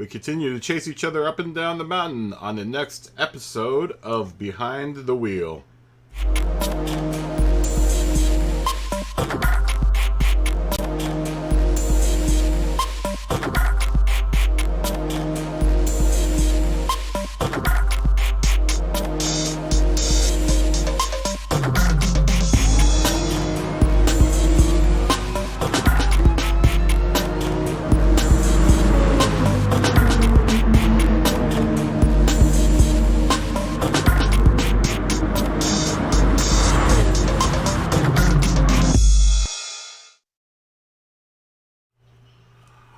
We continue to chase each other up and down the mountain on the next episode of Behind the Wheel.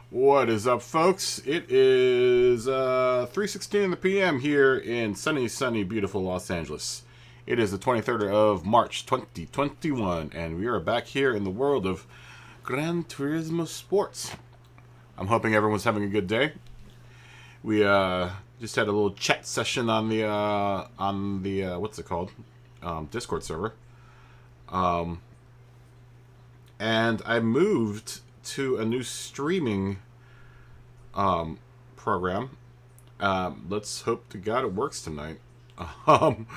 What is up, folks? It is 3:16 in the p.m. here in sunny, beautiful Los Angeles. It is the 23rd of March, 2021, and we are back here in the world of Gran Turismo Sports. I'm hoping everyone's having a good day. We just had a little chat session on the what's it called? Discord server. And I moved to a new streaming program. Let's hope to God it works tonight. I'm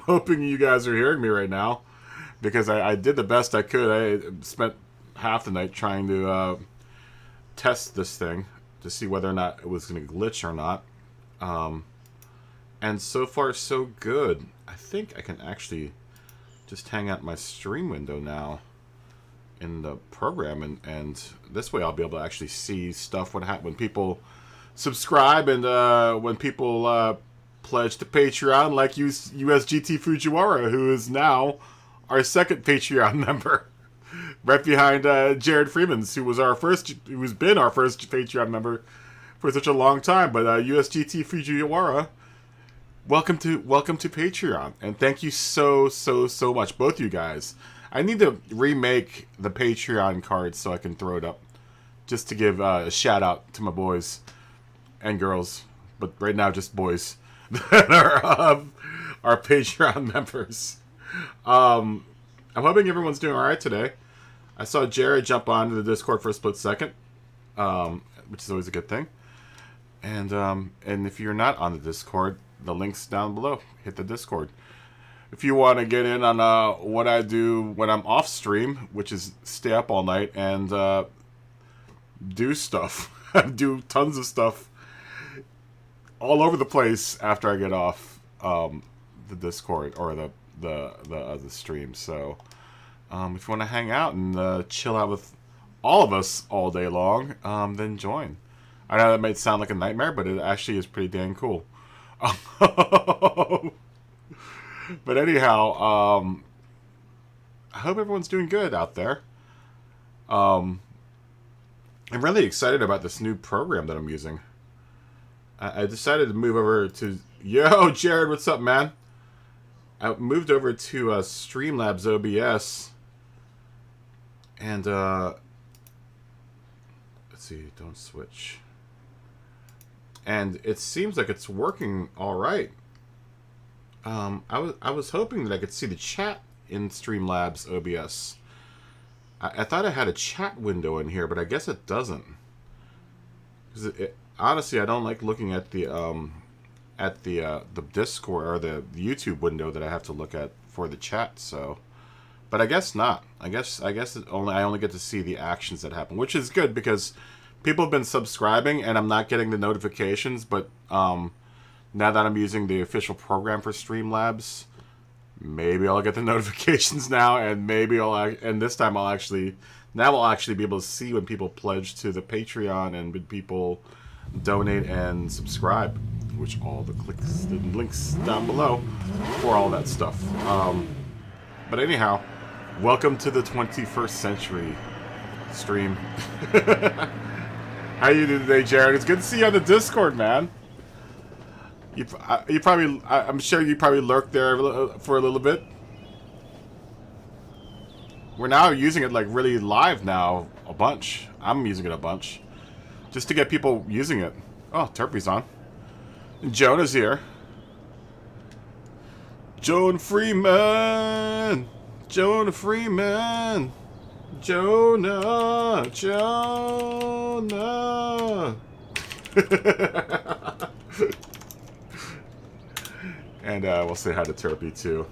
hoping you guys are hearing me right now, because I did the best I could. I spent half the night trying to test this thing to see whether or not it was going to glitch or not. And so far so good. I think I can actually just hang out my stream window now in the program, and this way I'll be able to actually see stuff when people subscribe, and when people pledge to Patreon, like USGT Fujiwara, who is now our second Patreon member, right behind Jared Freemans, who's been our first Patreon member for such a long time. But USGT Fujiwara, welcome to Patreon, and thank you so much, both you guys. I need to remake the Patreon card so I can throw it up, just to give a shout out to my boys and girls, but right now just boys that are Patreon members. I'm hoping everyone's doing all right today. I saw Jared jump onto the Discord for a split second, which is always a good thing. And if you're not on the Discord, the link's down below. Hit the Discord. If you want to get in on what I do when I'm off stream, which is stay up all night and do stuff, do tons of stuff all over the place after I get off the Discord or the stream. So if you want to hang out and chill out with all of us all day long, then join. I know that might sound like a nightmare, but it actually is pretty dang cool. But anyhow, I hope everyone's doing good out there. I'm really excited about this new program that I'm using. I decided to move over to... Yo, Jared, what's up, man? I moved over to Streamlabs OBS. And, let's see, don't switch. And it seems like it's working all right. I was hoping that I could see the chat in Streamlabs OBS. I thought I had a chat window in here, but I guess it doesn't. Honestly, I don't like looking at the Discord or the YouTube window that I have to look at for the chat. So, but I guess not. I guess I only get to see the actions that happen, which is good because people have been subscribing and I'm not getting the notifications. But now that I'm using the official program for Streamlabs, maybe I'll get the notifications now, and this time I'll actually be able to see when people pledge to the Patreon and when people donate and subscribe, which all the links down below for all that stuff. But anyhow, welcome to the 21st century stream. How you doing today, Jared? It's good to see you on the Discord, man. I'm sure you probably lurked there for a little bit. We're now using it like really live now, a bunch. I'm using it a bunch, just to get people using it. Oh, Turpy's on. And Jonah's here. Jonah Freeman. Jonah. And we'll say hi to Turpy too.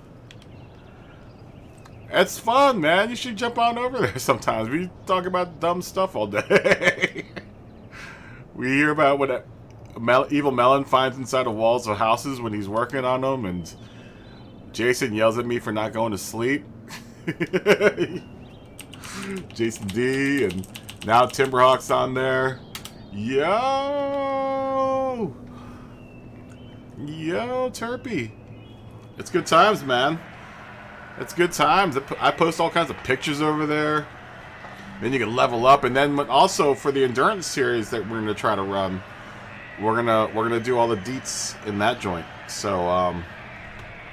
It's fun, man. You should jump on over there sometimes. We talk about dumb stuff all day. We hear about what Evil Melon finds inside the walls of houses when he's working on them, and Jason yells at me for not going to sleep. Jason D, and now Timberhawk's on there. Yo, Turpy. It's good times, man. It's good times. I post all kinds of pictures over there. Then you can level up, and then also for the endurance series that we're gonna try to run, we're gonna do all the deets in that joint. So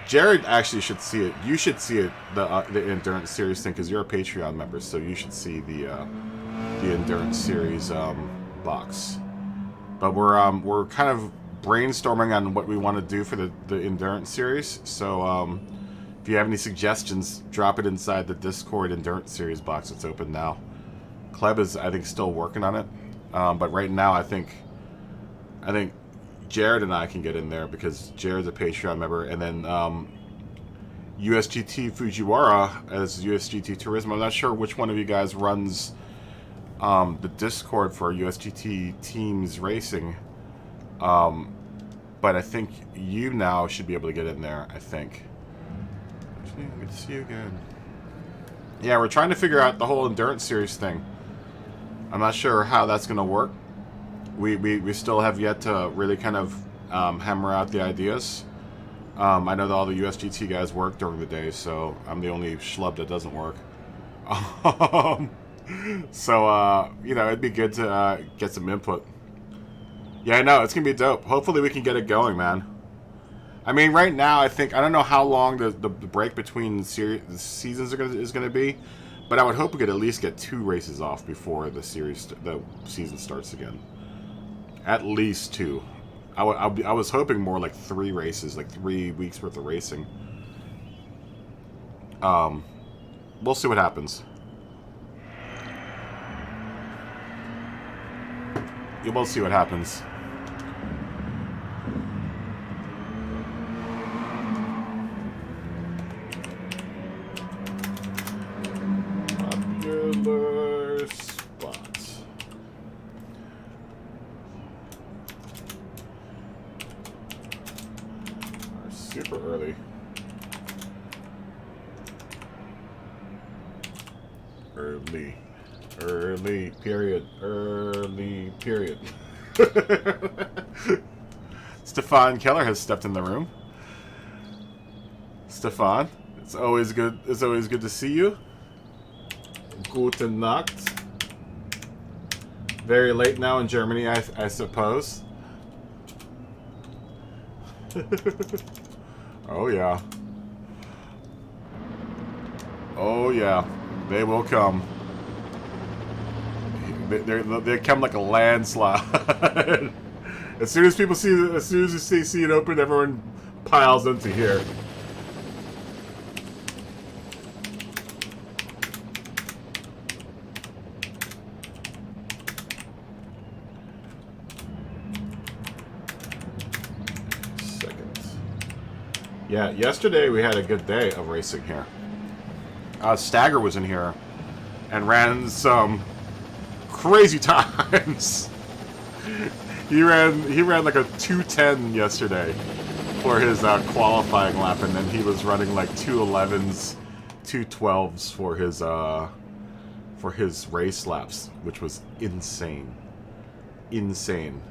Jared actually should see it. You should see it, the endurance series thing, because you're a Patreon member, so you should see the endurance series box. But we're kind of brainstorming on what we want to do for the endurance series. So if you have any suggestions, drop it inside the Discord endurance series box. It's open now. Kleb is, I think, still working on it, but right now I think Jared and I can get in there because Jared's a Patreon member, and then USGT Fujiwara as USGT Tourism. I'm not sure which one of you guys runs the Discord for USGT Teams Racing, but I think you now should be able to get in there, I think. Good to see you again. Yeah, we're trying to figure out the whole endurance series thing. I'm not sure how that's going to work. We still have yet to really kind of hammer out the ideas. I know that all the USGT guys work during the day, so I'm the only schlub that doesn't work. So, you know, it'd be good to get some input. Yeah, I know, it's going to be dope. Hopefully we can get it going, man. I mean, right now, I don't know how long the break between the seasons is going to be, but I would hope we could at least get 2 races off before the season starts again. At least 2. I was hoping more like 3 races, like 3 weeks worth of racing. We'll see what happens. You will see what happens. Popular spots. Super early. Early period. Early period. Stefan Keller has stepped in the room. Stefan, it's always good to see you. Guten Nacht. Very late now in Germany, I suppose. Oh yeah. Oh yeah. They will come. They come like a landslide. As soon as they see it open, everyone piles into here. Yeah, yesterday we had a good day of racing here. Stagger was in here and ran some crazy times. He ran like a 2:10 yesterday for his qualifying lap, and then he was running like 2:11s, 2:12s for his race laps, which was insane. Insane.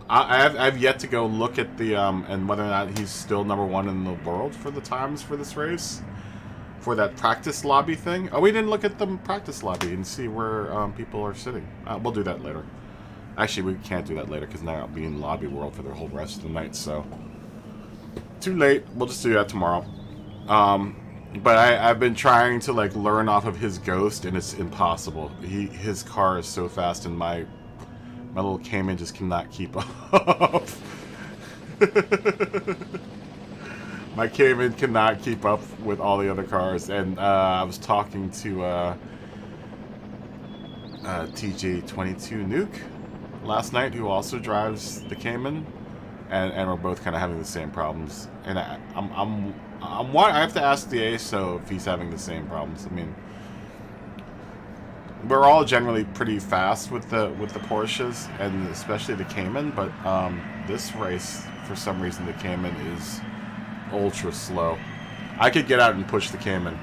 I've yet to go look at the and whether or not he's still #1 in the world for the times for this race, for that practice lobby thing. Oh, we didn't look at the practice lobby and see where people are sitting. We'll do that later. Actually, we can't do that later because now I'll be in lobby world for the whole rest of the night. So too late. We'll just do that tomorrow. But I've been trying to like learn off of his Ghost, and it's impossible. His car is so fast, and my little Cayman just cannot keep up. My Cayman cannot keep up with all the other cars. And I was talking to TJ22 Nuke last night who also drives the Cayman, and we're both kind of having the same problems. And I have to ask the ASO if he's having the same problems. I mean, we're all generally pretty fast with the Porsches, and especially the Cayman. But this race, for some reason, the Cayman is ultra slow. I could get out and push the Cayman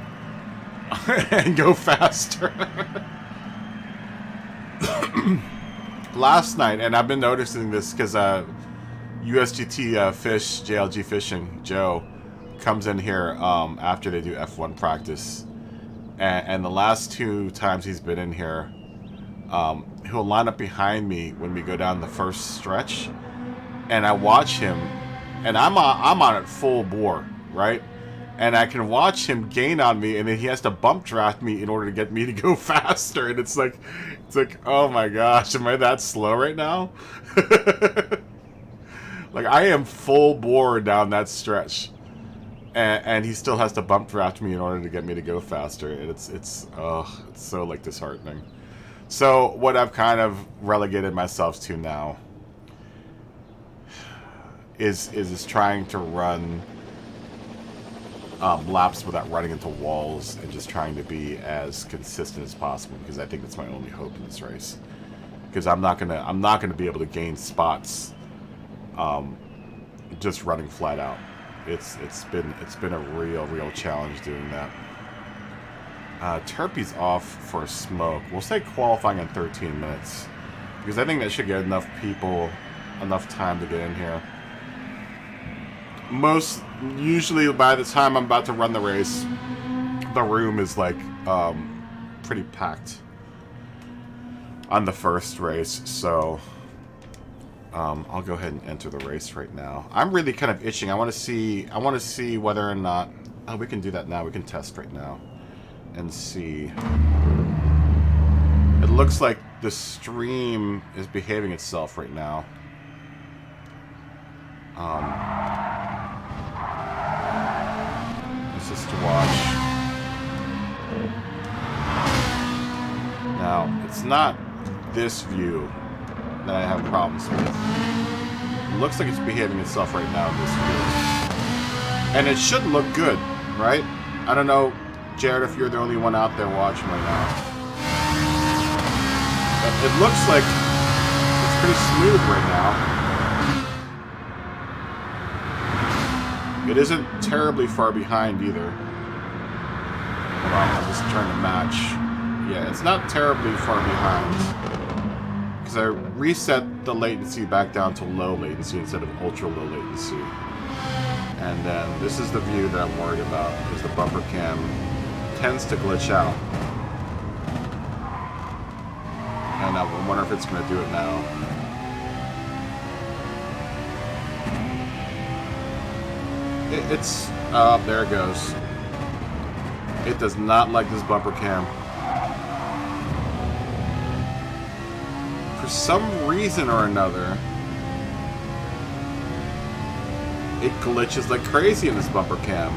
and go faster. Last night, and I've been noticing this because USGT Fish, JLG Fishing, Joe, comes in here after they do F1 practice. And the last 2 times he's been in here, he'll line up behind me when we go down the first stretch. And I watch him, and I'm on it full bore, right? And I can watch him gain on me, and then he has to bump draft me in order to get me to go faster. And it's like, oh my gosh, am I that slow right now? Like, I am full bore down that stretch, and he still has to bump draft me in order to get me to go faster. And it's so like disheartening. So what I've kind of relegated myself to now is trying to run laps without running into walls, and just trying to be as consistent as possible, because I think that's my only hope in this race. Because I'm not gonna be able to gain spots just running flat out. It's been a real challenge doing that. Turpey's off for a smoke. We'll say qualifying in 13 minutes, because I think that should get enough people enough time to get in here. Usually by the time I'm about to run the race, the room is like pretty packed on the first race. So I'll go ahead and enter the race right now. I'm really kind of itching. I want to see whether or not, oh, we can do that now. We can test right now and see. It looks like the stream is behaving itself right now. Just to watch. Now, it's not this view that I have problems with. It looks like it's behaving itself right now in this view. And it should look good, right? I don't know, Jared, if you're the only one out there watching right now. It looks like it's pretty smooth right now. It isn't terribly far behind either. Hold on, I'm just trying to match. Yeah, it's not terribly far behind. Because I reset the latency back down to low latency instead of ultra low latency. And then this is the view that I'm worried about, because the bumper cam tends to glitch out. And I wonder if it's going to do it now. There it goes. It does not like this bumper cam. For some reason or another, it glitches like crazy in this bumper cam.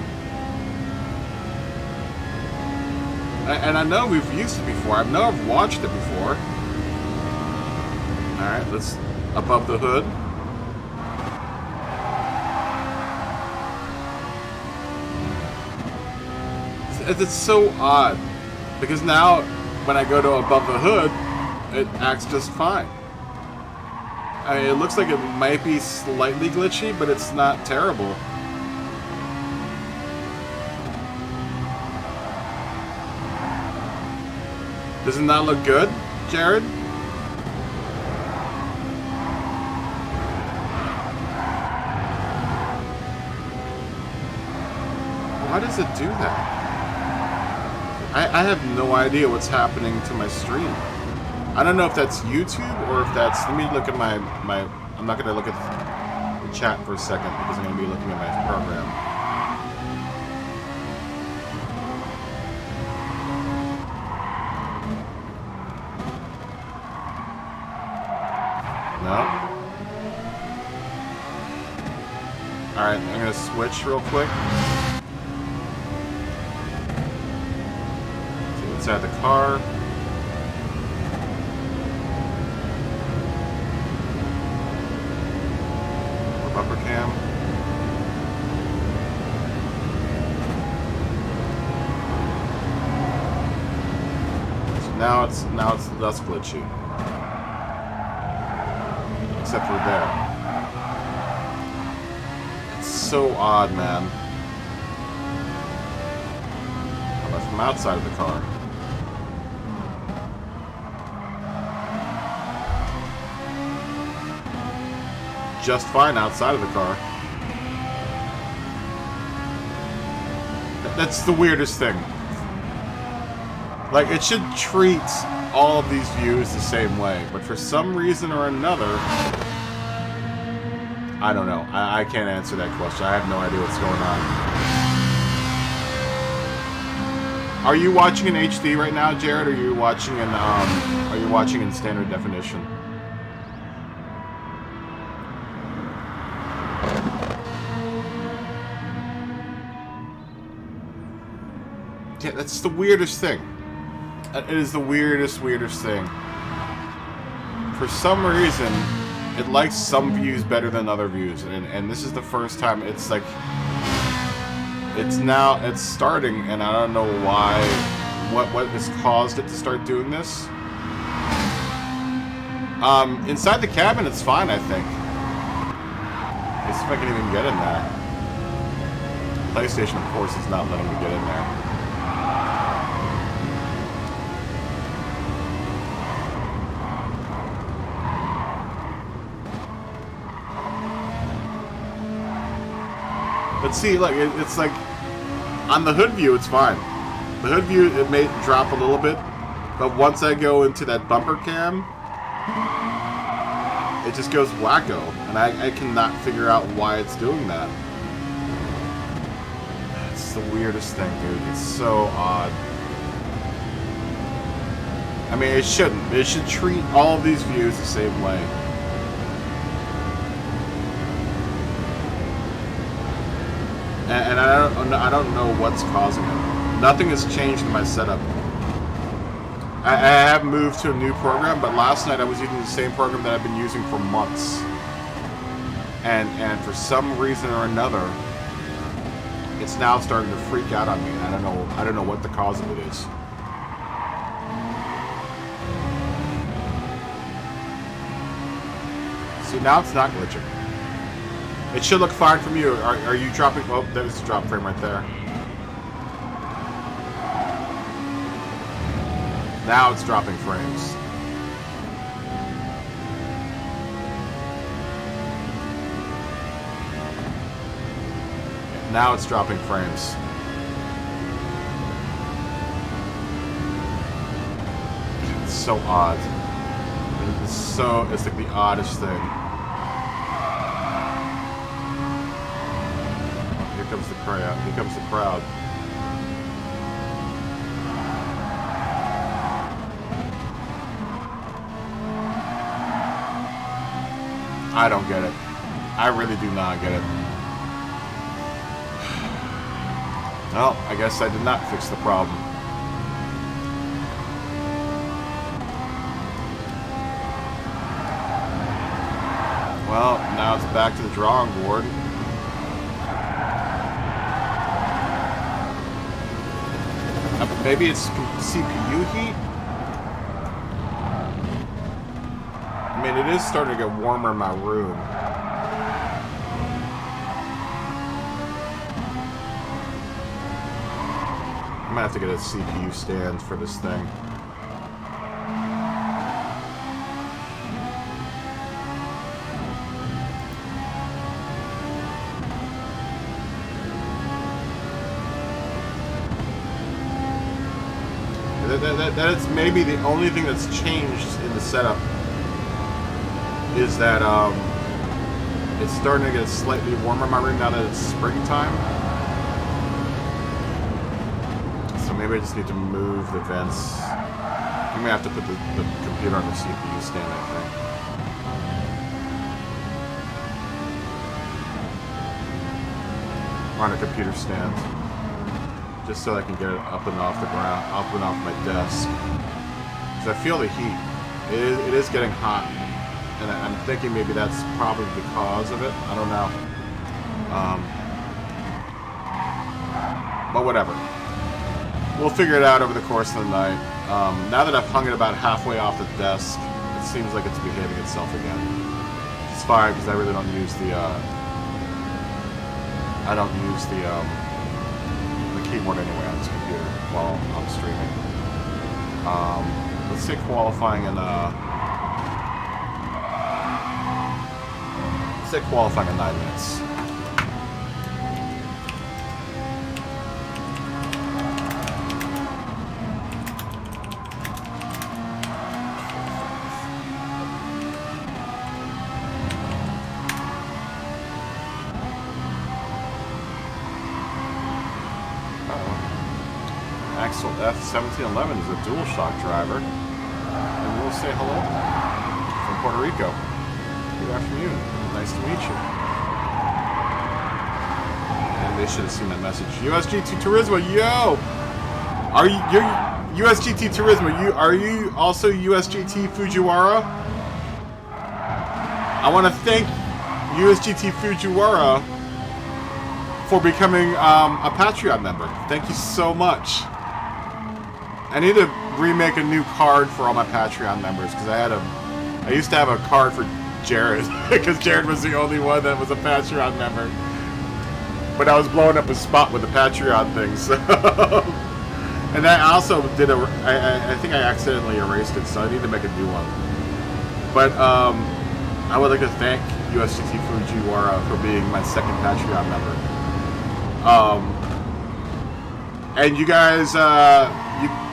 And I know we've used it before. I know I've watched it before. Alright, let's above the hood. It's so odd, because now when I go to above the hood, it acts just fine. I mean, it looks like it might be slightly glitchy, but it's not terrible. Does it not look good, Jared? Why does it do that? I have no idea what's happening to my stream. I don't know if that's YouTube or if that's... Let me look at my I'm not going to look at the chat for a second, because I'm going to be looking at my program. No? Alright, I'm going to switch real quick. Inside the car. now it's less glitchy. Except for there. It's so odd, man. How about from outside of the car? Just fine outside of the car. That's the weirdest thing. Like, it should treat all of these views the same way, but for some reason or another, I don't know. I can't answer that question. I have no idea what's going on. Are you watching in HD right now, Jared? Or are you watching in standard definition? Yeah, that's the weirdest thing. It is the weirdest thing. For some reason, it likes some views better than other views, and this is the first time it's like it's starting, and I don't know why. What has caused it to start doing this? Inside the cabin, it's fine, I think. Let's see if I can even get in there. PlayStation, of course, is not letting me get in there. But see, look, it's like, on the hood view, it's fine. The hood view, it may drop a little bit, but once I go into that bumper cam, it just goes wacko, and I cannot figure out why it's doing that. It's the weirdest thing, dude. It's so odd. I mean, it shouldn't. It should treat all of these views the same way. And I don't know what's causing it. Nothing has changed in my setup. I have moved to a new program, but last night I was using the same program that I've been using for months. And for some reason or another, it's now starting to freak out on me. I don't know what the cause of it is. See, now it's not glitching. It should look fine from you. Are you dropping? Oh, there's a drop frame right there. Now it's dropping frames. Now it's dropping frames. It's so odd. It's like the oddest thing. Here comes the crowd. Here comes the crowd. I don't get it. I really do not get it. Well, I guess I did not fix the problem. Well, now it's back to the drawing board. Maybe it's CPU heat? I mean, it is starting to get warmer in my room. I'm gonna have to get a CPU stand for this thing. That is maybe the only thing that's changed in the setup is that it's starting to get slightly warmer in my room now that it's springtime. So maybe I just need to move the vents. I'm gonna have to put the computer on the CPU stand, I think. On a computer stand. Just so I can get it up and off the ground, up and off my desk. Because I feel the heat. It is getting hot. And I'm thinking maybe that's probably the cause of it. I don't know. But whatever. We'll figure it out over the course of the night. Now that I've hung it about halfway off the desk, it seems like it's behaving itself again. It's fine because I really don't use the keyboard anyway on this computer while I'm streaming. Let's say qualifying in 9 minutes. Axel F1711 is a dual shock driver, and we'll say hello from Puerto Rico. Good afternoon. Nice to meet you. And they should have seen that message. USGT Turismo, yo! Are you USGT Turismo? Are you also USGT Fujiwara? I want to thank USGT Fujiwara for becoming a Patreon member. Thank you so much. I need to remake a new card for all my Patreon members because I used to have a card for Jared because Jared was the only one that was a Patreon member. But I was blowing up his spot with the Patreon thing, so. And I also did I think I accidentally erased it, so I need to make a new one. But I would like to thank USGT Fujiwara for being my second Patreon member. And you guys,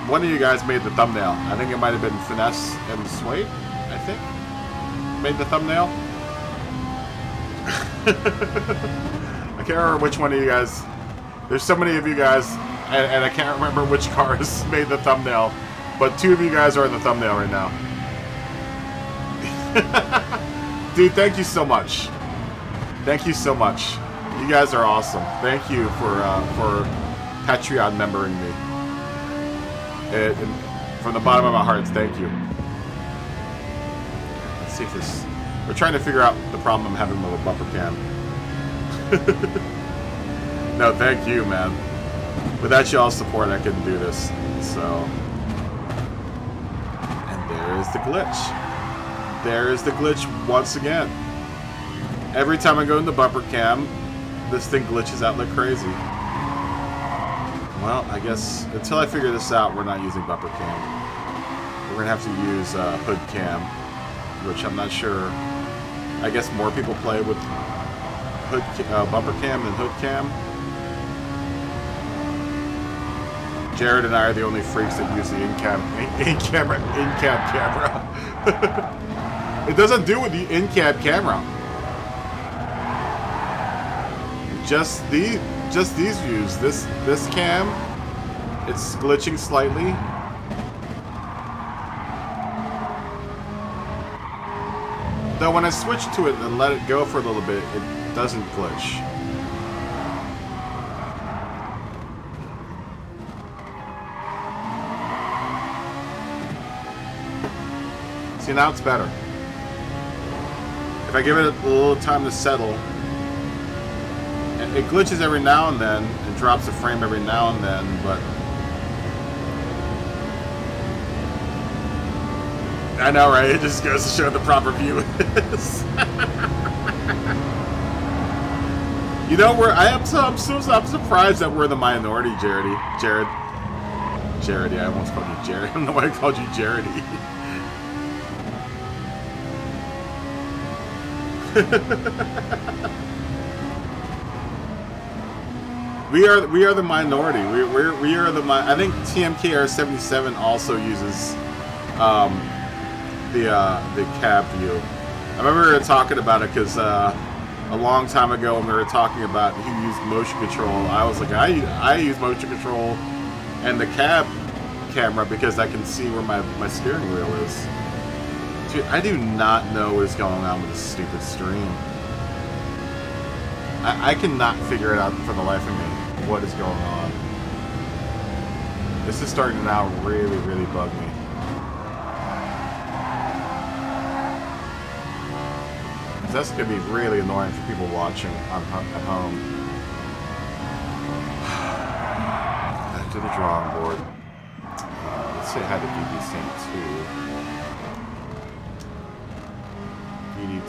one of you guys made the thumbnail. I think it might have been Finesse and Sway, I think, made the thumbnail. I can't remember which one of you guys. There's so many of you guys, and I can't remember which cars made the thumbnail, but 2 of you guys are in the thumbnail right now. Dude, thank you so much. Thank you so much. You guys are awesome. Thank you for Patreon membering me. From the bottom of my heart, thank you. Let's see if this. We're trying to figure out the problem I'm having with the bumper cam. No, thank you, man. Without y'all's support, I couldn't do this. So, and there is the glitch. There is the glitch once again. Every time I go in the bumper cam, this thing glitches out like crazy. Well, I guess until I figure this out, we're not using bumper cam. We're gonna have to use hood cam, which I'm not sure. I guess more people play with bumper cam than hood cam. Jared and I are the only freaks that use the in-cam camera. It doesn't do with the in-cab camera. Just these views. This cam, it's glitching slightly. Though when I switch to it and let it go for a little bit, it doesn't glitch. See, now it's better. If I give it a little time to settle, it glitches every now and then, and drops a frame every now and then, but I know, right? It just goes to show the proper view is. You know, I'm surprised that we're the minority, Jaredy. Jaredy, I almost called you Jared. I don't know why I called you Jaredy. We are the minority. We are the I think TMKR77 also uses the cab view. I remember we were talking about it because a long time ago when we were talking about who used motion control, I was like, I use motion control and the cab camera because I can see where my steering wheel is. Dude, I do not know what is going on with this stupid stream. I cannot figure it out for the life of me. What is going on? This is starting to now really, really bug me. That's going to be really annoying for people watching at home. Back to the drawing board. Let's Obviously, I had the DD Saint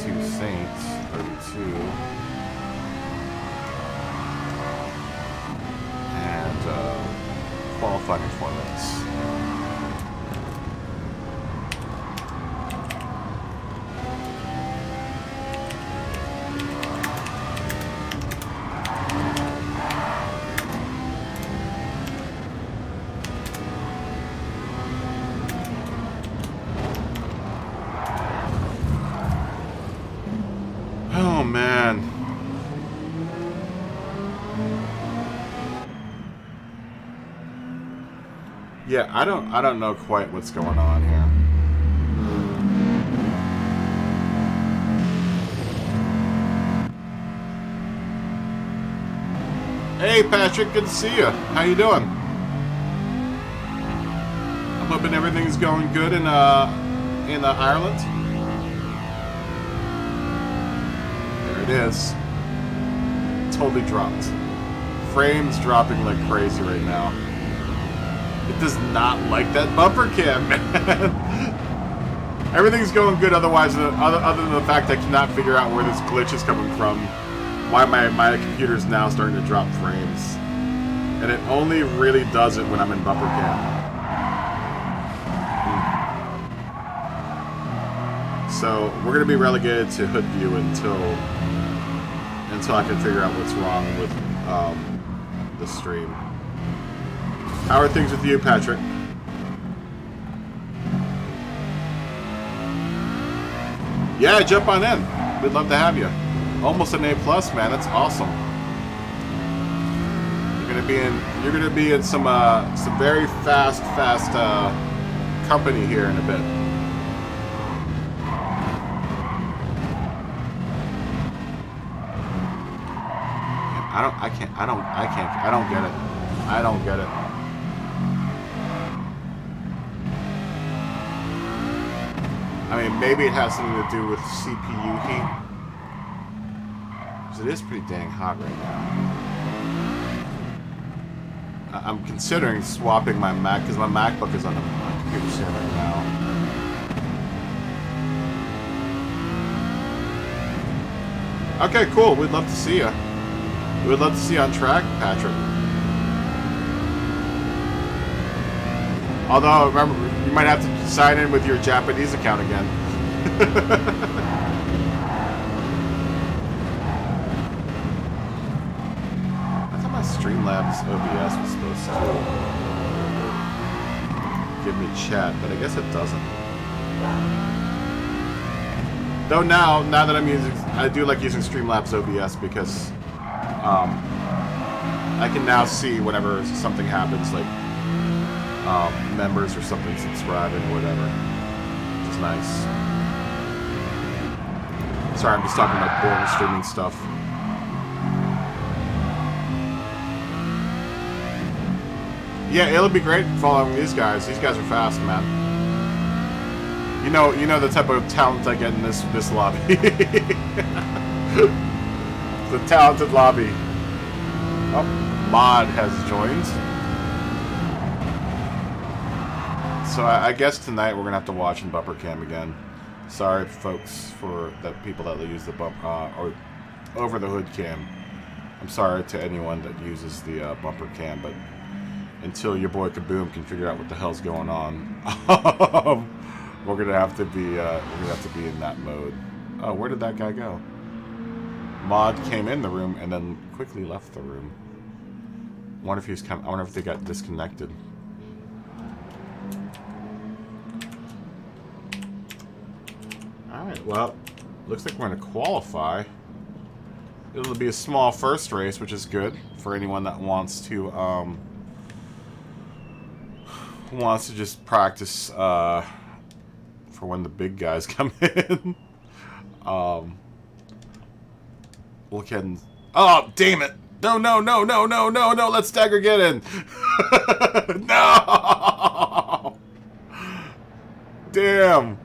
2. DD2 Saints, 32. And qualifying performance. Oh man. Yeah, I don't know quite what's going on here. Hey Patrick, good to see you. How you doing? I'm hoping everything's going good in Ireland. There it is. Totally dropped. Frames dropping like crazy right now. It does not like that bumper cam, man. Everything's going good otherwise, other than the fact I cannot figure out where this glitch is coming from. Why my computer's now starting to drop frames. And it only really does it when I'm in bumper cam. So we're going to be relegated to hood view until I can figure out what's wrong with the stream. How are things with you, Patrick? Yeah, jump on in. We'd love to have you. Almost an A+, man. That's awesome. You're gonna be in some very fast company here in a bit. I don't get it. I don't get it. I mean, maybe it has something to do with CPU heat. Because it is pretty dang hot right now. I'm considering swapping my Mac, because my MacBook is on my computer stand right now. Okay, cool. We'd love to see you. We would love to see you on track, Patrick. Although, remember, you might have to sign in with your Japanese account again. I thought my Streamlabs OBS was supposed to give me chat, but I guess it doesn't. Though now that I do like using Streamlabs OBS because I can now see whenever something happens, like members or something subscribing or whatever, which is nice. Sorry, I'm just talking about boring streaming stuff. Yeah, it'll be great following these guys. These guys are fast, man. You know the type of talent I get in this lobby. The talented lobby. Oh, Mod has joined. So I guess tonight we're gonna have to watch in bumper cam again. Sorry, folks, for the people that use the or over the hood cam. I'm sorry to anyone that uses the bumper cam, but until your boy Kaboom can figure out what the hell's going on, we're gonna have to be in that mode. Oh, where did that guy go? Mod came in the room and then quickly left the room. I wonder if they got disconnected. Alright, well, looks like we're going to qualify. It'll be a small first race, which is good for anyone that wants to just practice for when the big guys come in. Look at... Oh, damn it! No, let Stagger get in! No! Damn!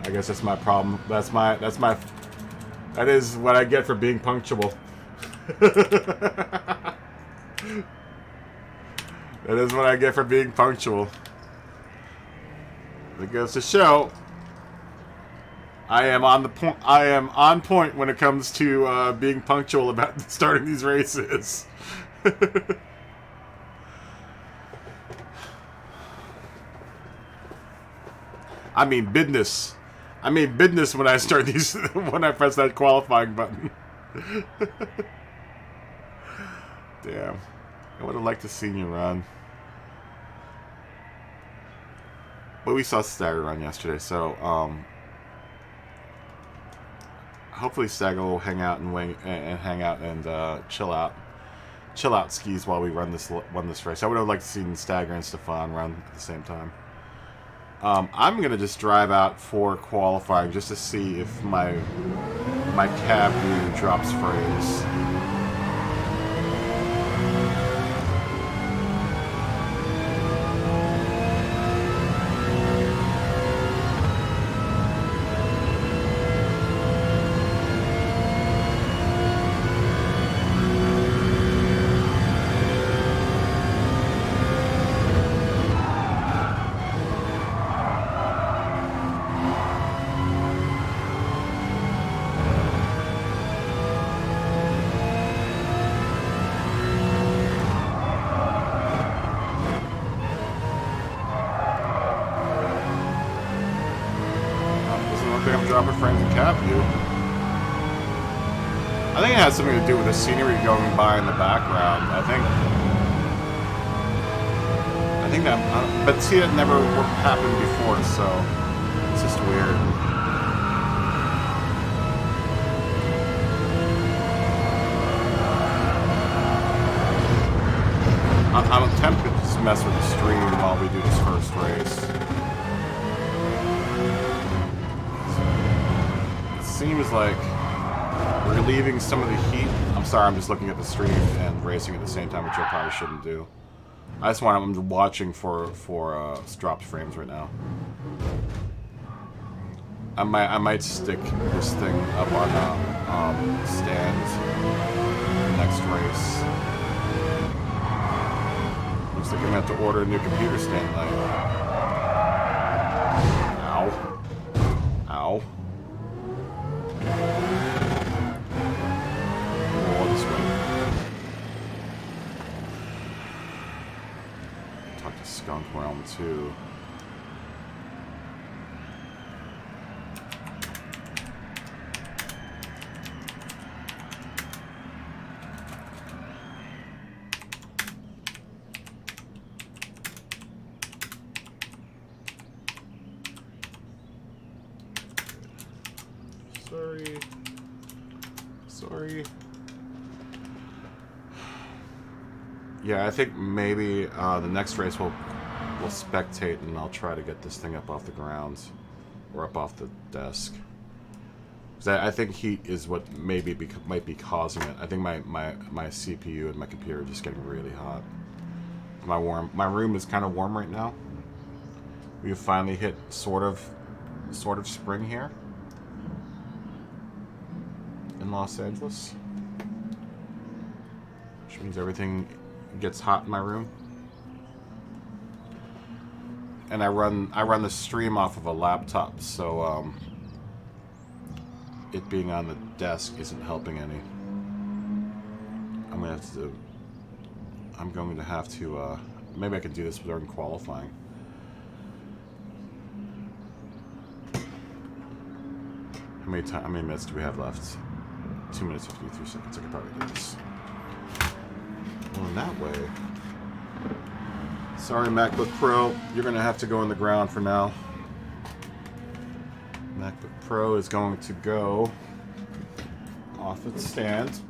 I guess that's my problem. That is what I get for being punctual. That is what I get for being punctual. It goes to show I am on the point. I am on point when it comes to being punctual about starting these races. I mean business. I mean business when I start these. When I press that qualifying button. Damn, I would have liked to see you run. But we saw Stagger run yesterday, so hopefully Stagger will hang out and chill out skis while we run this race. I would have liked to see Stagger and Stefan run at the same time. I'm gonna just drive out for qualifying just to see if my cab view drops frames. Dropping frames and cap view. I think it has something to do with the scenery going by in the background. I think that, but see, it never happened before, so it's just weird. I'm tempted to just mess with the stream while we do this first race. Seems like we're relieving some of the heat. I'm sorry, I'm just looking at the stream and racing at the same time, which I probably shouldn't do. I'm watching for dropped frames right now. I might stick this thing up on stand next race. Looks like I'm gonna have to order a new computer stand light. Ow. Ow. This way. Talk to Skunk Realm too. Sorry. Yeah, I think maybe the next race we'll spectate, and I'll try to get this thing up off the ground or up off the desk. Because I think heat is what might be causing it. I think my CPU and my computer are just getting really hot. My room is kind of warm right now. We've finally hit sort of spring here in Los Angeles, which means everything gets hot in my room. And I run the stream off of a laptop, so it being on the desk isn't helping any. I'm going to have to maybe I can do this during qualifying. How many minutes do we have left? 2 minutes 53 seconds. I could probably do this. Well, in that way. Sorry, MacBook Pro. You're going to have to go on the ground for now. MacBook Pro is going to go off its stand.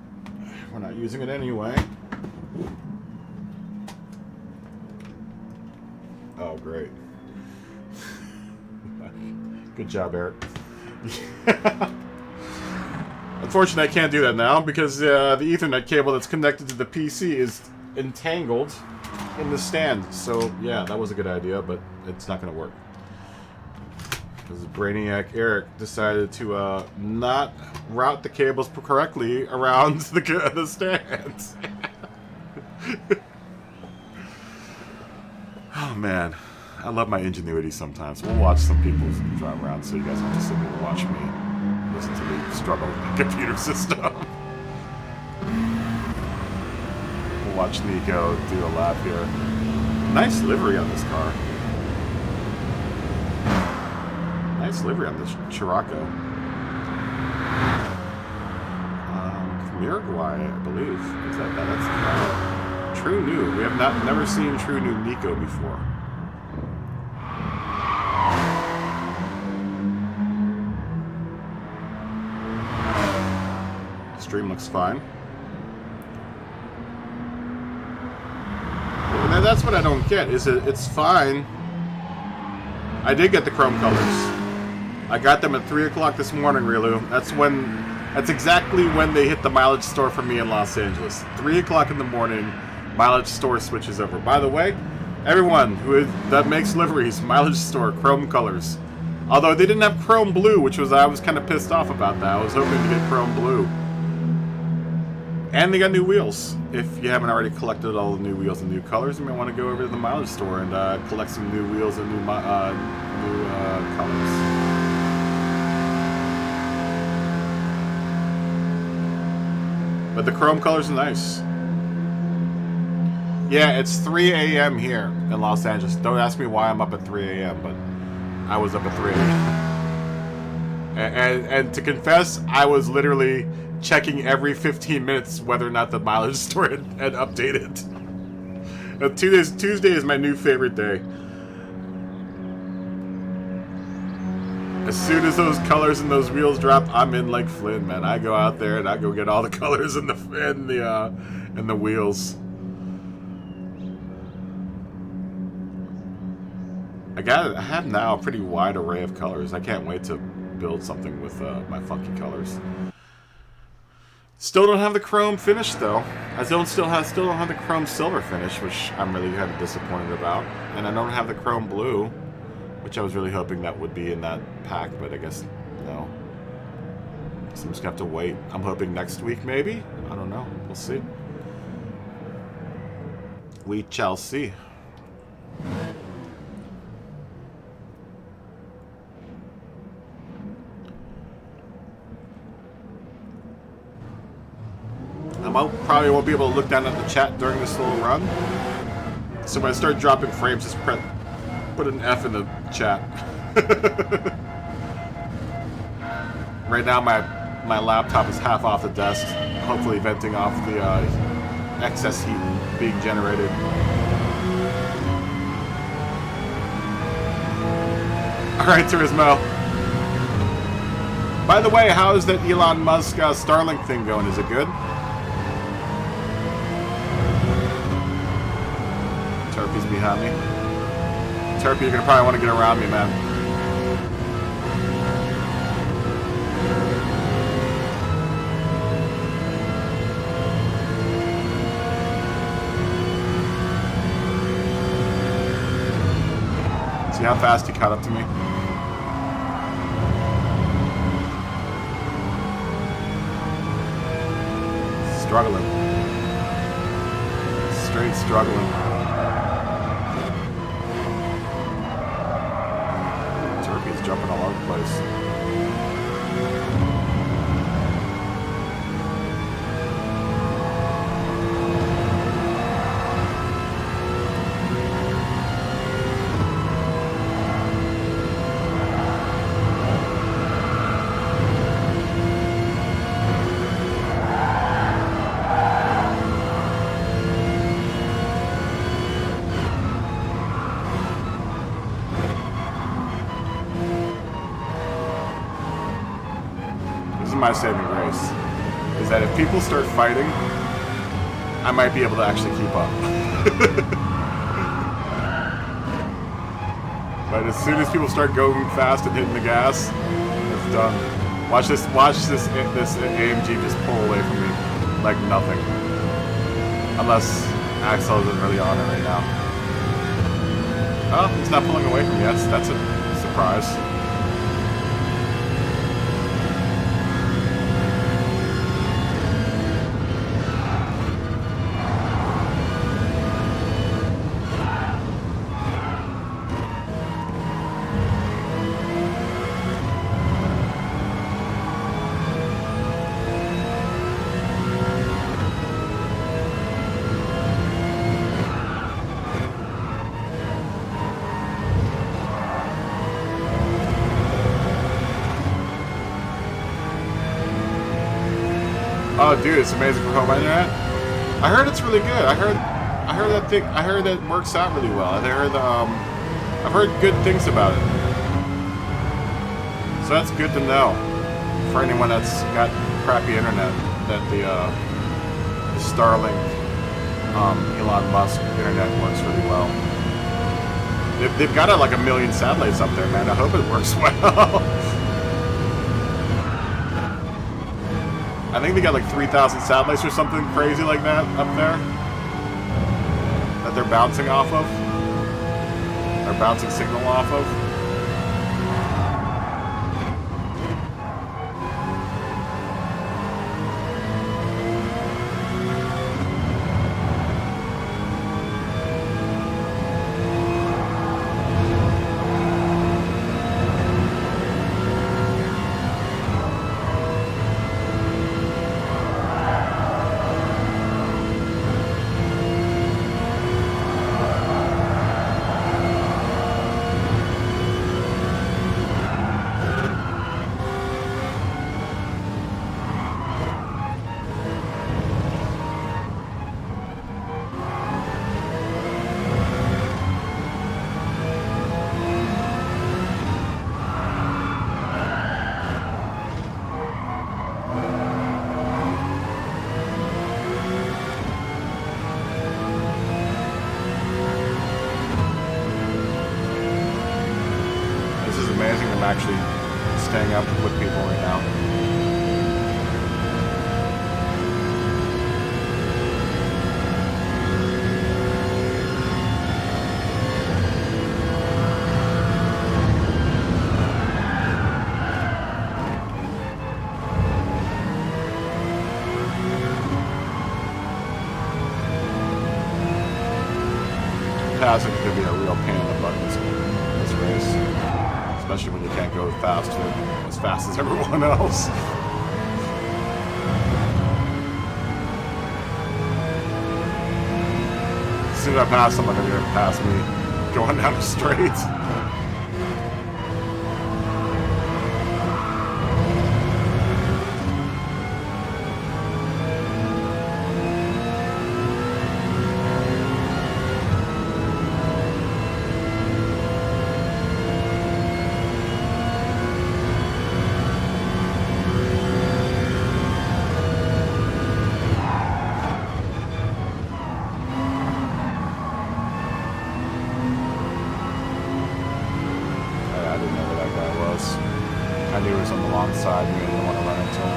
We're not using it anyway. Oh, great. Good job, Eric. Unfortunately, I can't do that now because the Ethernet cable that's connected to the PC is entangled in the stand. So, yeah, that was a good idea, but it's not going to work. Because Brainiac Eric decided to not route the cables correctly around the stands. Oh man, I love my ingenuity sometimes. We'll watch some people drive around so you guys don't have to sit here and watch me listen to me struggle with the computer system. We'll watch Nico do a lap here. Nice livery on this car. Nice livery on this Scirocco. From Uruguay, I believe. Is that's True New. We have never seen True New Nico before. Stream looks fine. And that's what I don't get. It's fine. I did get the chrome colors. I got them at 3 o'clock this morning, Rilu. That's exactly when they hit the mileage store for me in Los Angeles. 3 o'clock in the morning, mileage store switches over. By the way, everyone that makes liveries, mileage store, chrome colors. Although they didn't have chrome blue, I was kind of pissed off about that. I was hoping to get chrome blue. And they got new wheels. If you haven't already collected all the new wheels and new colors, you may want to go over to the mileage store and collect some new wheels and new colors. But the chrome colors are nice. Yeah, it's 3 a.m. here in Los Angeles. Don't ask me why I'm up at 3 a.m., but I was up at 3 a.m. And to confess, I was literally checking every 15 minutes whether or not the mileage store had updated. Tuesday is my new favorite day. As soon as those colors and those wheels drop, I'm in like Flynn, man. I go out there and I go get all the colors and the wheels. I have now a pretty wide array of colors. I can't wait to build something with my funky colors. Still don't have the chrome finish though. I still don't have the chrome silver finish, which I'm really kind of disappointed about. And I don't have the chrome blue, which I was really hoping that would be in that pack, but I guess no. So I'm just gonna have to wait. I'm hoping next week maybe? I don't know. We'll see. We shall see. I probably won't be able to look down at the chat during this little run. So when I start dropping frames, just put an F in the chat. Right now my laptop is half off the desk, hopefully venting off the excess heat being generated. Alright, Turismo. By the way, how is that Elon Musk Starlink thing going? Is it good? Turpy's behind me. Turpy, you're gonna probably want to get around me, man. See how fast he caught up to me? Struggling. Straight struggling. Turkey's jumping all over the place. My saving grace is that if people start fighting, I might be able to actually keep up. But as soon as people start going fast and hitting the gas, it's done. Watch this AMG just pull away from me like nothing. Unless Axel isn't really on it right now. Oh, he's not pulling away from me. That's a surprise. Oh, dude, it's amazing for home internet. I heard it's really good. I heard that it works out really well. I've heard good things about it. So that's good to know for anyone that's got crappy internet. That the Starlink, Elon Musk internet works really well. They've got like 1 million satellites up there, man. I hope it works well. I think they got like 3,000 satellites or something crazy like that up there that they're bouncing off of. They're bouncing signal off of. I'm actually staying up with people right now. Passing could be a real pain in the butt in this race. Especially when you can't go as fast as everyone else. As soon as I pass someone, they're going to pass me going down the straight. I knew he was on the long side and I didn't want to run into him.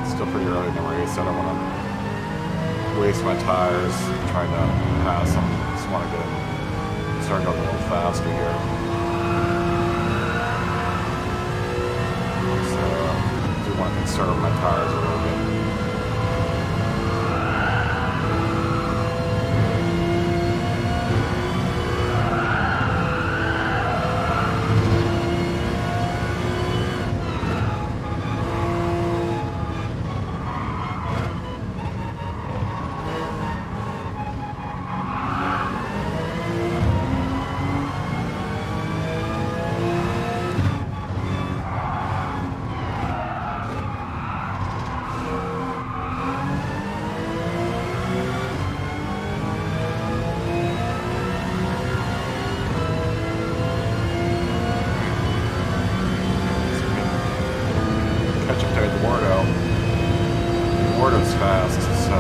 It's still pretty early in the race. I don't want to waste my tires trying to pass him. I just want to get him start going a little faster here. So I do want to conserve my tires a little bit. Wardo's fast, so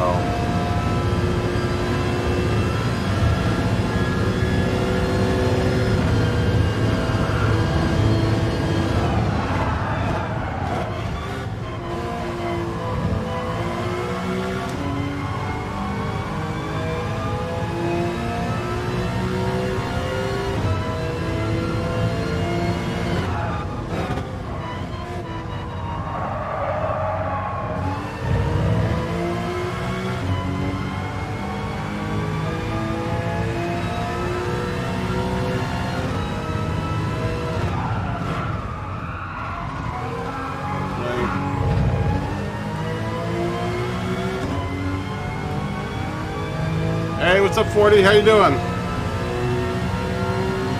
hey, what's up, 40? How you doing?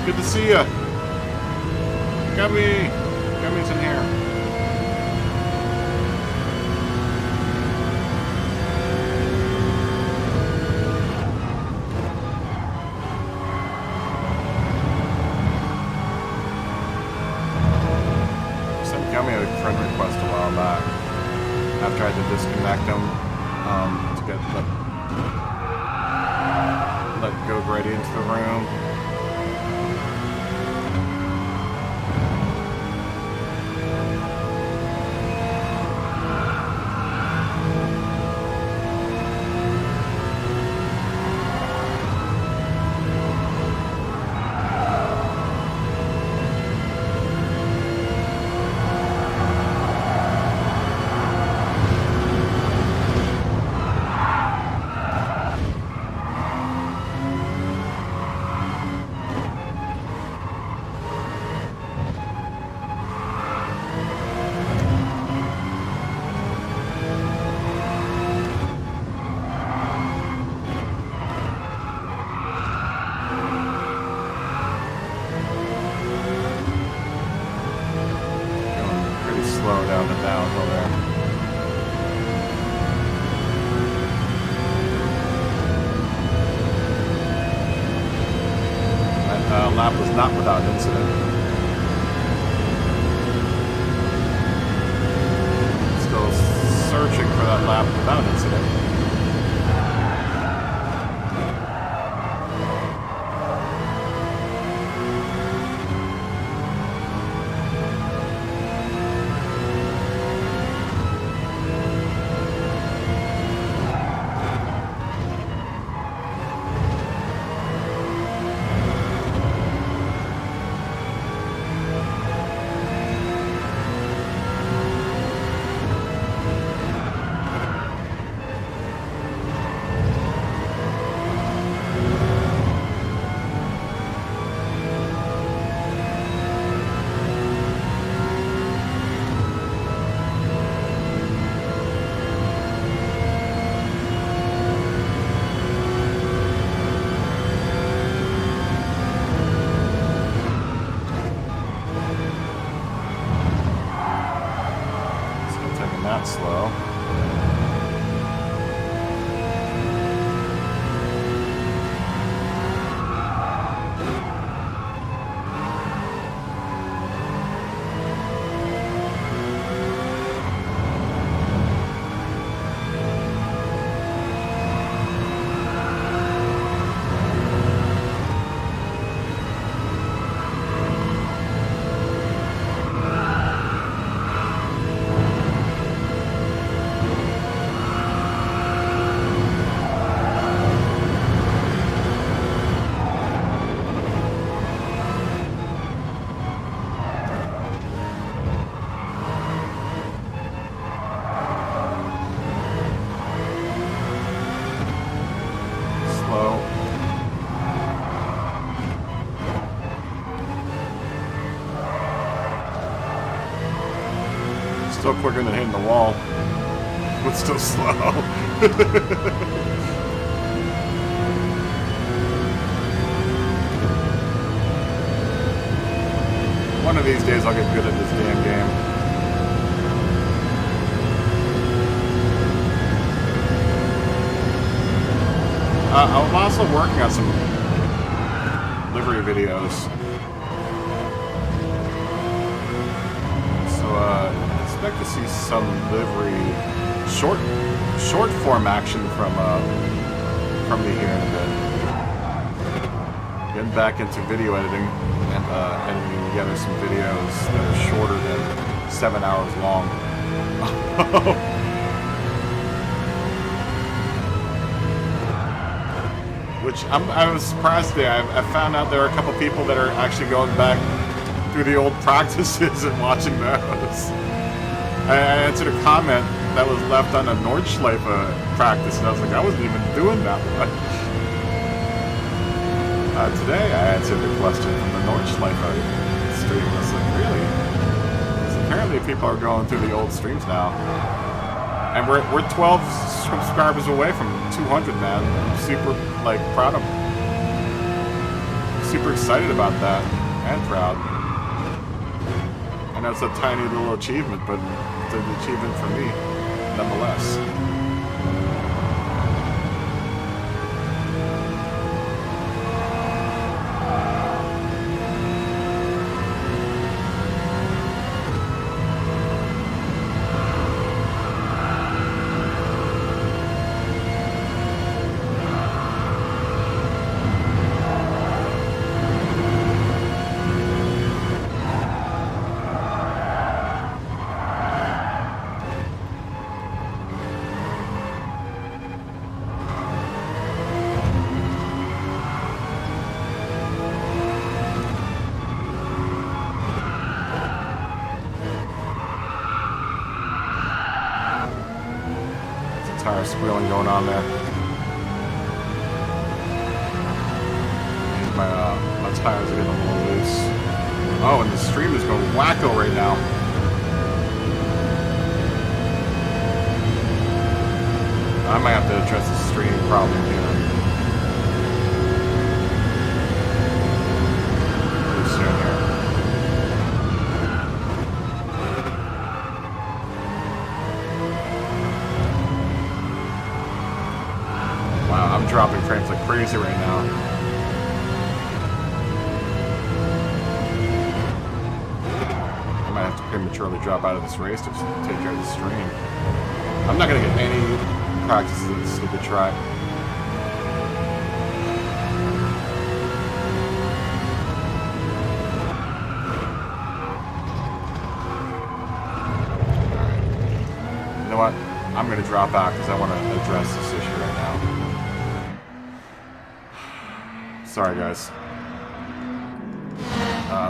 Good to see ya. Got me Jimmy's in here. Sent Gummy a friend request a while back. I've tried to disconnect him to get let go Grady into the room. Slow down the downhill there. That lap was not without incident. Still searching for that lap without incident. Not slow. Still quicker than hitting the wall, but still slow. One of these days I'll get good at this damn game. I'm also working on some livery videos. So, expect to see some livery short form action from me here in a bit. Getting back into video editing and editing together some videos that are shorter than 7 hours long. Which I was surprised today. I found out there are a couple people that are actually going back through the old practices and watching those. I answered a comment that was left on a Nordschleife practice, and I was like, I wasn't even doing that much. Today I answered the question from the Nordschleife stream. I was like, really? Because apparently people are going through the old streams now. And we're 12 subscribers away from 200, man. I'm super, proud of super excited about that. And proud. I know it's a tiny little achievement, but it's an achievement for me, nonetheless. Tire squealing going on there. My tires are getting a little loose. Oh, and the stream is going wacko right now. I might have to address the stream problem here. Pretty soon here. I'm dropping frames like crazy right now. I might have to prematurely drop out of this race to take care of the stream. I'm not going to get any practice of this stupid track. Alright. You know what? I'm going to drop out because I want to address this issue right now. Sorry, guys.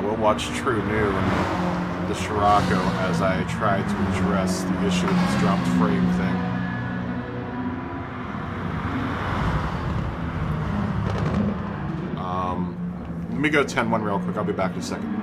We'll watch True New and the Scirocco as I try to address the issue with this dropped frame thing. Let me go 10-1 real quick. I'll be back in a second.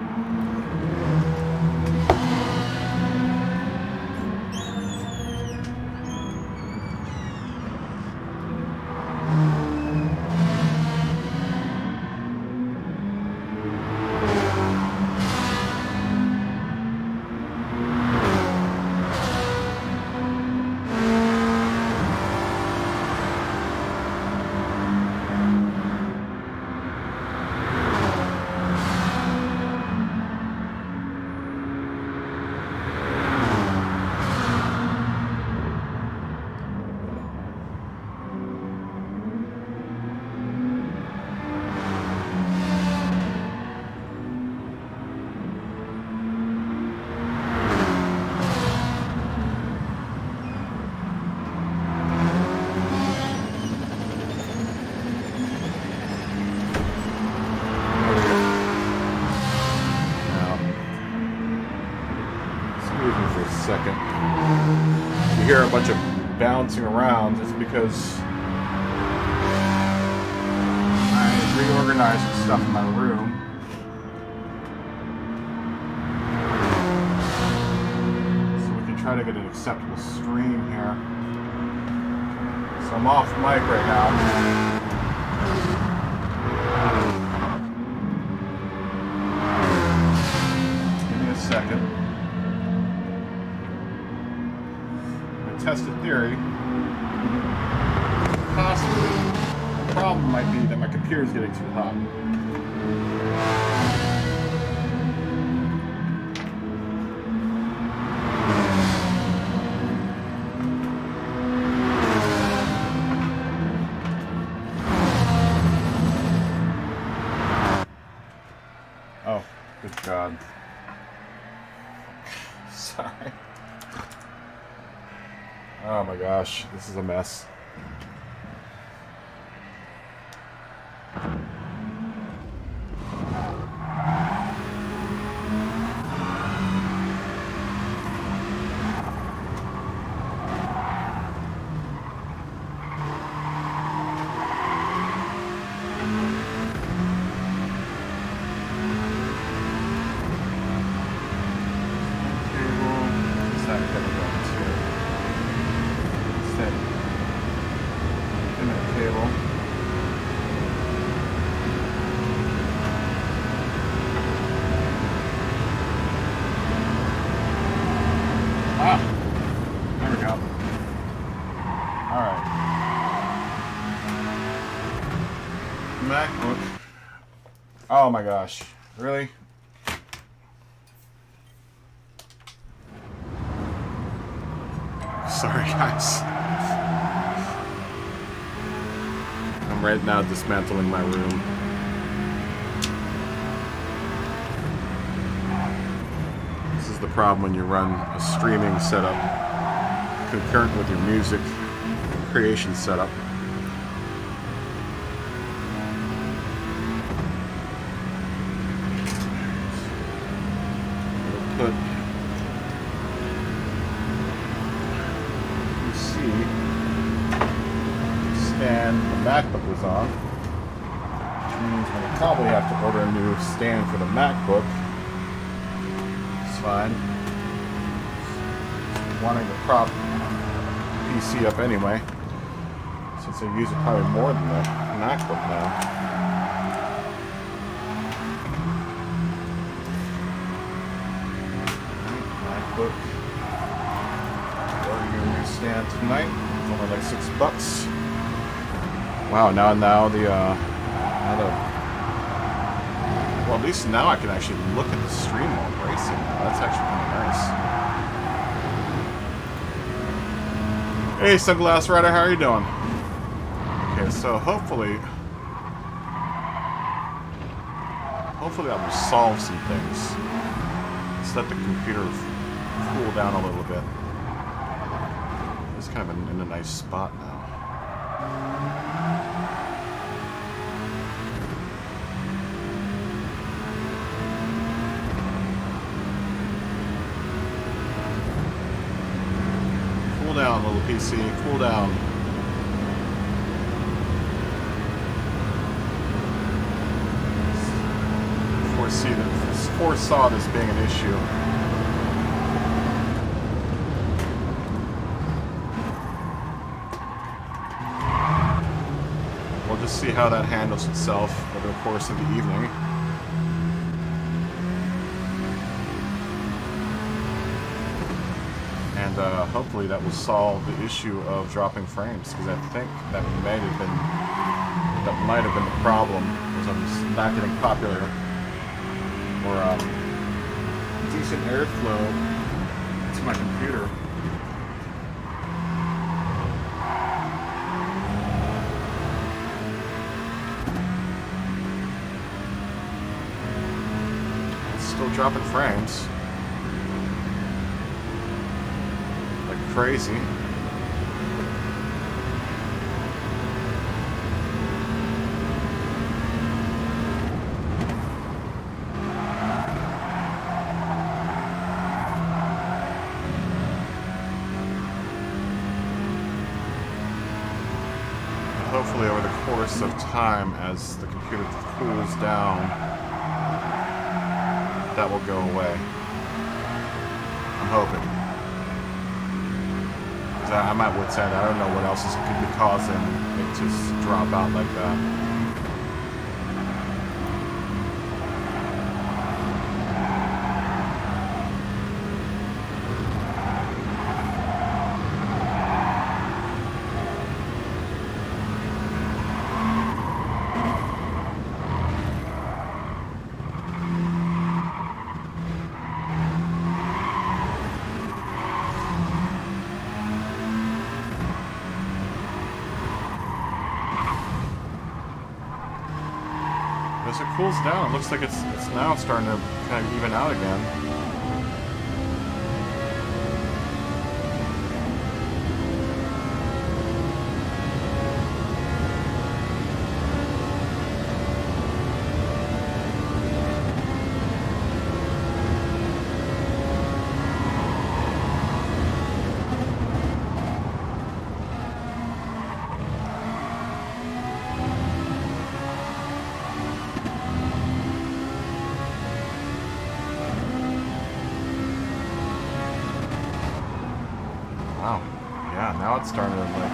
Second. You hear a bunch of bouncing around. It's because I reorganized the stuff in my room. So we can try to get an acceptable stream here. So I'm off mic right now. Give me a second. Tested theory. Possibly. The problem might be that my computer is getting too hot. Oh, good God. Sorry. Oh my gosh, this is a mess. Oh my gosh. Really? Sorry, guys. I'm right now dismantling my room. This is the problem when you run a streaming setup concurrent with your music creation setup. Put PC stand the MacBook was on, which means I'm gonna probably have to order a new stand for the MacBook. It's fine. Wanting to prop PC up anyway, since I use it probably more than the MacBook now. MacBook. Ordering a new stand tonight. It's only like $6. Wow, now the well, at least now I can actually look at the stream while racing. That's actually kind of nice. Hey, Sunglass Rider, how are you doing? Okay, so hopefully I'll solve some things. Let's let the computer cool down a little bit. It's kind of in a nice spot now. Cool down, little PC. Cool down. Foresaw this being an issue. We'll just see how that handles itself over the course of the evening. And hopefully that will solve the issue of dropping frames, because I think that might have been the problem, was I'm just not getting popular or decent airflow to my computer. It's still dropping frames like crazy. Hopefully over the course of time, as the computer cools down, that will go away. I'm hoping. Because I'm at wit's end. I don't know what else could be causing it to drop out like that. As it cools down, it looks like it's now starting to kind of even out again. Wow. Yeah, now it's starting to, like,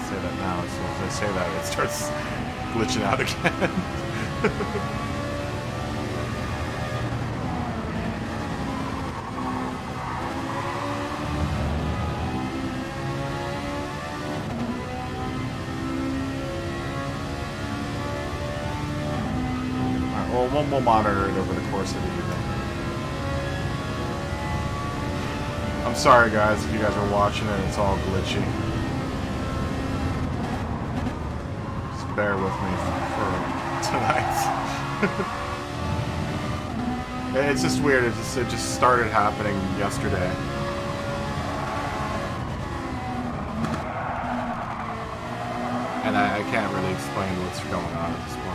say that now. As soon as I say that, it starts glitching out again. we'll monitor it over the course of the evening. I'm sorry, guys, if you guys are watching it, it's all glitchy. Just bear with me for tonight. It's just weird. It just started happening yesterday. And I can't really explain what's going on at this point.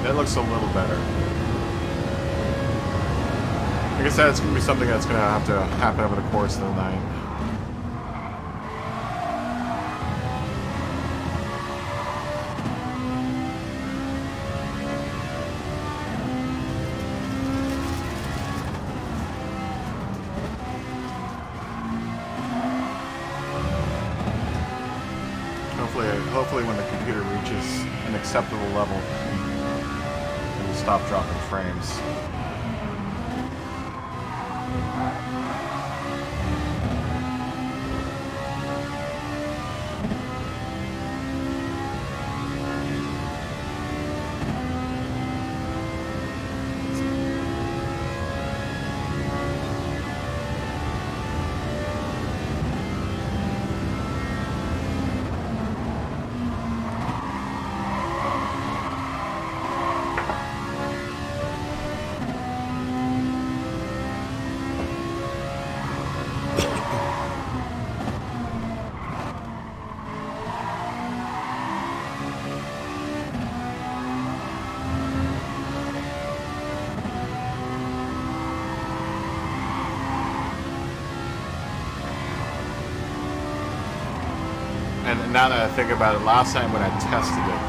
That looks a little better. Like I said, it's going to be something that's going to have to happen over the course of the night. Hopefully when the computer reaches an acceptable level, stop dropping frames. And now that I think about it, last time when I tested it,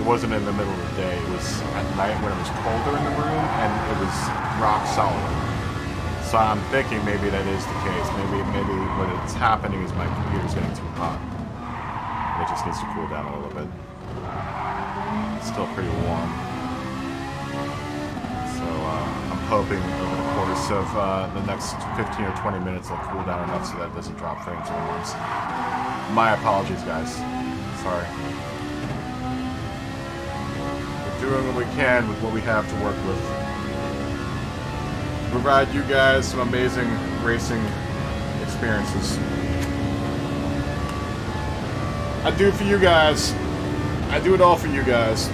it wasn't in the middle of the day. It was at night when it was colder in the room, and it was rock solid. So I'm thinking maybe that is the case. Maybe what's happening is my computer's getting too hot. It just needs to cool down a little bit. It's still pretty warm. So I'm hoping over the course of the next 15 or 20 minutes it'll cool down enough so that it doesn't drop frames anymore. My apologies, guys. Sorry. We're doing what we can with what we have to work with. Provide you guys some amazing racing experiences. I do it for you guys. I do it all for you guys.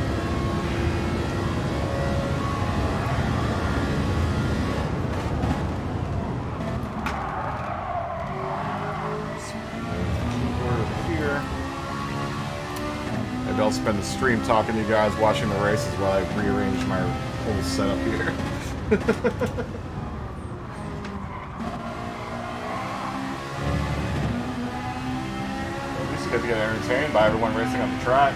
Maybe I'll spend the stream talking to you guys, watching the races while I rearrange my whole setup here. At least you get to get entertained by everyone racing on the track.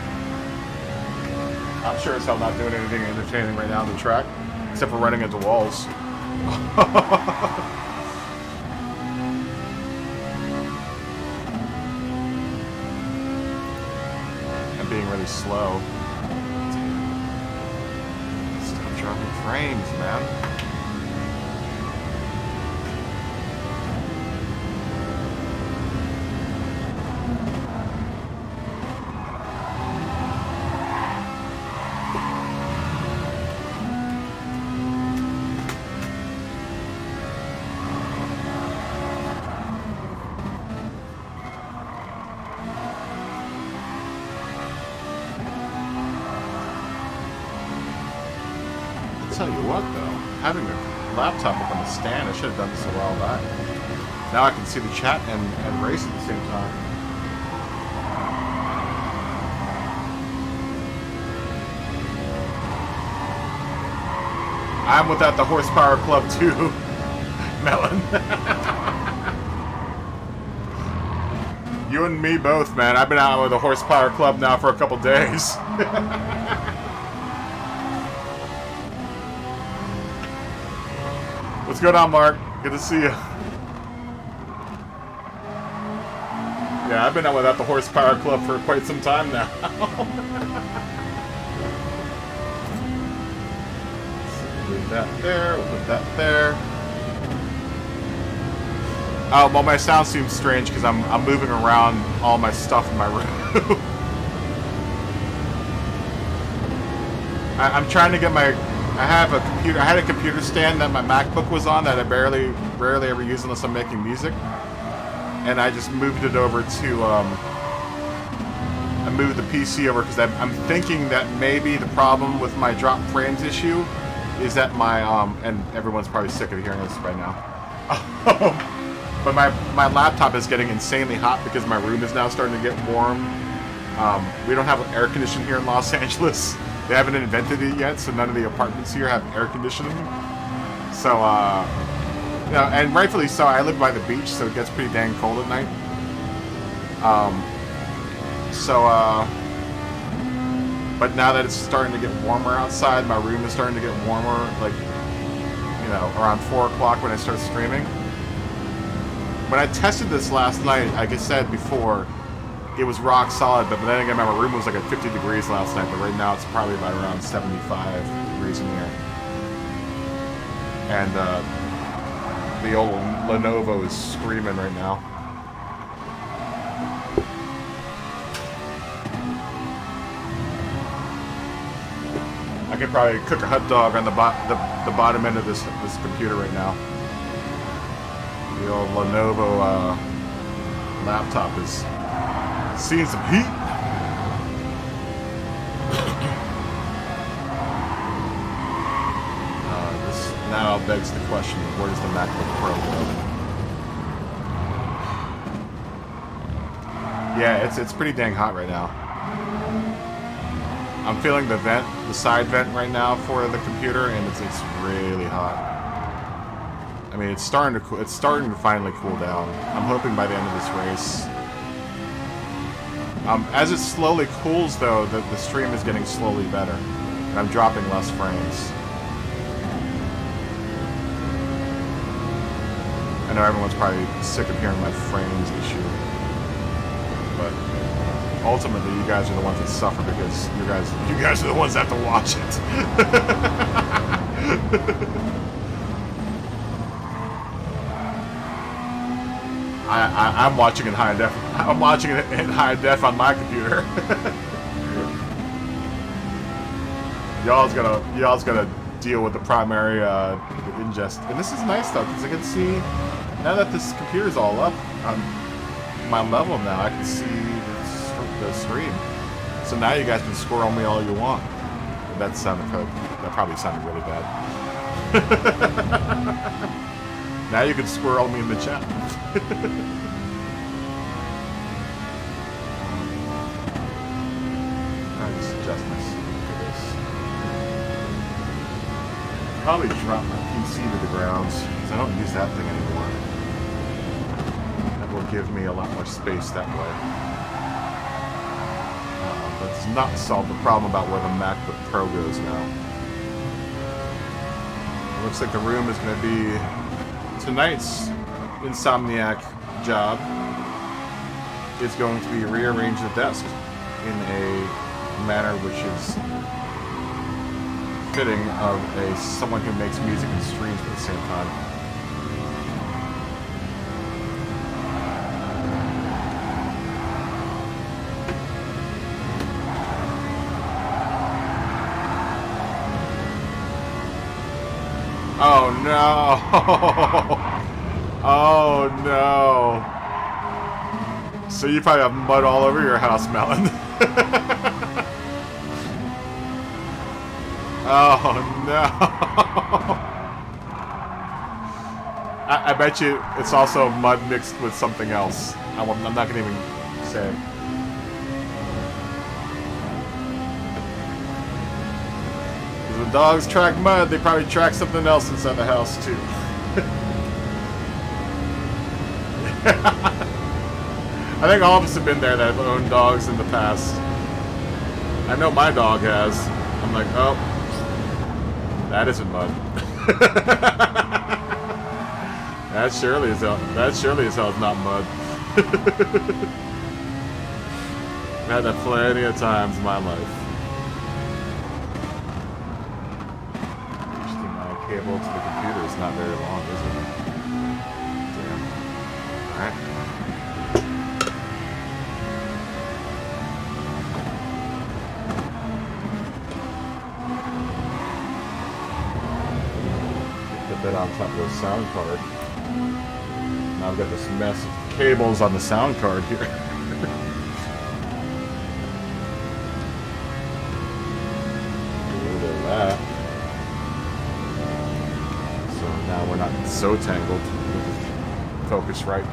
I'm sure as hell not doing anything entertaining right now on the track, except for running into walls. And being really slow. Stop dropping frames, man. tell you what, though, having the laptop up on the stand, I should have done this a while back. Now I can see the chat and race at the same time. I'm without the horsepower club too, Melon. You and me both, man. I've been out with the horsepower club now for a couple days. What's going on, Mark? Good to see you. Yeah, I've been out without the horsepower club for quite some time now. Leave that there, we'll put that there. Oh, well, my sound seems strange because I'm moving around all my stuff in my room. I'm trying to get my... I had a computer stand that my MacBook was on that I rarely ever use unless I'm making music. And I just moved it over to... I moved the PC over because I'm thinking that maybe the problem with my drop frames issue is that my... and everyone's probably sick of hearing this right now. But my laptop is getting insanely hot because my room is now starting to get warm. We don't have air conditioning here in Los Angeles. They haven't invented it yet, so none of the apartments here have air conditioning. So, you know, and rightfully so. I live by the beach, so it gets pretty dang cold at night. But now that it's starting to get warmer outside, my room is starting to get warmer, like, you know, around 4 o'clock when I start streaming. When I tested this last night, like I said before, it was rock solid, but then again, my room was like at 50 degrees last night, but right now it's probably about around 75 degrees in here. And the old Lenovo is screaming right now. I could probably cook a hot dog on the bottom end of this computer right now. The old Lenovo laptop is seeing some heat. This now begs the question: where does the MacBook Pro go? Yeah, it's pretty dang hot right now. I'm feeling the side vent right now for the computer, and it's really hot. I mean, it's starting to finally cool down. I'm hoping by the end of this race. As it slowly cools, though, the stream is getting slowly better, and I'm dropping less frames. I know everyone's probably sick of hearing my frames issue, but ultimately, you guys are the ones that suffer because you guys are the ones that have to watch it. I'm watching in high def. I'm watching it in high def on my computer. Y'all's gotta deal with the primary ingest. And this is nice though, because I can see now that this computer's all up on my level now. I can see the stream. So now you guys can squirrel me all you want. That probably sounded really bad. Now you can squirrel me in the chat. I just adjust my seat for this. Probably drop my PC to the ground because I don't use that thing anymore. That will give me a lot more space that way. But it's not solved the problem about where the MacBook Pro goes now. It looks like the room is going to be... Tonight's Insomniac job is going to be rearrange the desk in a manner which is fitting of someone who makes music and streams at the same time. Oh no! Oh no! So you probably have mud all over your house, Melon. Oh no! I bet you it's also mud mixed with something else. I'm not gonna even say. Because when dogs track mud, they probably track something else inside the house too. I think all of us have been there that have owned dogs in the past. I know my dog has. I'm like, oh, that isn't mud. That surely as hell is not mud. I've had that plenty of times in my life. HDMI cable to the computer is not very long, is it? Damn. Alright. Get that on top of the sound card. Now I've got this mess of cables on the sound card here. A little bit of that. So now we're not so tangled with the Focusrite.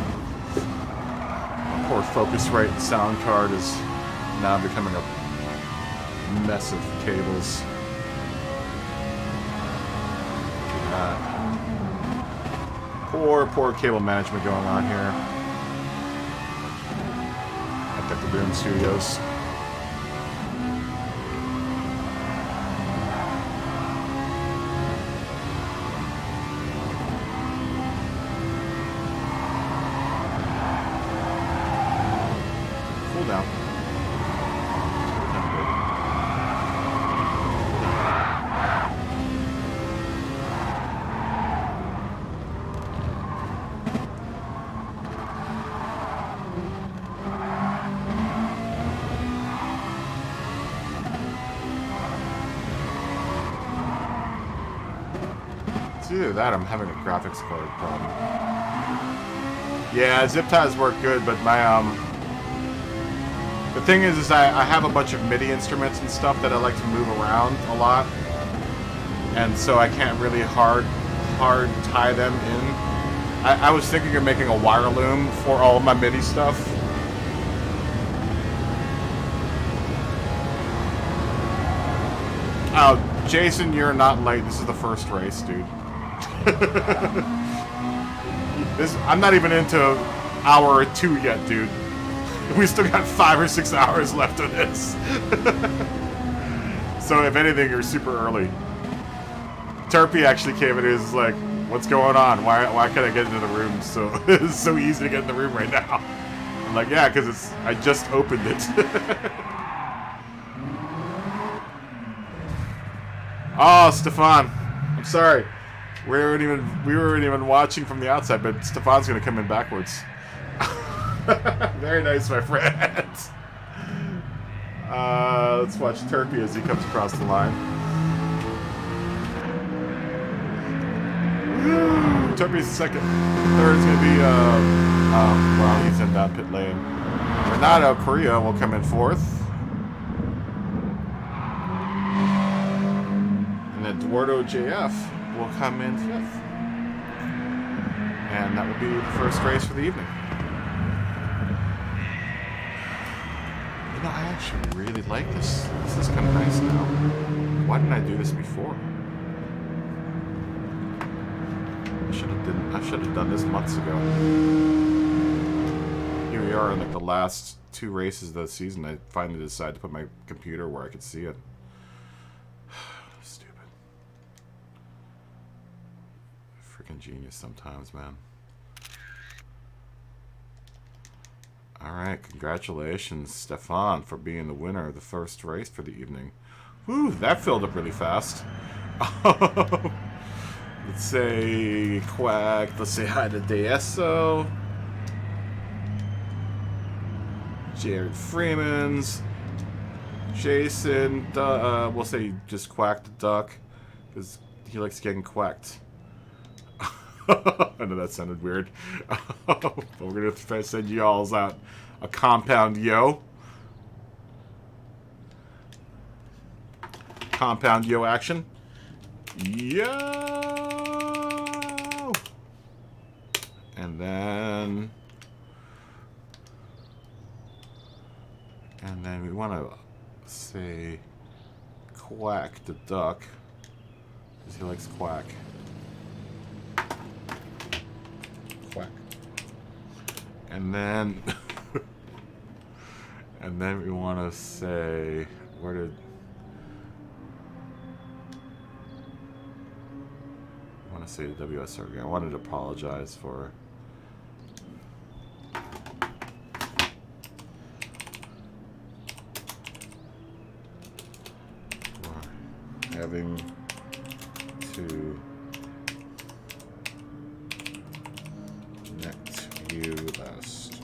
Poor Focusrite sound card is now becoming a mess of cables. Poor cable management going on here. I've got the Boom Studios. Cool down. Either that, I'm having a graphics card problem. Yeah, zip ties work good, but my the thing is I have a bunch of MIDI instruments and stuff that I like to move around a lot, and so I can't really hard tie them in. I was thinking of making a wire loom for all of my MIDI stuff. Oh, Jason, you're not late. This is the first race, dude. I'm not even into hour 2 yet, dude. We still got 5 or 6 hours left of this. So if anything, you're super early. Turpy actually came in and was like, "What's going on? Why can't I get into the room? So it's so easy to get in the room right now." I'm like, "Yeah, because I just opened it." Oh, Stefan, I'm sorry. We weren't even watching from the outside, but Stefan's gonna come in backwards. Very nice, my friend. Let's watch Turpy as he comes across the line. Woo! Turpy's second. Third's gonna be well, he's in that pit lane. Renato Correa will come in fourth. And Eduardo JF will come in fifth. And that will be the first race for the evening. You know, I actually really like this. This is kind of nice now. Why didn't I do this before? I should have done this months ago. Here we are in like the last 2 races of the season. I finally decided to put my computer where I could see it. Stupid. Freaking genius sometimes, man. Alright, congratulations, Stefan, for being the winner of the first race for the evening. Whew, that filled up really fast. Let's say Quack. Let's say hi to Deeso. Jared Freeman's. Jason. We'll say just Quack the Duck, because he likes getting quacked. I know that sounded weird. But we're going to try to send you all out a compound yo. compound yo action. Yo! And then we want to say Quack the duck, because he likes quack. Quack. And then and then we want to say, where did I want to say the WSR again? I wanted to apologize for having to connect you last.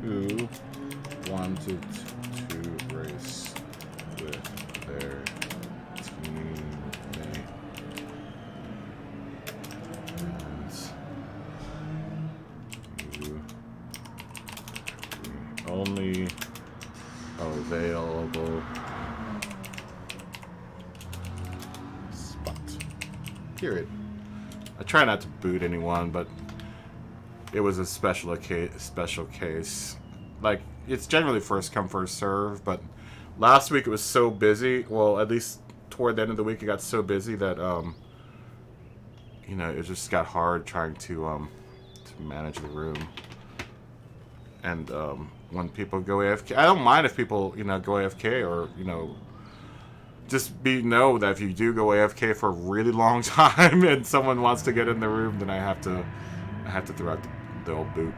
Who wanted to race with their teammate? Only available spot. Period. I try not to boot anyone, but it was a special case. Like, it's generally first come, first serve, but last week it was so busy. Well, at least toward the end of the week it got so busy that you know, it just got hard trying to manage the room. And when people go AFK, I don't mind if people, you know, go AFK, or, you know, just know that if you do go AFK for a really long time and someone wants to get in the room, then I have to throw out the old boot.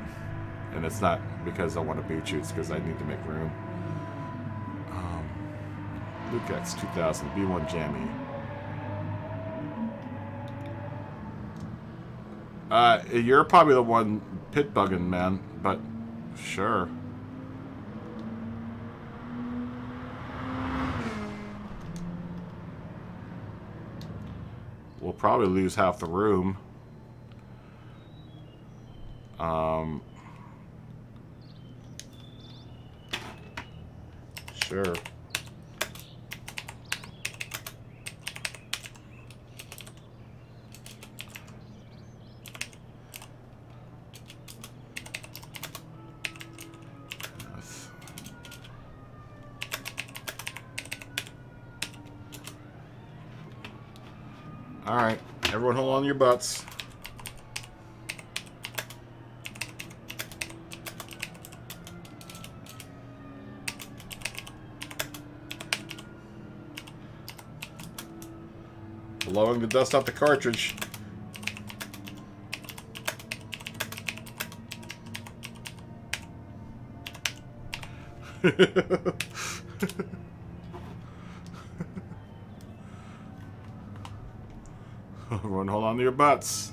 And it's not because I want to boot you, it's because I need to make room. Luke X 2000 B1 Jammy. You're probably the one pit bugging, man, but sure. We'll probably lose half the room. Sure. Alright, everyone hold on to your butts. Blowing the dust off the cartridge. Everyone hold on to your butts.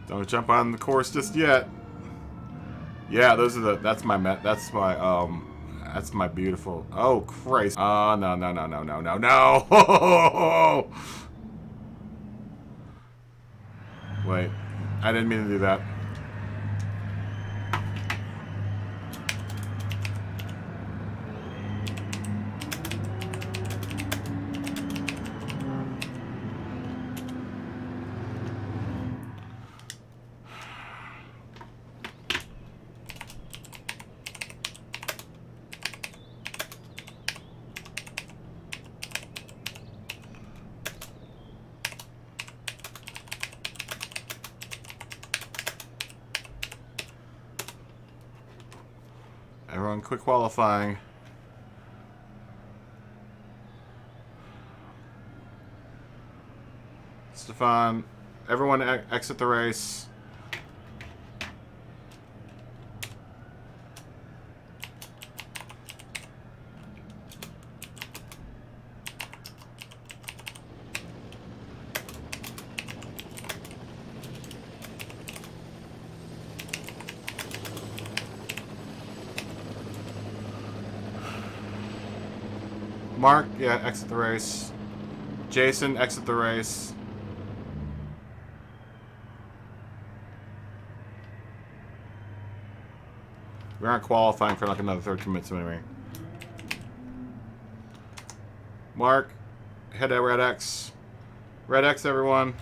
Don't jump on the course just yet. Yeah, those are that's my beautiful. Oh Christ. Oh no. Wait. I didn't mean to do that. Everyone, quick qualifying. Stefan, everyone exit the race. Mark, yeah, exit the race. Jason, exit the race. We aren't qualifying for like another 13 minutes anyway. Mark, head to Red X. Red X, everyone.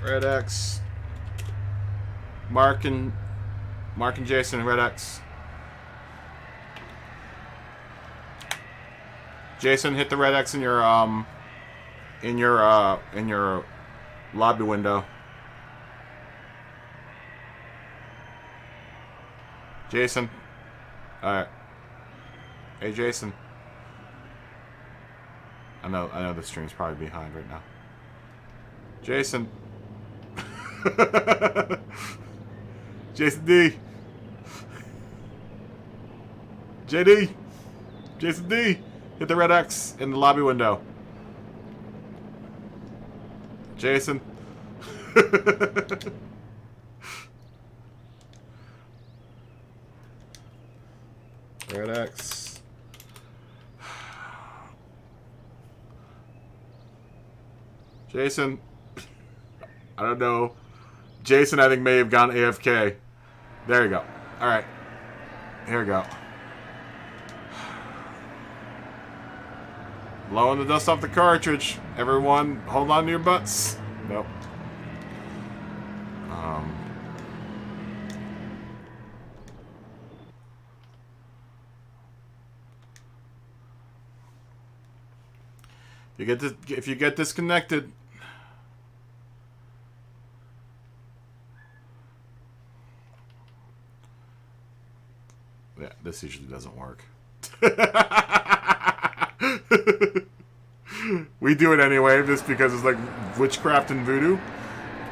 Red X. Mark and Jason, Red X. Jason, hit the Red X in your lobby window. Jason. Alright. Hey Jason. I know the stream's probably behind right now. Jason. Jason D. JD. Jason D. Hit the Red X in the lobby window. Jason. Red X. Jason. I don't know. Jason, I think, may have gone AFK. There you go. All right. Here we go. Blowing the dust off the cartridge. Everyone, hold on to your butts. Nope. If you get disconnected, yeah, this usually doesn't work. We do it anyway, just because it's like witchcraft and voodoo,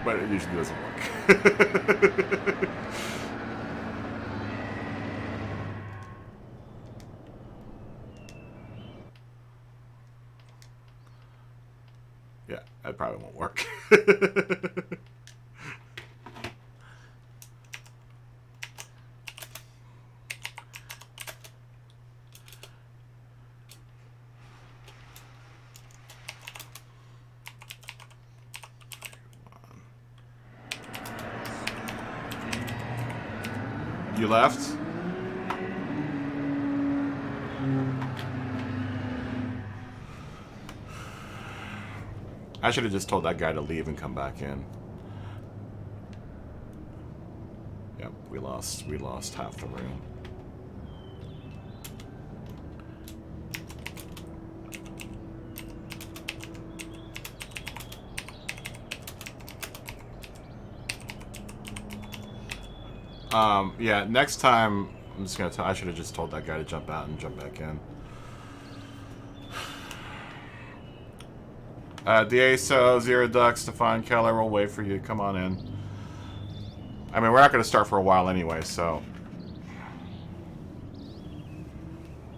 but it usually doesn't work. Yeah, that probably won't work. You left? I should have just told that guy to leave and come back in. Yep, we lost half the room. Yeah, next time I'm just gonna I should have just told that guy to jump out and jump back in. DASO, Zero Duck, Stefan Keller, we'll wait for you. Come on in. I mean, we're not going to start for a while anyway, so...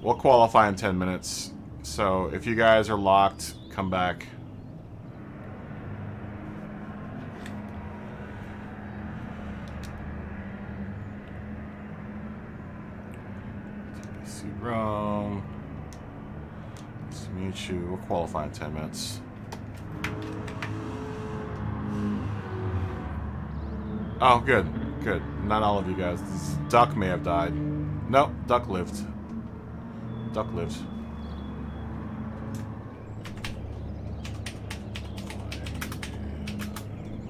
We'll qualify in 10 minutes. So, if you guys are locked, come back. TBC Rome. Nice to meet you. We'll qualify in 10 minutes. Oh, good. Good. Not all of you guys. This Duck may have died. Nope, Duck lived. Duck lived.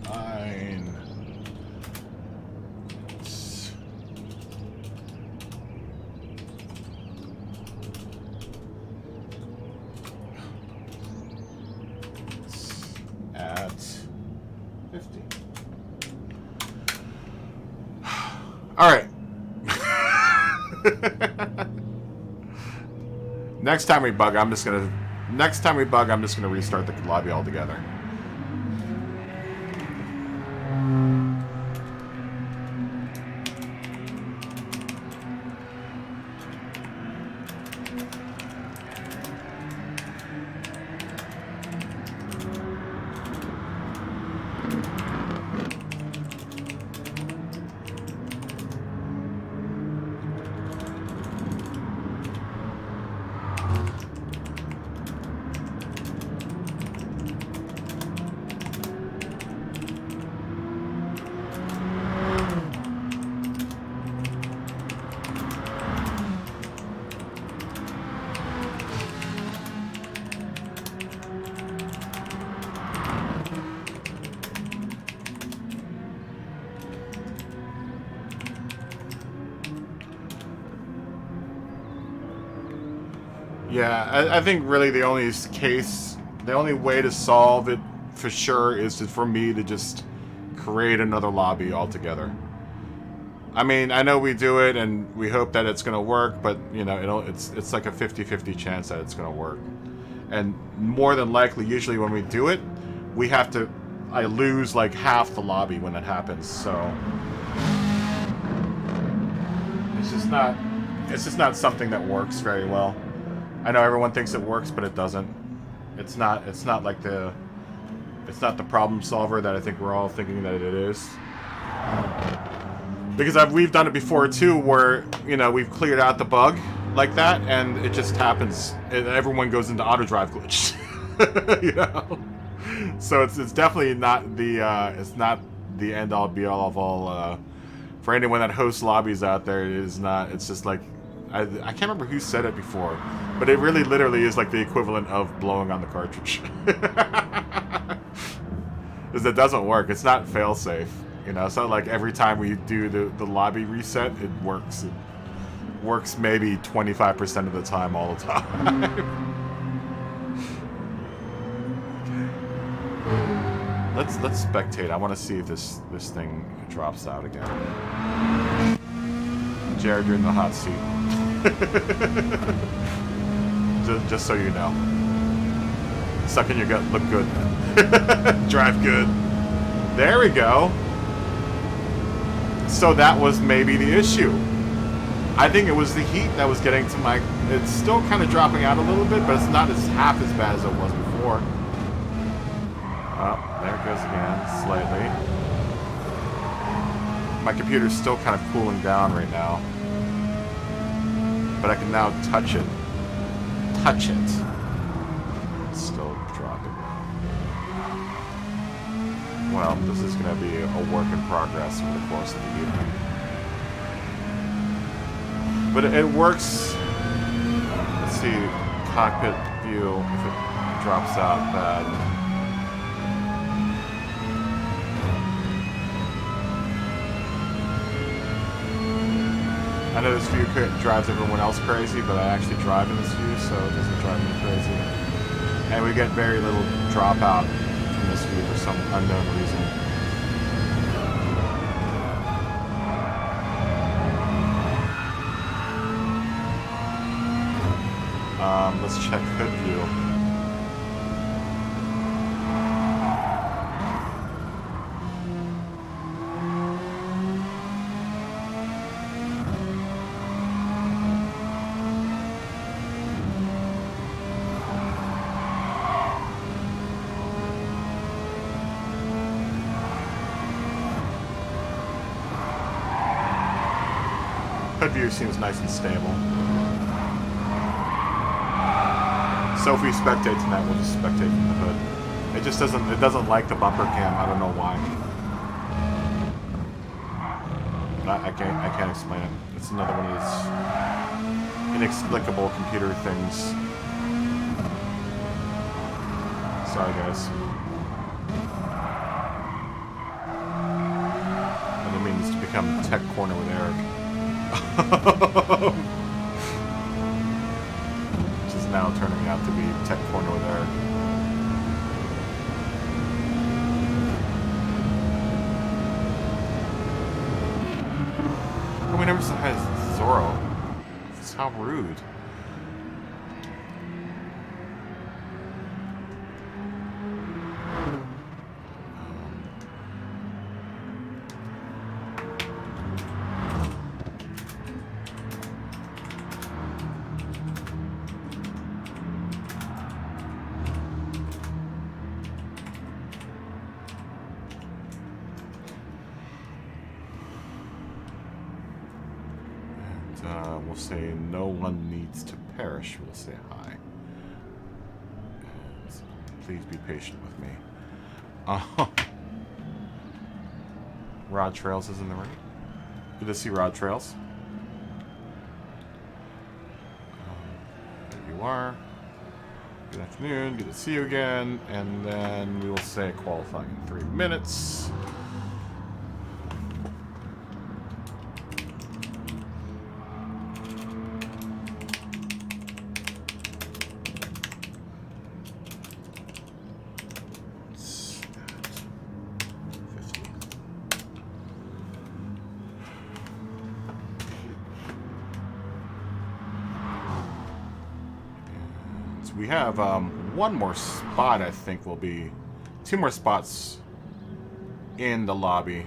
Nine. At 50. All right. Next time we bug, I'm just gonna restart the lobby altogether. Yeah, I think really the only way to solve it for sure is for me to just create another lobby altogether. I mean, I know we do it and we hope that it's gonna work, but you know, it's like a 50-50 chance that it's gonna work. And more than likely, usually when we do it, I lose like half the lobby when it happens. So it's just not something that works very well. I know everyone thinks it works, but it doesn't. It's not like the problem solver that I think we're all thinking that it is. Because we've done it before too, where you know we've cleared out the bug like that, and it just happens. Everyone goes into auto drive glitch. You know, so it's definitely not the end all be all of all. For anyone that hosts lobbies out there, it is not. It's just like I can't remember who said it before, but it really literally is like the equivalent of blowing on the cartridge. Because it doesn't work. It's not fail safe. You know, it's not like every time we do the lobby reset, it works. It works maybe 25% of the time all the time. Let's spectate. I want to see if this thing drops out again. Jared, you're in the hot seat. just so you know. Suck in your gut, look good. Drive good. There we go. So that was maybe the issue. I think it was the heat that was getting to my... It's still kind of dropping out a little bit, but it's not half as bad as it was before. Oh, there it goes again, slightly. My computer's still kind of cooling down right now. But I can now touch it. Touch it. It's still dropping. Well, this is going to be a work in progress over the course of the evening. But it works. Let's see, cockpit view, if it drops out bad. I know this view drives everyone else crazy, but I actually drive in this view, so it doesn't drive me crazy. And we get very little dropout from this view for some unknown reason. Let's check hood view. Hood view seems nice and stable. So if we spectate tonight, we'll just spectate from the hood. It just doesn't like the bumper cam. I don't know why. I can't explain it. It's another one of these inexplicable computer things. Sorry, guys. What it means to become Tech Corner with Eric. Which is now turning out to be Tech Corner with Eric. Oh, we never saw Zorro. That's how rude. We'll say no one needs to perish. We'll say hi. And please be patient with me. Rod Trails is in the ring. Good to see Rod Trails. There you are. Good afternoon. Good to see you again. And then we will say qualifying in 3 minutes. we have one more spot. I think will be 2 more spots in the lobby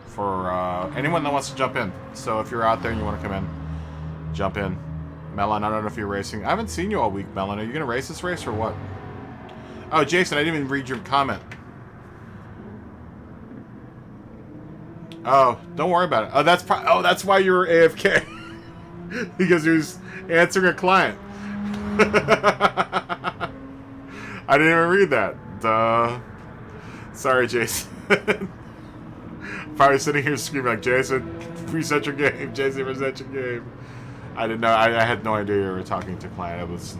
for anyone that wants to jump in. So if you're out there and you want to come in, jump in. Melon, I don't know if you're racing. I haven't seen you all week, Melon. Are you going to race this race or what? Oh, Jason, I didn't even read your comment. Oh, don't worry about it. Oh, that's why you were AFK. Because he was answering a client. I didn't even read that. Duh. Sorry, Jason. Probably sitting here screaming like, Jason, reset your game. Jason, reset your game. I didn't know. I had no idea you were talking to a client. I was...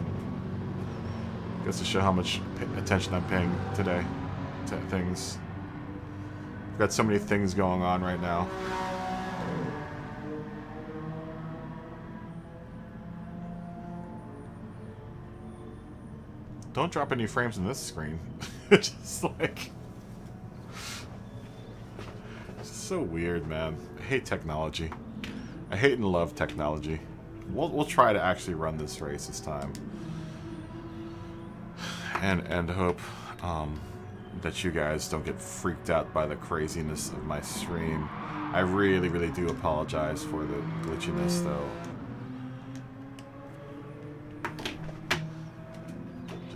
Just to show how much attention I'm paying today to things. I've got so many things going on right now. Don't drop any frames in this screen. Just like... It's so weird, man. I hate technology. I hate and love technology. We'll try to actually run this race this time. And hope that you guys don't get freaked out by the craziness of my stream. I really, really do apologize for the glitchiness, though.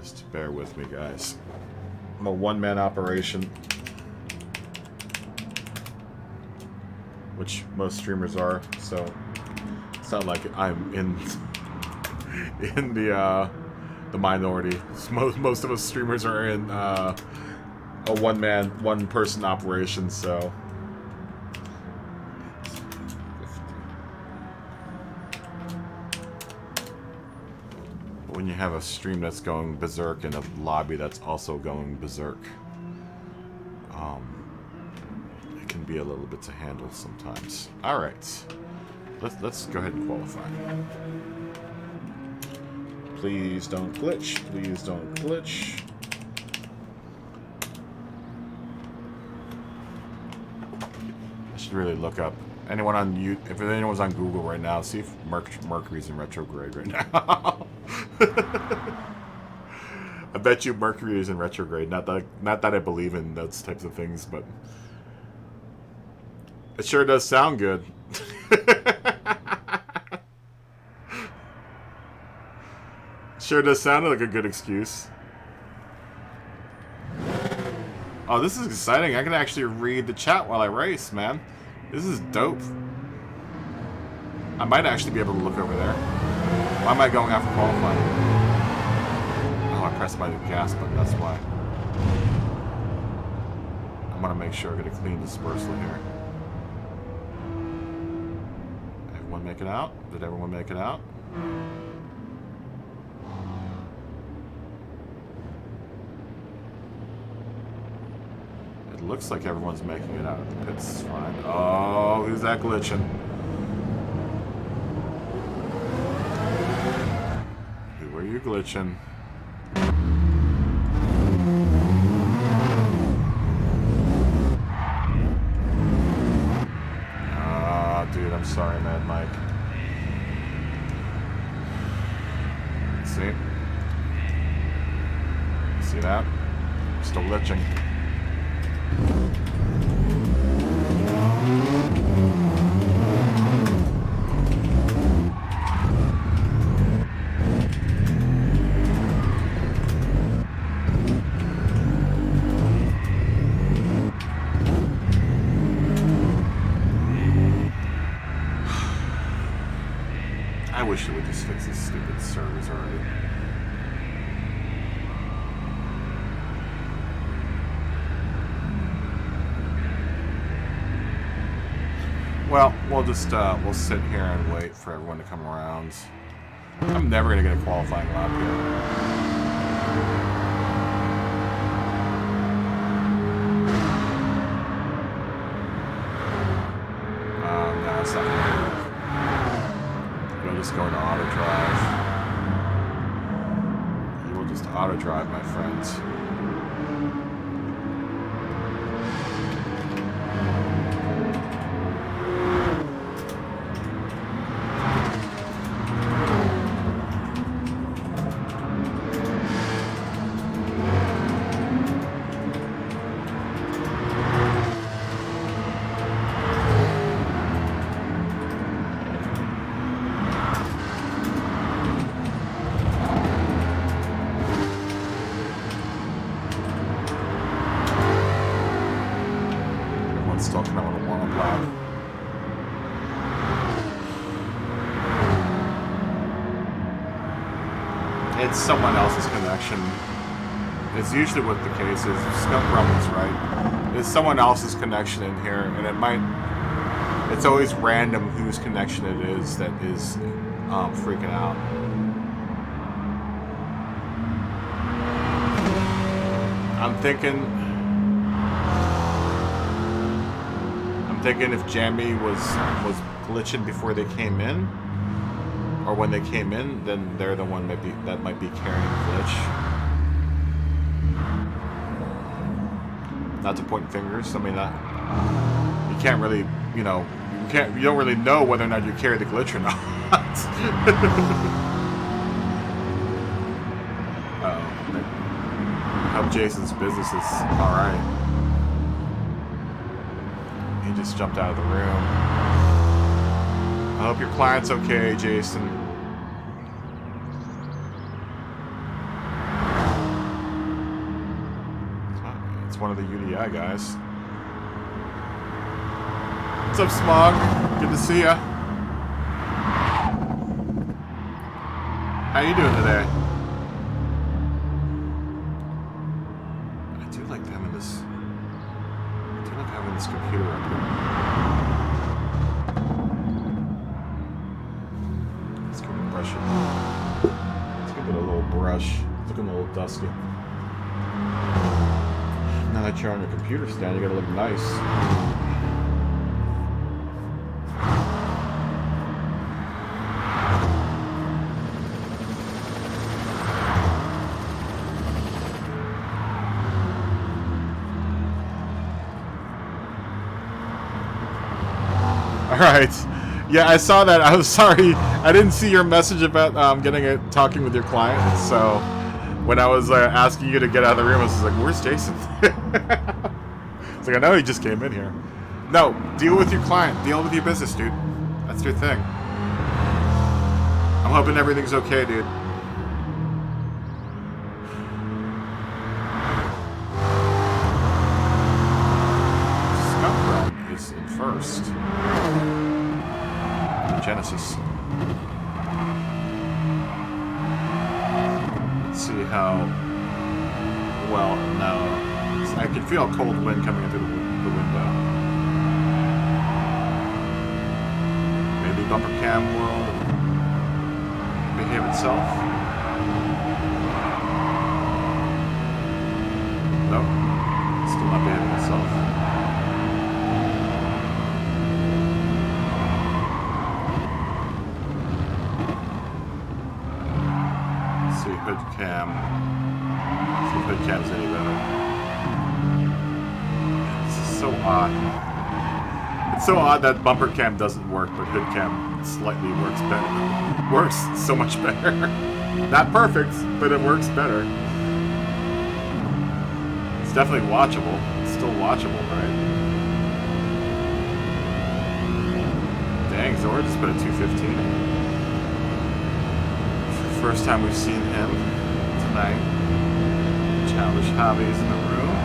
Just bear with me, guys. I'm a one-man operation, which most streamers are, so it's not like I'm in the minority. Most of us streamers are in a one-man, one-person operation, so... But when you have a stream that's going berserk and a lobby that's also going berserk, it can be a little bit to handle sometimes. Alright. Let's go ahead and qualify. Please don't glitch. Please don't glitch. I should really look up anyone on YouTube. If anyone's on Google right now, see if Mercury's in retrograde right now. I bet you Mercury is in retrograde. Not that I believe in those types of things, but it sure does sound good. Sure does sound like a good excuse. Oh, this is exciting. I can actually read the chat while I race, man. This is dope. I might actually be able to look over there. Why am I going after qualifying? Oh, I pressed my gas button, that's why. I want to make sure I get a clean dispersal here. Everyone make it out? Did everyone make it out? Looks like everyone's making it out of the pits fine. Oh, who's that glitching? Who are you glitching? Ah, dude, I'm sorry, Mad Mike. See? See that? Still glitching. I wish it would just fix these stupid servers already. Well, we'll just we'll sit here and wait for everyone to come around. I'm never gonna get a qualifying lap here. No, it's not gonna work. You'll just go into auto drive. You will just auto drive, my friends. still kind of want to warm up lap. It's someone else's connection. It's usually what the case is. Skunk Rumble's right. There's someone else's connection in here, and it might... It's always random whose connection it is that is freaking out. I'm thinking if Jamie was glitching before they came in, or when they came in, then they're the one that might be carrying the glitch. Not to point fingers. I mean, you can't really, you know, you don't really know whether or not you carry the glitch or not. I hope Jason's business is all right. He just jumped out of the room. I hope your client's okay, Jason. It's one of the UDI guys. What's up, Smog? Good to see ya. How you doing today? I do like having this. I do like having this computer up here. Let's give it a brush. Let's give it a little brush. It's looking a little dusty. Now that you're on your computer stand, you gotta look nice. Alright. Yeah, I saw that. I was sorry. I didn't see your message about talking with your client. So when I was asking you to get out of the room, I was like, where's Jason? It's like, I know he just came in here. No, deal with your client. Deal with your business, dude. That's your thing. I'm hoping everything's okay, dude. Skunk is in first. Genesis. Let's see how well. No, I can feel a cold wind coming in through the window. Maybe bumper cam will behave itself. Nope, still not behaving itself. Hood cam. See if hood cam's any better. This is so odd. It's so odd that bumper cam doesn't work, but hood cam slightly works better. Works so much better. Not perfect, but it works better. It's definitely watchable. It's still watchable, right? Dang, Zora just put a 215. First time we've seen him tonight. Childish Hobbies in the room.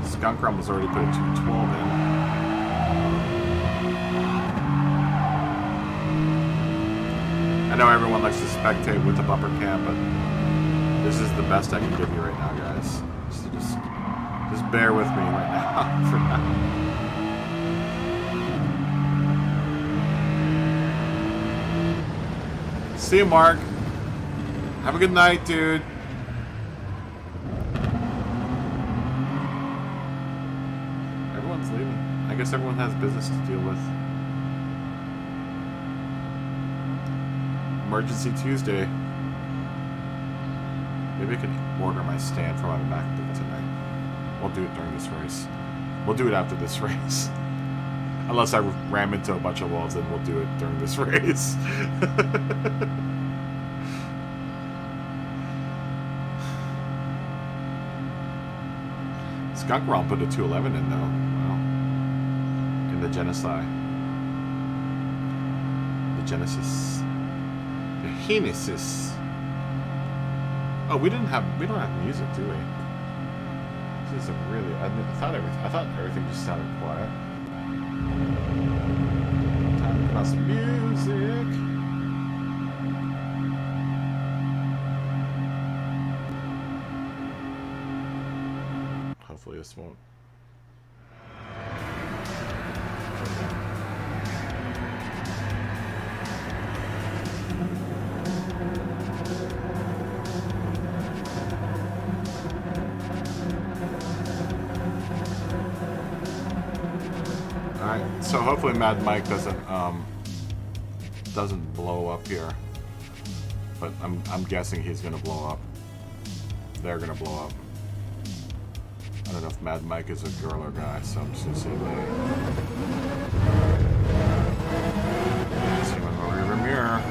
Skunk Rumble's already put a 212 in. I know everyone likes to spectate with the bumper cam, but this is the best I can give you right now, guys. Just bear with me right now for now. See you, Mark. Have a good night, dude. Everyone's leaving. I guess everyone has business to deal with. Emergency Tuesday. Maybe I can order my stand for my MacBook tonight. We'll do it during this race. We'll do it after this race. Unless I ram into a bunch of walls, then we'll do it during this race. Skunk Romp put a 211 in, though. Wow. In the Genocide. The Genesis. The Genesis. Oh, we don't have music, do we? This is a really. I thought everything just sounded quiet. Time to put on some music. Hopefully this won't. Alright, so hopefully Mad Mike doesn't blow up here. But I'm guessing he's gonna blow up. They're gonna blow up. I don't know if Mad Mike is a girl or guy, so I'm just gonna say lady. See him in the rearview mirror.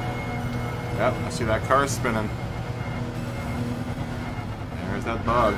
Yep, I see that car spinning. There's that bug.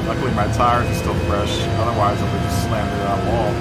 Luckily my tires are still fresh, otherwise I would have just slammed it on the wall.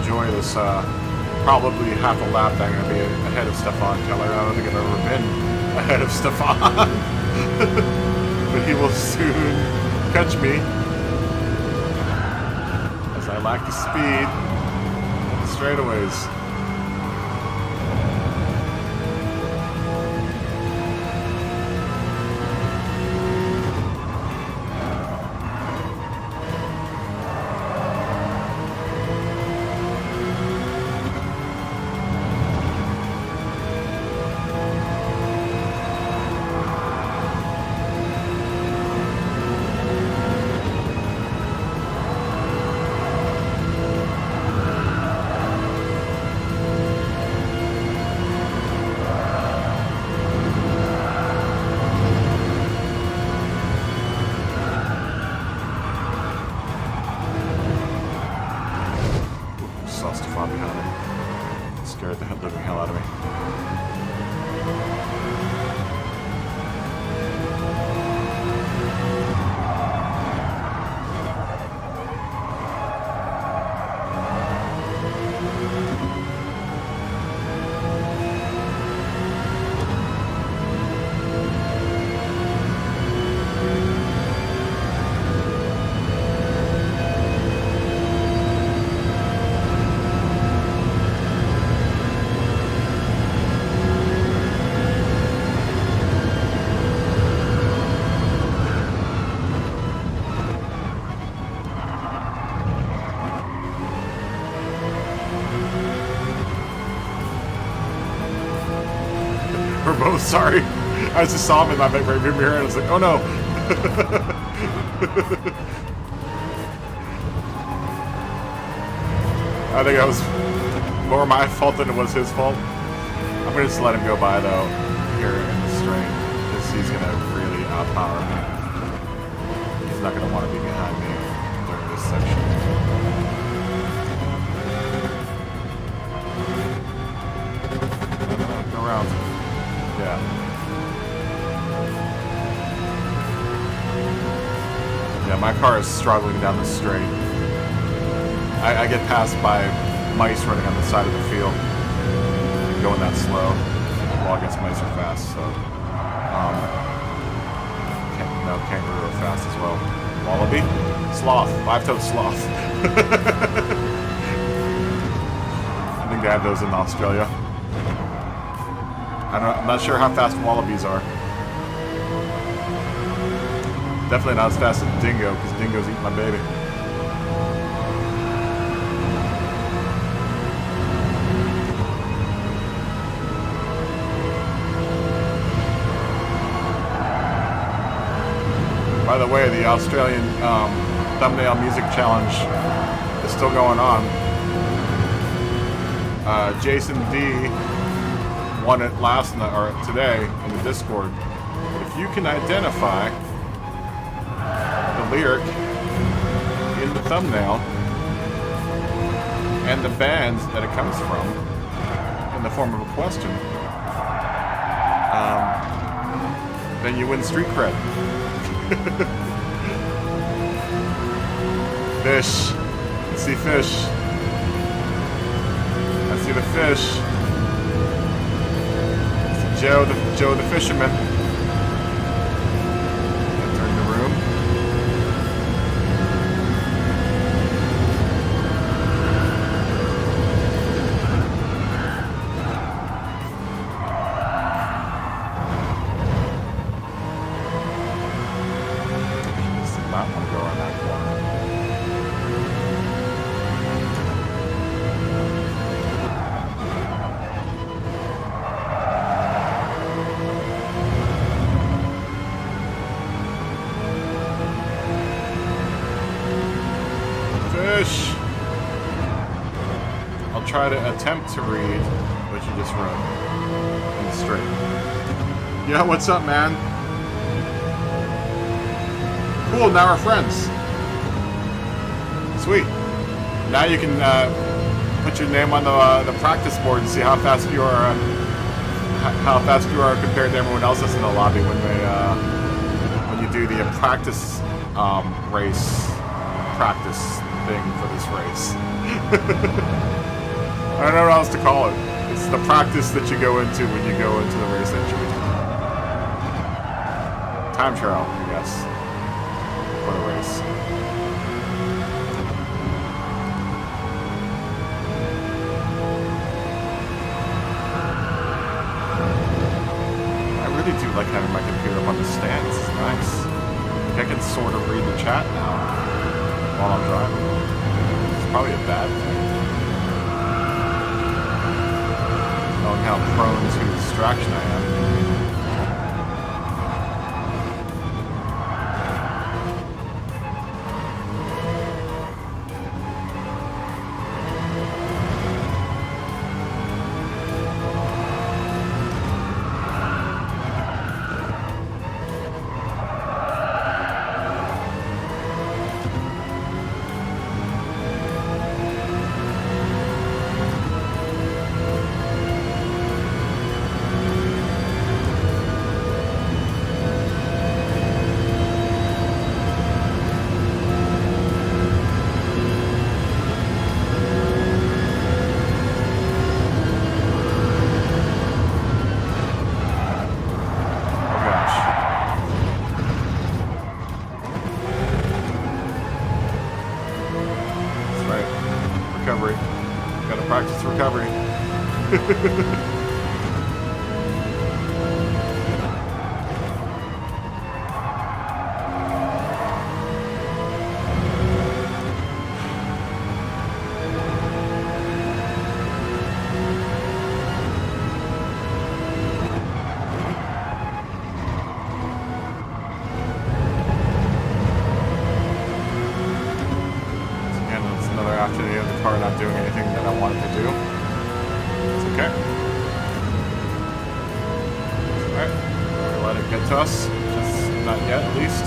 Enjoy this probably half a lap that I'm going to be ahead of Stefan Keller. I don't think I've ever been ahead of Stefan. But he will soon catch me, as I lack the speed on the straightaways. Oh, sorry. I just saw him in my rearview mirror and I was like, oh no. I think that was more my fault than it was his fault. I'm going to just let him go by though here in the straight because he's going to really outpower me. He's not going to want to be behind me during this section. Go around. Yeah. Yeah, my car is struggling down the straight. I get passed by mice running on the side of the field. Going that slow. Well, I guess mice are fast, so. Kangaroo are fast as well. Wallaby? Sloth. Five-toed sloth. I think they have those in Australia. I'm not sure how fast wallabies are. Definitely not as fast as dingo, because dingo's eating my baby. By the way, the Australian thumbnail music challenge is still going on. Jason D won it last night or today in the Discord. If you can identify the lyric in the thumbnail and the band that it comes from in the form of a question, then you win street cred. Fish. I see fish. I see the fish. Joe the fisherman. Enter the room. This did not want to go on that corner. I'll try to attempt to read what you just wrote in the straight. Yeah, what's up, man? Cool, now we're friends. Sweet. Now you can put your name on the practice board and see how fast you are. How fast you are compared to everyone else that's in the lobby when you do the practice race practice thing for this race. I don't know what else to call it. It's the practice that you go into when you go into the race entry. Time trial, I guess, for the race. I really do like having my computer up on the stand. This is nice. I can sort of read the chat now while I'm driving. It's probably a bad thing. Knowing how prone to distraction I am. Recovery. Gotta practice recovery. car not doing anything that I want it to do. It's okay. Alright, we're gonna let it get to us. Just not yet, at least.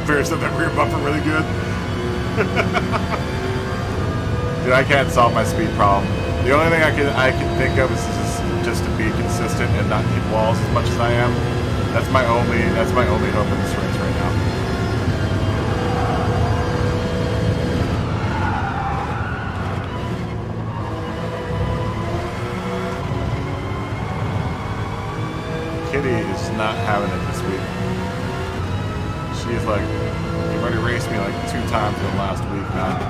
Bears have that rear bumper really good. Dude, I can't solve my speed problem. The only thing I can think of is just to be consistent and not hit walls as much as I am. That's my only hope in this race right now. Kitty is not having it this week. She's like, you've already raced me like 2 times in the last week, man.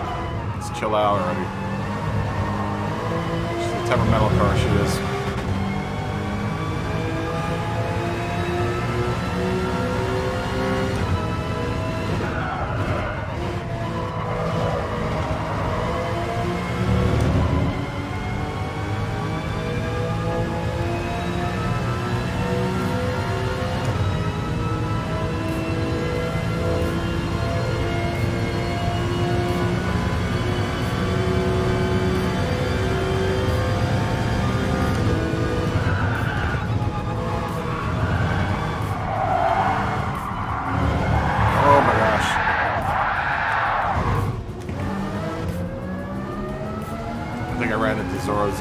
Let's chill out already. She's the temperamental car she is.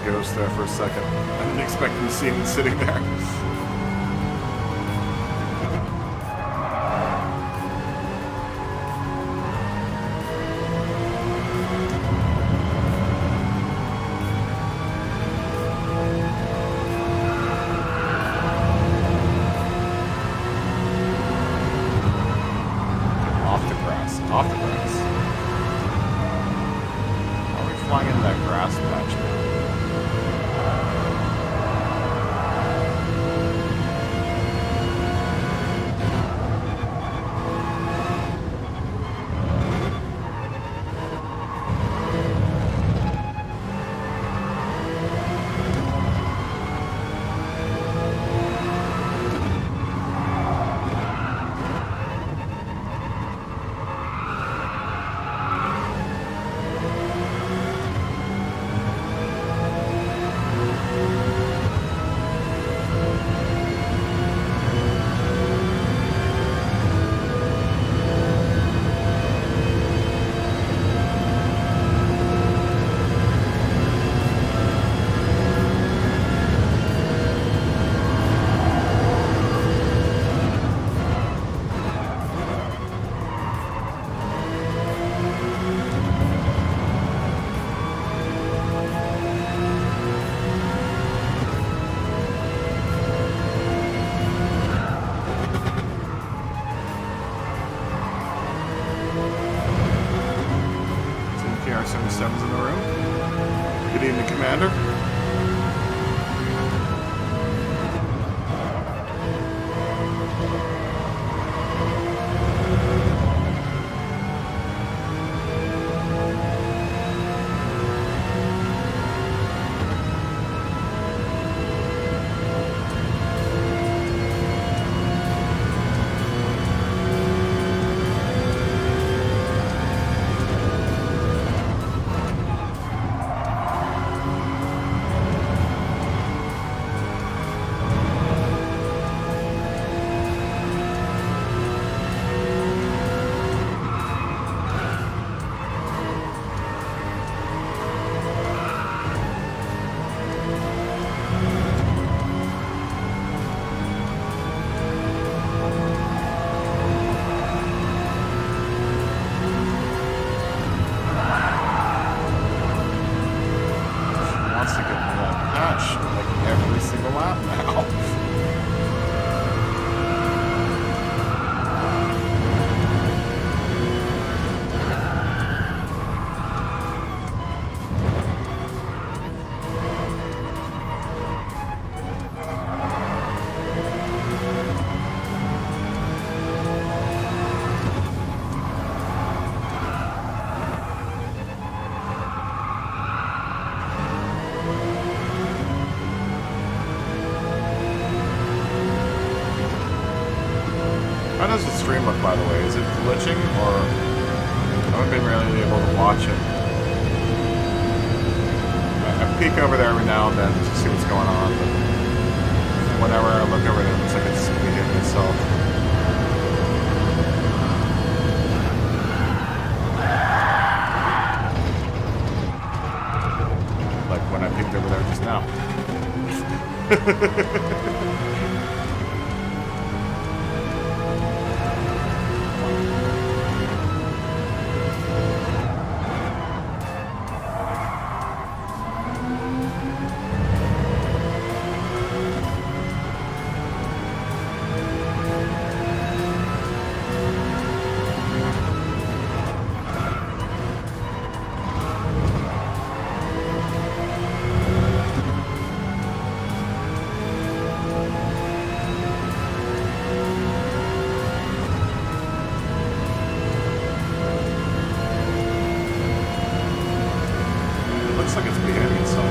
Ghost there for a second. I didn't expect to see him sitting there. Off the grass. Off the grass. Are we flying into that grass patch now? KR-77's in the room. Good evening, Commander. look, by the way? Is it glitching, or I haven't been really able to watch it? I peek over there every now and then to see what's going on, but whenever I look over there, it looks like it's behaving itself. Like when I peeked over there just now. Looks like it's behaving itself.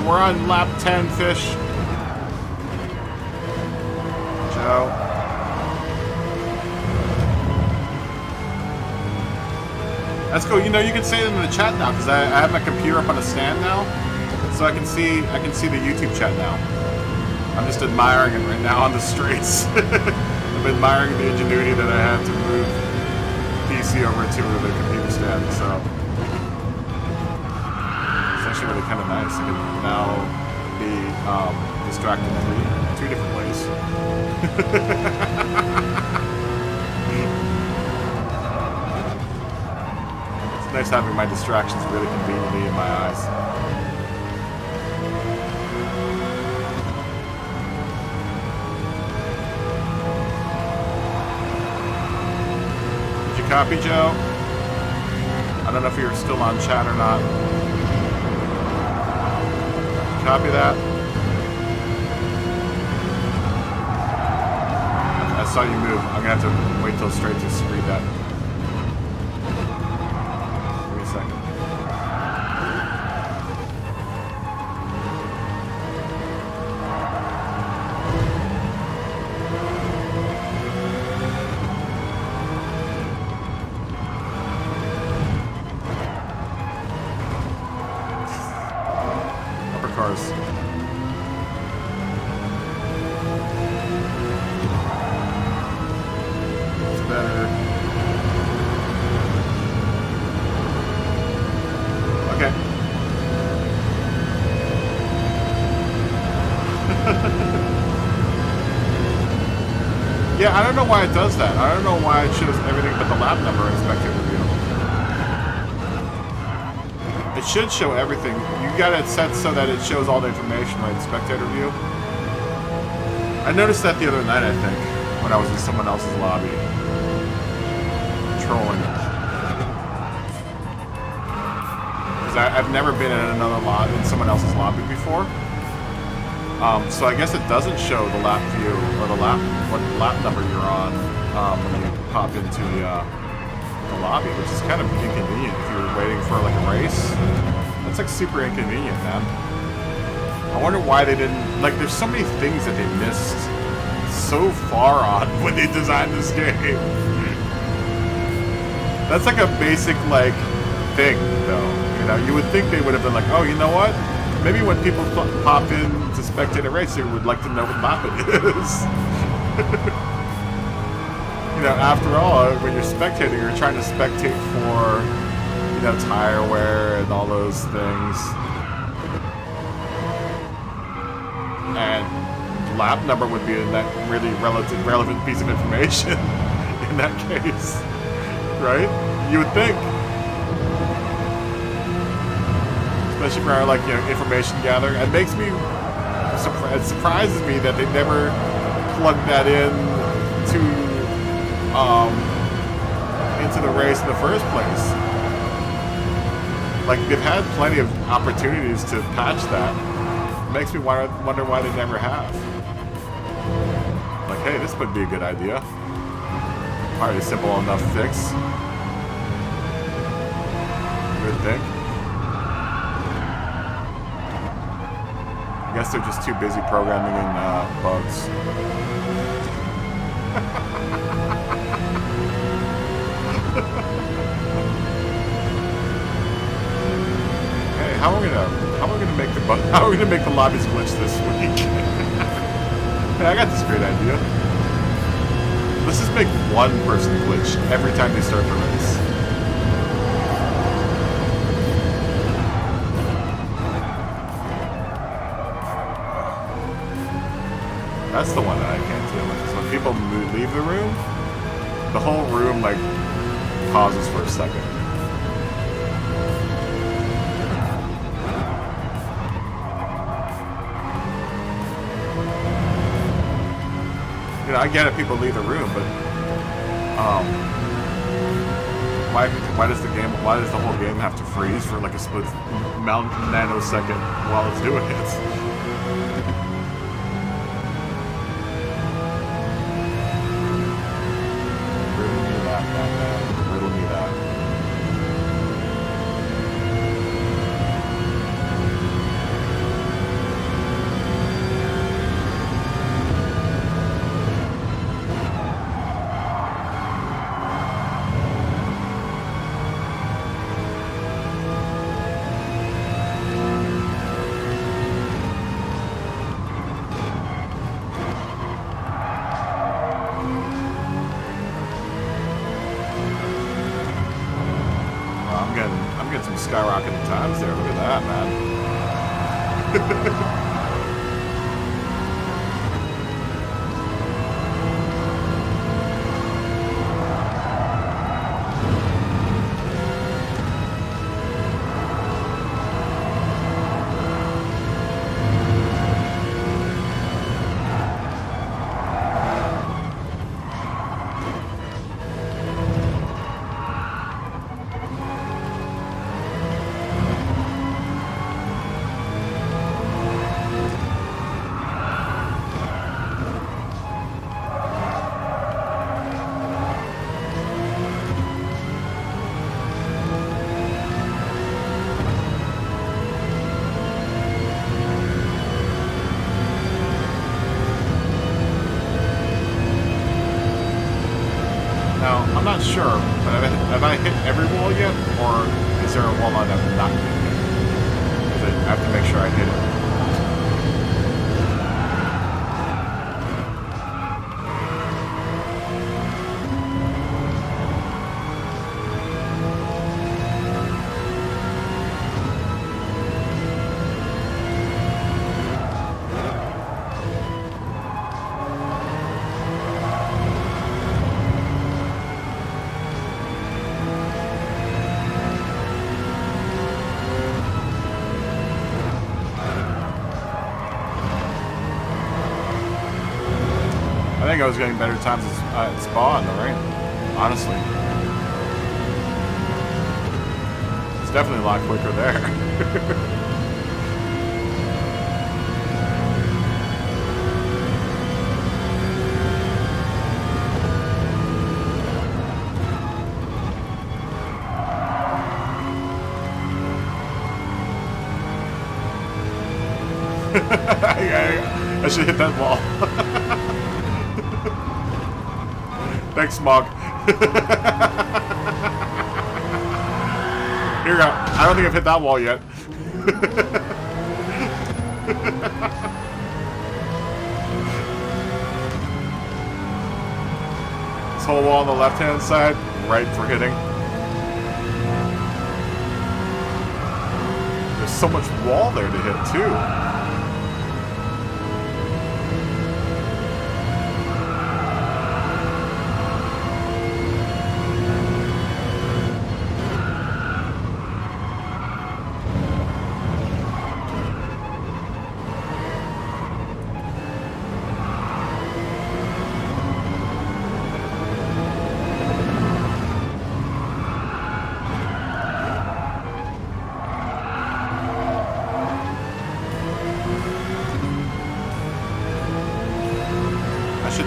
We're on lap 10, Fish. Joe. That's cool. You know, you can say it in the chat now because I have my computer up on a stand now, so I can see the YouTube chat now. I'm just admiring it right now on the streets. I'm admiring the ingenuity that I had to move PC over to the computer stand. So. Actually really kind of nice. I can now be distracted in two different ways. It's nice having my distractions really conveniently in my eyes. Did you copy, Joe? I don't know if you're still on chat or not. Copy that. I saw you move. I'm gonna have to wait till straight to read that. Give me a second. Cars. It's better. Okay. Yeah, I don't know why it does that. I don't know why it shows everything but the lap number in spectator view. It should show everything. You got it set so that it shows all the information, right? Spectator view. I noticed that the other night, I think, when I was in someone else's lobby. Trolling. Because I've never been in another lobby, in someone else's lobby before. So I guess it doesn't show the lap view, or the lap, what lap number you're on, when you pop into the lobby, which is kind of inconvenient if you're waiting for like a race. That's like super inconvenient, man. I wonder why they didn't, like, there's so many things that they missed so far on when they designed this game. That's like a basic, like, thing, though. You know, you would think they would have been like, oh, you know what? Maybe when people pop in to spectate a race, they would like to know what lap it is. You know, after all, when you're spectating, you're trying to spectate for, you know, tire wear and all those things. And lap number would be that really relevant piece of information in that case, right? You would think. Especially for, like, you know, information gathering. It makes me, it surprises me that they never plugged that in to into the race in the first place. Like, they've had plenty of opportunities to patch that. It makes me wonder why they never have. Like, hey, this would be a good idea. Probably a simple enough fix. You would think. I guess they're just too busy programming in bugs. Hey, how are we gonna make the lobbies glitch this week? Hey, I got this great idea. Let's just make one person glitch every time they start the race. That's the one that I can't deal with. So when people leave the room, the whole room, like, pauses for a second. You know, I get it, people leave the room, but why does the whole game have to freeze for like a split nanosecond while it's doing it? Riddle me that. I'm getting some skyrocketing times there. Look at that, man. Now, I'm not sure, but have I hit every wall yet, or is there a wall that I've not hit yet? Because I have to make sure I hit it. think I was getting better times at Spa in the rain, honestly. It's definitely a lot quicker there. I should hit that wall. Thanks, Smog. Here we go. I don't think I've hit that wall yet. This whole wall on the left-hand side, right for hitting. There's so much wall there to hit, too.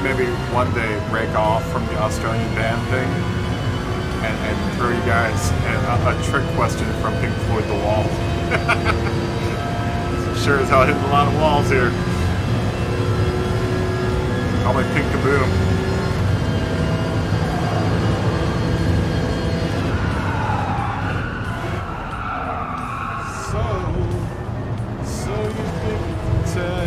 Maybe one day rake off from the Australian band thing and throw you guys a trick question from Pink Floyd The Wall. Sure as hell hitting a lot of walls here. Call me Pink Kaboom. So you think you can tell?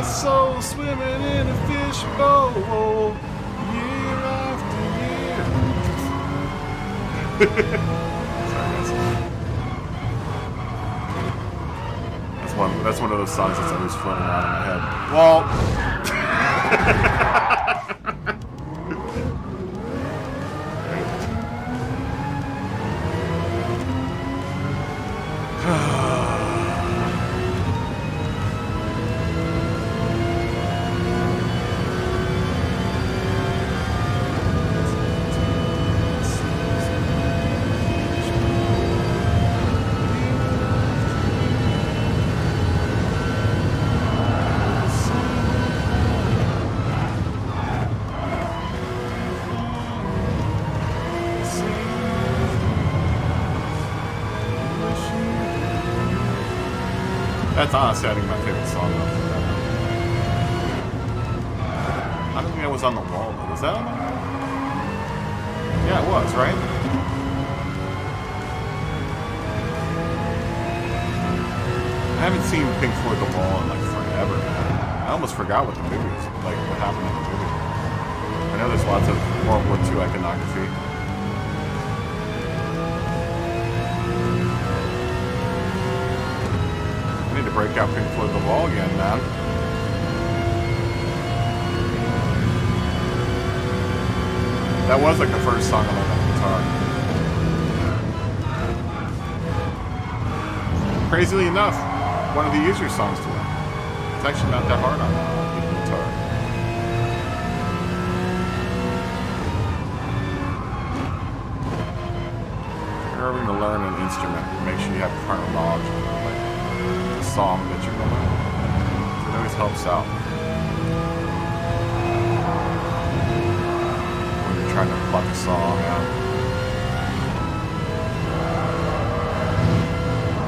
Souls swimming in a fishbowl year after year. Sorry, guys. That's one of those songs that's always floating around in my head. Well. That's honestly, I think, my favorite song. I don't think that was on the wall, though. Was that on the wall? Yeah, it was, right? I haven't seen Pink Floyd The Wall in, like, forever, man. I almost forgot what the movie was, like, what happened in the movie. I know there's lots of World War II iconography. to break out Pink Floyd The Wall again, man. That was like the first song I learned on guitar. Crazily enough, one of the easier songs to learn. It's actually not that hard on the guitar. If you're ever going to learn an instrument, make sure you have prior knowledge of like the song that you're going to learn. It always helps out when you're trying to pluck a song out.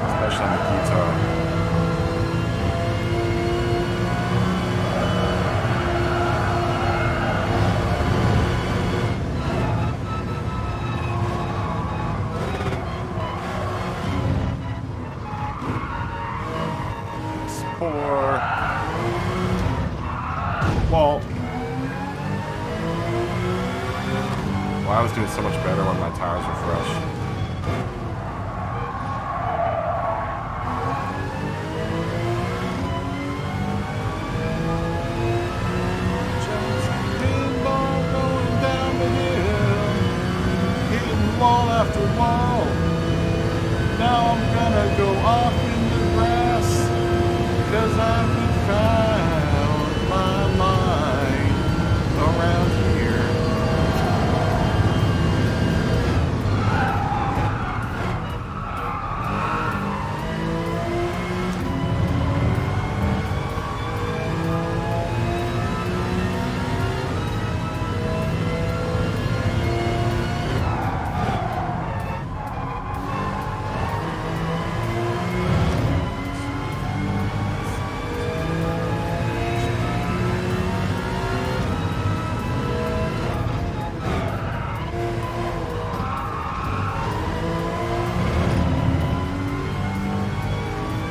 Especially on the guitar. Well, I was doing so much better when my tires were fresh. Just pinball going down the hill, hitting wall after wall. Now I'm gonna go off in the grass, 'cause I've been found my mind around here.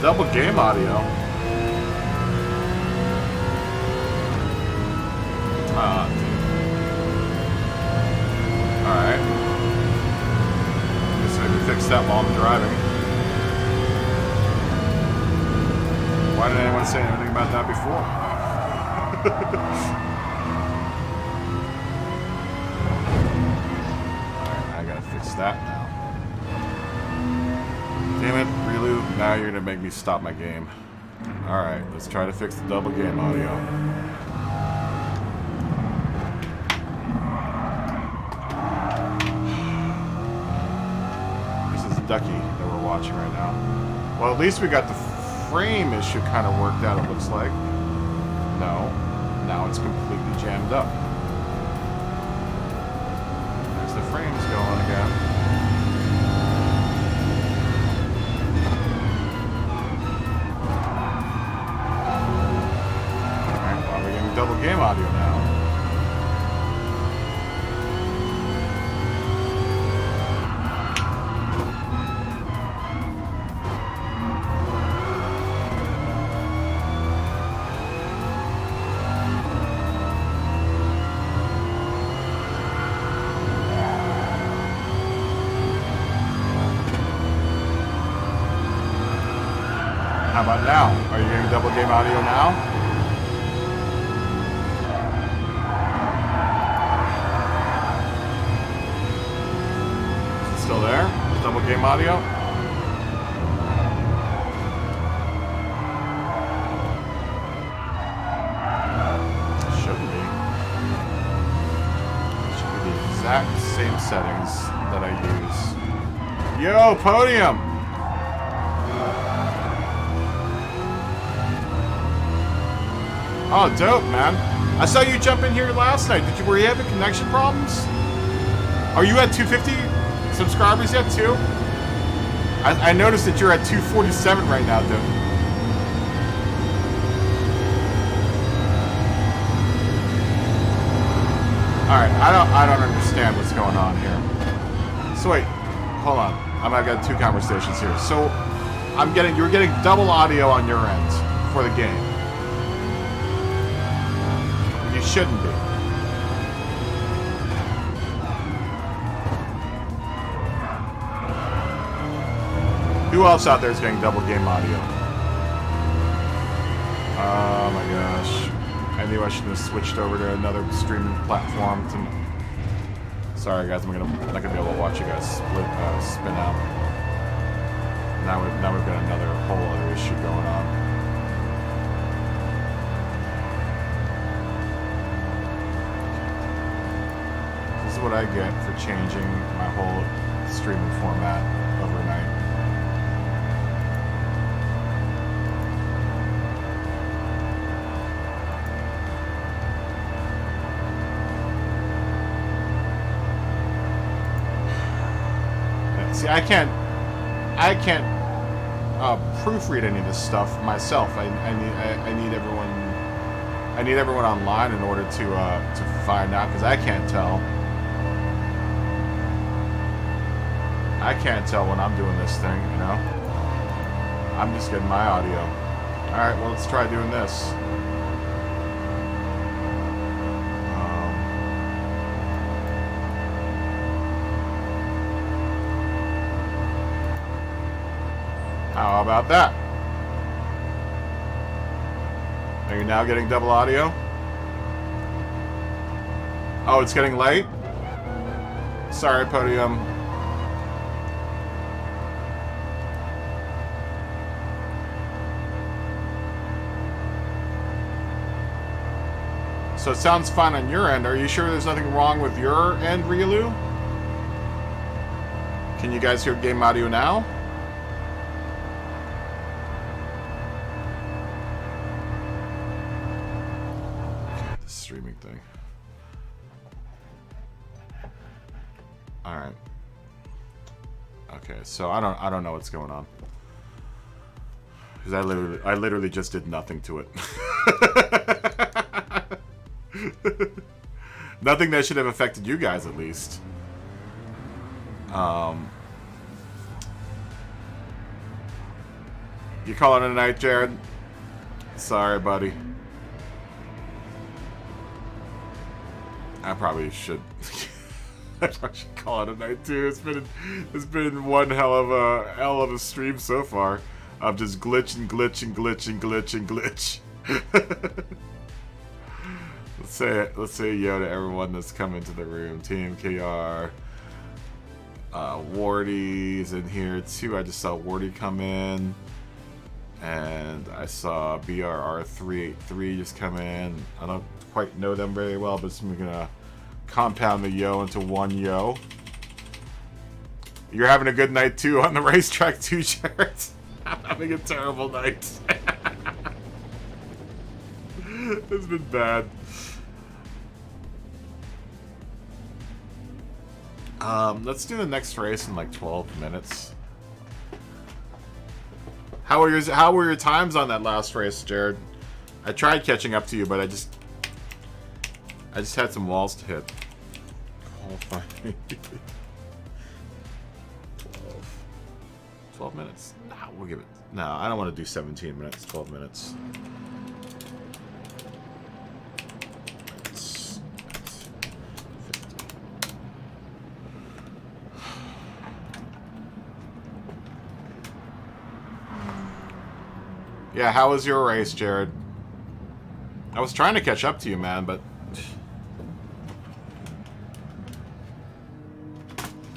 Double game audio. Alright. Guess I can fix that while I'm driving. Why didn't anyone say anything about that before? Alright, I gotta fix that now. Damn it, Relu, now you're gonna make me stop my game. Alright, let's try to fix the double game audio. This is Ducky that we're watching right now. Well, at least we got the frame issue kind of worked out, it looks like. No, now it's completely jammed up. There's the frames going again. Double game audio now. How about now? Are you getting double game audio now? Still there? Double game audio? Shouldn't be. Should be the exact same settings that I use. Yo, Podium! Oh, dope, man. I saw you jump in here last night. Were you having connection problems? Are you at 250? Subscribers yet too? I noticed that you're at 247 right now, dude. Alright, I don't understand what's going on here. So wait, hold on. I've got two conversations here. So you're getting double audio on your end for the game. You shouldn't be. Who else out there is getting double game audio? Oh my gosh. I knew I should have switched over to another streaming platform. Sorry guys, I'm not gonna be able to watch you guys spin out. Now we've got another whole other issue going on. This is what I get for changing my whole streaming format overnight. See, I can't proofread any of this stuff myself. I need everyone online in order to find out, because I can't tell. I can't tell when I'm doing this thing, you know. I'm just getting my audio. All right, well, let's try doing this. How about that? Are you now getting double audio? Oh, it's getting late? Sorry, Podium. So it sounds fine on your end. Are you sure there's nothing wrong with your end, Riolu? Can you guys hear game audio now? Streaming thing. All right. Okay, so I don't know what's going on, because I literally just did nothing to it. Nothing that should have affected you guys, at least. You calling it a night, Jared? Sorry, buddy. I probably should. I probably should call it a night too. It's been one hell of a stream so far. Of just glitch and glitch and glitch and glitch and glitch. Let's say yo to everyone that's come into the room. Team KR, Wardy's in here too. I just saw Wardy come in, and I saw BRR383 just come in. I don't quite know them very well, but I'm gonna compound the yo into one yo. You're having a good night too on the racetrack too, Jared. I'm having a terrible night. It's been bad. Let's do the next race in like 12 minutes. How were your times on that last race, Jared? I tried catching up to you, but I just had some walls to hit. Qualifying. 12 minutes. Nah, we'll give it. No, I don't want to do 17 minutes. 12 minutes. Yeah, how was your race, Jared? I was trying to catch up to you, man, but...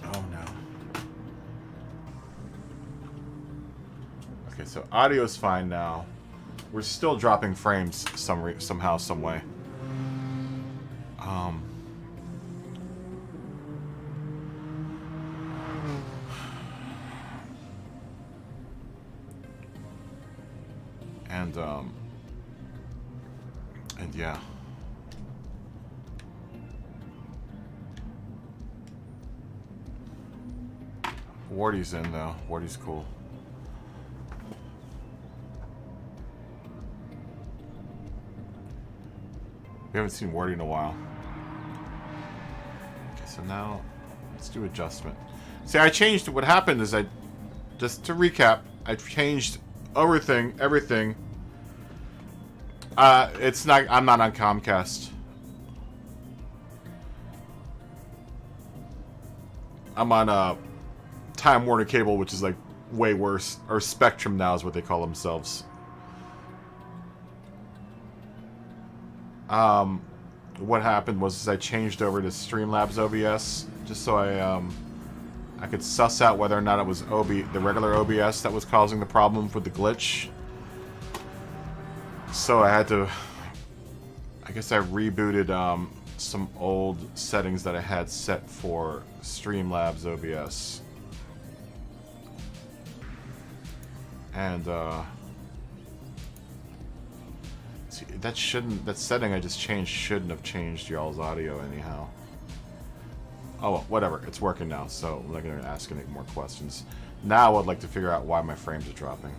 Oh, no. Okay, so audio's fine now. We're still dropping frames somehow, some way. And yeah. Wardy's in though. Wardy's cool. We haven't seen Wardy in a while. Okay, so now let's do adjustment. See, I changed. What happened is just to recap, I changed everything. It's not. I'm not on Comcast. I'm on Time Warner Cable, which is like way worse, or Spectrum now is what they call themselves. what happened was I changed over to Streamlabs OBS just so I could suss out whether or not it was the regular OBS that was causing the problem with the glitch. So I had to, I guess I rebooted some old settings that I had set for Streamlabs OBS. And see, that setting I just changed shouldn't have changed y'all's audio anyhow. Oh well, whatever, it's working now, so I'm not going to ask any more questions. Now I'd like to figure out why my frames are dropping.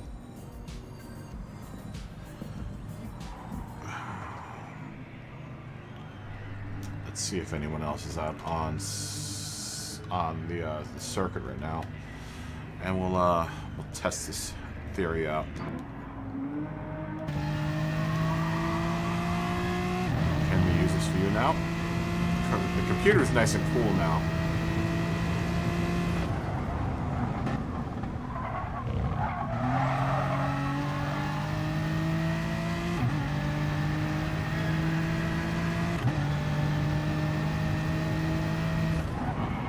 Let's see if anyone else is out on the circuit right now, and we'll test this theory out. Can we use this view now? The computer is nice and cool now.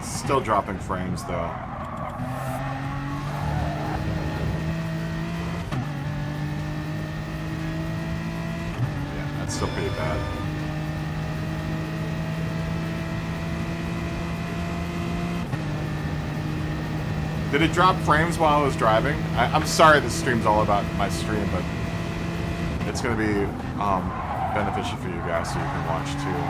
Still dropping frames though. Yeah, that's still pretty bad. Did it drop frames while I was driving? I'm sorry this stream's all about my stream, but it's going to be beneficial for you guys so you can watch too.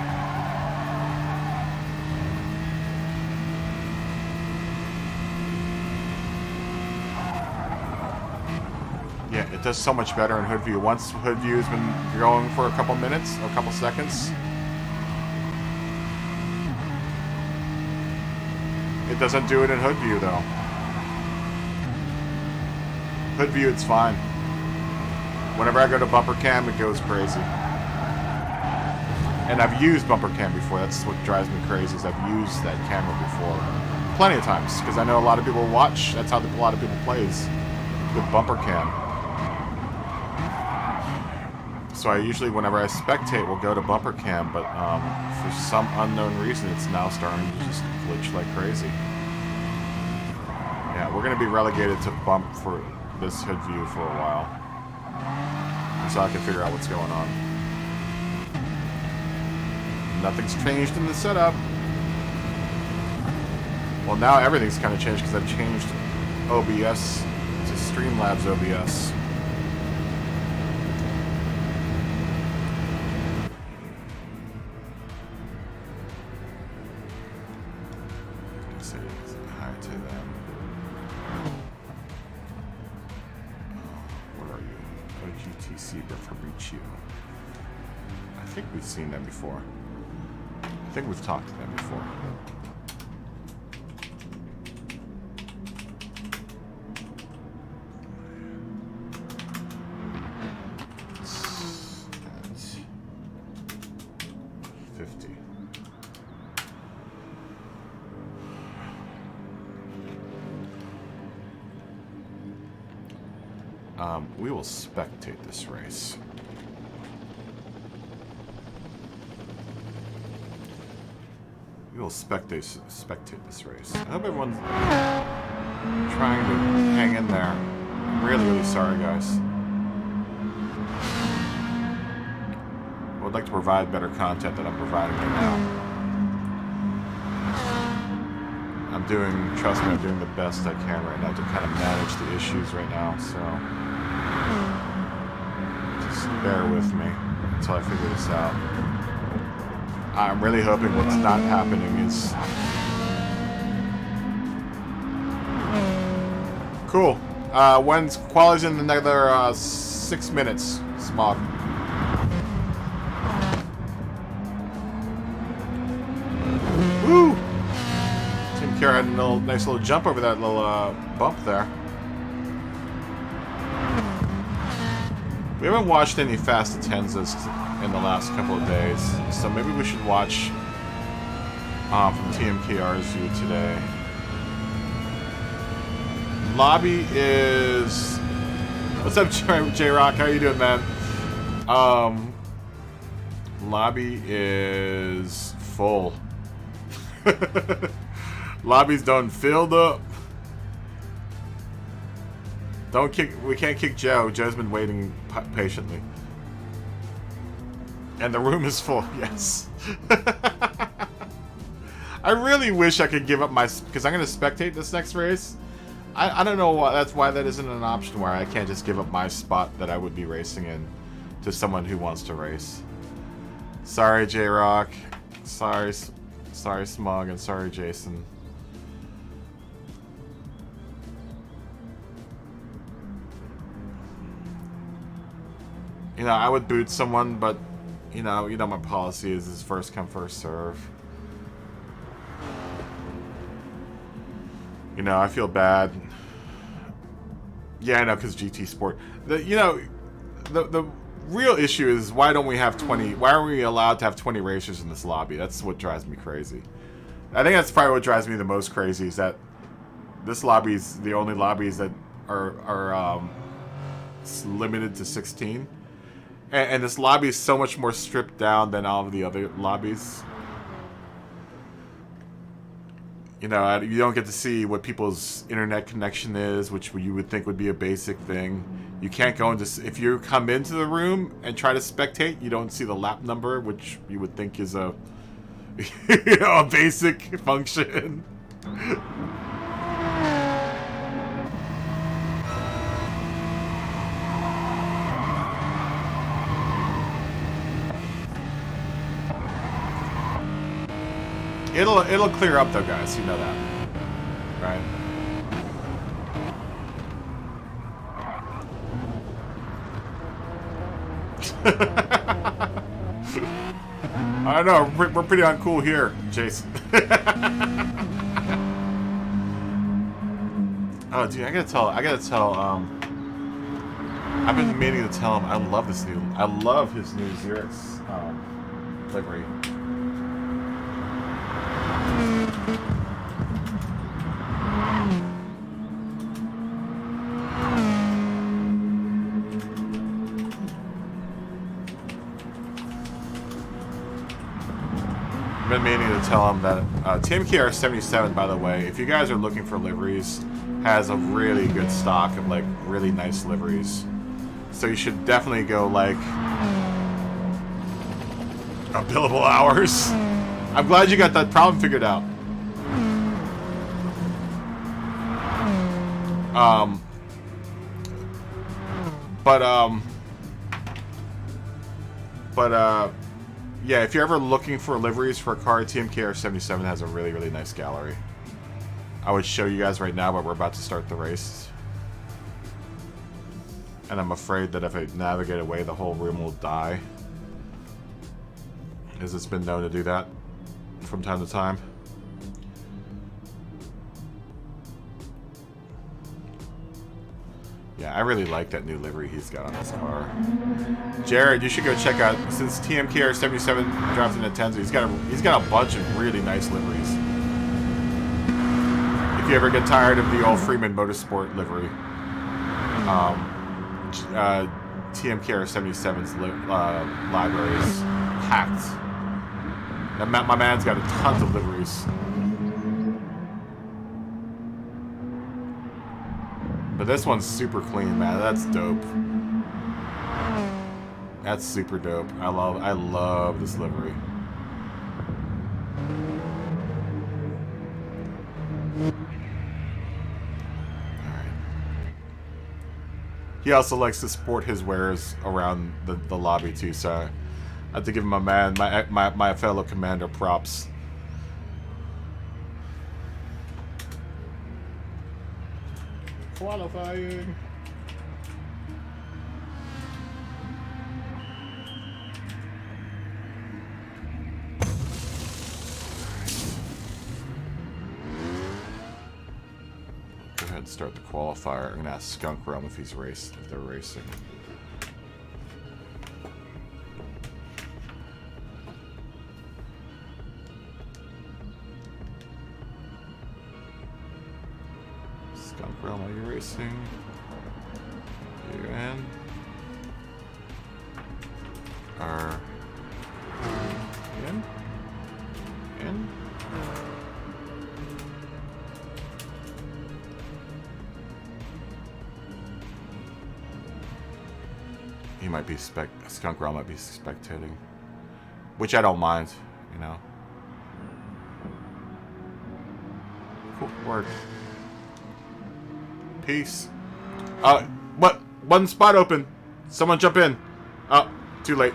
Yeah, it does so much better in hood view. Once hood view has been going for a couple minutes or a couple seconds, it doesn't do it in hood view though. Hood view, it's fine. Whenever I go to bumper cam, it goes crazy. And I've used bumper cam before. That's what drives me crazy, is I've used that camera before. Plenty of times, because I know a lot of people watch. That's how a lot of people plays, with bumper cam. So I usually, whenever I spectate, will go to bumper cam, but for some unknown reason, it's now starting to just glitch like crazy. Yeah, we're going to be relegated to bump for this hood view for a while, so I can figure out what's going on. Nothing's changed in the setup. Well, now everything's kind of changed because I've changed OBS to Streamlabs OBS. Say hi to them. GTC Fabricio. I think we've seen them before. I think we've talked to them before. That's 50. We will spectate this race. We will spectate this race. I hope everyone's trying to hang in there. I'm really, really sorry, guys. I would like to provide better content than I'm providing right now. Trust me, I'm doing the best I can right now to kind of manage the issues right now, so just bear with me until I figure this out. I'm really hoping what's not happening is... Cool. When's quality's in another 6 minutes, Smog. Woo! Kara had a nice little jump over that little bump there. We haven't watched any Fast Atenzas in the last couple of days, so maybe we should watch from TMKR's view today. Lobby is... What's up, J-Rock? How you doing, man? Lobby is full. Lobby's done filled up. Don't kick. We can't kick Joe. Joe's been waiting patiently. And the room is full. Yes. I really wish I could give up my... Because I'm going to spectate this next race. I don't know why. That's why that isn't an option where I can't just give up my spot that I would be racing in to someone who wants to race. Sorry, J-Rock. Sorry, Smug. And sorry, Jason. You know, I would boot someone, but you know my policy is first come, first serve. You know, I feel bad. Yeah, I know, because GT Sport. The real issue is why don't we have 20? Why are we allowed to have 20 racers in this lobby? That's what drives me crazy. I think that's probably what drives me the most crazy is that this lobby is the only lobbies that are limited to 16. And this lobby is so much more stripped down than all of the other lobbies. You know, you don't get to see what people's internet connection is, which you would think would be a basic thing. You can't go into... If you come into the room and try to spectate, you don't see the lap number, which you would think is a, you know, a basic function. It'll clear up though, guys. You know that, right? I don't know. We're pretty uncool here, Jason. Oh, dude, I gotta tell. I've been meaning to tell him I love his new Xerox livery. I've been meaning to tell him that TMKR 77, by the way, if you guys are looking for liveries, has a really good stock of like really nice liveries. So you should definitely go like billable hours. I'm glad you got that problem figured out. Yeah, if you're ever looking for liveries for a car, TMKR 77 has a really, really nice gallery. I would show you guys right now, but we're about to start the race. And I'm afraid that if I navigate away, the whole room will die. As it's been known to do that from time to time. Yeah, I really like that new livery he's got on his car. Jared, you should go check out, since TMKR 77 dropped into Tenzo, he's got a bunch of really nice liveries. If you ever get tired of the old Freeman Motorsport livery, TMKR 77's library is packed. My man's got a ton of liveries. But this one's super clean, man. That's dope. That's super dope. I love this livery. Alright. He also likes to sport his wares around the lobby too, so I have to give my man, my fellow commander, props. Qualifying. Go ahead and start the qualifier. I'm gonna ask Skunk Realm if they're racing. Are you racing? You in? He might be Skunk Raw might be spectating, which I don't mind, you know. Cool work. Peace. What? One spot open. Someone jump in. Oh, too late.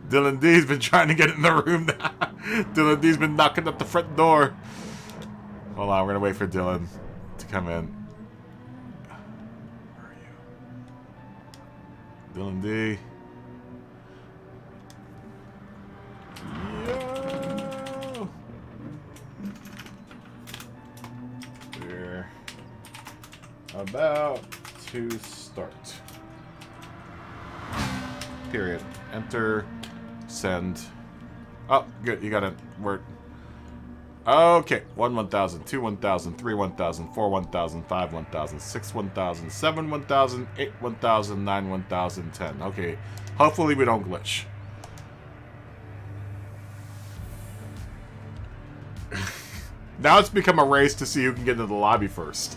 Dylan D's been trying to get in the room now. Dylan D's been knocking at the front door. Hold on, we're gonna wait for Dylan to come in. Where are you? Dylan D. Yo! We're about to start. Period. Enter. Send. Oh, good. You got it. Word. Okay. 1 1,000, 2 1,000, 3 1,000, 4 1,000, 5 1,000, 6 1,000, 7 1,000, 8 1,000, 9 1,000, 10. Okay. Hopefully we don't glitch. Now it's become a race to see who can get into the lobby first.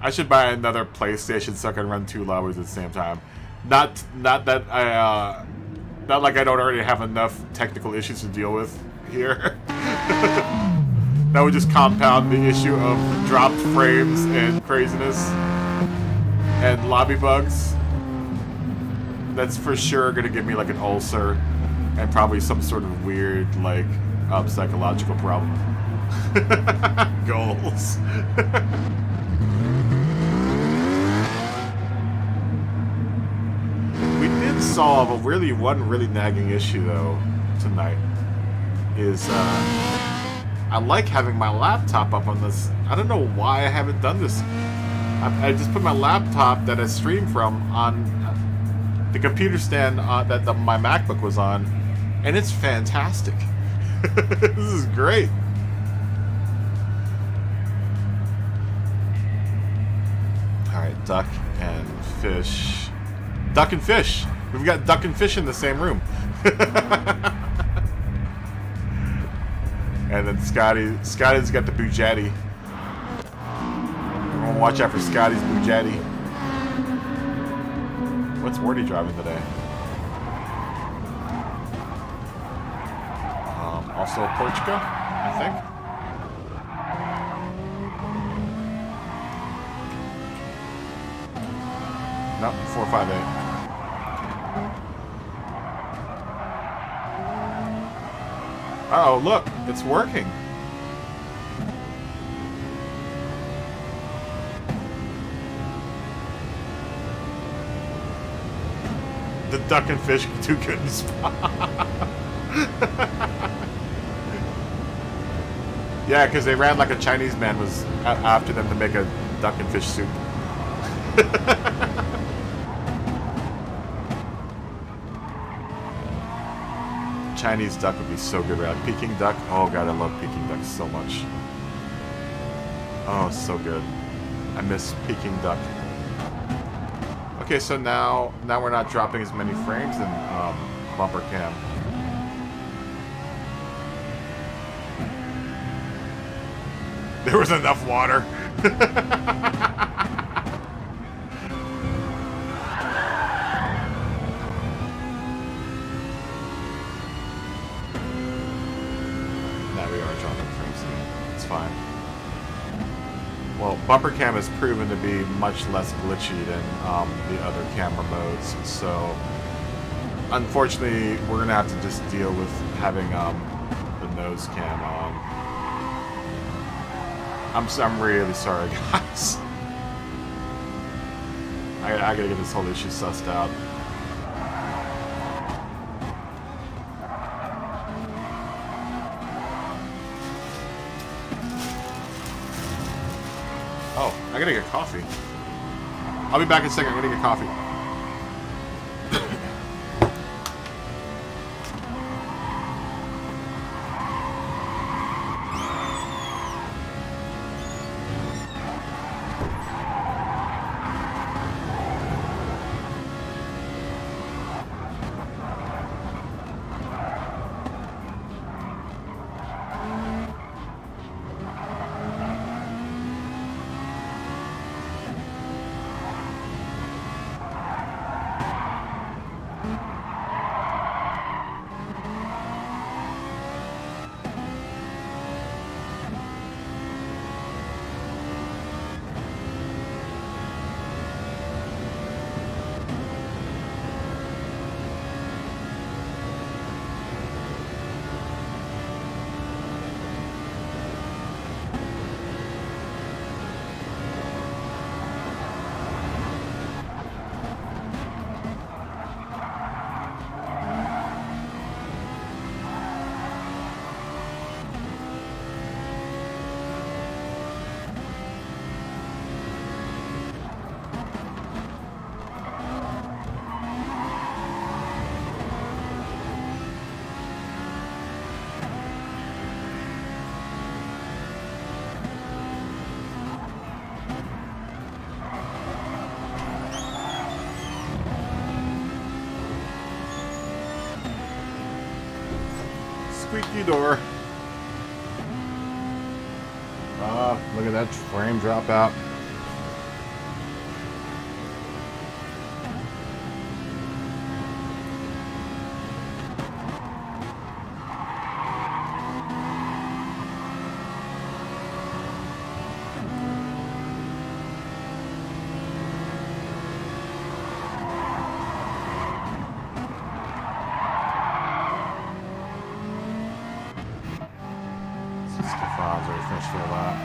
I should buy another PlayStation so I can run 2 lobbies at the same time. Not that I not like I don't already have enough technical issues to deal with here. That would just compound the issue of dropped frames and craziness and lobby bugs. That's for sure gonna give me like an ulcer and probably some sort of weird like psychological problem. Goals. We did solve one really nagging issue though tonight. Is I like having my laptop up on this. I don't know why I haven't done this. I just put my laptop that I stream from on the computer stand that my MacBook was on, and it's fantastic. This is great. Alright, duck and fish. Duck and fish! We've got duck and fish in the same room. And then Scotty's got the Bugatti. We're gonna watch out for Scotty's Bugatti. What's Wardy driving today? Also a Portico, I think. Nope, 458. Oh, look, it's working. The duck and fish too good to spot. Yeah, because they ran like a Chinese man was after them to make a duck and fish soup. Chinese duck would be so good, right? Peking duck. Oh god, I love Peking duck so much. Oh, so good. I miss Peking duck. Okay, so now we're not dropping as many frames in bumper cam. There was enough water. Fine. Well, bumper cam has proven to be much less glitchy than the other camera modes, so unfortunately we're gonna have to just deal with having the nose cam on. I'm really sorry, guys. I gotta get this whole issue sussed out. Oh, I gotta get coffee. I'll be back in a second. I'm gonna get coffee. squeaky door. Ah, look at that frame drop out. Finished for a lap.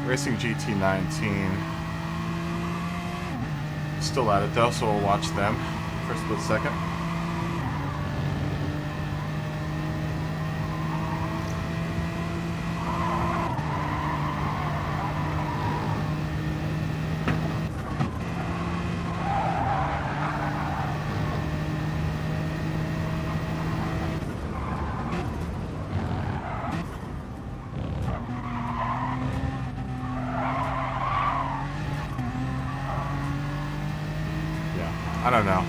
Racing GT19. Still at it though, so we'll watch them for a split second. I don't know.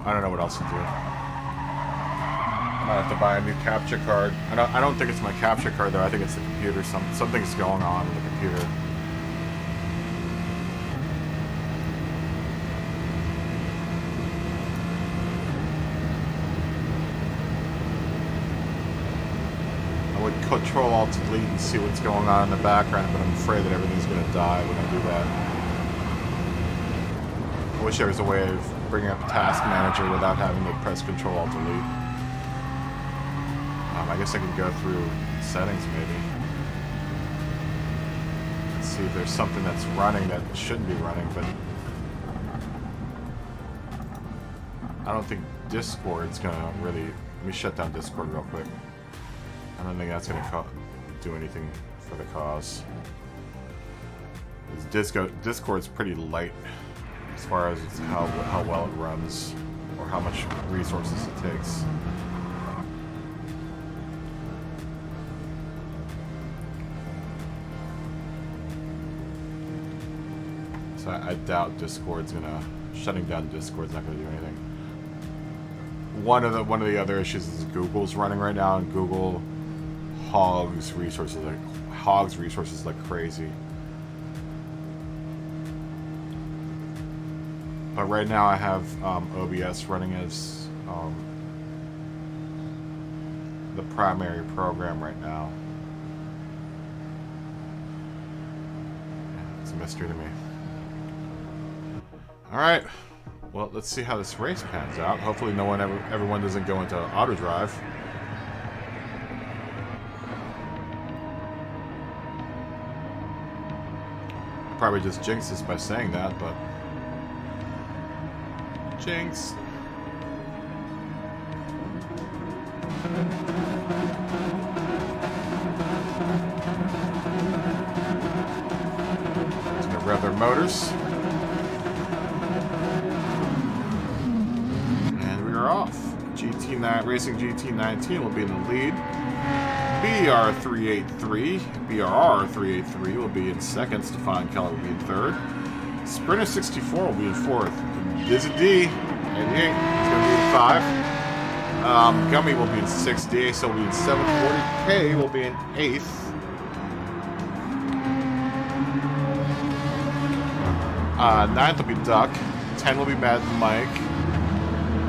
I don't know what else to do. I might have to buy a new capture card. I don't think it's my capture card though. I think it's the computer. Something's going on with the computer. I would Control-Alt-Delete and see what's going on in the background, but I'm afraid that everything's going to die when I do that. I wish there was a way of bringing up Task Manager without having to press Control-Alt-Delete. I guess I could go through settings maybe. Let's see if there's something that's running that shouldn't be running, but I don't think Discord's gonna really... Let me shut down Discord real quick. I don't think that's gonna do anything for the cause. Discord's pretty light as far as how well it runs, or how much resources it takes. So I doubt shutting down Discord's not gonna do anything. One of the other issues is Google's running right now, and Google hogs resources like crazy. But right now I have OBS running as the primary program right now. It's a mystery to me. Alright, well, let's see how this race pans out. Hopefully everyone doesn't go into auto drive. Probably just jinx this by saying that, but jinx. Just gonna rev their motors. And we are off. Racing GT19 will be in the lead. BRR383 will be in second. Stefan Keller will be in third. Sprinter 64 will be in fourth. Dizzy D, 88, is going to be in 5. Gummy will be in 6th. DASO will be in 7th. 40K will be in 8th. Ninth will be Duck. 10 will be Mad Mike.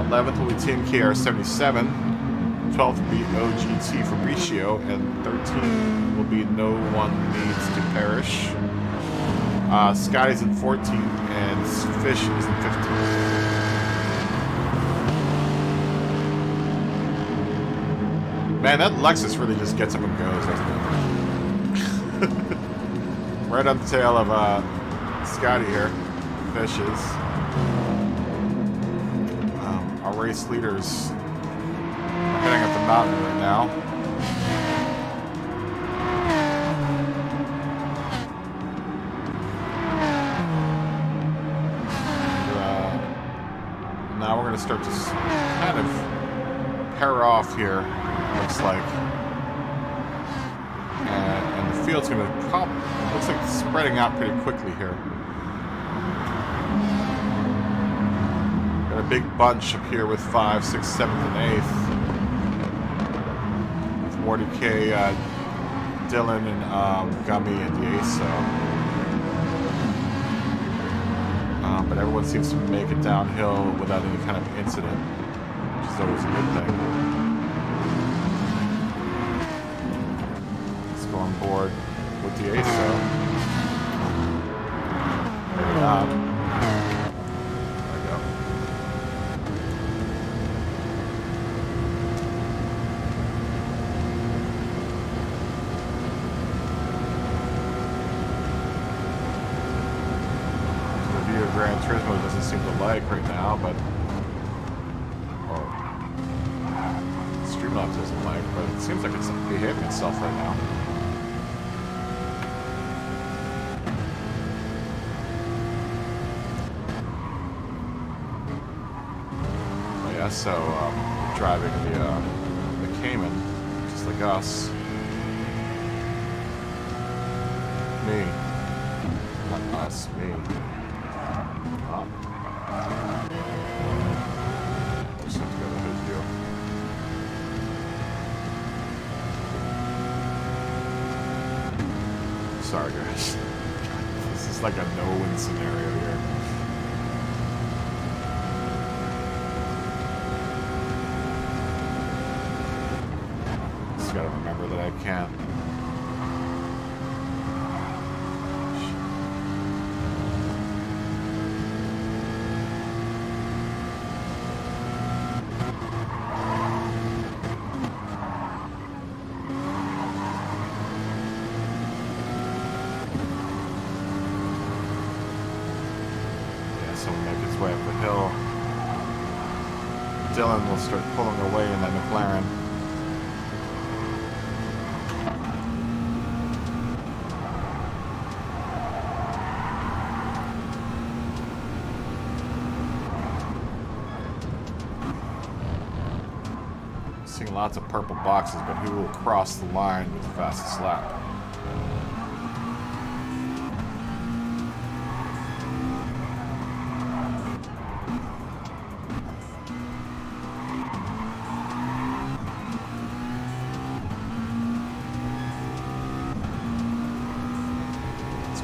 11th will be Team KR77. 12th will be OGT Fabricio. And 13th will be No One Needs to Perish. Scotty's in 14th, and Fish is in 15th. Man, that Lexus really just gets up and goes, doesn't it? Right on the tail of Scotty here. Fish is. Our race leaders are heading up the mountain right now. Now we're going to start to kind of pair off here, looks like. And the field's going to looks like it's spreading out pretty quickly here. Got a big bunch up here with 5th, 6th, 7th, and 8th. With Mordecai, Dylan, and Gummy and Yeso. But everyone seems to make it downhill without any kind of incident, which is always a good thing. Let's go on board with the Yeso. Maybe not. Gran Turismo doesn't seem to like right now, but Streamlabs doesn't like, but it seems like it's behaving itself right now. But yeah, so driving the Cayman, just like us. Me, not us, me. Sorry guys. This is like a no-win scenario here. Just gotta remember that I can't. Way up the hill. Dylan will start pulling away in that McLaren. Seeing lots of purple boxes, but who will cross the line with the fastest lap?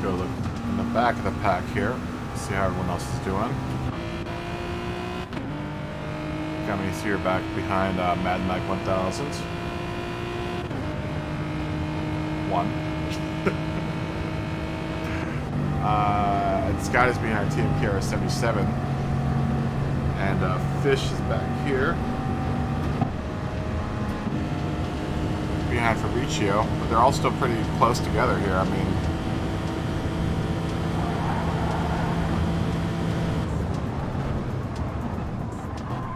Go look in the back of the pack here, see how everyone else is doing. Gummy's here back behind Mad Mike 1000. One. And Scott is behind TMKR 77. And Fish is back here. Behind Fabricio, but they're all still pretty close together here. I mean,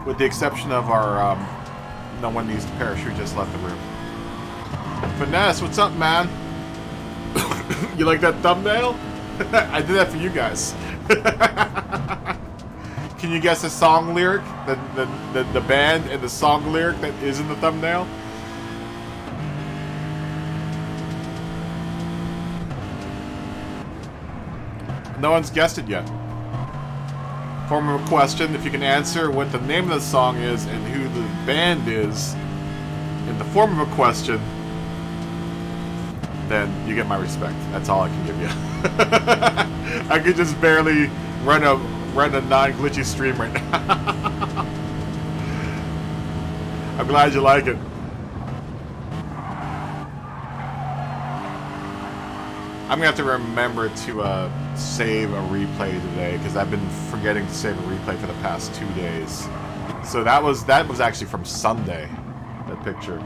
with the exception of our, no one needs to perish, who just left the room. Finesse, what's up, man? You like that thumbnail? I did that for you guys. Can you guess the song lyric? The band and the song lyric that is in the thumbnail? No one's guessed it yet. Form of a question, if you can answer what the name of the song is and who the band is in the form of a question, then you get my respect. That's all I can give you. I could just barely run a non-glitchy stream right now. I'm glad you like it. I'm gonna have to remember to save a replay today because I've been forgetting to save a replay for the past 2 days. So that was actually from Sunday. That picture.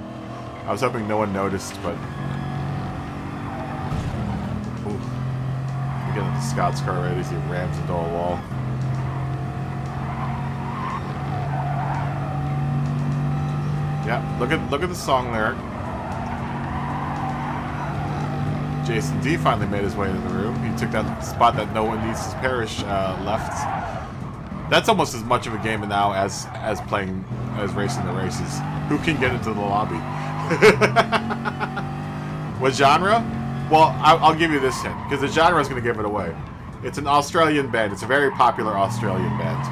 I was hoping no one noticed, but ooh, we're getting into Scott's car already as he rams into a wall. Yeah, look at the song lyric. Jason D finally made his way into the room. He took that spot that no one needs to perish left. That's almost as much of a game now as racing the races. Who can get into the lobby? What genre? Well, I'll give you this hint because the genre is going to give it away. It's an Australian band. It's a very popular Australian band.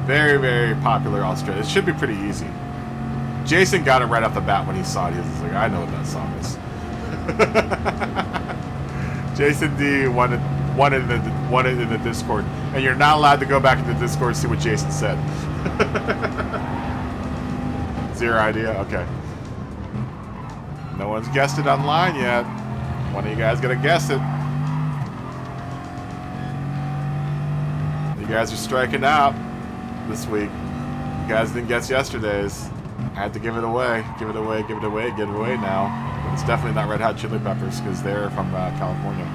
Very, very popular Australia. It should be pretty easy. Jason got it right off the bat when he saw it. He was like, I know what that song is. Jason D wanted in the Discord, and you're not allowed to go back in the Discord and see what Jason said. Zero idea? Okay. No one's guessed it online yet. One of you guys gotta guess it. You guys are striking out this week. You guys didn't guess yesterday's. I had to give it away. Give it away, give it away, give it away now. But it's definitely not Red Hot Chili Peppers because they're from California.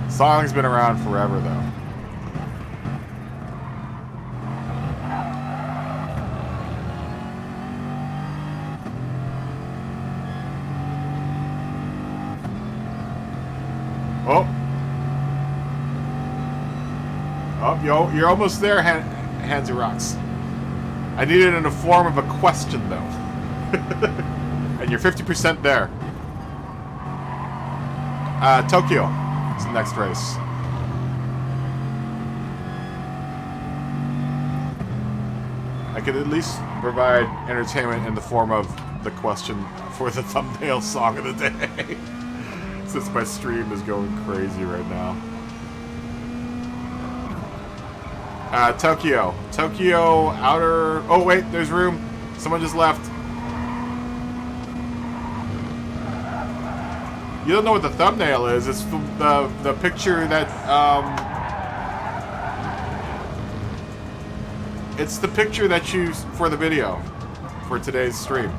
Song's been around forever though. Oh, you're almost there, Handsy Rocks. I need it in the form of a question, though. And you're 50% there. Tokyo is the next race. I could at least provide entertainment in the form of the question for the thumbnail song of the day. Since my stream is going crazy right now. Tokyo. Tokyo, outer... Oh, wait, there's room. Someone just left. You don't know what the thumbnail is. It's the picture that, It's the picture that you... for the video. For today's stream.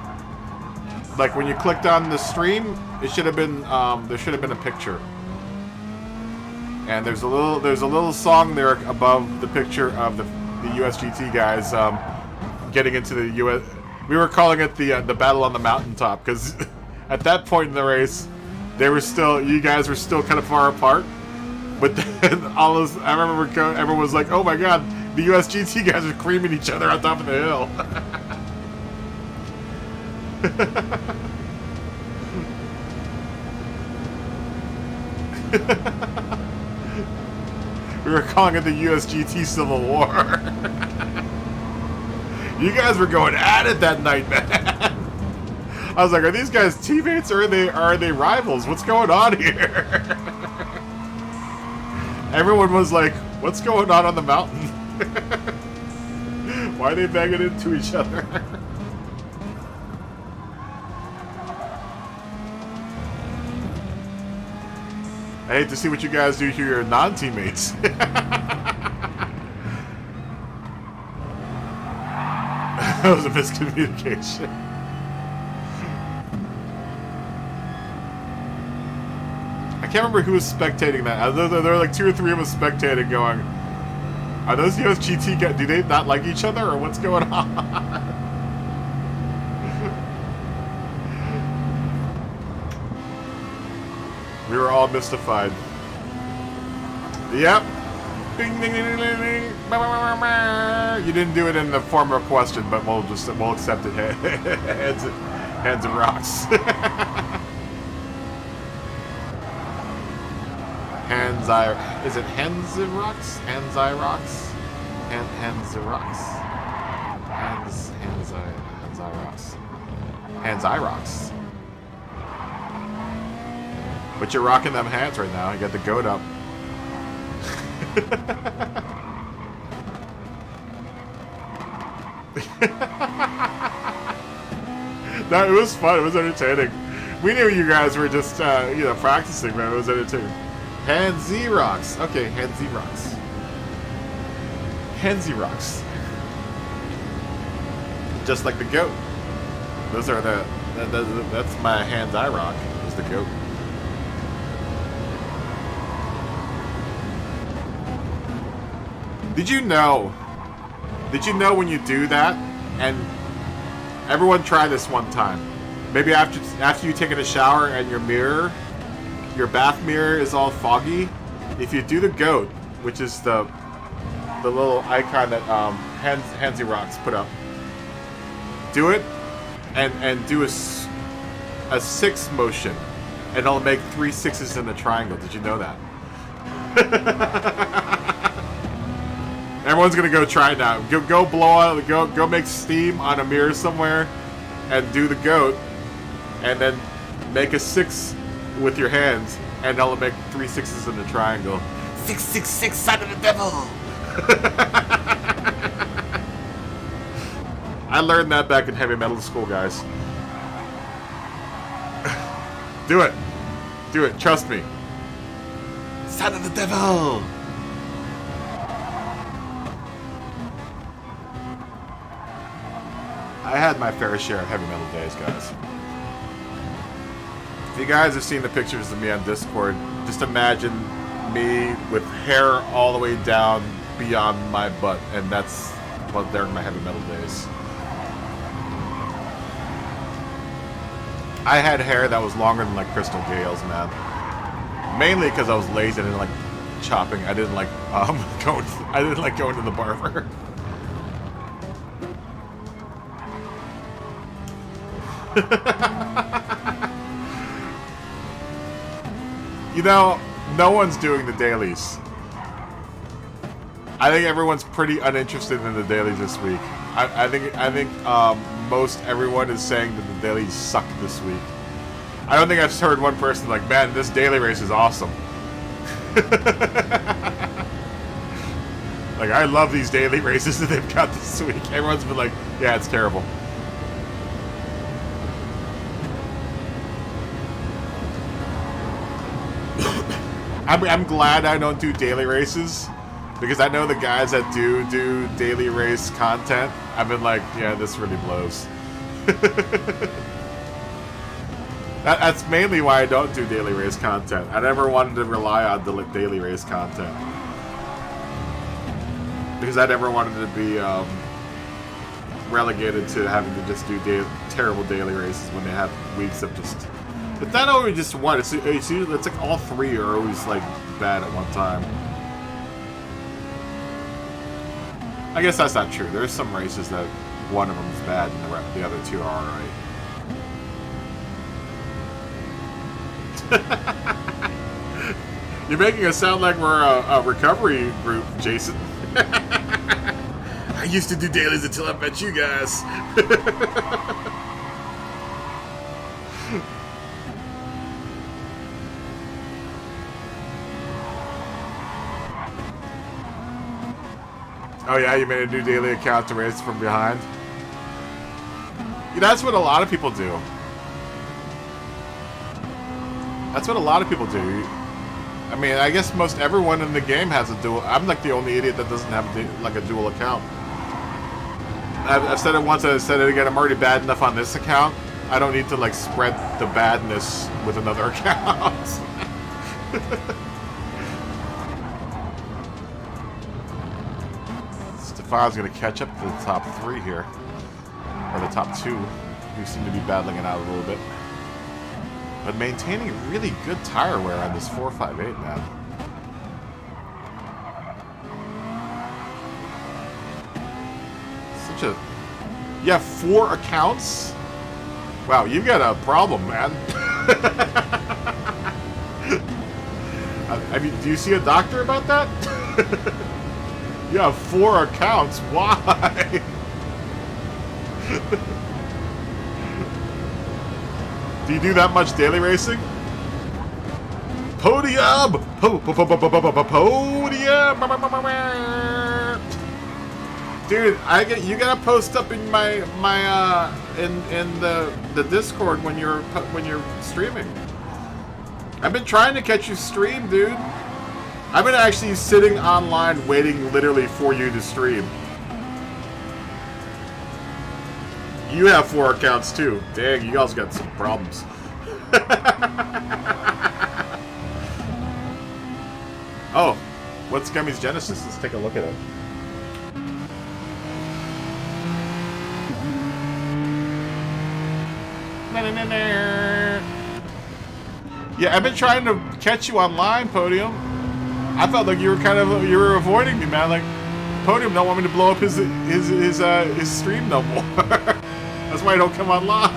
Like, when you clicked on the stream, it should have been, there should have been a picture. And there's a little song there above the picture of the USGT guys getting into the US. We were calling it the battle on the mountaintop because at that point in the race, you guys were still kind of far apart. But then I remember everyone was like, "Oh my God, the USGT guys are creaming each other on top of the hill." We were calling it the USGT Civil War. You guys were going at it that night, man. I was like, are these guys teammates or are they rivals? What's going on here? Everyone was like, what's going on the mountain? Why are they banging into each other? I hate to see what you guys do to your non-teammates. That was a miscommunication. I can't remember who was spectating that. There were like 2 or 3 of us spectating going, are those USGT guys, do they not like each other or what's going on? We were all mystified. Yep. Ding, ding, ding, ding, ding. You didn't do it in the form of a question, but we'll accept it. Hands and rocks. Is it hands and rocks? Hands eye rocks? Hands and rocks. Hands eye rocks. Hands eye rocks. But you're rocking them hands right now. You got the goat up. No, it was fun. It was entertaining. We knew you guys were just, practicing, man. It was entertaining. Handsy rocks. Okay, Handsy rocks. Handsy rocks. Just like the goat. Those are that's my hands I rock. Is the goat. Did you know when you do that, and everyone try this one time, maybe after you've taken a shower and your bath mirror is all foggy, if you do the goat, which is the little icon that Handsy Rocks put up, do it and do a 6 motion, and it'll make 3 6s in a triangle. Did you know that? Everyone's gonna go try it now. Go blow out. Go make steam on a mirror somewhere, and do the goat, and then make a 6 with your hands, and that'll make 3 6s in a triangle. 666, son of the devil. I learned that back in heavy metal school, guys. Do it. Do it. Trust me. Son of the devil. I had my fair share of heavy metal days, guys. If you guys have seen the pictures of me on Discord, just imagine me with hair all the way down beyond my butt, and that's what during my heavy metal days. I had hair that was longer than like Crystal Gale's, man. Mainly because I was lazy. I didn't like chopping. I didn't like going. I didn't like going to the barber. You know, no one's doing the dailies. I think everyone's pretty uninterested in the dailies this week. I think most everyone is saying that the dailies suck this week. I don't think I've heard one person like, man, this daily race is awesome. Like, I love these daily races that they've got this week. Everyone's been like, yeah, it's terrible. I'm glad I don't do daily races, because I know the guys that do daily race content, I've been like, yeah, this really blows. That's mainly why I don't do daily race content. I never wanted to rely on the daily race content, because I never wanted to be relegated to having to just do terrible daily races when they have weeks of just... It's not always just one. It's like all 3 are always like bad at one time. I guess that's not true. There's some races that one of them is bad and the other 2 are alright. You're making us sound like we're a recovery group, Jason. I used to do dailies until I met you guys. Oh yeah, you made a new daily account to race from behind? Yeah, that's what a lot of people do. That's what a lot of people do. I mean, I guess most everyone in the game has a dual... I'm like the only idiot that doesn't have a dual account. I've said it once, I've said it again, I'm already bad enough on this account. I don't need to like spread the badness with another account. Stefan's going to catch up to the top 3 here. Or the top 2, who seem to be battling it out a little bit. But maintaining really good tire wear on this 458, man. Such a... You have 4 accounts? Wow, you've got a problem, man. I mean, do you see a doctor about that? You have 4 accounts. Why? Do you do that much daily racing? Podium! Podium! Dude, you gotta post up in in the Discord when you're streaming. I've been trying to catch you stream, dude. I've been actually sitting online waiting literally for you to stream. You have 4 accounts too. Dang, you guys got some problems. Oh, what's Gummy's Genesis? Let's take a look at it. Yeah, I've been trying to catch you online, Podium. I felt like you were avoiding me, man. Like, Podium don't want me to blow up his stream no more. That's why I don't come online.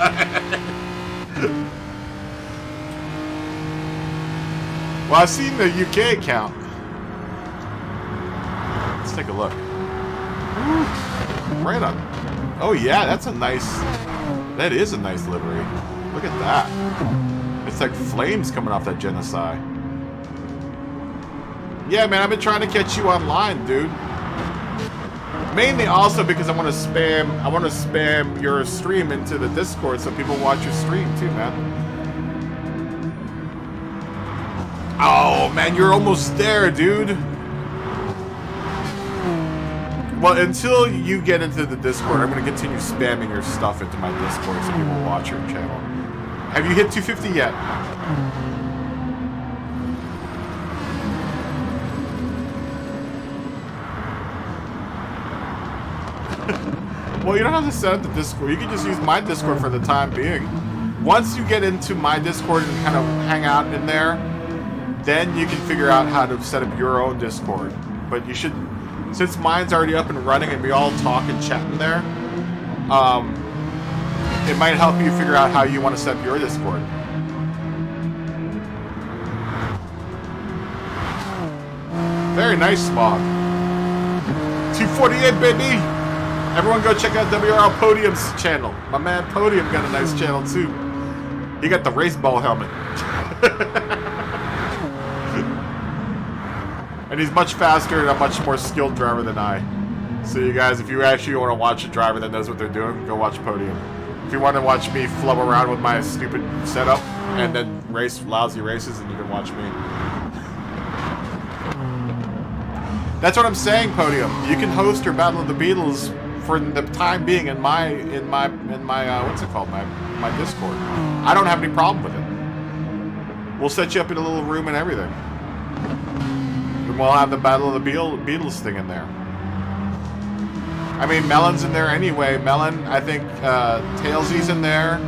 Well, I've seen the UK account. Let's take a look. Right on. Oh yeah, that's a nice... That is a nice livery. Look at that. It's like flames coming off that Genocide. Yeah, man, I've been trying to catch you online, dude. Mainly also because I want to spam your stream into the Discord so people watch your stream too, man. Oh man, you're almost there, dude. Well, until you get into the Discord, I'm going to continue spamming your stuff into my Discord so people watch your channel. Have you hit 250 yet? Well, you don't have to set up the Discord. You can just use my Discord for the time being. Once you get into my Discord and kind of hang out in there, then you can figure out how to set up your own Discord. But you should... Since mine's already up and running and we all talk and chat in there, it might help you figure out how you want to set up your Discord. Very nice, Smog. 248, baby! Everyone go check out WRL Podium's channel. My man Podium got a nice channel, too. He got the race ball helmet. And he's much faster and a much more skilled driver than I. So you guys, if you actually want to watch a driver that knows what they're doing, go watch Podium. If you want to watch me flub around with my stupid setup and then race lousy races, then you can watch me. That's what I'm saying, Podium. You can host your Battle of the Beatles for the time being in my what's it called, my Discord. I don't have any problem with it. We'll set you up in a little room and everything. And we'll have the Battle of the Beatles thing in there. I mean, Melon's in there anyway. Melon, I think Tailsy's in there.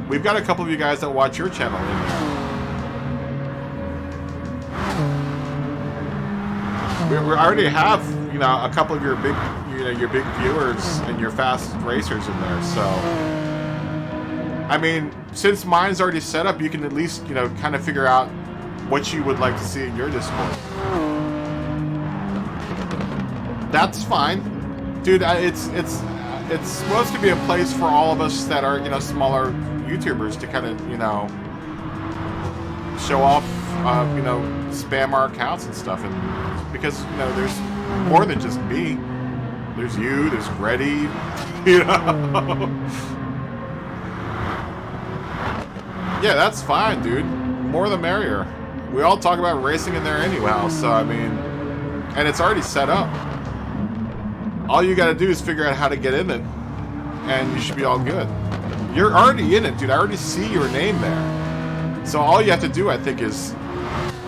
We've got a couple of you guys that watch your channel in there. We already have, you know, a couple of your big viewers and your fast racers in there. So, I mean, since mine's already set up, you can at least, you know, kind of figure out what you would like to see in your Discord. That's fine, dude. It's supposed to be a place for all of us that are, you know, smaller YouTubers to kind of, you know, show off, you know, spam our accounts and stuff, and because, you know, there's more than just me. There's you. There's Reddy. You know. Yeah, that's fine, dude. More the merrier. We all talk about racing in there anyhow, so I mean, and it's already set up. All you gotta do is figure out how to get in it, and you should be all good. You're already in it, dude. I already see your name there. So all you have to do, I think, is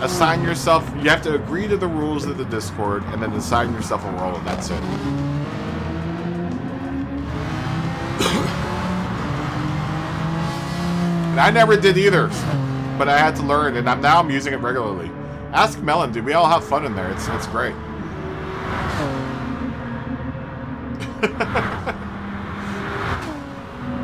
assign yourself. You have to agree to the rules of the Discord, and then assign yourself a role, and that's it. And I never did either, but I had to learn, and now I'm using it regularly. Ask Melon, dude. We all have fun in there. It's great.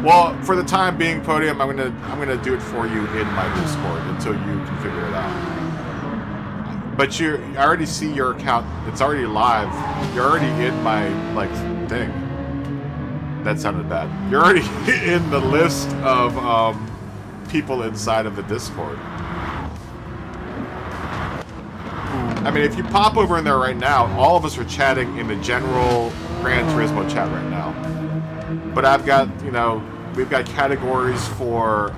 Well, for the time being, Podium, I'm gonna do it for you in my Discord until you can figure it out. But I already see your account. It's already live. You're already in my thing. That sounded bad. You're already in the list of people inside of the Discord. I mean, if you pop over in there right now, all of us are chatting in the general Gran Turismo chat right now. But I've got, you know, we've got categories for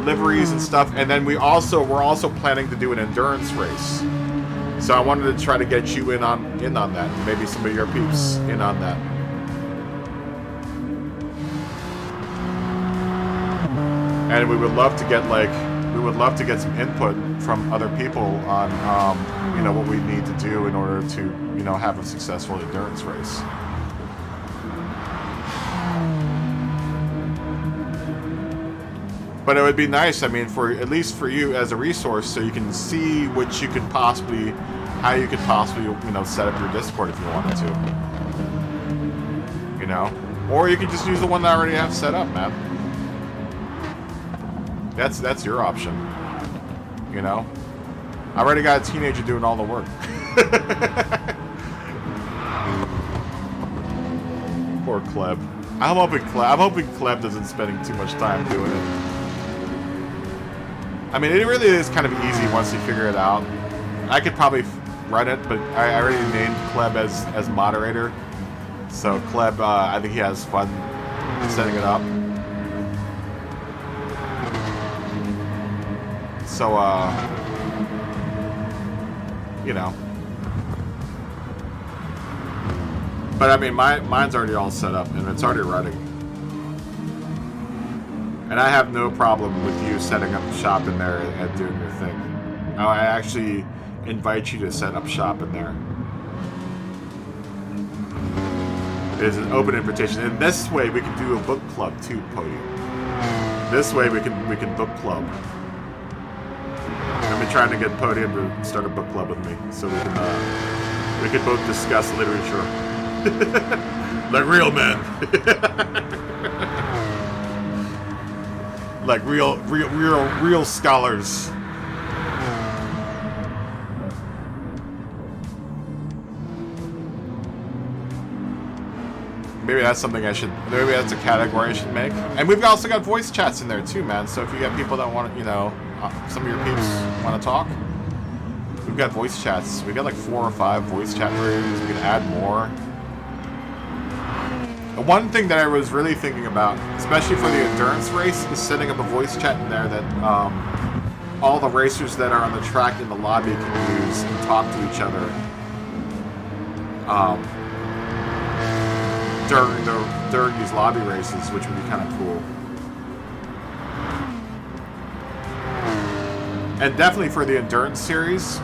liveries and stuff, and then we're also planning to do an endurance race. So I wanted to try to get you in on that, maybe some of your peeps in on that. And we would love to get some input from other people on you know, what we need to do in order to, you know, have a successful endurance race. But it would be nice, I mean, at least for you as a resource, so you can see how you could possibly, you know, set up your Discord if you wanted to. You know? Or you could just use the one that I already have set up, man. That's your option. You know? I already got a teenager doing all the work. Poor Kleb. I'm hoping Kleb doesn't spending too much time doing it. I mean, it really is kind of easy once you figure it out. I could probably run it, but I already named Kleb as moderator. So Kleb, I think he has fun setting it up. So, you know. But I mean, mine's already all set up and it's already running. And I have no problem with you setting up shop in there and doing your thing. I actually invite you to set up shop in there. It is an open invitation, and this way we can do a book club too, Podium. This way we can book club. I've been trying to get Podium to start a book club with me, so we can both discuss literature like real men, like real scholars. Maybe that's something maybe that's a category I should make. And we've also got voice chats in there too, man. So if you got people that want to, you know, some of your peeps want to talk, we've got voice chats. We got like 4 or 5 voice chat rooms. We can add more. One thing that I was really thinking about, especially for the endurance race, is setting up a voice chat in there that all the racers that are on the track in the lobby can use and talk to each other. During these lobby races, which would be kind of cool. And definitely for the endurance series,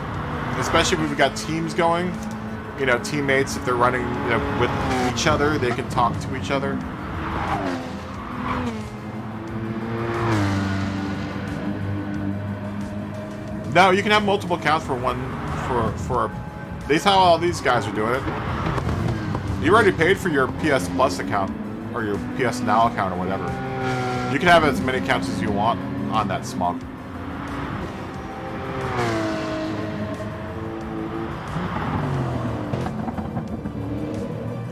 especially when we've got teams going, you know, teammates, if they're running, you know, with each other, they can talk to each other. No, you can have multiple accounts for one, for that's how all these guys are doing it. You already paid for your PS Plus account, or your PS Now account, or whatever. You can have as many accounts as you want on that smog.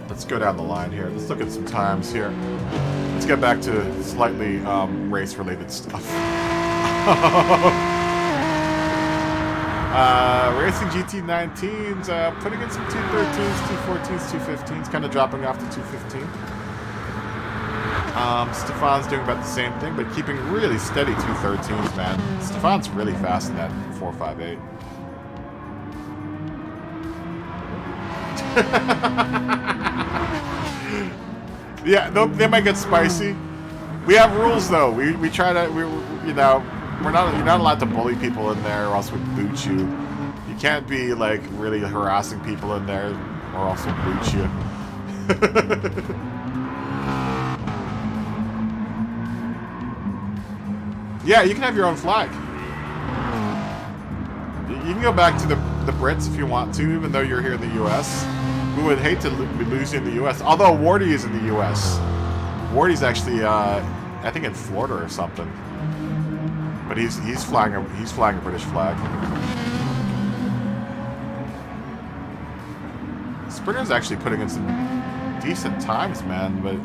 Let's go down the line here. Let's look at some times here. Let's get back to slightly race-related stuff. Racing GT19s, putting in some 213s, 214s, 215s, kind of dropping off to 215. Stefan's doing about the same thing, but keeping really steady 213s, man. Stefan's really fast in that 458. Yeah, they might get spicy. We have rules though. We try to you know, you're not allowed to bully people in there, or else we boot you. You can't be like really harassing people in there, or else we'll boot you. Yeah, you can have your own flag. You can go back to the Brits if you want to, even though you're here in the U.S. We would hate to lose you in the U.S. Although Wardy is in the U.S. Wardy's actually, I think, in Florida or something. But he's flying a British flag. Sprinter's actually putting in some decent times, man. But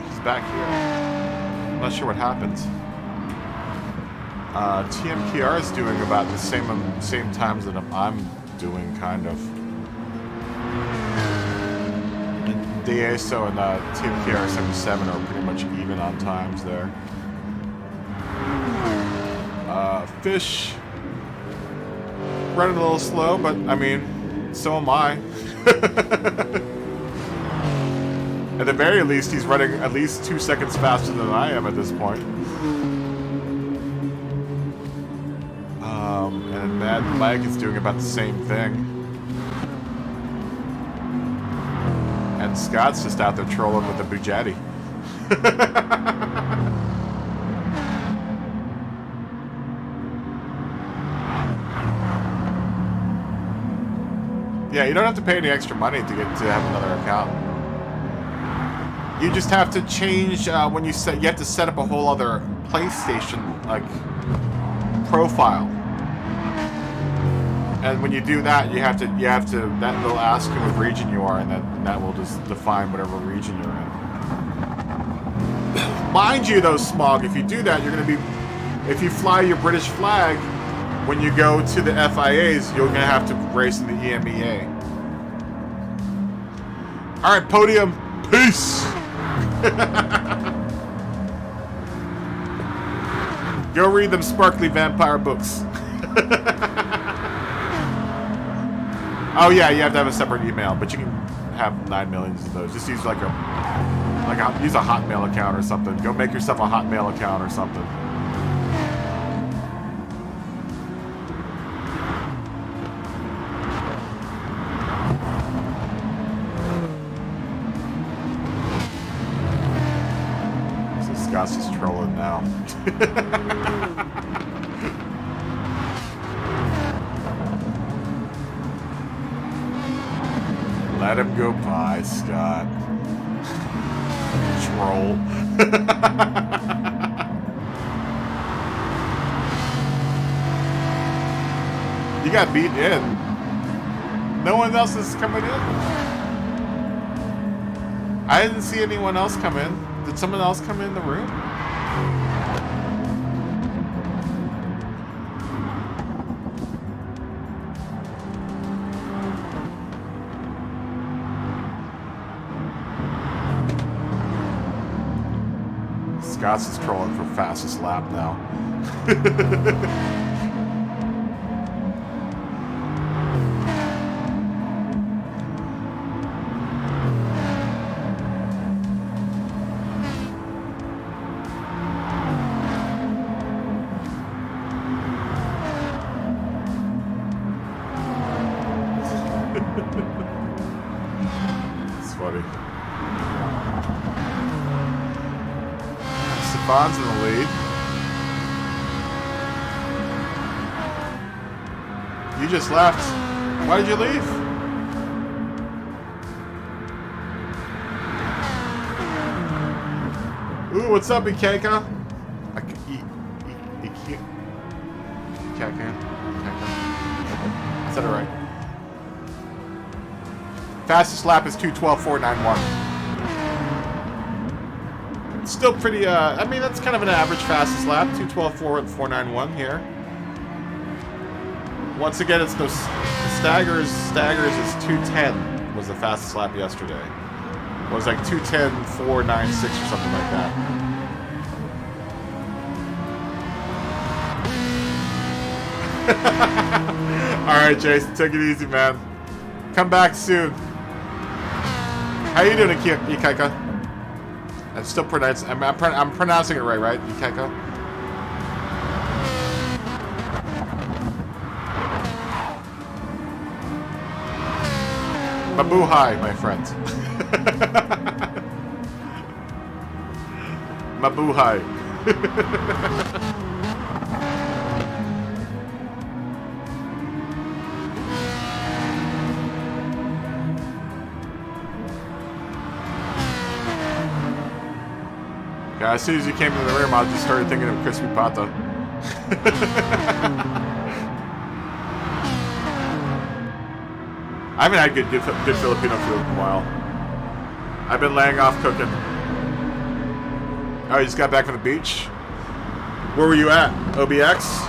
he's back here. I'm not sure what happened. TMKR is doing about the same times that I'm doing, kind of. And Deaso and TMKR 77 are pretty much even on times there. Fish running a little slow, but I mean, so am I. At the very least, he's running at least 2 seconds faster than I am at this point. And Mad Mike is doing about the same thing. And Scott's just out there trolling with the Bugatti. Yeah, you don't have to pay any extra money to have another account. You just have to change when you have to set up a whole other PlayStation like profile. And when you do that, you have to that will ask you what region you are, and that will just define whatever region you're in. Mind you, though, Smog, if you do that, you're going to be, if you fly your British flag, when you go to the FIAs, you're going to have to race in the EMEA. All right, podium, peace. Go read them sparkly vampire books. Oh yeah, you have to have a separate email, but you can have 9 million of those. Just use use a Hotmail account or something. Go make yourself a Hotmail account or something. So Scott's just trolling now. Let him go by, Scott. Troll. You got beat in. No one else is coming in? I didn't see anyone else come in. Did someone else come in the room? Scott's is trolling for fastest lap now. It's funny. Stefan's in the lead. You just left. Why did you leave? Ooh, what's up, Ikeka? Ikeka. I said it right. Fastest lap is 2:12.491. Still pretty, I mean, that's kind of an average fastest lap. 2:12.491 here. Once again, it's those staggers is 2:10 was the fastest lap yesterday. It was like 2:10.496 or something like that. Alright, Jason, take it easy, man. Come back soon. How you doing, Ikaika? I'm still pronouncing. I'm pronouncing it right, Ikaika? Mabuhay, my friend. Mabuhay. Yeah, as soon as you came in the room, I just started thinking of crispy pata. I haven't had good Filipino food in a while. I've been laying off cooking. Oh, you just got back from the beach? Where were you at? OBX?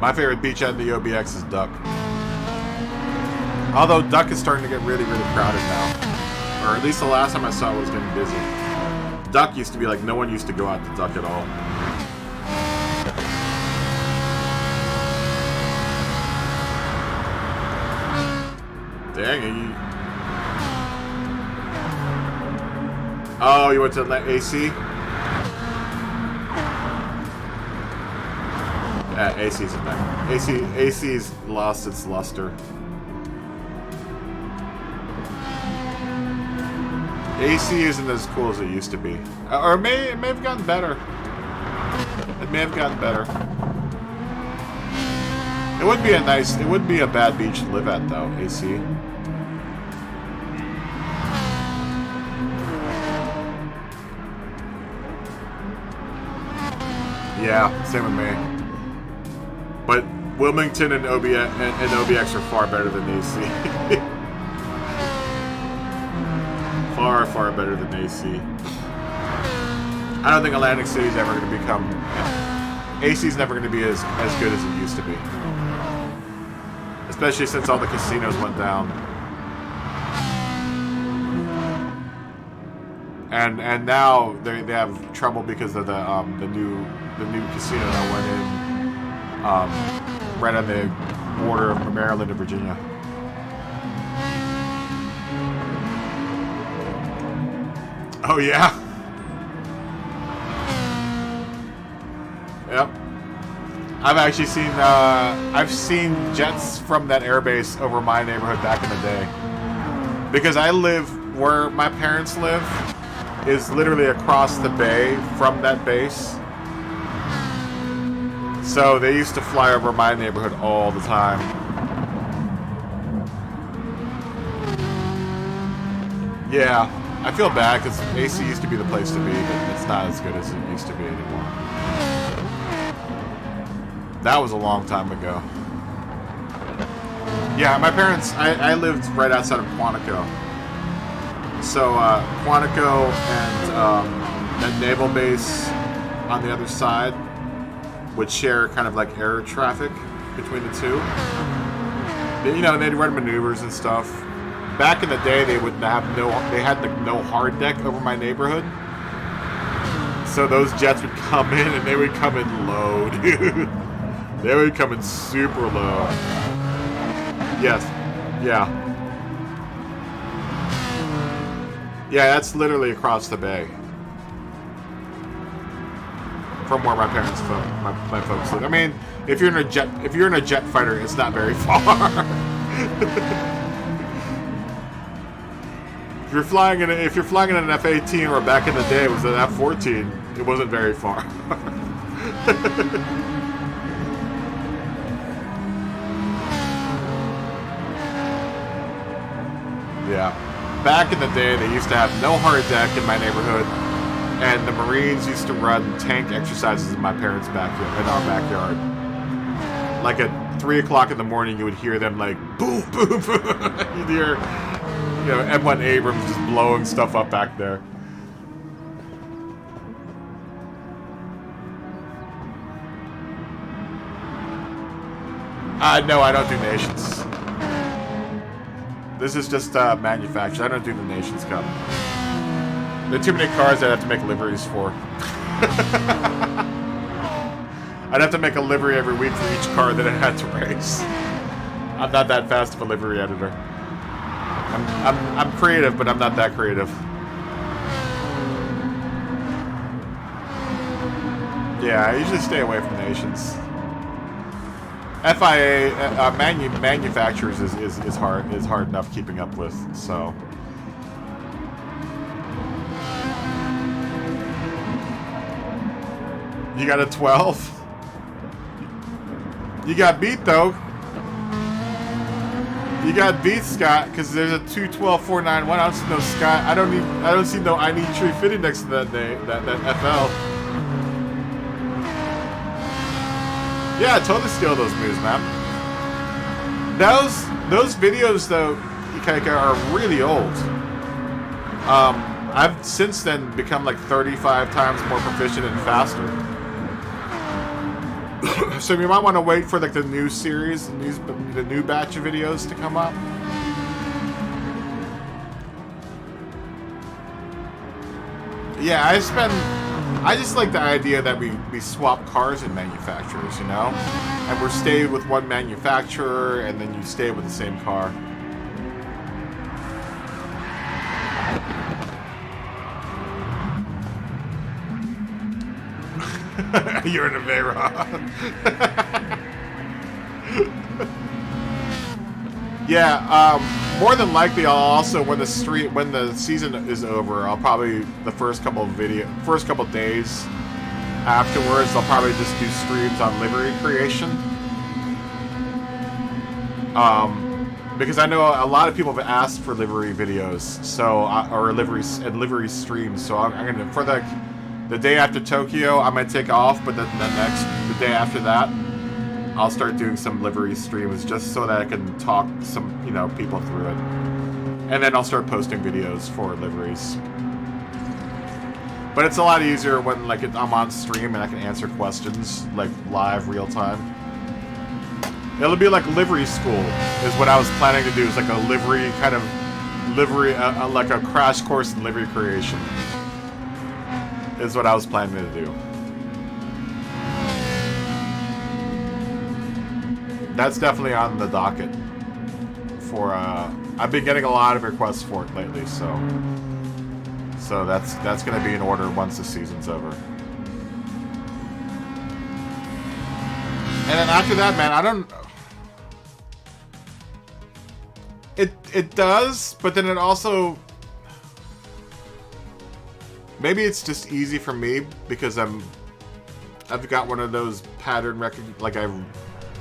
My favorite beach at the OBX is Duck. Although Duck is starting to get really, really crowded now. Or at least the last time I saw it was getting busy. Duck used to be like, no one used to go out to Duck at all. Dang, you... Oh, you went to AC? Yeah, AC's a thing. AC's lost its luster. AC isn't as cool as it used to be. Or it may have gotten better. It may have gotten better. It wouldn't be a bad beach to live at though, AC. Yeah, same with me. But Wilmington and OBX are far better than AC. Far, far better than AC. I don't think Atlantic City is ever going to become... AC is never going to be as good as it used to be. Especially since all the casinos went down. And now they have trouble because of the new casino that went in right on the border of Maryland and Virginia. Oh yeah. Yep. I've seen jets from that airbase over my neighborhood back in the day. Because I live where my parents live is literally across the bay from that base. So they used to fly over my neighborhood all the time. Yeah, I feel bad because AC used to be the place to be, but it's not as good as it used to be anymore. That was a long time ago. Yeah, my parents, I lived right outside of Quantico. So Quantico and that naval base on the other side would share kind of like air traffic between the two. You know, they'd run maneuvers and stuff. Back in the day, they had like no hard deck over my neighborhood. So those jets would come in and they would come in low, dude. They would come in super low. Yes. Yeah. Yeah, that's literally across the bay. From where my parents my folks live. I mean, if you're in a jet fighter, it's not very far. If you're flying in an F-18 or back in the day it was an F-14, it wasn't very far. Yeah. Back in the day, they used to have no hard deck in my neighborhood, and the Marines used to run tank exercises in my parents' backyard, in our backyard. Like at 3 o'clock in the morning, you would hear them like boom, boom, boom. You'd hear, you know, M1 Abrams just blowing stuff up back there. No, I don't do nations. This is just manufactured. I don't do the Nations Cup. There are too many cars I'd have to make liveries for. I'd have to make a livery every week for each car that I had to race. I'm not that fast of a livery editor. I'm creative, but I'm not that creative. Yeah, I usually stay away from nations. FIA manufacturers is hard enough keeping up with, so. You got a 12? You got beat though. You got beat, Scott, because there's a 212.491. I don't see no Scott. I don't see no I need tree fitting next to that name, that FL. Yeah, totally steal those moves, man. Those videos, though, Ikaika, are really old. I've since then become like 35 times more proficient and faster. So you might want to wait for like the new series, the new batch of videos to come up. Yeah, I just like the idea that we swap cars in manufacturers, you know? And we're stayed with one manufacturer, and then you stay with the same car. You're in a Veyron. Yeah, more than likely, I'll also when the season is over, I'll probably the first couple days afterwards, I'll probably just do streams on livery creation. Because I know a lot of people have asked for livery videos, so or livery streams. So I'm gonna for the The day after Tokyo, I might take off, but the day after that, I'll start doing some livery streams just so that I can talk some, people through it. And then I'll start posting videos for liveries. But it's a lot easier when I'm on stream and I can answer questions live, real time. It'll be like livery school is what I was planning to do. It's like a livery like a crash course in livery creation. Is what I was planning to do. That's definitely on the docket for I've been getting a lot of requests for it lately, so that's going to be in order once the season's over. And then after that, man, I don't... It does, but then it also... Maybe it's just easy for me because I've got one of those pattern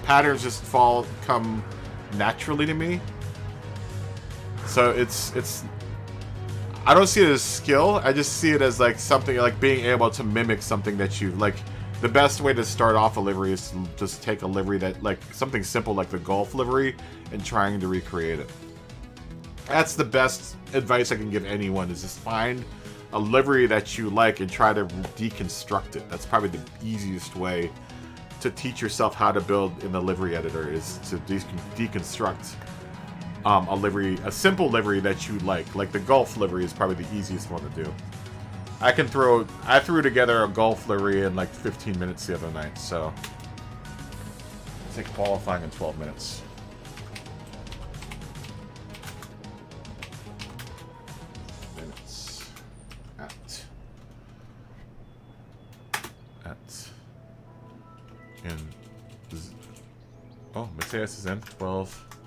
patterns just come naturally to me. So it's I don't see it as skill. I just see it as something being able to mimic something that you The best way to start off a livery is to just take a livery that something simple like the Golf livery and trying to recreate it. That's the best advice I can give anyone, is just find a livery that you like and try to deconstruct it. That's probably the easiest way to teach yourself how to build in the livery editor, is to deconstruct a simple livery that you like. Like the Golf livery is probably the easiest one to do. I threw together a Golf livery in 15 minutes the other night, so I think qualifying in 12 minutes. Oh, Mateus is in. 12.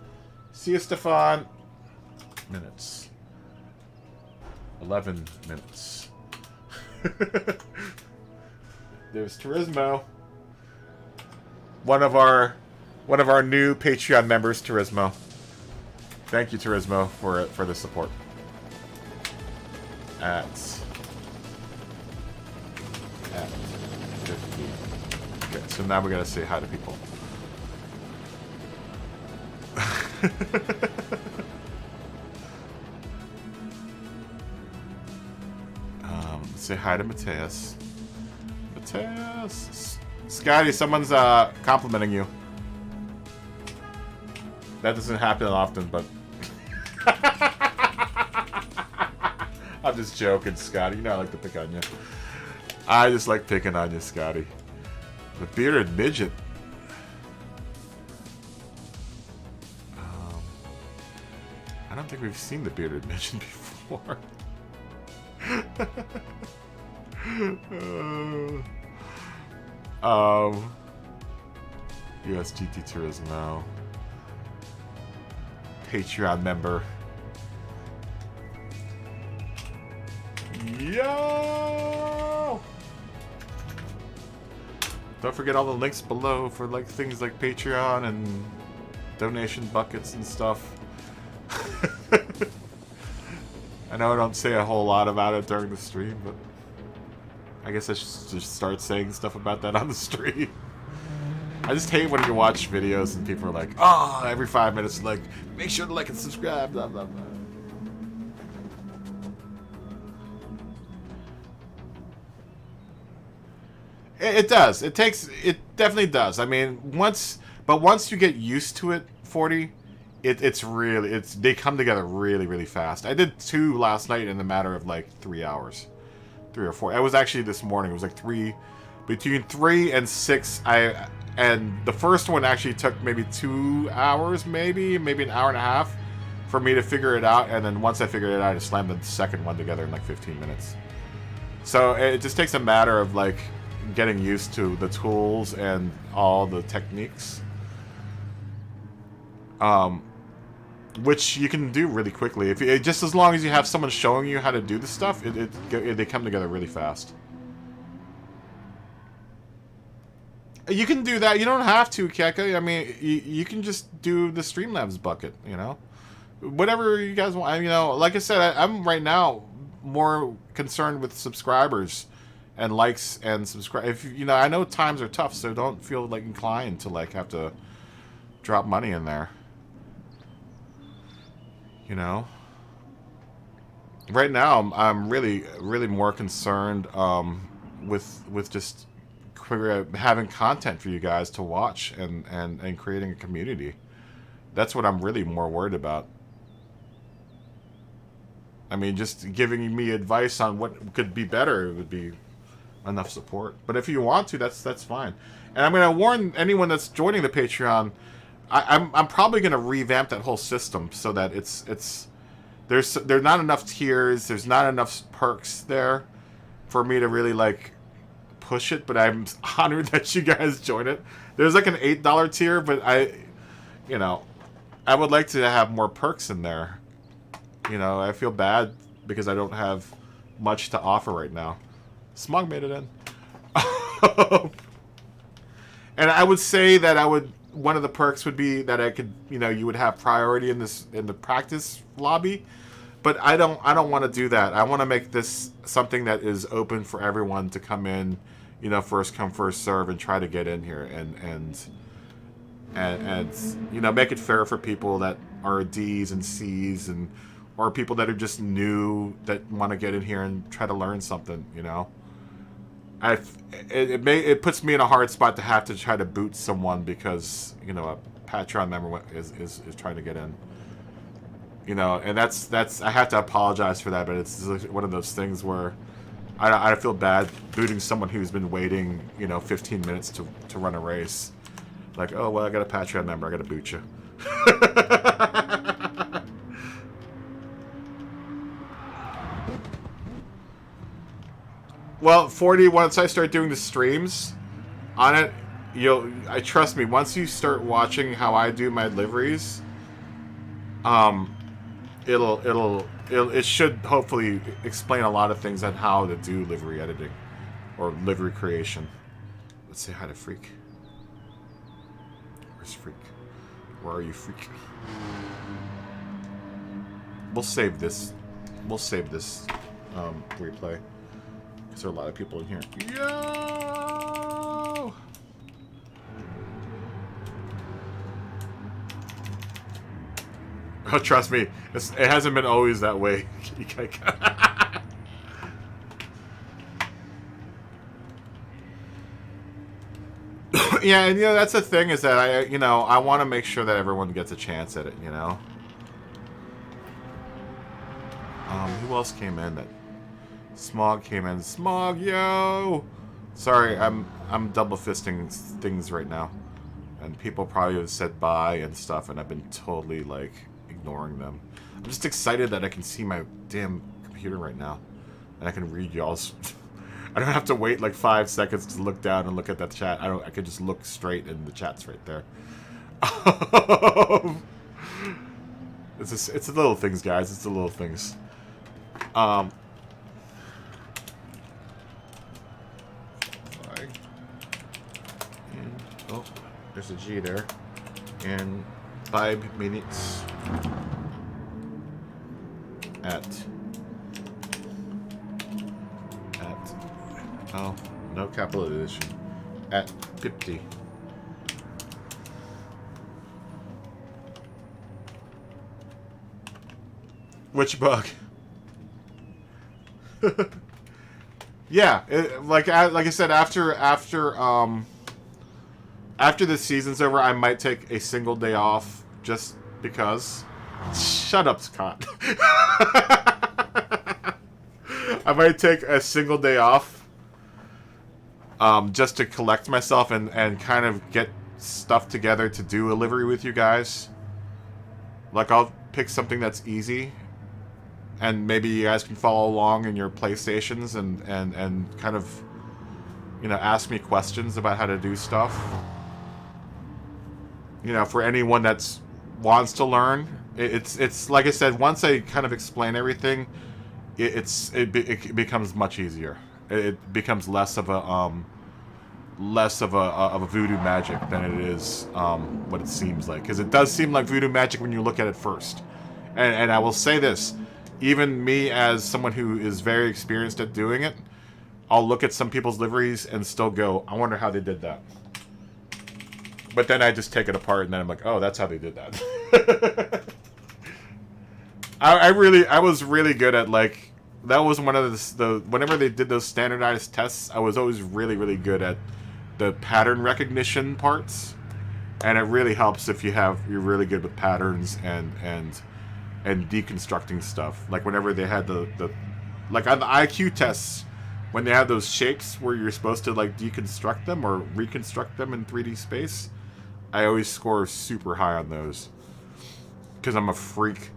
See you, Stefan. Minutes. 11 minutes. There's Turismo. One of our new Patreon members, Turismo. Thank you, Turismo, for the support. At 50. Okay, so now we gotta say hi to people. Say hi to Mateus. Mateus! Scotty, someone's complimenting you. That doesn't happen often, but... I'm just joking, Scotty. You know I like to pick on you. I just like picking on you, Scotty. The bearded midget. I don't think we've seen the bearded midget before. USGT Turismo. Patreon member. Yo! Don't forget all the links below for things like Patreon and donation buckets and stuff. I know I don't say a whole lot about it during the stream, but I guess I should just start saying stuff about that on the stream. I just hate when you watch videos and people are like, oh, every 5 minutes, make sure to like and subscribe, blah, blah, blah. It does. It definitely does. I mean, once you get used to it, 40, they come together really, really fast. I did 2 last night in a matter of 3 hours. 3 or 4. It was actually this morning. It was between 3 and 6. And the first one actually took maybe 2 hours, maybe an hour and a half for me to figure it out. And then once I figured it out, I just slammed the second one together in 15 minutes. So it just takes a matter of getting used to the tools and all the techniques. Which you can do really quickly. Just as long as you have someone showing you how to do the stuff, they come together really fast. You can do that. You don't have to, Keka. I mean, you can just do the Streamlabs bucket, Whatever you guys want. Like I said, I'm right now more concerned with subscribers and likes and subscribe. If you know, I know times are tough, so don't feel like inclined to like have to drop money in there. You know, right now I'm really more concerned with just having content for you guys to watch and creating a community. That's what I'm really more worried about. I mean, just giving me advice on what could be better would be enough support. But if you want to, that's fine. And I'm going to warn anyone that's joining the Patreon. I'm probably going to revamp that whole system so that there's not enough tiers. There's not enough perks there for me to really like push it. But I'm honored that you guys join it. There's like an $8 tier, but I would like to have more perks in there. You know, I feel bad because I don't have much to offer right now. Smog made it in. And I would say that one of the perks would be that I could, you would have priority in the practice lobby. But I don't want to do that. I want to make this something that is open for everyone to come in, first come, first serve, and try to get in here and make it fair for people that are D's and C's or people that are just new that want to get in here and try to learn something, It puts me in a hard spot to have to try to boot someone because, a Patreon member is trying to get in. And that's I have to apologize for that, but it's one of those things where I feel bad booting someone who's been waiting, 15 minutes to run a race. Like, oh, well, I got a Patreon member, I got to boot you. Well, 40, once I start doing the streams on it, trust me, once you start watching how I do my liveries, it should hopefully explain a lot of things on how to do livery editing or livery creation. Let's say hi to Freak. Where's Freak? Where are you, Freak? We'll save this. We'll save this replay. Because there are a lot of people in here. Yo! Oh, trust me, it hasn't been always that way. Yeah, and that's the thing is that I want to make sure that everyone gets a chance at it. Who else came in? That Smog came in. Smog, yo! Sorry, I'm double fisting things right now, and people probably have said bye and stuff, and I've been totally like ignoring them. I'm just excited that I can see my damn computer right now, and I can read y'all's. I don't have to wait like 5 seconds to look down and look at that chat. I can just look straight, and the chat's right there. It's the little things, guys. It's the little things. And, oh, there's a G there. And 5 minutes at oh, no capital edition. At 50. Which bug? Yeah, like I said, after the season's over, I might take a single day off just because. Shut up, Scott. I might take a single day off just to collect myself and kind of get stuff together to do a livery with you guys. Like, I'll pick something that's easy, and maybe you guys can follow along in your PlayStations and kind of, ask me questions about how to do stuff. For anyone that's wants to learn, it's like I said, once I kind of explain everything, it becomes much easier. It becomes less of a voodoo magic than it is what it seems like, because it does seem like voodoo magic when you look at it first. And I will say this, even me as someone who is very experienced at doing it, I'll look at some people's liveries and still go, I wonder how they did that. But then I just take it apart and then I'm like, oh, that's how they did that. I was really good at, like, that was one of the whenever they did those standardized tests, I was always really, really good at the pattern recognition parts. And it really helps if you're really good with patterns and deconstructing stuff. Like whenever they had like on the IQ tests, when they had those shapes where you're supposed to like deconstruct them or reconstruct them in 3D space, I always score super high on those. Because I'm a freak.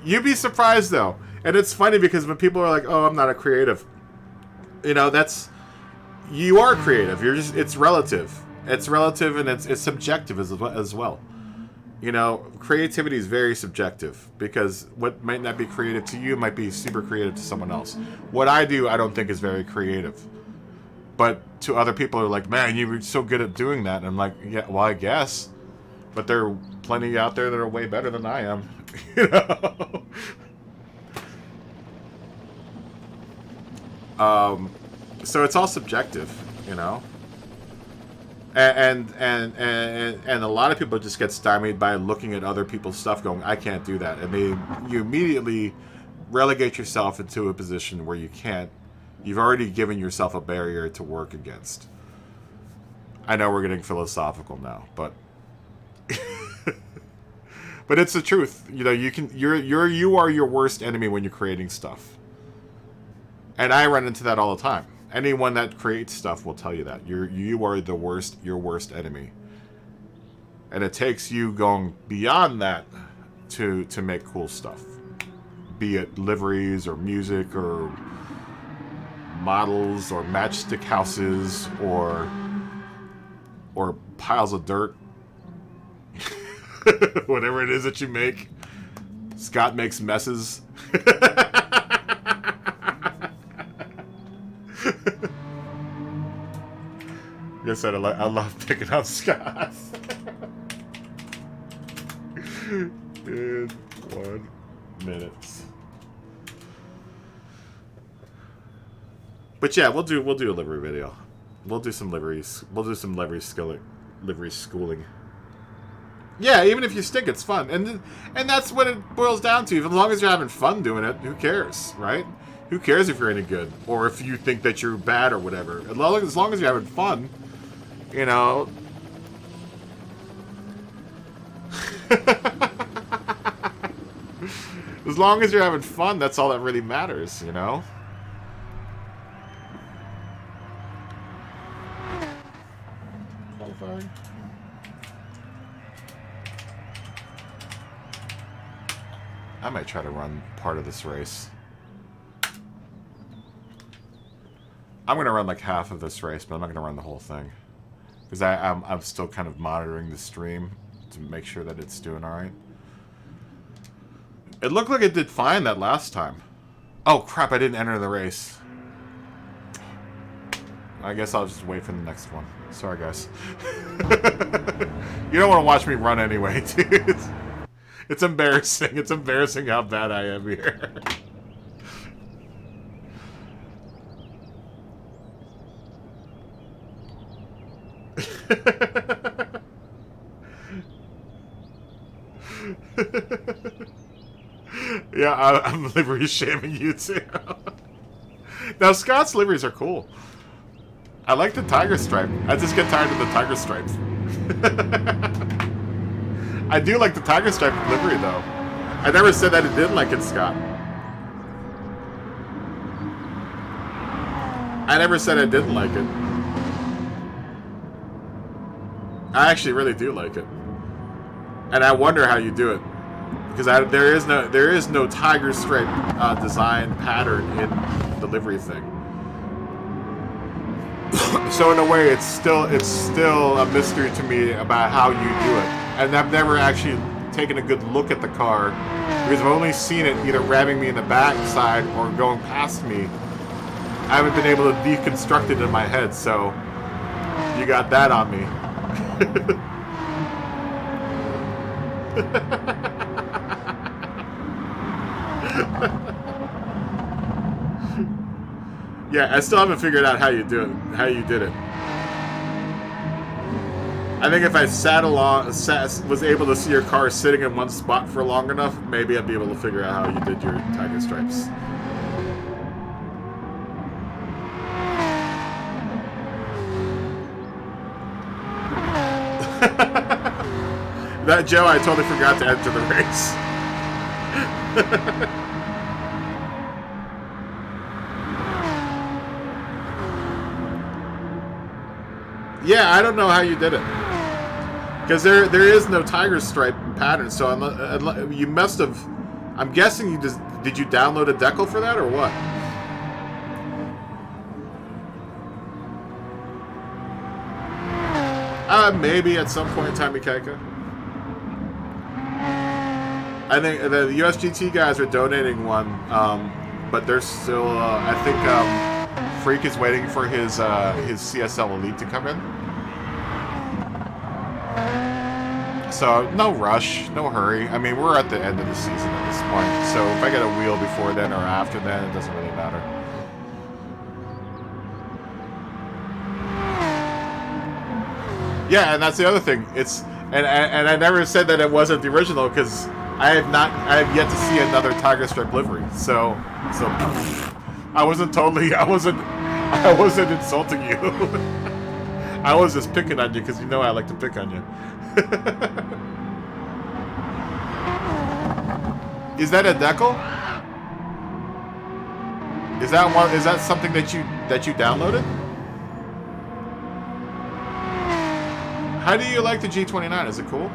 You'd be surprised though. And it's funny because when people are like, oh, I'm not a creative. You know, you are creative. It's relative. It's relative and it's subjective as well. You know, creativity is very subjective because what might not be creative to you might be super creative to someone else. What I do, I don't think is very creative. But to other people are like, man, you were so good at doing that. And I'm like, yeah, well, I guess. But there are plenty out there that are way better than I am. You know? So it's all subjective, you know? And a lot of people just get stymied by looking at other people's stuff going, I can't do that. And you immediately relegate yourself into a position where you can't. You've already given yourself a barrier to work against. I know we're getting philosophical now, but but it's the truth. You know, you are your worst enemy when you're creating stuff. And I run into that all the time. Anyone that creates stuff will tell you that. You are your worst enemy. And it takes you going beyond that to make cool stuff. Be it liveries or music or models or matchstick houses or piles of dirt. Whatever it is that you make. Scott makes messes. Like I said, I love picking on Scott. In 1 minute. But yeah, we'll do a livery video. We'll do some liveries. We'll do some livery schooling. Yeah, even if you stink, it's fun, and that's what it boils down to. As long as you're having fun doing it, who cares, right? Who cares if you're any good or if you think that you're bad or whatever? As long as you're having fun, you know. As long as you're having fun, that's all that really matters, you know. Qualifying. I might try to run part of this race. I'm going to run like half of this race, but I'm not going to run the whole thing. Because I'm still kind of monitoring the stream to make sure that it's doing alright. It looked like it did fine that last time. Oh crap, I didn't enter the race. I guess I'll just wait for the next one. Sorry guys. You don't want to watch me run anyway, dude. It's embarrassing. It's embarrassing how bad I am here. Yeah, I'm livery shaming you too. Now, Scott's liveries are cool. I like the tiger stripe. I just get tired of the tiger stripes. I do like the tiger stripe livery, though. I never said that I didn't like it, Scott. I never said I didn't like it. I actually really do like it. And I wonder how you do it. Because there is no tiger stripe design pattern in the livery thing. So in a way, it's still a mystery to me about how you do it. And I've never actually taken a good look at the car because I've only seen it either ramming me in the backside or going past me. I haven't been able to deconstruct it in my head, so you got that on me. Yeah, I still haven't figured out how you do it. How you did it. I think if I was able to see your car sitting in one spot for long enough, maybe I'd be able to figure out how you did your tiger stripes. That Joe, I totally forgot to enter the race. Yeah, I don't know how you did it. Because there is no tiger stripe pattern, so you must have... I'm guessing you just... Did you download a decal for that, or what? Maybe at some point in time, Mikaika. I think the USGT guys are donating one, but they're still... I think Freak is waiting for his CSL Elite to come in. So, no rush, no hurry. I mean, we're at the end of the season at this point, so if I get a wheel before then or after then, it doesn't really matter. Yeah, and that's the other thing. And I never said that it wasn't the original because I have yet to see another tiger stripe livery. So I wasn't insulting you. I was just picking on you because you know I like to pick on you. Is that a decal? Is that something that you downloaded? How do you like the G29? Is it cool?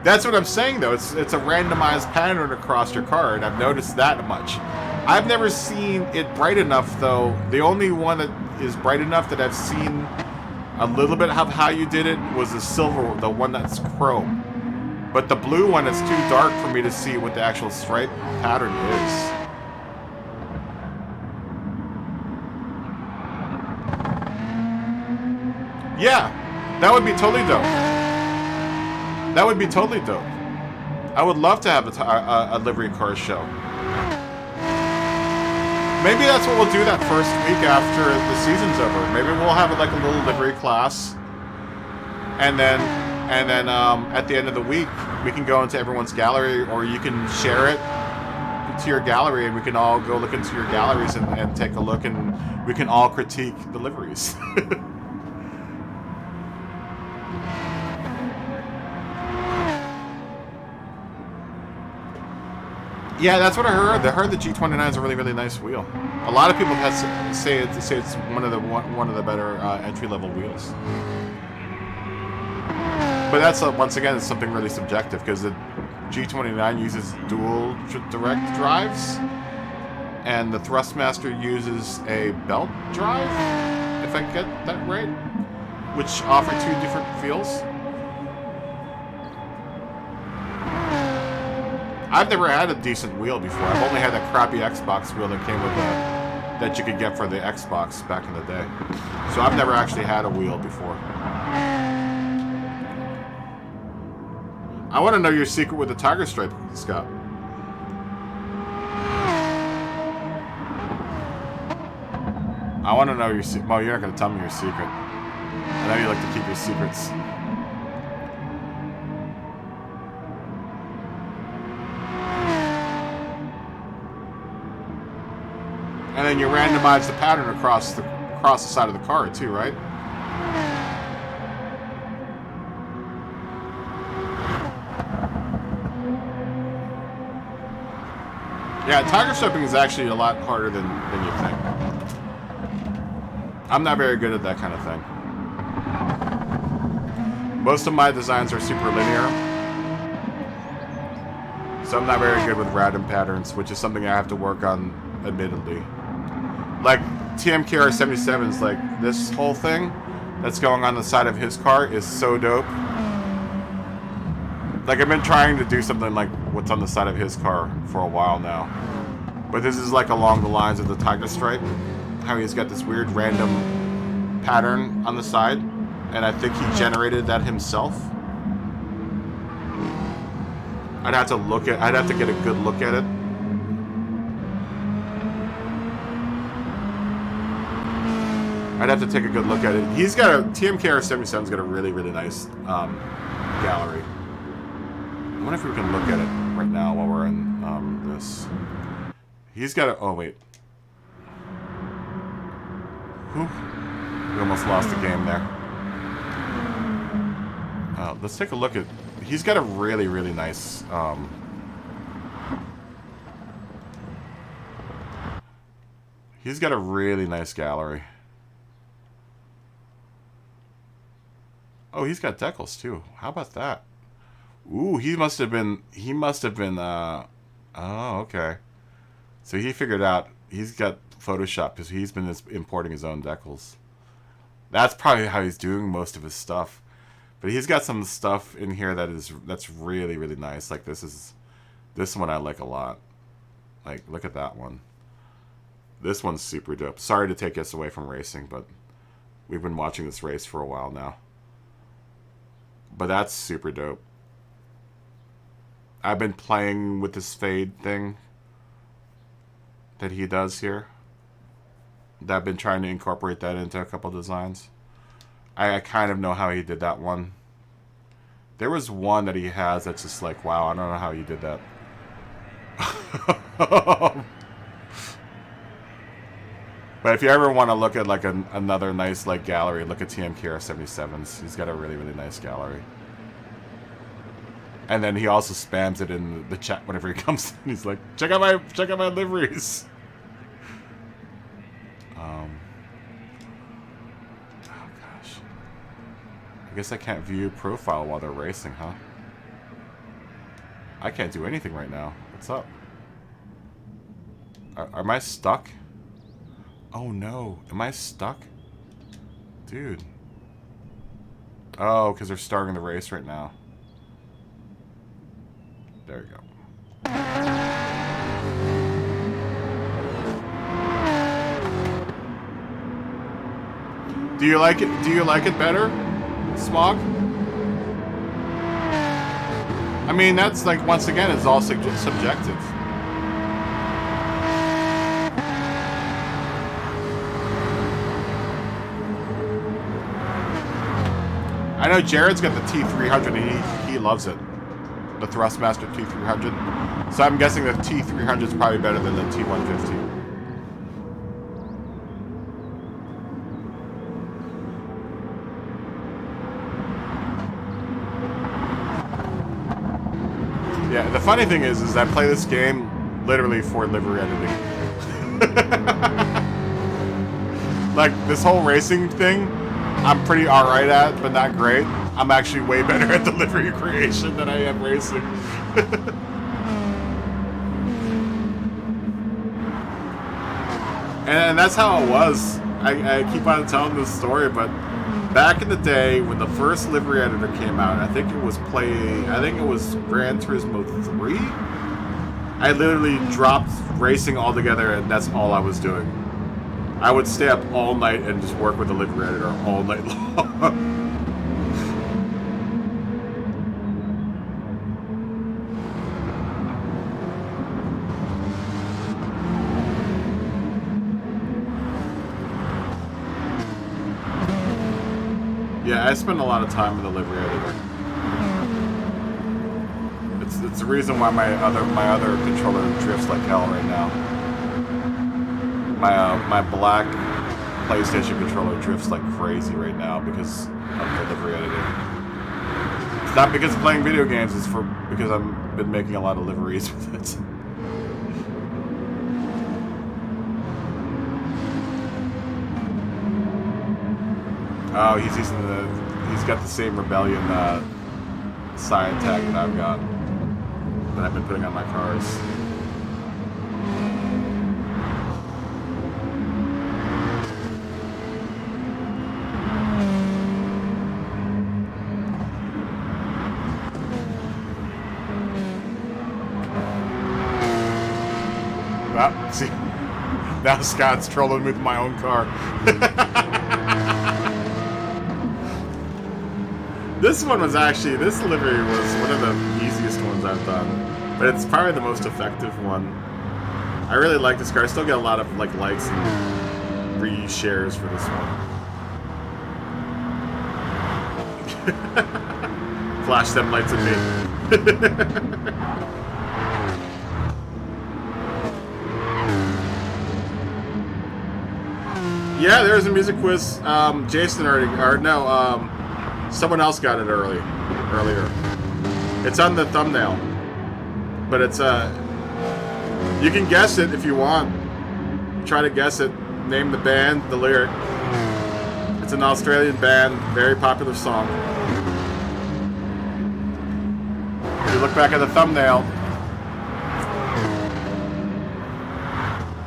That's what I'm saying, though. It's a randomized pattern across your car, and I've noticed that much. I've never seen it bright enough, though. The only one that is bright enough that I've seen a little bit of how you did it was the silver, the one that's chrome. But the blue one is too dark for me to see what the actual stripe pattern is. Yeah, that would be totally dope. That would be totally dope. I would love to have a livery car show. Maybe that's what we'll do that first week after the season's over. Maybe we'll have like a little livery class, and then at the end of the week we can go into everyone's gallery, or you can share it to your gallery, and we can all go look into your galleries and take a look, and we can all critique the liveries. Yeah, that's what I heard. I heard the G29 is a really, really nice wheel. A lot of people say it's one of the better entry-level wheels. But that's once again, it's something really subjective because the G29 uses dual direct drives, and the Thrustmaster uses a belt drive, if I get that right, which offer two different feels. I've never had a decent wheel before. I've only had that crappy Xbox wheel that came with that you could get for the Xbox back in the day. So I've never actually had a wheel before. I want to know your secret with the tiger stripe, Scott. I want to know your secret. Well, you're not going to tell me your secret. I know you like to keep your secrets. And then you randomize the pattern across the side of the car too, right? Yeah, tiger striping is actually a lot harder than you think. I'm not very good at that kind of thing. Most of my designs are super linear, so I'm not very good with random patterns, which is something I have to work on, admittedly. Like TMKR77's, like this whole thing that's going on the side of his car is so dope. Like I've been trying to do something like what's on the side of his car for a while now, but this is like along the lines of the tiger stripe, how he's got this weird random pattern on the side, and I think he generated that himself. I'd have to get a good look at it. I'd have to take a good look at it. He's got a TMKR77's got a really, really nice gallery. I wonder if we can look at it right now while we're in this. He's got a... Oh, wait. Whew. We almost lost the game there. Let's take a look at... He's got a really, really nice... He's got a really nice gallery. Oh, he's got decals too. How about that? Ooh, he must have been, oh, okay. So he figured out, he's got Photoshop because he's been importing his own decals. That's probably how he's doing most of his stuff. But he's got some stuff in here that's really, really nice. Like this one I like a lot. Like, look at that one. This one's super dope. Sorry to take us away from racing, but we've been watching this race for a while now. But that's super dope. I've been playing with this fade thing that he does here. I've been trying to incorporate that into a couple designs. I kind of know how he did that one. There was one that he has that's just like, wow, I don't know how you did that. But if you ever want to look at like another nice like gallery, look at TMKR77's. He's got a really, really nice gallery. And then he also spams it in the chat whenever he comes in. He's like, check out my liveries. Oh gosh. I guess I can't view profile while they're racing, huh? I can't do anything right now. What's up? Am I stuck? Oh no, am I stuck? Dude. Oh, because they're starting the race right now. There you go. Do you like it? Do you like it better, Smog? I mean, that's like, once again, it's all subjective. I know Jared's got the T300 and he loves it. The Thrustmaster T300. So I'm guessing the T300 is probably better than the T150. Yeah, the funny thing is I play this game literally for livery editing. Like, this whole racing thing, I'm pretty alright at, but not great. I'm actually way better at the livery creation than I am racing. And that's how it was. I keep on telling this story, but back in the day when the first livery editor came out, I think it was Gran Turismo 3. I literally dropped racing altogether, and that's all I was doing. I would stay up all night and just work with the livery editor all night long. Yeah, I spend a lot of time in the livery editor. It's the reason why my other controller drifts like hell right now. My black PlayStation controller drifts like crazy right now because of the livery editor. It's not because of playing video games, it's because I've been making a lot of liveries with it. Oh, he's got the same Rebellion side tag that I've got, that I've been putting on my cars. Ah, see, now Scott's trolling me with my own car. This livery was one of the easiest ones I've done, but it's probably the most effective one. I really like this car. I still get a lot of like likes and re-shares for this one. Flash them lights at me. Yeah, there's a music quiz. Jason already, or no, someone else got it earlier. It's on the thumbnail, but it's you can guess it if you want. Try to guess it. Name the band, the lyric. It's an Australian band, very popular song. If you look back at the thumbnail,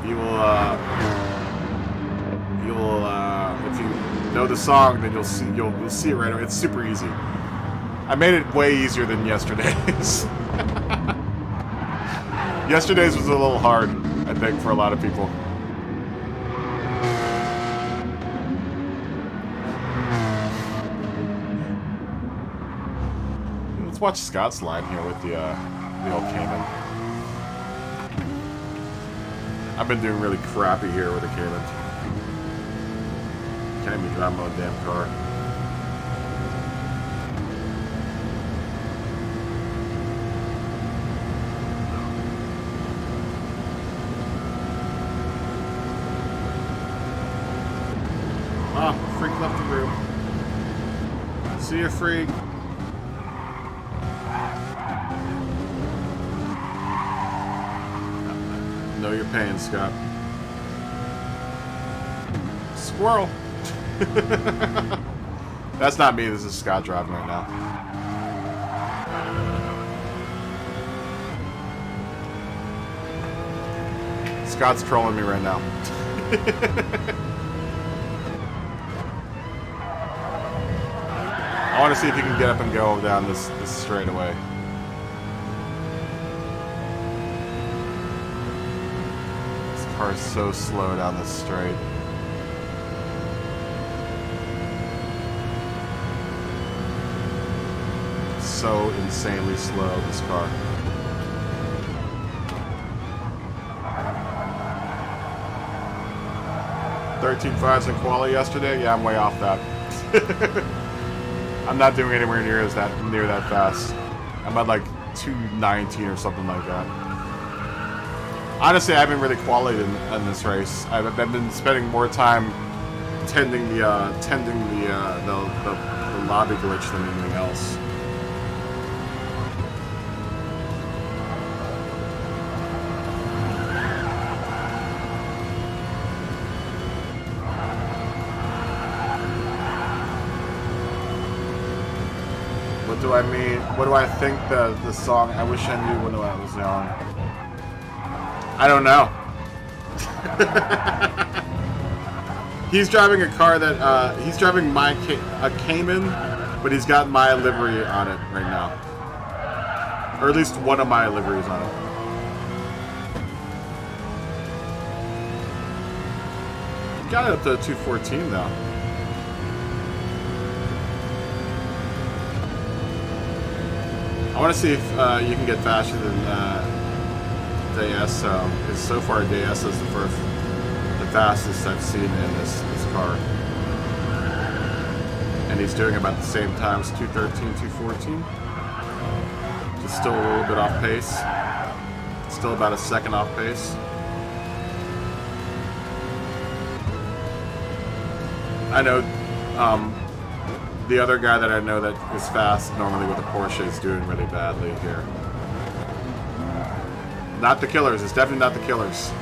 you will if you know the song, then you'll see it right away. It's super easy. I made it way easier than yesterday's. Yesterday's was a little hard, I think, for a lot of people. Let's watch Scott's line here with the old Cayman. I've been doing really crappy here with the Cayman. Can't even drive my own damn car. Oh, freak left the room. See you, freak. Know your pain, Scott. Squirrel. That's not me. This is Scott driving right now. Scott's trolling me right now. I want to see if you can get up and go down this straightaway. This car is so slow down this straight. So insanely slow, this car. $13.5s in quali yesterday? Yeah, I'm way off that. I'm not doing anywhere near that fast. I'm at like 219 or something like that. Honestly, I haven't really qualied in this race. I've been spending more time tending the lobby glitch than anything else. What do I mean? What do I think the song? I wish I knew when I was young. I don't know. He's driving a car that he's driving a Cayman, but he's got my livery on it right now, or at least one of my liveries on it. Got it up to 214 though. I want to see if you can get faster than Deesso, because so far Deesso is the fastest I've seen in this car. And he's doing about the same time as 213, 214. Just still a little bit off pace. Still about a second off pace. I know the other guy that I know that is fast normally with a Porsche is doing really badly here. Not the Killers. It's definitely not the Killers.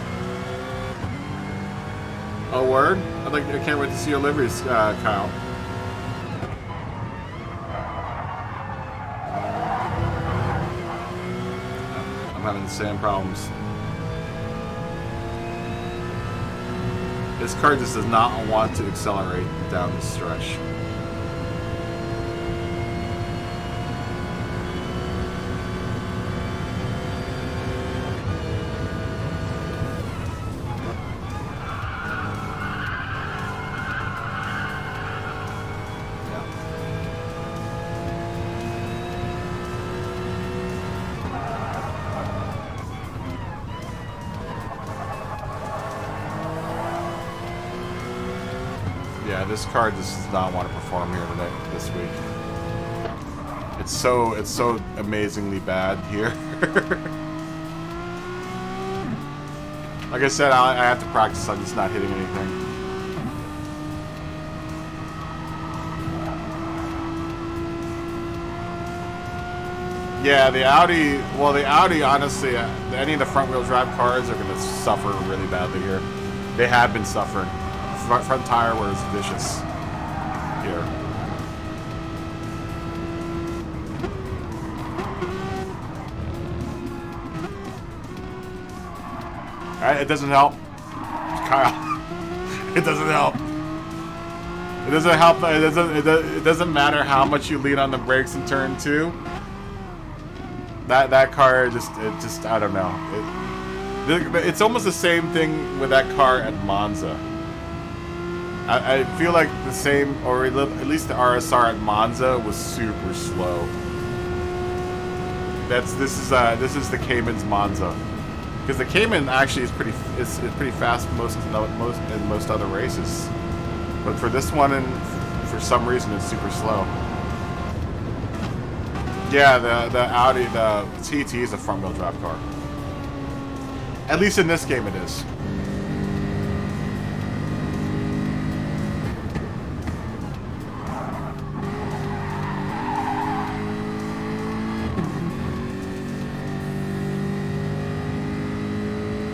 Oh, word? I can't wait to see your liveries, Kyle. I'm having the same problems. This car just does not want to accelerate down this stretch. this car just does not want to perform here today, this week. It's so amazingly bad here. Like I said, I have to practice on just not hitting anything. Yeah, the Audi, honestly, any of the front-wheel drive cars are going to suffer really badly here. They have been suffering. Front tire wear is vicious here. Alright, it doesn't help. Kyle. It doesn't help. It doesn't help. It doesn't matter how much you lean on the brakes in turn 2. That car just I don't know. It's almost the same thing with that car at Monza. I feel like the same, or at least the RSR at Monza was super slow. This is the Cayman's Monza, because the Cayman actually is pretty fast in most other races, but for this one, and for some reason, it's super slow. Yeah, the Audi, the TT is a front-wheel drive car. At least in this game, it is.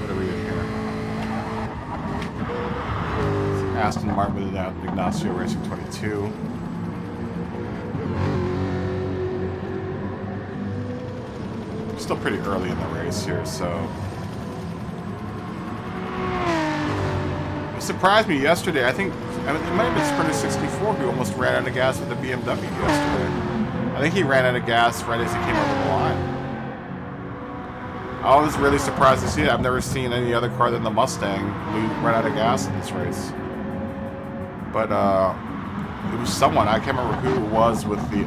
What are we in here? It's Aston Martin with Ignacio Racing 22. Still pretty early in the race here, so it surprised me yesterday. I think it might have been Sprinter 64 who almost ran out of gas with the BMW yesterday. I think he ran out of gas right as he came over the line. I was really surprised to see it. I've never seen any other car than the Mustang run out of gas in this race. But it was someone, I can't remember who it was, with the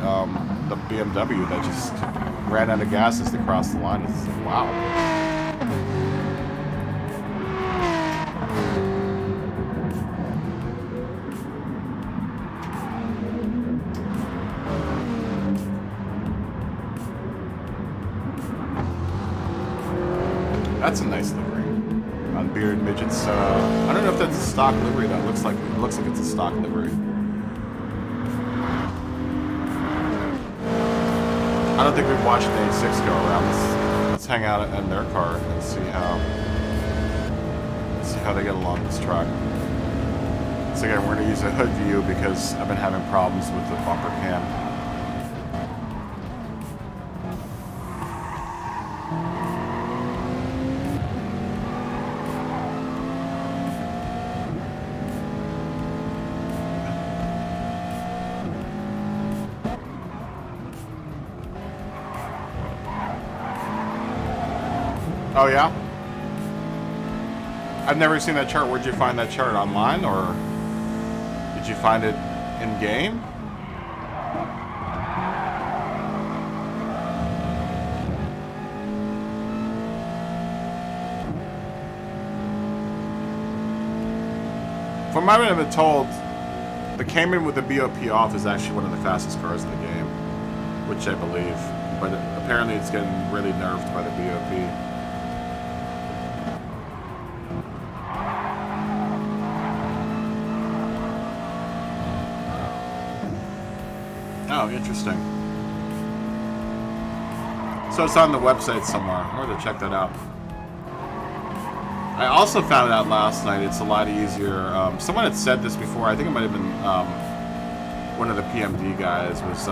BMW that just ran out of gas as they crossed the line. It's like, wow. That's a nice livery on Bearded Midgets. I don't know if that's a stock livery. That looks like it's a stock livery. I don't think we've watched the A6 go around. Let's hang out in their car and see how they get along this track. So again, we're going to use a hood view because I've been having problems with the bumper cam. Oh yeah? I've never seen that chart. Where'd you find that chart? Online, or did you find it in game? From what I've been told, the Cayman with the BOP off is actually one of the fastest cars in the game, which I believe, but apparently it's getting really nerfed by the BOP. Oh, interesting. So it's on the website somewhere. I'm going to check that out. I also found out last night it's a lot easier. Someone had said this before. I think it might have been one of the PMD guys. Was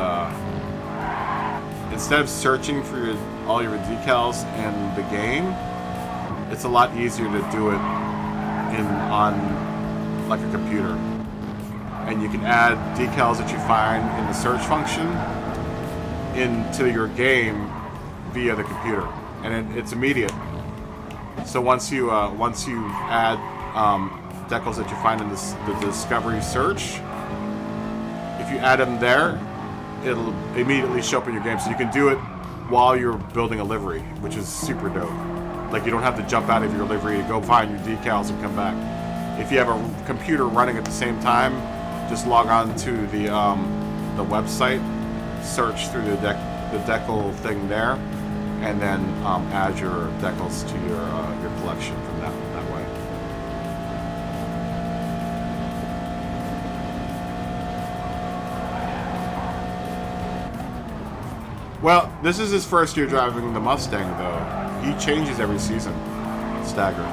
instead of searching for all your decals in the game, it's a lot easier to do it on like a computer. And you can add decals that you find in the search function into your game via the computer, and it's immediate. So once you add decals that you find in the discovery search, if you add them there, it'll immediately show up in your game. So you can do it while you're building a livery, which is super dope. Like, you don't have to jump out of your livery and go find your decals and come back. If you have a computer running at the same time, just log on to the website, search through the decal thing there, and then add your decals to your collection from that way. Well, this is his first year driving the Mustang, though. He changes every season. Stagger.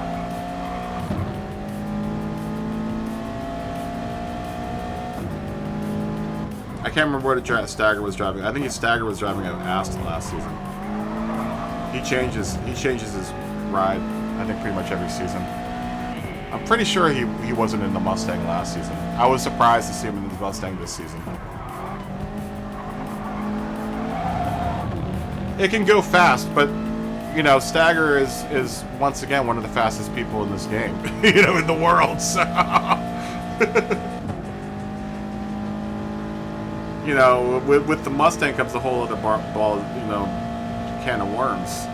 I can't remember what Stagger was driving. I think Stagger was driving at Aston last season. He changes his ride, I think, pretty much every season. I'm pretty sure he wasn't in the Mustang last season. I was surprised to see him in the Mustang this season. It can go fast, but you know, Stagger is once again one of the fastest people in this game, you know, in the world. So, you know, with the Mustang comes a whole other ball, you know, can of worms.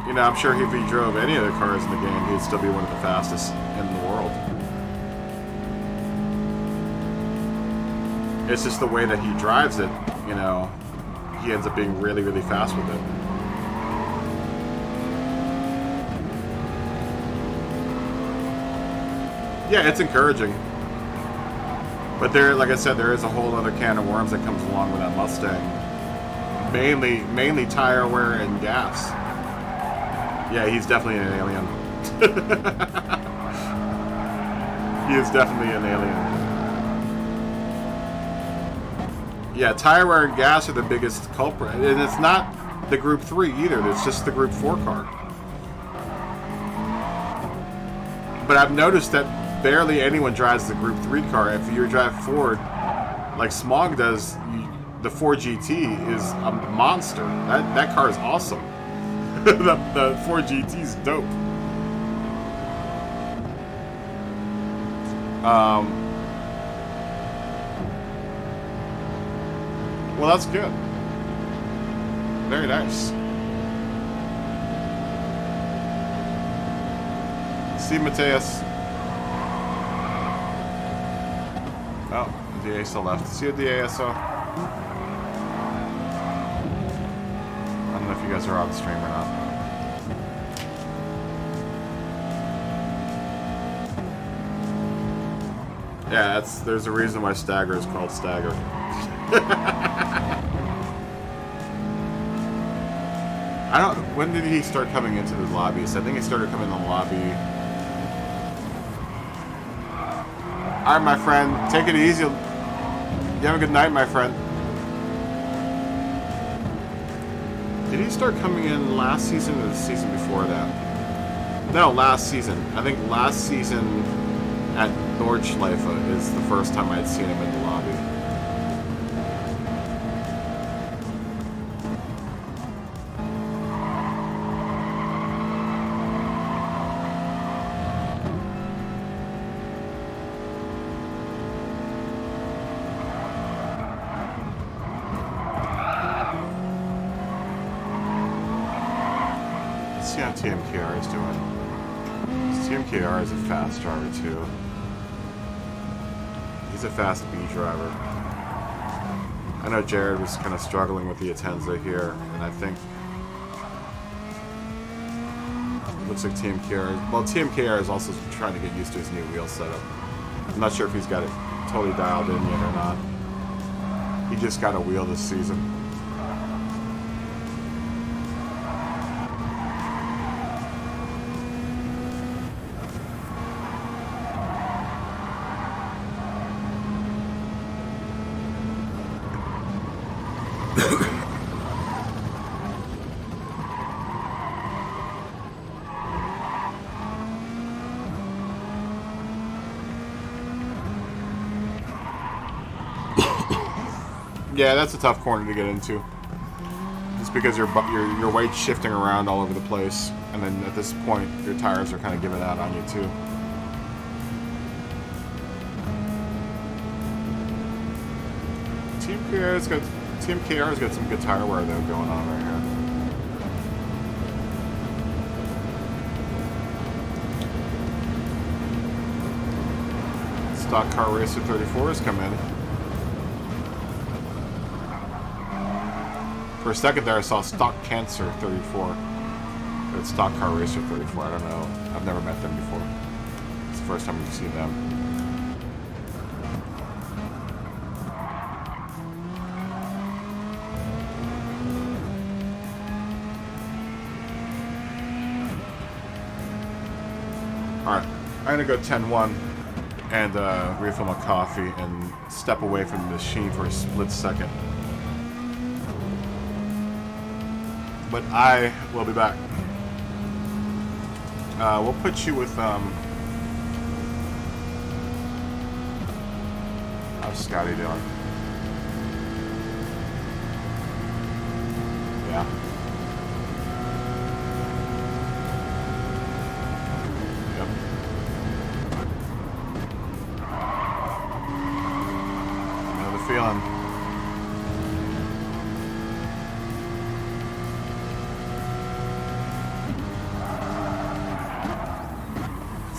You know, I'm sure if he drove any of the cars in the game, he'd still be one of the fastest in the world. It's just the way that he drives it, you know, he ends up being really, really fast with it. Yeah, it's encouraging. But there, like I said, there is a whole other can of worms that comes along with that Mustang. Mainly tire wear and gas. Yeah, he's definitely an alien. He is definitely an alien. Yeah, tire wear and gas are the biggest culprit. And it's not the Group 3 either. It's just the Group 4 car. But I've noticed that barely anyone drives the Group 3 car. If you drive Ford, like Smog does, the Ford GT is a monster. That car is awesome. the Ford GT is dope. Well, that's good. Very nice. See, Mateus. Oh, DA still left. See you, DASO. I don't know if you guys are on stream or not. Yeah, there's a reason why Stagger is called Stagger. When did he start coming into the lobbies? I think he started coming in the lobby. Alright, my friend, take it easy. You have a good night, my friend. Did he start coming in last season or the season before that? No, last season. I think last season at Nordschleife is the first time I'd seen him in the lobby. Let's see how TMKR is doing. TMKR is a fast driver too. He's a fast B driver. I know Jared was kind of struggling with the Atenza here, and I think looks like TMKR. Well, TMKR is also trying to get used to his new wheel setup. I'm not sure if he's got it totally dialed in yet or not. He just got a wheel this season. Yeah, that's a tough corner to get into. It's because your weight's shifting around all over the place, and then at this point, your tires are kind of giving out on you too. Team KR's got some good tire wear though going on right here. Stock Car Racer 34s come in. For a second there, I saw Stock Cancer 34. But it's Stock Car Racer 34. I don't know. I've never met them before. It's the first time we've seen them. Alright, I'm gonna go 10-1 and refill my coffee and step away from the machine for a split second. But I will be back. We'll put you with, how's Scotty doing? Yeah. Yep. I know the feeling.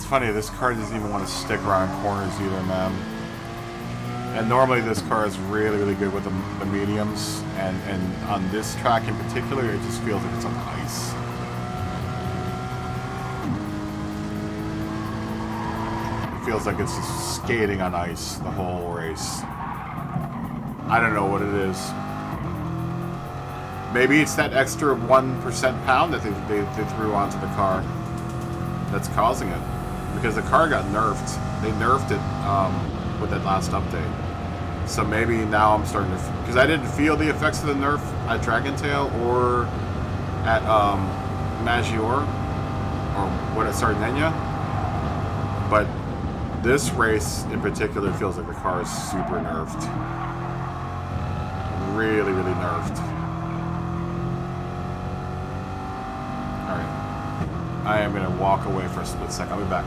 Funny, this car doesn't even want to stick around corners either, man. And normally this car is really, really good with the mediums, and on this track in particular, it just feels like it's on ice. It feels like it's just skating on ice the whole race. I don't know what it is. Maybe it's that extra 1% pound that they threw onto the car that's causing it. Because the car got nerfed. They nerfed it with that last update. So maybe now I'm starting to... Because I didn't feel the effects of the nerf at Dragon Tail or at Maggiore. Or what at Sardinia. But this race in particular feels like the car is super nerfed. Really, really nerfed. Alright. I am going to walk away for a split second. I'll be back.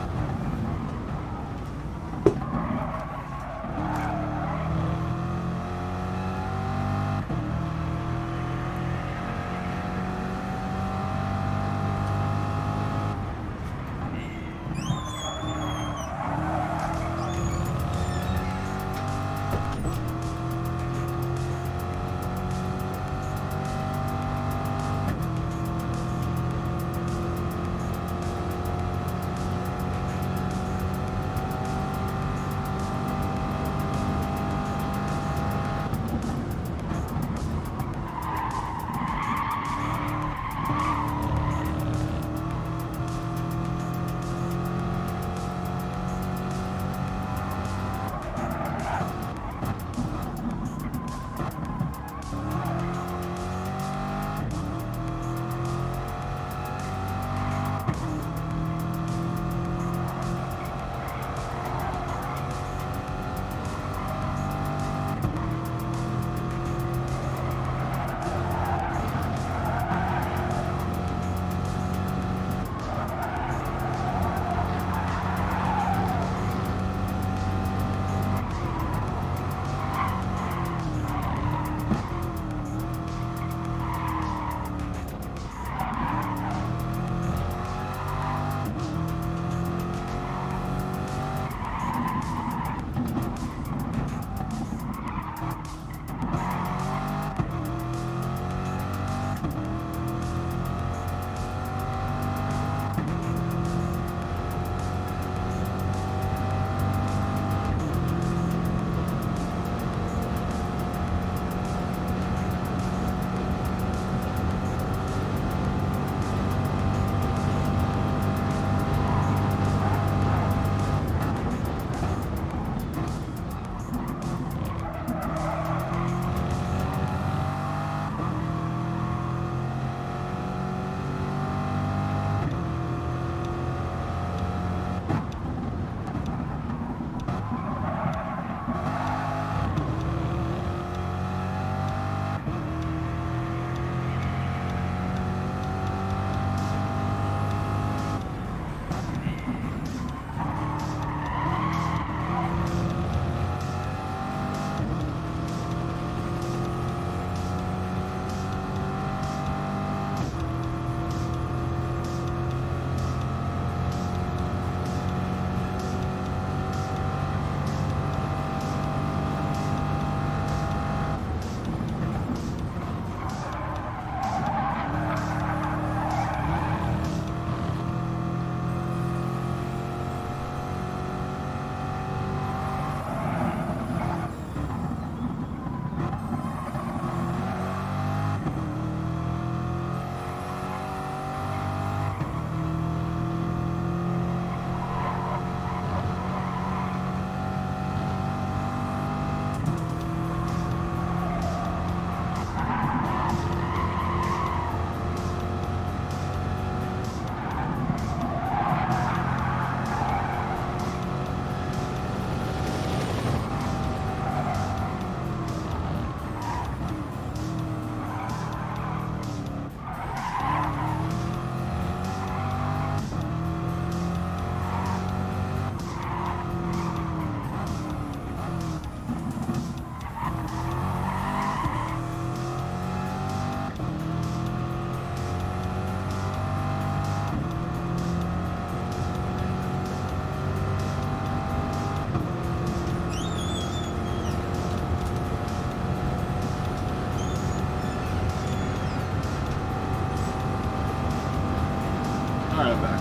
Alright, I'm back.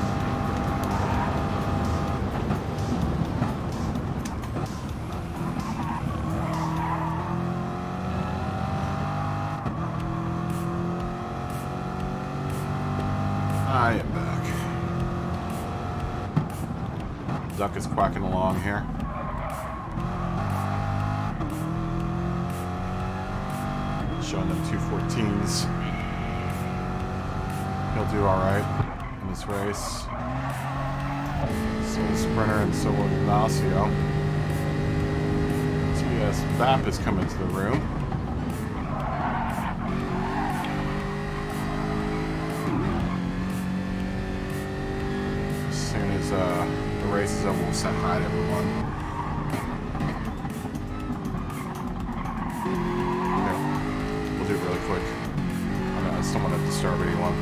I am back. Duck is quacking along here. Showing them 214s. He'll do alright in this race. So will Sprinter and so will Ignacio. TS Vap has come into the room. As soon as the race is over, we'll say hi to everyone. We'll do it really quick. I just don't want to disturb anyone.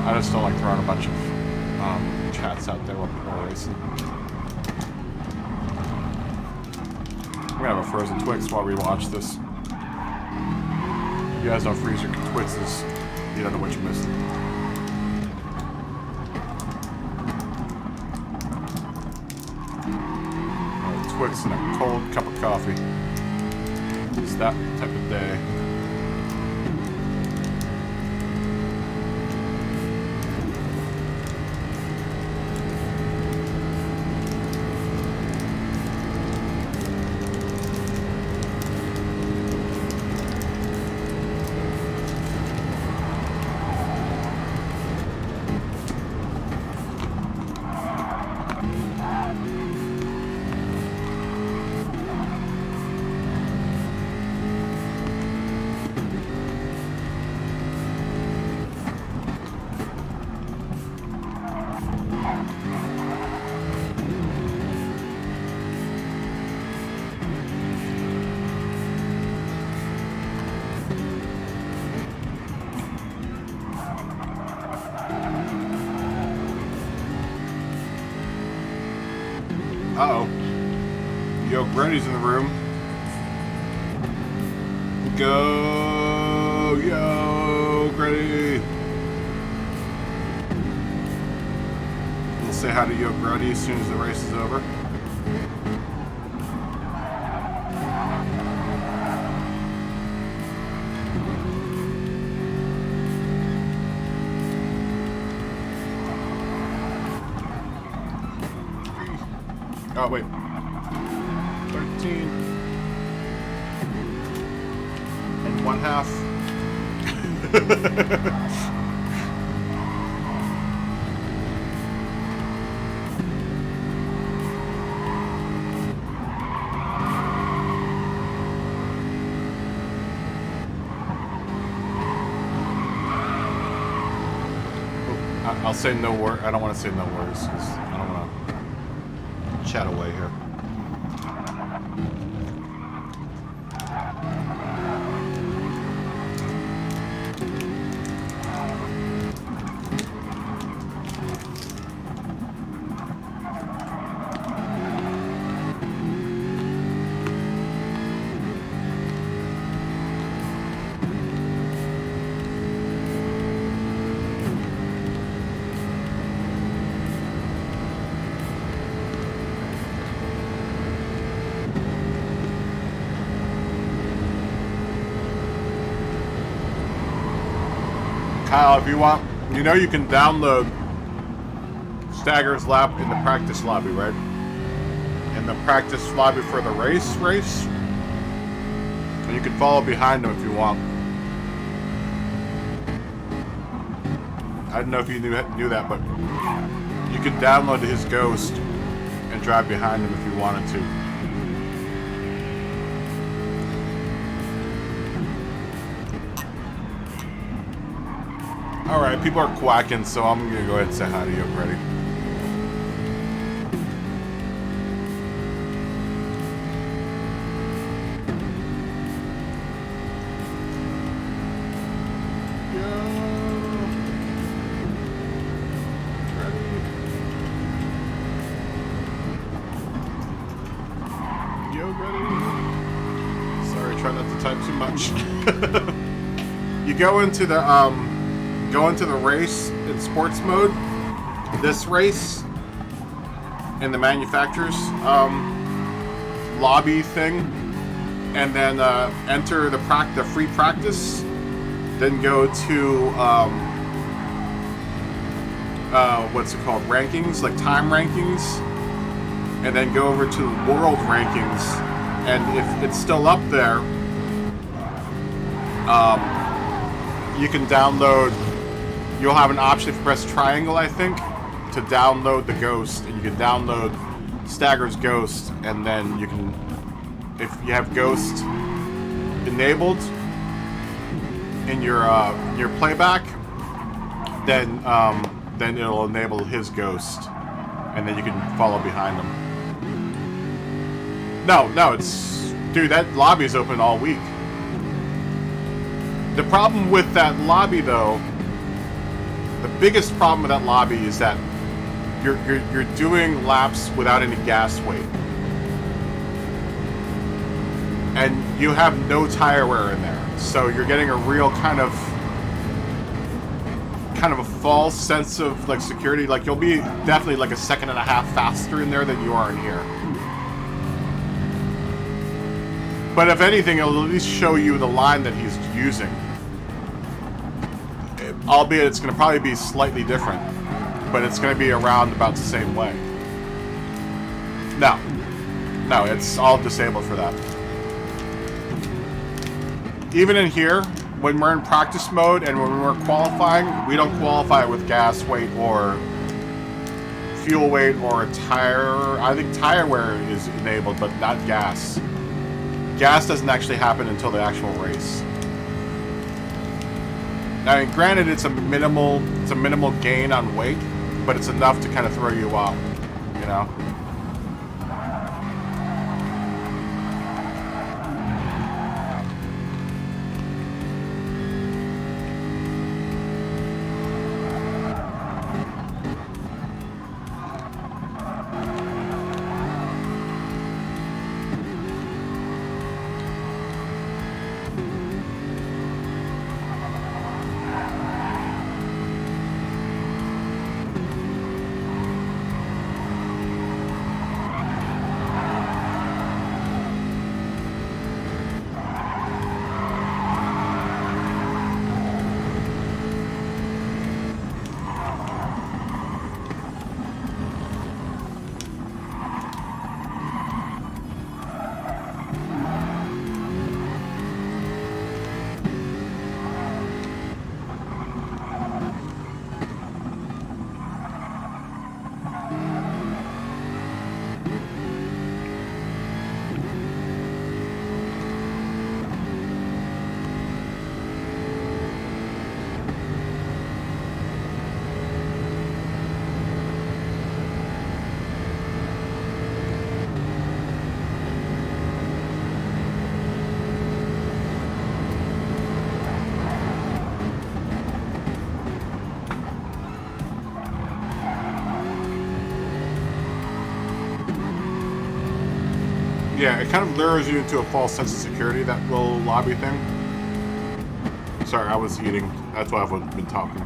I just don't like throwing a bunch of chats out there while people are racing. We're gonna have a frozen Twix while we watch this. You guys don't freeze your Twixes, you don't know what you're missing. Twix and a cold cup of coffee. It's that type of day. Uh-oh. Yo, Brady's in the room. Go! Yo, Brady! We'll say hi to Yo Brady as soon as the race is over. Oh, wait. 13. And 1/2. I'll say no word. I don't want to say no words because I don't want to chat away here. Kyle, if you want, you know you can download Stagger's Lap in the practice lobby, right? In the practice lobby for the race. And you can follow behind him if you want. I don't know if you knew that, but you could download his Ghost and drive behind him if you wanted to. Alright, people are quacking, so I'm going to go ahead and say hi to you already. much. You go into the race in sports mode. This race in the manufacturer's lobby thing, and then enter the free practice. Then go to what's it called? Rankings, like time rankings, and then go over to world rankings. And if it's still up there, you can download. You'll have an option if you press triangle, I think, to download the Ghost, and you can download Stagger's Ghost, and then you can, if you have Ghost enabled in your playback, then it'll enable his Ghost, and then you can follow behind him. No, dude, that lobby is open all week. The problem with that lobby, though, the biggest problem with that lobby is that you're doing laps without any gas weight, and you have no tire wear in there, so you're getting a real kind of a false sense of like security. Like, you'll be definitely like a second and a half faster in there than you are in here. But if anything, it'll at least show you the line that he's using. Albeit it's going to probably be slightly different, but it's going to be around about the same way. No, it's all disabled for that. Even in here, when we're in practice mode and when we're qualifying, we don't qualify with gas weight or fuel weight or tire. I think tire wear is enabled, but not gas. Gas doesn't actually happen until the actual race. I mean, granted, it's a minimal gain on weight, but it's enough to kind of throw you off, you know. Yeah, it kind of lures you into a false sense of security, that little lobby thing. Sorry, I was eating. That's why I've been talking.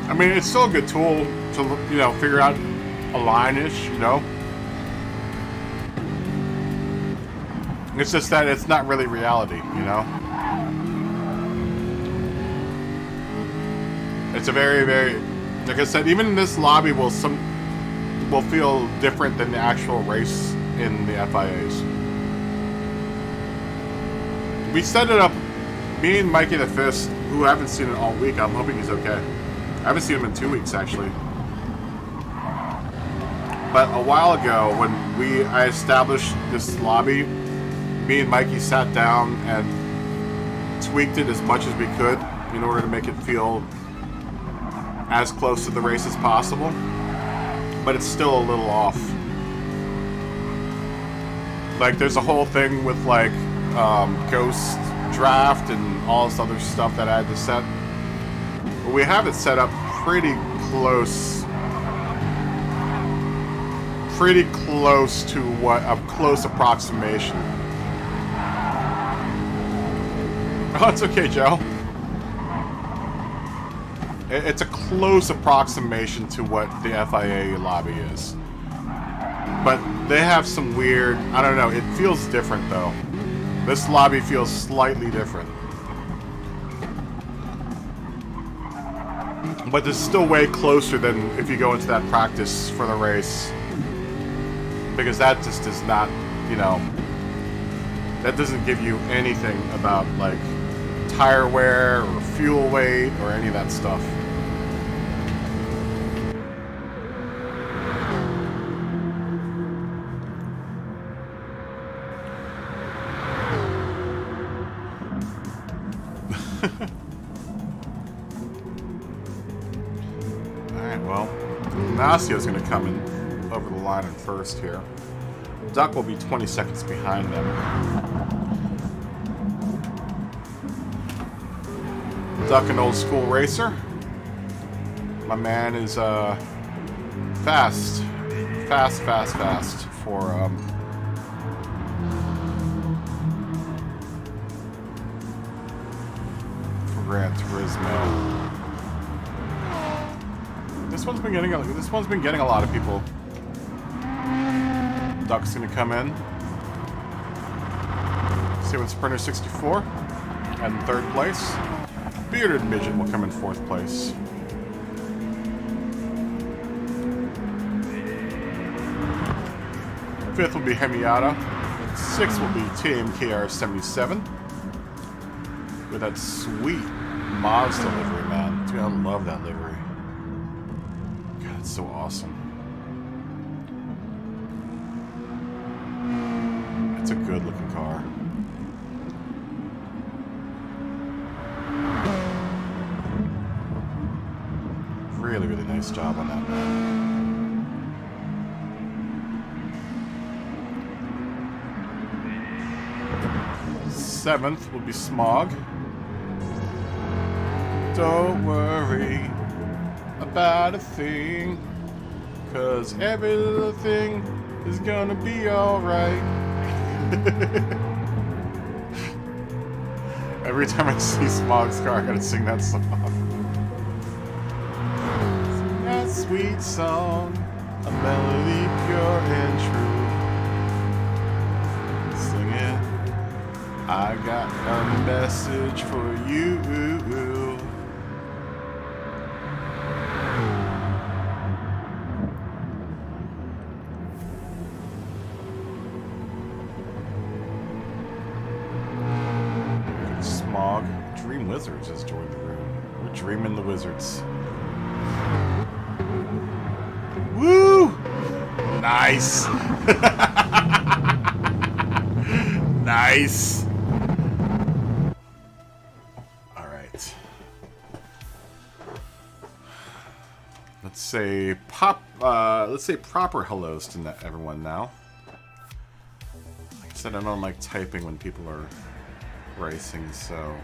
I mean, it's still a good tool to, you know, figure out a line-ish, you know? It's just that it's not really reality, you know? It's a very, very... Like I said, even in this lobby will feel different than the actual race in the FIAs. We set it up, me and Mikey the Fist, who I haven't seen it all week. I'm hoping he's okay. I haven't seen him in 2 weeks, actually. But a while ago, when I established this lobby, me and Mikey sat down and tweaked it as much as we could in order to make it feel as close to the race as possible. But it's still a little off. Like, there's a whole thing with, like, Ghost Draft and all this other stuff that I had to set. But we have it set up pretty close to what a close approximation Oh, it's okay, Joe. It's a close approximation to what the FIA lobby is. But they have some weird... I don't know, it feels different, though. This lobby feels slightly different. But this is still way closer than if you go into that practice for the race. Because that just does not, you know... That doesn't give you anything about, like, tire wear or fuel weight or any of that stuff. Alright, well, Ignacio's going to come in over the line in first here. Duck will be 20 seconds behind them. Duck, an old school racer. My man is fast for Gran Turismo. This one's been getting a lot of people. Duck's gonna come in. See what Sprinter 64 and in third place. Bearded Midget will come in fourth place. Fifth will be Hemiata. Sixth will be TMKR 77. With that sweet Mazda livery, man. Dude, I love that livery. God, it's so awesome. It's a good looking car. Really, really nice job on that, man. Seventh will be Smog. Don't worry about a thing, 'cause everything is gonna be alright. Every time I see Smog's car, I gotta sing that song. Sing that sweet song, a melody pure and true. Sing it. I got a message for you. Smog. Dream Wizards has joined the room. We're dreaming the Wizards. Woo! Nice! Nice! Alright. Let's say proper hellos to everyone now. Like I said, I don't like typing when people are racing, so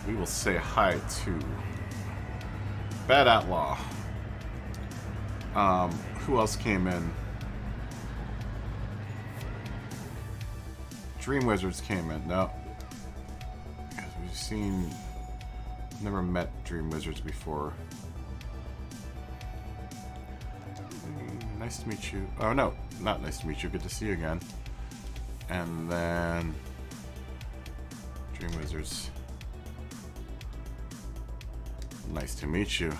we will say hi to Bad Outlaw. Who else came in? Dream Wizards came in. No, because never met Dream Wizards before. Nice to meet you. Oh no, not nice to meet you. Good to see you again. And then Dream Wizards. Nice to meet you.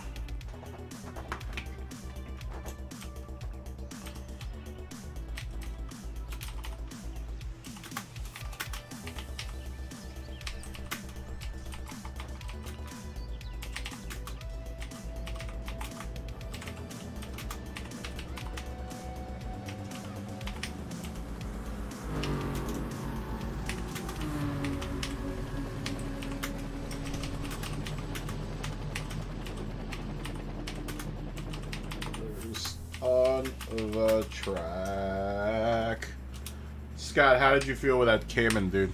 On the track. Scott, how did you feel with that Cayman, dude?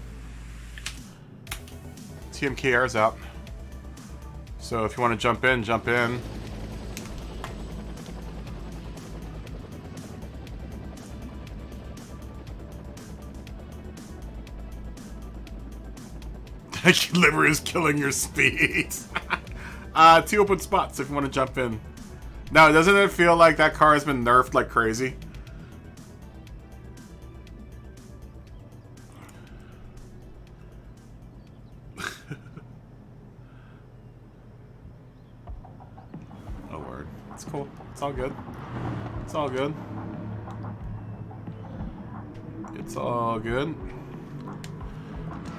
TMKR's out. So if you want to jump in, jump in. Liver is killing your speed. 2 open spots if you want to jump in. Now, doesn't it feel like that car has been nerfed like crazy? Oh, word. It's cool. It's all good. It's all good. It's all good.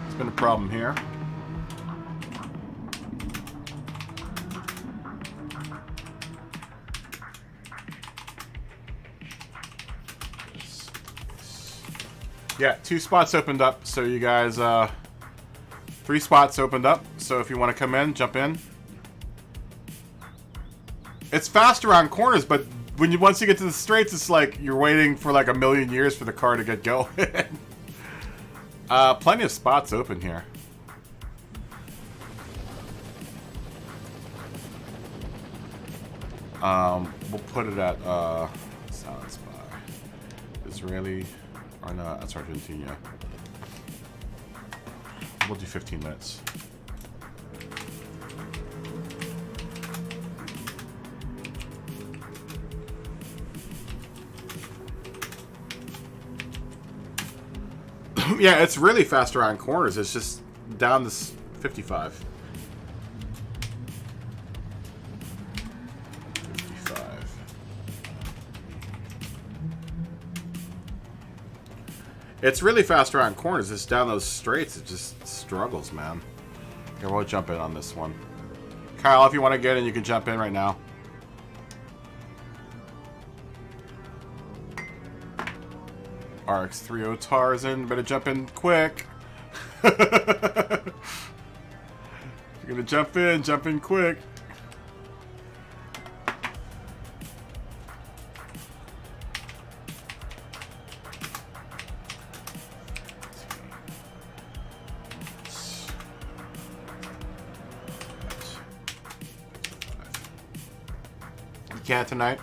It's been a problem here. Yeah, 2 spots opened up, so you guys, 3 spots opened up, so if you want to come in, jump in. It's fast around corners, but when once you get to the straights, it's like you're waiting for like a million years for the car to get going. Plenty of spots open here. We'll put it at, silence by Israeli. Or no, that's Argentina. We'll do 15 minutes. Yeah, it's really fast around corners. It's just down this 55. It's really fast around corners. It's down those straights. It just struggles, man. Here, we'll jump in on this one. Kyle, if you want to get in, you can jump in right now. RX30 Tarzan, better jump in quick. If you're gonna jump in quick. Can't tonight.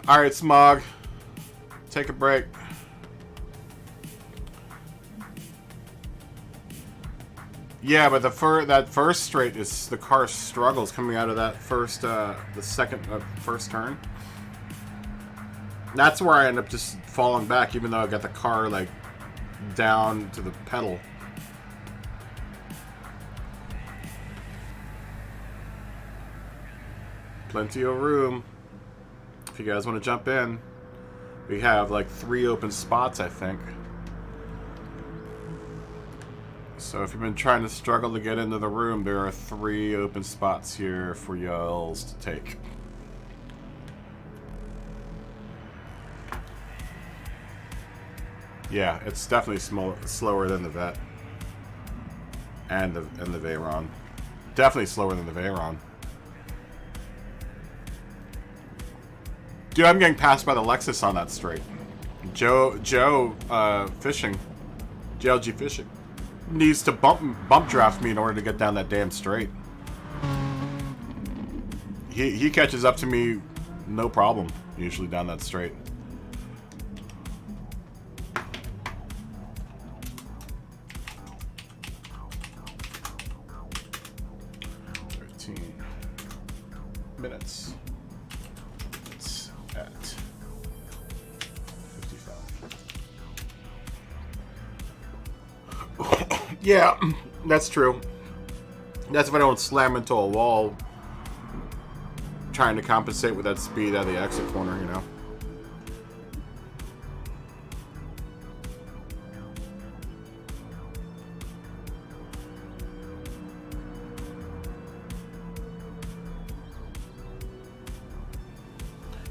Alright, Smog. Take a break. Yeah, but that first straight is the car struggles coming out of that first first turn. That's where I end up just falling back, even though I got the car like down to the pedal. Plenty of room. If you guys want to jump in, we have like 3 open spots, I think. So if you've been trying to struggle to get into the room, there are 3 open spots here for y'alls to take. Yeah, it's definitely slower than the Vet and the Veyron. Definitely slower than the Veyron. Dude, I'm getting passed by the Lexus on that straight. Joe Fishing, JLG Fishing, needs to bump draft me in order to get down that damn straight. He catches up to me, no problem, usually down that straight. Minutes. It's at 55. Yeah, that's true. That's if I don't slam into a wall trying to compensate with that speed out of the exit corner, you know.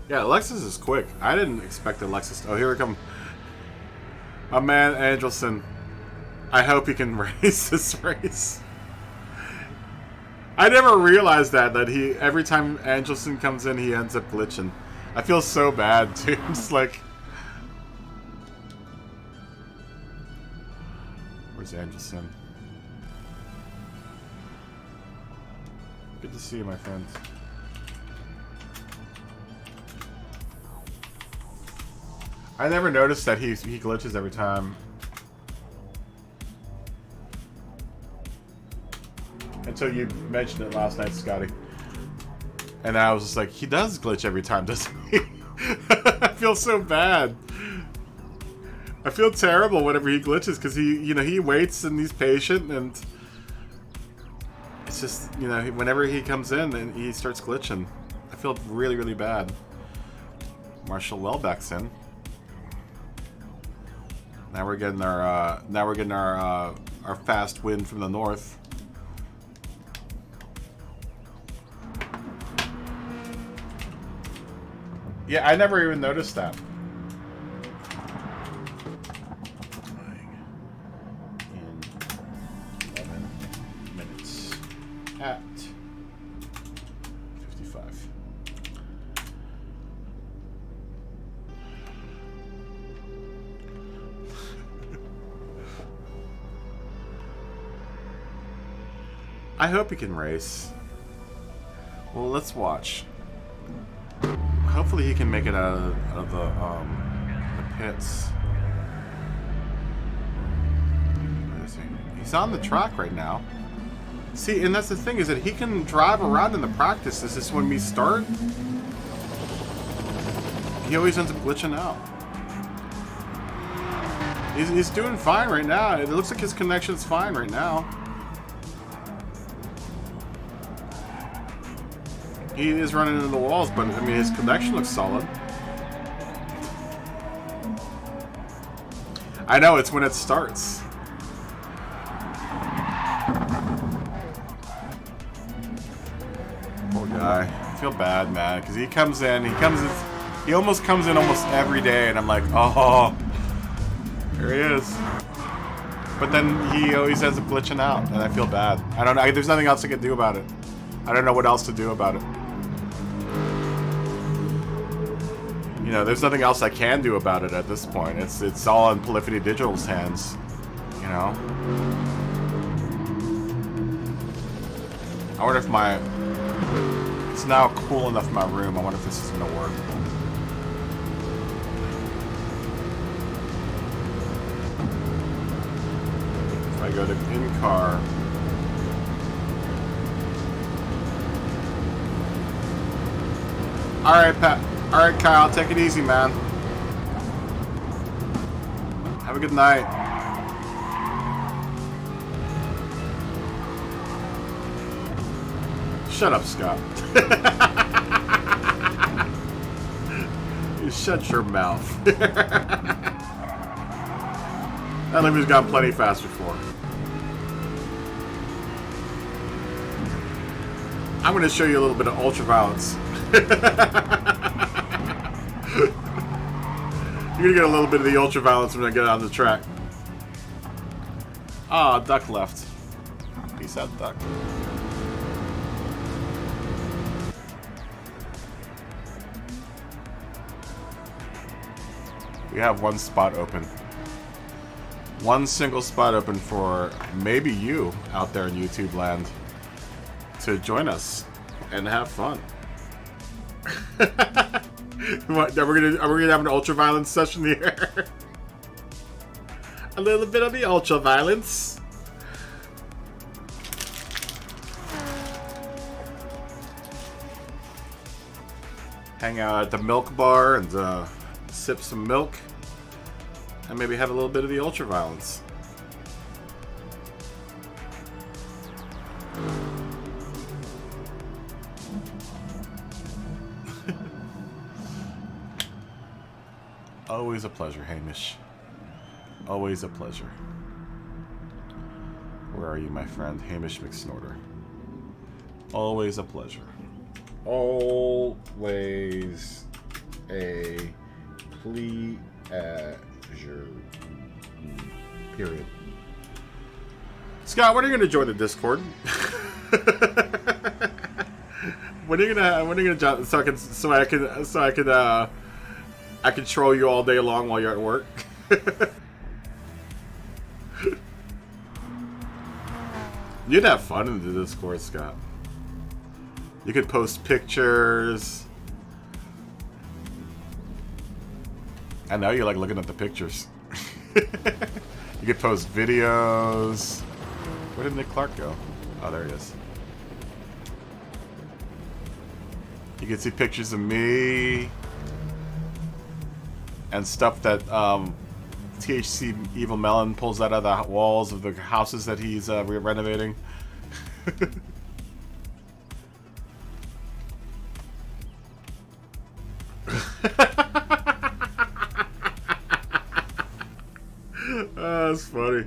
Yeah, Lexus is quick. I didn't expect the Lexus. Oh, here we come. My man, Angelson. I hope he can race this race. I never realized that he every time Angelson comes in, he ends up glitching. I feel so bad, dude. It's like, where's Angelson? Good to see you, my friend. I never noticed that he glitches every time. Until you mentioned it last night, Scotty. And I was just like, he does glitch every time, doesn't he? I feel so bad. I feel terrible whenever he glitches because he waits and he's patient, and it's just, whenever he comes in and he starts glitching, I feel really, really bad. Marshall Welbeck's in. Now we're getting our fast wind from the north. Yeah, I never even noticed that. In 11 minutes at 55. I hope he can race. Well, let's watch. Hopefully he can make it out of the pits. Where is he? He's on the track right now. See, and that's the thing, is that he can drive around in the practice. It's just when we start, he always ends up glitching out. He's doing fine right now. It looks like his connection's fine right now. He is running into the walls, but I mean, his connection looks solid. I know, it's when it starts. Poor guy. I feel bad, man, because he almost comes in almost every day, and I'm like, oh, there he is. But then he always ends up glitching out, and I feel bad. I don't know. There's nothing else I can do about it. I don't know what else to do about it. There's nothing else I can do about it at this point. It's all in Polyphony Digital's hands, I wonder if it's now cool enough in my room. I wonder if this is gonna work. If I go to in-car. Alright, Pat. Alright, Kyle, take it easy, man. Have a good night. Shut up, Scott. You shut your mouth. That Livy's gone plenty fast before. I'm going to show you a little bit of ultraviolence. You're gonna get a little bit of the ultraviolence when I get on the track. Ah, duck left. Peace out, duck. We have one spot open. One single spot open for maybe you out there in YouTube land to join us and have fun. What, are we gonna have an ultraviolence session here? A little bit of the ultraviolence. Hang out at the milk bar and sip some milk, and maybe have a little bit of the ultraviolence. Always a pleasure, Hamish. Always a pleasure. Where are you, my friend? Hamish McSnorter. Always a pleasure. Always a pleasure. Period. Scott, when are you gonna join the Discord? When are you gonna join so I can troll you all day long while you're at work? You'd have fun in the Discord, Scott. You could post pictures. I know you like looking at the pictures. You could post videos. Where did Nick Clark go? Oh, there it is. You can see pictures of me and stuff that THC Evil Melon pulls out of the walls of the houses that he's renovating. That's funny.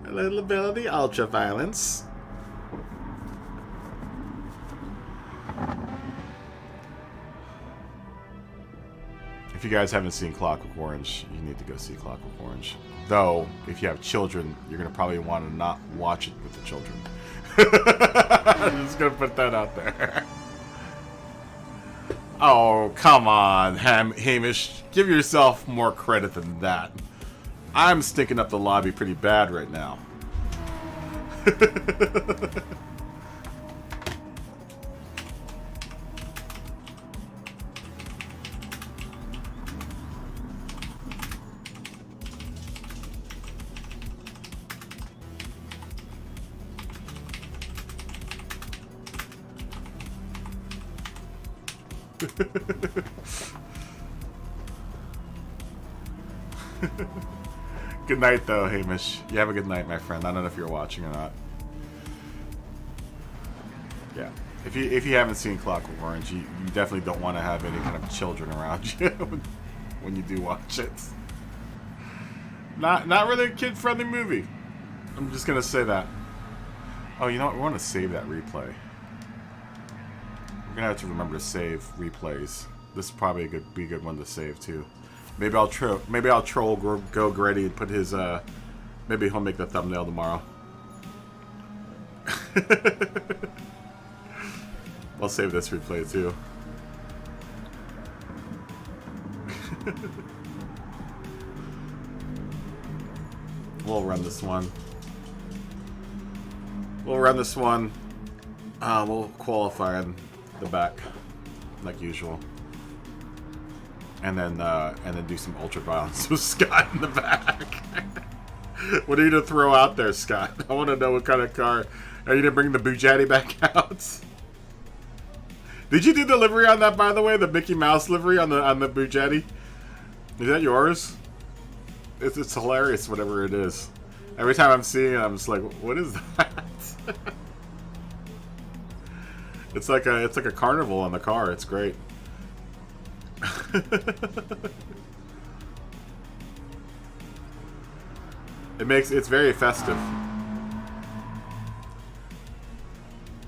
A little bit of the ultra violence. If you guys haven't seen Clockwork Orange, you need to go see Clockwork Orange. Though, if you have children, you're going to probably want to not watch it with the children. I'm just going to put that out there. Oh, come on, Hamish. Give yourself more credit than that. I'm stinking up the lobby pretty bad right now. Good night, though, Hamish. You have a good night, my friend. I don't know if you're watching or not. Yeah. If you haven't seen Clockwork Orange, you definitely don't want to have any kind of children around you when you do watch it. Not really a kid-friendly movie. I'm just gonna say that. Oh, you know what? We want to save that replay. We're gonna have to remember to save replays. This is probably be a good one to save too. Maybe I'll troll Go Gretty and put his maybe he'll make the thumbnail tomorrow. I'll save this replay too. We'll run this one. We'll qualify in the back like usual. And then do some ultra violence with Scott in the back. What are you gonna throw out there, Scott? I want to know what kind of car. Are you gonna bring the Bugatti back out? Did you do the livery on that, by the way? The Mickey Mouse livery on the Bugatti? Is that yours? It's hilarious, whatever it is. Every time I'm seeing it, I'm just like, what is that? It's like a carnival on the car. It's great. It's very festive.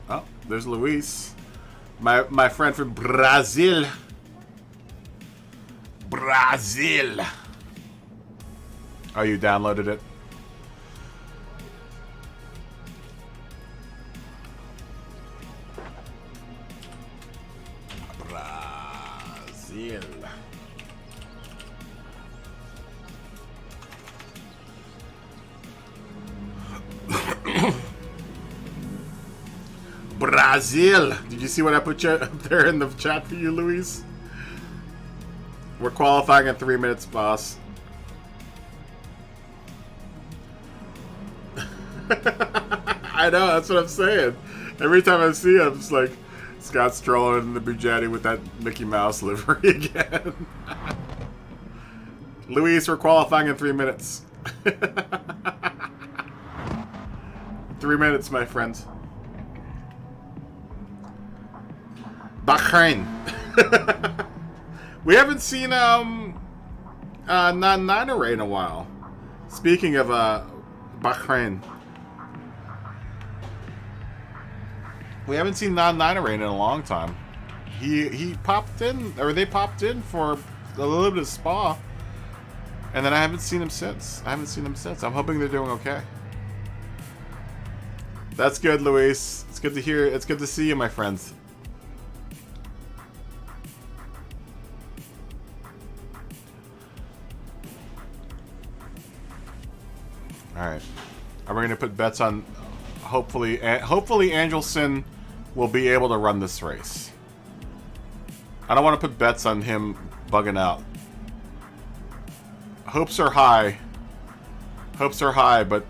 Oh, there's Luis, my friend from Brazil. Oh, you downloaded it? Brazil. Brazil. Did you see what I put up there in the chat for you, Luis? We're qualifying in 3 minutes, boss. I know, that's what I'm saying. Every time I see him, it's like Scott's strolling in the Bugatti with that Mickey Mouse livery again. Luis, we're qualifying in 3 minutes. 3 minutes, my friends. Bahrain. We haven't seen Nana Ray in a while. Speaking of Bahrain, we haven't seen Nana Ray in a long time. He popped in, or they popped in for a little bit of spa, and then I haven't seen him since. I'm hoping they're doing okay. That's good, Luis. It's good to hear. It's good to see you, my friends. Alright. Are we going to put bets on... Hopefully Angelson will be able to run this race. I don't want to put bets on him bugging out. Hopes are high Hopes are high, but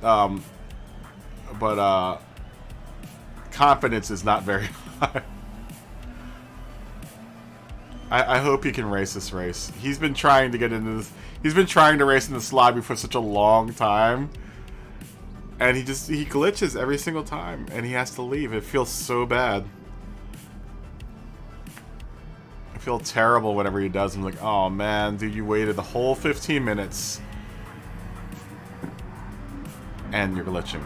confidence is not very high. I hope he can race this race. He's been trying to get into this. He's been trying to race in this lobby for such a long time, and he glitches every single time, and he has to leave. It feels so bad. I feel terrible whenever he does. I'm like, oh man, dude, you waited the whole 15 minutes, and you're glitching.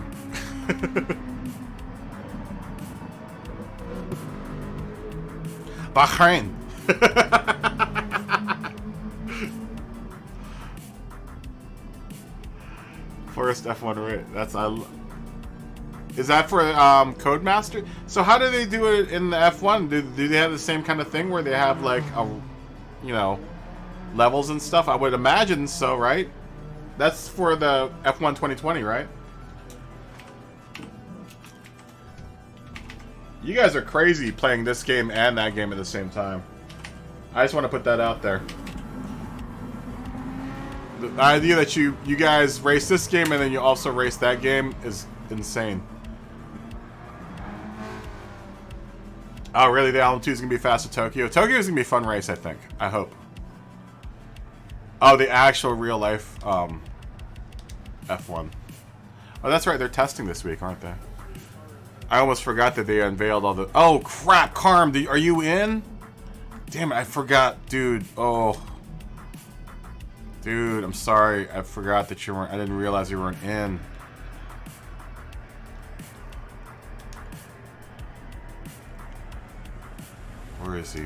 Bahrain. First F1 race. That's is that for Codemaster? So how do they do it in the F1? Do they have the same kind of thing where they have like levels and stuff? I would imagine so, right? That's for the F1 2020, right? You guys are crazy playing this game and that game at the same time. I just want to put that out there. The idea that you guys race this game and then you also race that game is insane. Oh, really? The Allen 2 is going to be fast at Tokyo? Tokyo is going to be a fun race, I think. I hope. Oh, the actual real-life F1. Oh, that's right. They're testing this week, aren't they? I almost forgot that they unveiled all the... Oh, crap. Carm, are you in? Damn it, I forgot. Dude, oh. Dude, I'm sorry. I forgot that you weren't... I didn't realize you weren't in. Where is he?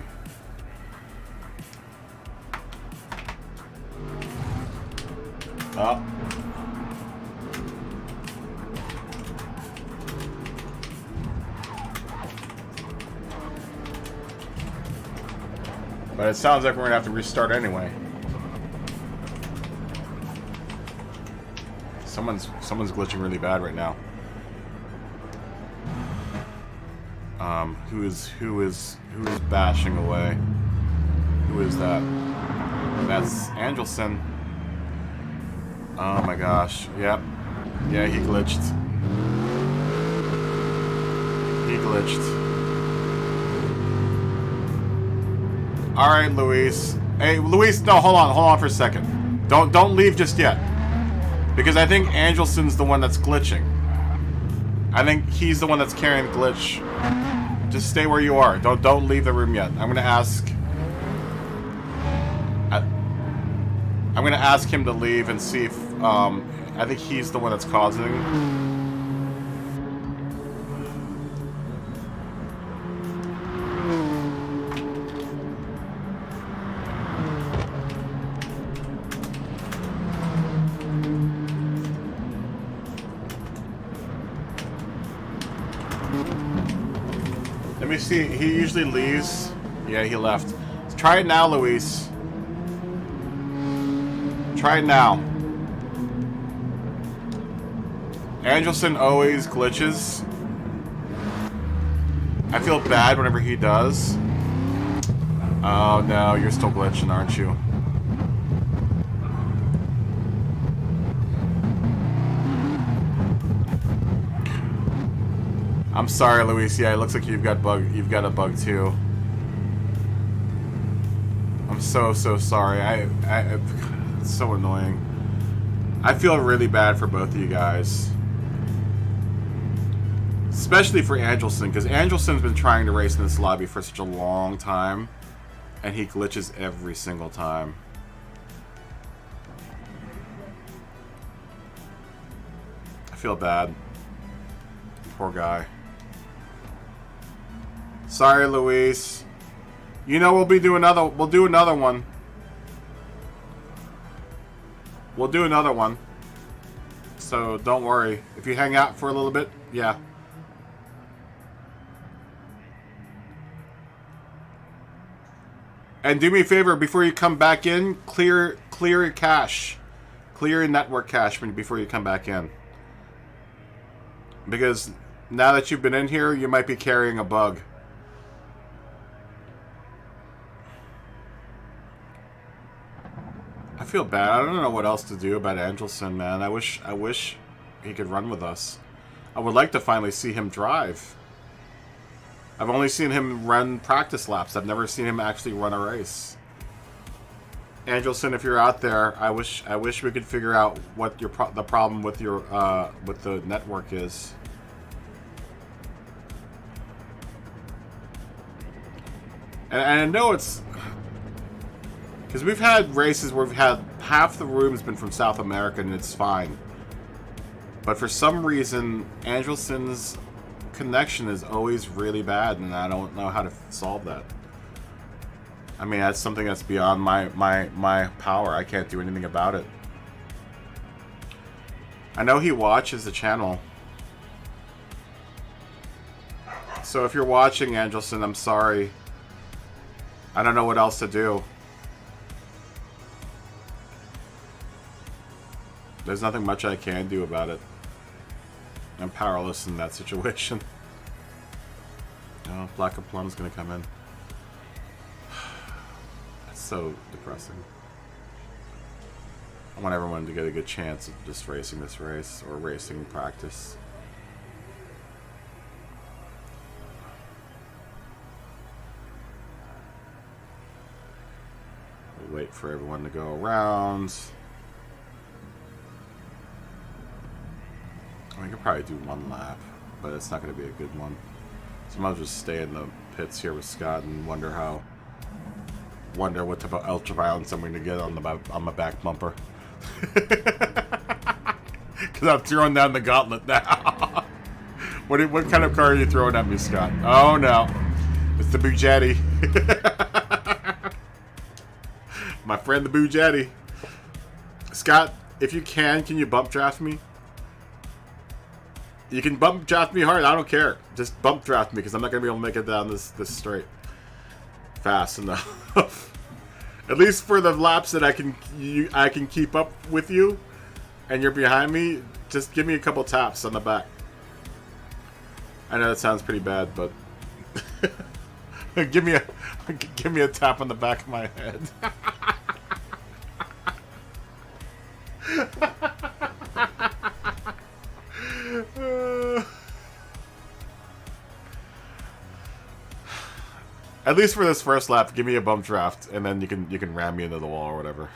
Oh. But it sounds like we're gonna have to restart anyway. Someone's glitching really bad right now. Who is bashing away? Who is that? That's Angelson. Oh my gosh. Yep. Yeah, he glitched. He glitched. Alright, Luis. Hey, Luis, no, hold on for a second. Don't leave just yet. Because I think Angelson's the one that's glitching. I think he's the one that's carrying the glitch. Just stay where you are. Don't leave the room yet. I'm gonna ask him to leave and see if I think he's the one that's causing. Let me see. He usually leaves. Yeah, he left. Try it now, Luis. Try it now. Angelson always glitches. I feel bad whenever he does. Oh no, you're still glitching, aren't you? I'm sorry, Luis. Yeah, it looks like you've got a bug too. I'm so sorry. It's so annoying. I feel really bad for both of you guys. Especially for Angelson, because Angelson's been trying to race in this lobby for such a long time, and he glitches every single time. I feel bad. Poor guy. Sorry, Luis. You know we'll do another one. We'll do another one. So don't worry. If you hang out for a little bit, yeah. And do me a favor before you come back in, clear your cache. Clear your network cache before you come back in. Because now that you've been in here, you might be carrying a bug. feel bad. I don't know what else to do about Angelson, man. I wish he could run with us. I would like to finally see him drive. I've only seen him run practice laps. I've never seen him actually run a race. Angelson, if you're out there, I wish we could figure out what the problem with your with the network is. And I know it's because we've had races where we've had half the room's been from South America and it's fine. But for some reason, Angelson's connection is always really bad, and I don't know how to solve that. I mean, that's something that's beyond my power. I can't do anything about it. I know he watches the channel. So if you're watching, Angelson, I'm sorry. I don't know what else to do. There's nothing much I can do about it. I'm powerless in that situation. Oh, Black of Plum's gonna come in. That's so depressing. I want everyone to get a good chance of just racing this race, or racing practice. We'll wait for everyone to go around. I could probably do one lap, but it's not going to be a good one. So I might just stay in the pits here with Scott and wonder what type of ultraviolence I'm going to get on my back bumper. Because I'm throwing down the gauntlet now. What kind of car are you throwing at me, Scott? Oh no, it's the Bugatti. My friend the Bugatti. Scott, if you can you bump draft me? You can bump draft me hard. I don't care. Just bump draft me because I'm not gonna be able to make it down this straight fast enough. At least for the laps that I can keep up with you, and you're behind me. Just give me a couple taps on the back. I know that sounds pretty bad, but give me a tap on the back of my head. At least for this first lap, give me a bump draft, and then you can ram me into the wall or whatever.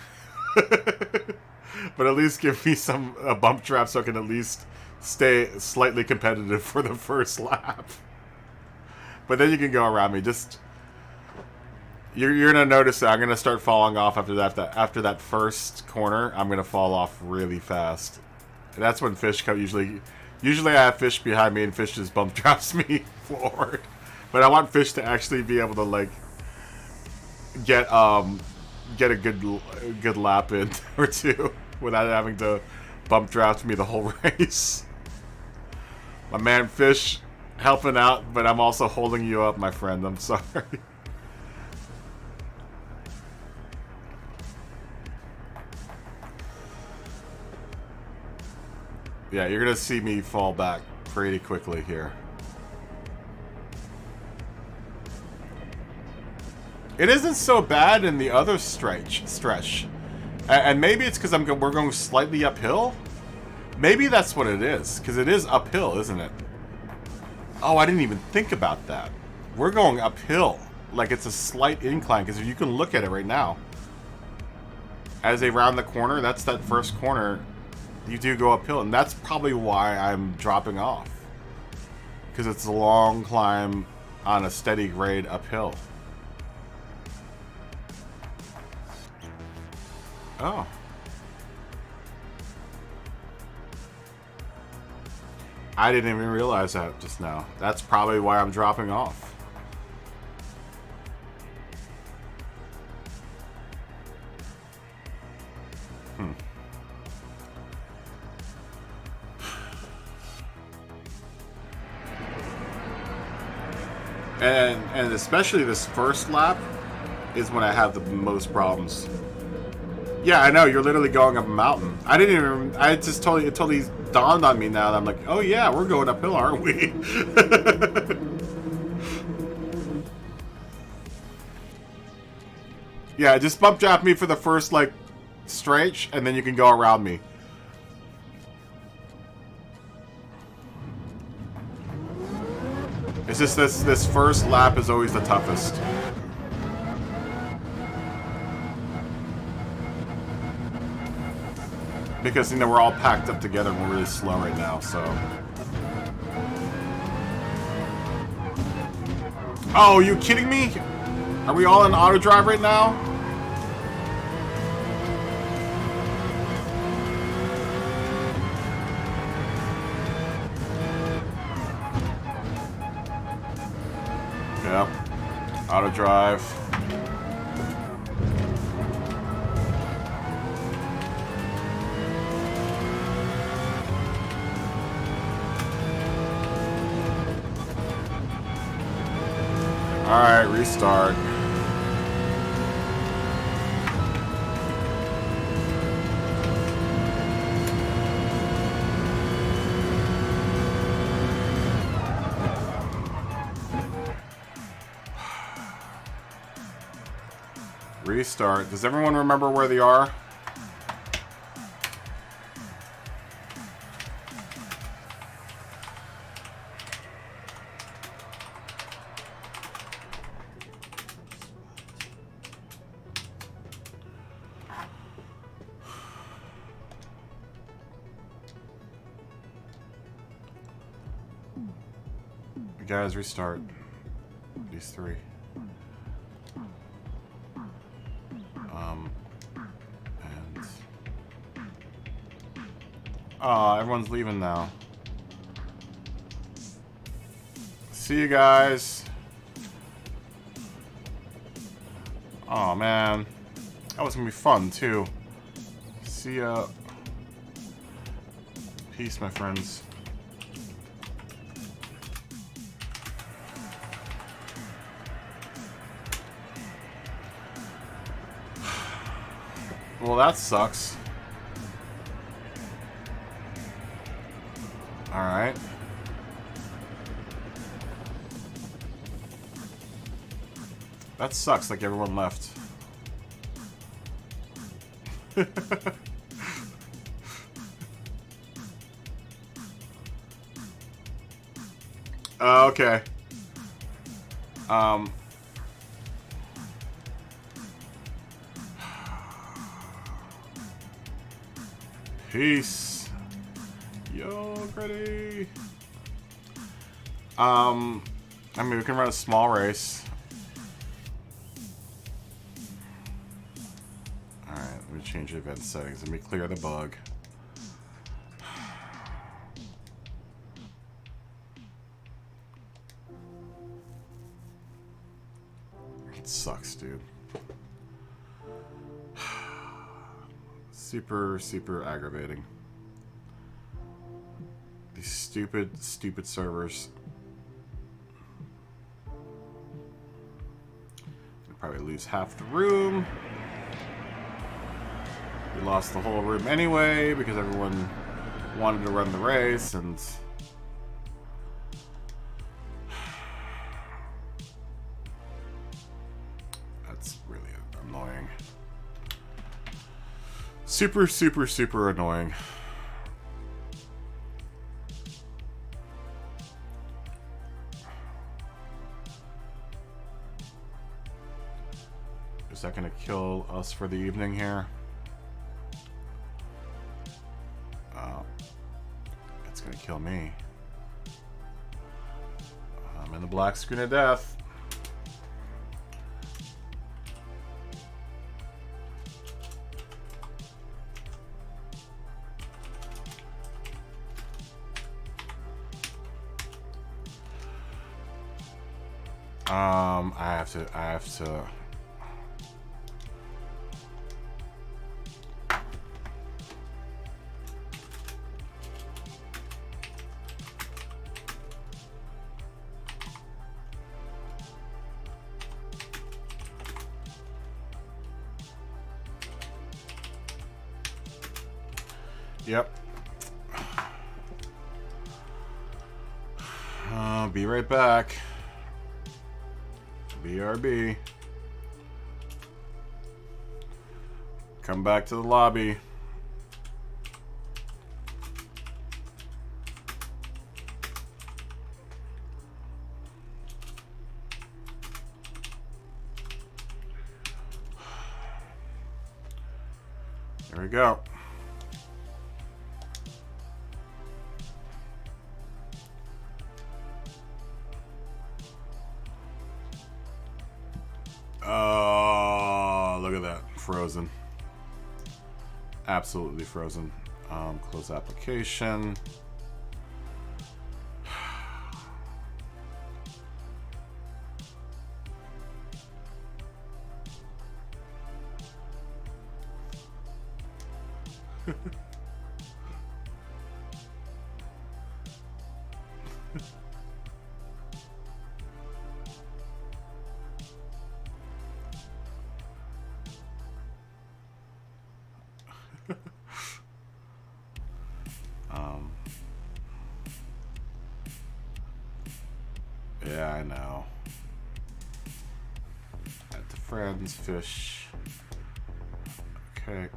But at least give me a bump draft so I can at least stay slightly competitive for the first lap. But then you can go around me. Just you're gonna notice that I'm gonna start falling off after that. After that first corner, I'm gonna fall off really fast. And that's when Fish come. Usually I have Fish behind me, and Fish just bump drafts me forward. But I want Fish to actually be able to like get a good lap in or two without having to bump draft me the whole race. My man Fish helping out, but I'm also holding you up, my friend. I'm sorry. Yeah, you're gonna see me fall back pretty quickly here. It isn't so bad in the other stretch. And maybe it's because we're going slightly uphill. Maybe that's what it is, because it is uphill, isn't it? Oh, I didn't even think about that. We're going uphill, like it's a slight incline, because you can look at it right now. As they round the corner, that's that first corner, you do go uphill, and that's probably why I'm dropping off. Because it's a long climb on a steady grade uphill. Oh. I didn't even realize that just now. That's probably why I'm dropping off. And especially this first lap is when I have the most problems. Yeah, I know, you're literally going up a mountain. I just totally dawned on me now that I'm like, oh yeah, we're going uphill, aren't we? Yeah, just bump draft me for the first, like, straight, and then you can go around me. It's just this first lap is always the toughest. Because, you know, we're all packed up together and we're really slow right now, so... Oh, are you kidding me? Are we all in auto drive right now? Yep. Auto drive. Alright, restart. Restart. Does everyone remember where they are? Guys, restart. These three. And... Aw, everyone's leaving now. See you guys. Aw, man. That was gonna be fun, too. See ya. Peace, my friends. Well, that sucks. Alright. That sucks, like everyone left. Okay. Peace. Yo, Gritty. I mean, we can run a small race. Alright, let me change the event settings. Let me clear the bug. It sucks, dude. Super, super aggravating. These stupid, stupid servers. We'll probably lose half the room. We lost the whole room anyway because everyone wanted to run the race, and that's really annoying. Super, super, super annoying. Is that gonna kill us for the evening here? It's gonna kill me. I'm in the black screen of death. I have to. Yep. I'll be right back. BRB. Come back to the lobby. There we go. Oh, look at that. Frozen. Absolutely frozen. Close application. Yeah, I know. Add to friends, fish. Okay.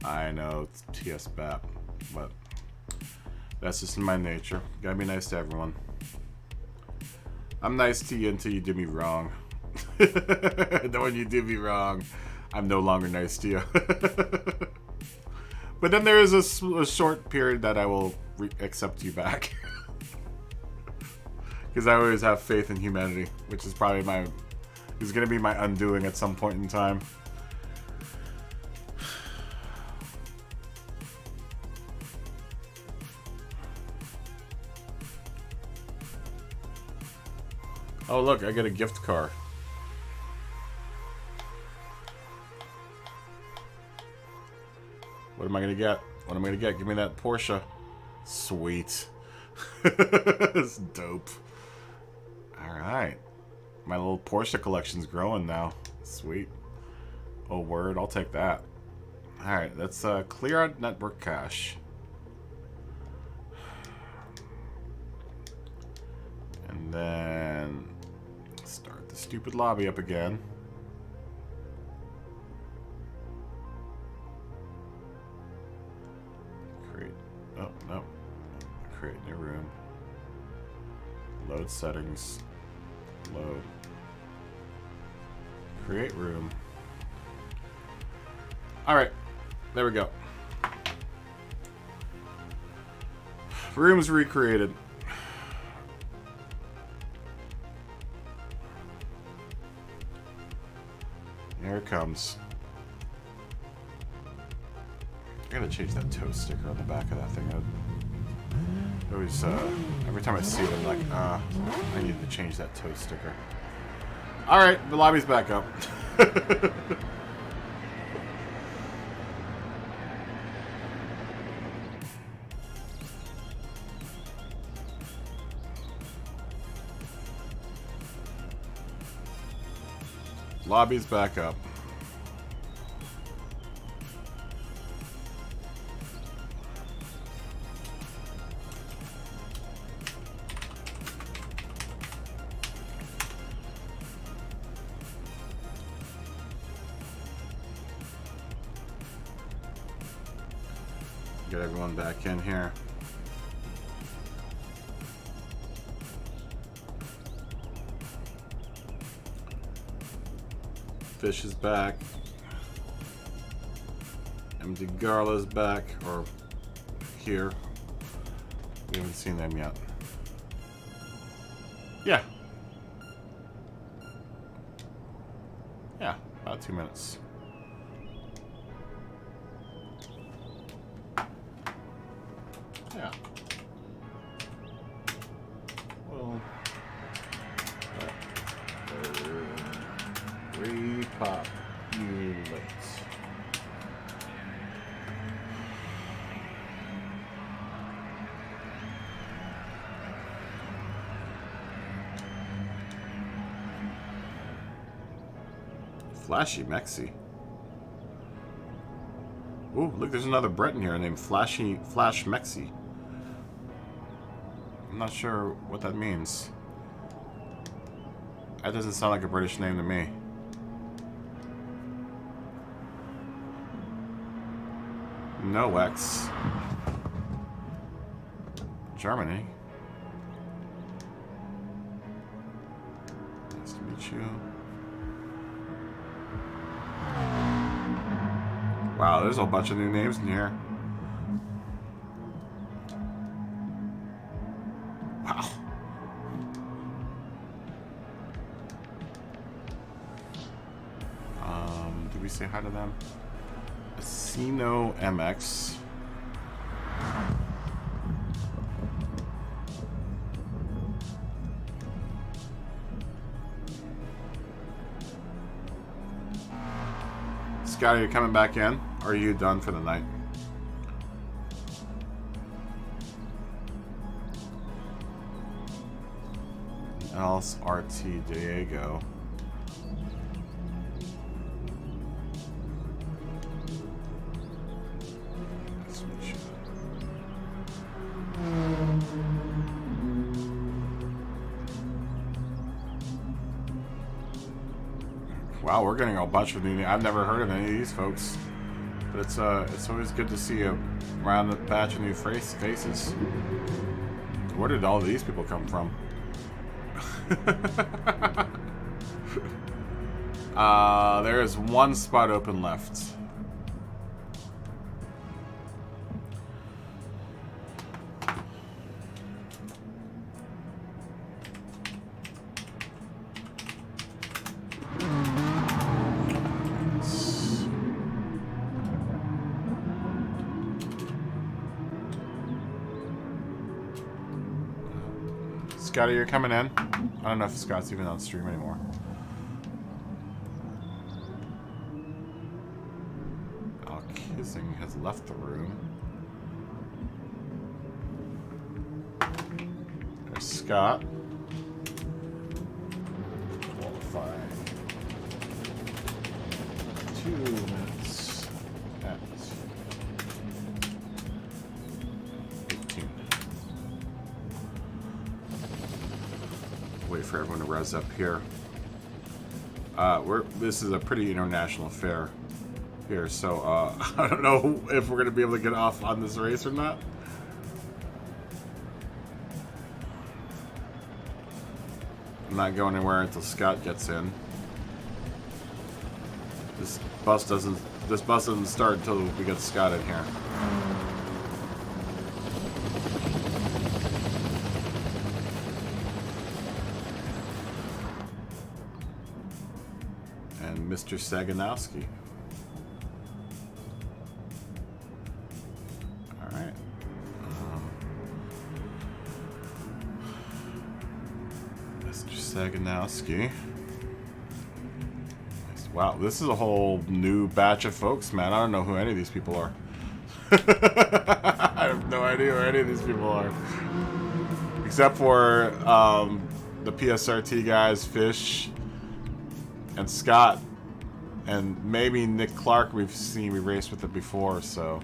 I know it's TS BAP, but that's just in my nature. Gotta be nice to everyone. I'm nice to you until you do me wrong. And when you do me wrong, I'm no longer nice to you. But then there is a short period that I will accept you back. Because I always have faith in humanity, which is probably is going to be my undoing at some point in time. Oh look, I get a gift card. What am I gonna get? What am I gonna get? Give me that Porsche. Sweet. It's dope. Alright. My little Porsche collection's growing now. Sweet. Oh word, I'll take that. Alright, let's clear out network cache. And then start the stupid lobby up again. Oh, no. Create new room. Load settings. Load. Create room. Alright. There we go. Room's recreated. Here it comes. I gotta change that toe sticker on the back of that thing. I always, every time I see it, I'm like, I need to change that toe sticker. Alright, the lobby's back up. Lobby's back up. Get everyone back in here. Fish is back. MD Garla's back, or here. We haven't seen them yet. Yeah. Yeah, about 2 minutes. Yeah. Well, repopulate. Flashy Mexi. Ooh, look, there's another Brett in here named Flash Mexi. I'm not sure what that means. That doesn't sound like a British name to me. No X. Germany. Nice to meet you. Wow, there's a bunch of new names in here. Wow. Did we say hi to them? Casino MX. Scott, are you coming back in? Or are you done for the night? Else RT Diego. Wow, we're getting a bunch of new. I've never heard of any of these folks, but it's always good to see a round batch of new faces. Where did all these people come from? There is one spot open left. Scotty, you're coming in. I don't know if Scott's even on stream anymore. Al Kissing has left the room. There's Scott. Qualifying. 2 minutes at 18. Wait for everyone to res up here. This is a pretty international affair here, so I don't know if we're gonna be able to get off on this race or not. I'm not going anywhere until Scott gets in. This bus doesn't start until we get Scott in here. Mr. Saganowski. All right. Mr. Saganowski. Wow, this is a whole new batch of folks, man. I don't know who any of these people are. I have no idea who any of these people are. Except for the PSRT guys, Fish, and Scott. And maybe Nick Clark, we raced with it before, so.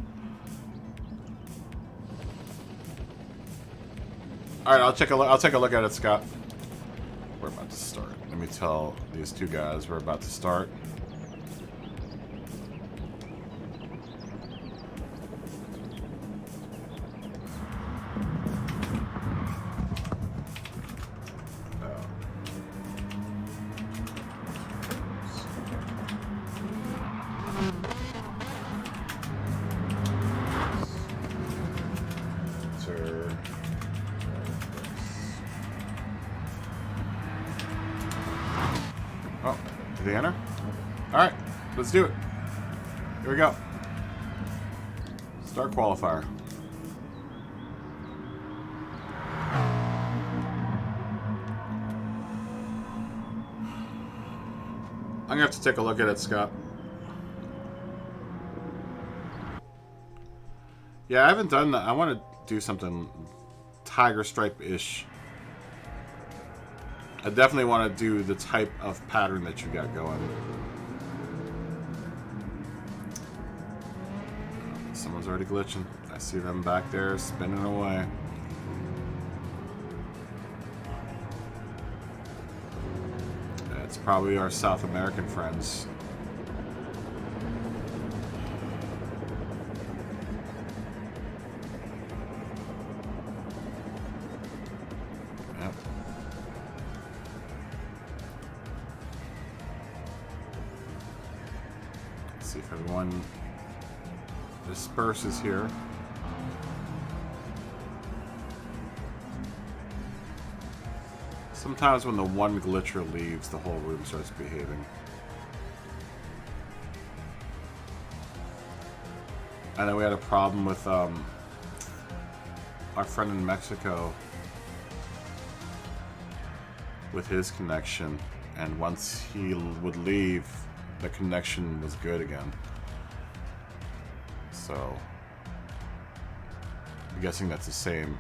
Alright, I'll take a look at it, Scott. We're about to start. Let me tell these two guys we're about to start. Oh, did they enter? Alright, let's do it. Here we go. Start qualifier. I'm gonna have to take a look at it, Scott. Yeah, I haven't done that. I want to do something tiger stripe-ish. I definitely want to do the type of pattern that you got going. Someone's already glitching. I see them back there spinning away. Probably our South American friends. Yep. Let's see if everyone disperses here. Sometimes when the one glitcher leaves, the whole room starts behaving. I know we had a problem with our friend in Mexico with his connection, and once he would leave, the connection was good again. So I'm guessing that's the same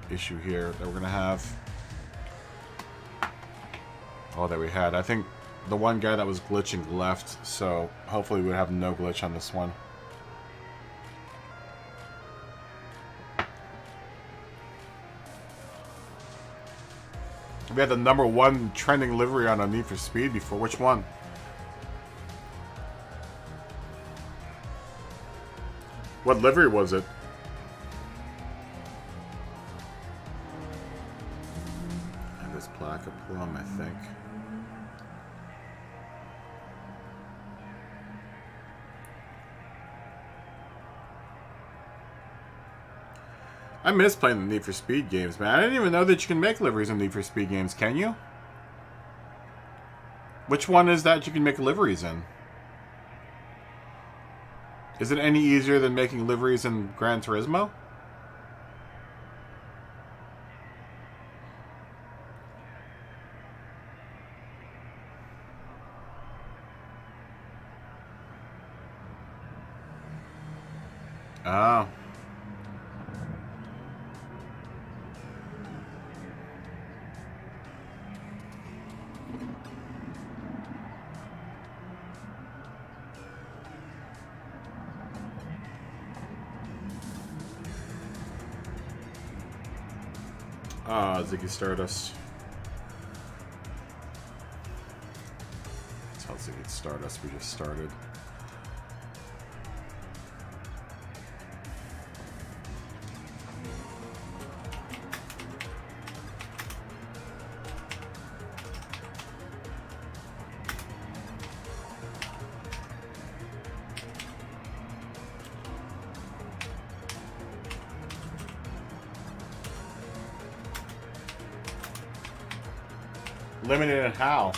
issue here that we're gonna have. Oh, that we had. I think the one guy that was glitching left, so hopefully we have no glitch on this one. We had the #1 trending livery on a Need for Speed before. Which one? What livery was it? And this black plum, I think. I miss playing the Need for Speed games, man. I didn't even know that you can make liveries in Need for Speed games, can you? Which one is that you can make liveries in? Is it any easier than making liveries in Gran Turismo? Oh. Ah, Ziggy Stardust. Tell Ziggy Stardust we just started. Limited in how?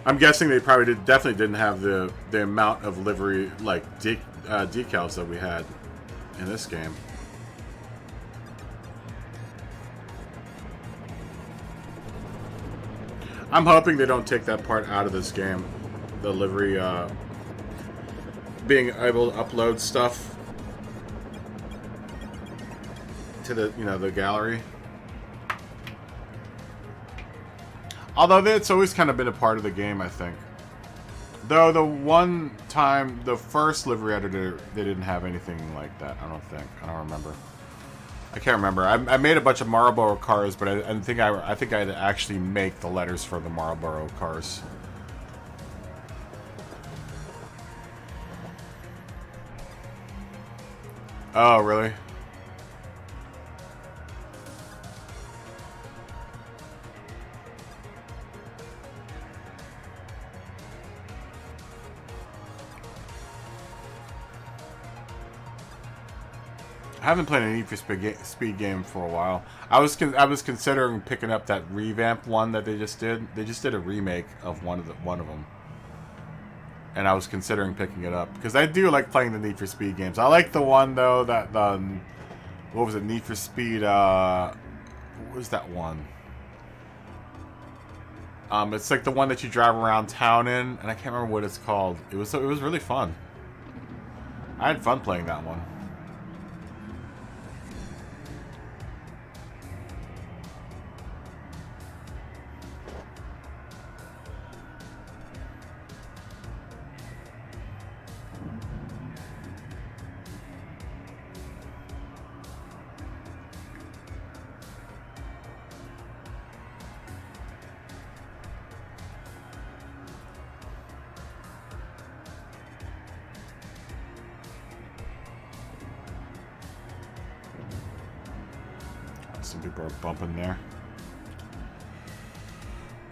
I'm guessing they probably definitely didn't have the amount of livery like decals that we had in this game. I'm hoping they don't take that part out of this game, the livery being able to upload stuff to the the gallery. Although it's always kind of been a part of the game, I think. Though the one time, the first livery editor, they didn't have anything like that. I don't think. I don't remember. I can't remember. I made a bunch of Marlboro cars, but I think I had to actually make the letters for the Marlboro cars. Oh, really? I haven't played a Need for Speed game for a while. I was considering picking up that revamp one that they just did. They just did a remake of one of them, and I was considering picking it up because I do like playing the Need for Speed games. I like the one though that what was it? Need for Speed. What was that one? It's like the one that you drive around town in, and I can't remember what it's called. It was really fun. I had fun playing that one. some people are bumping there.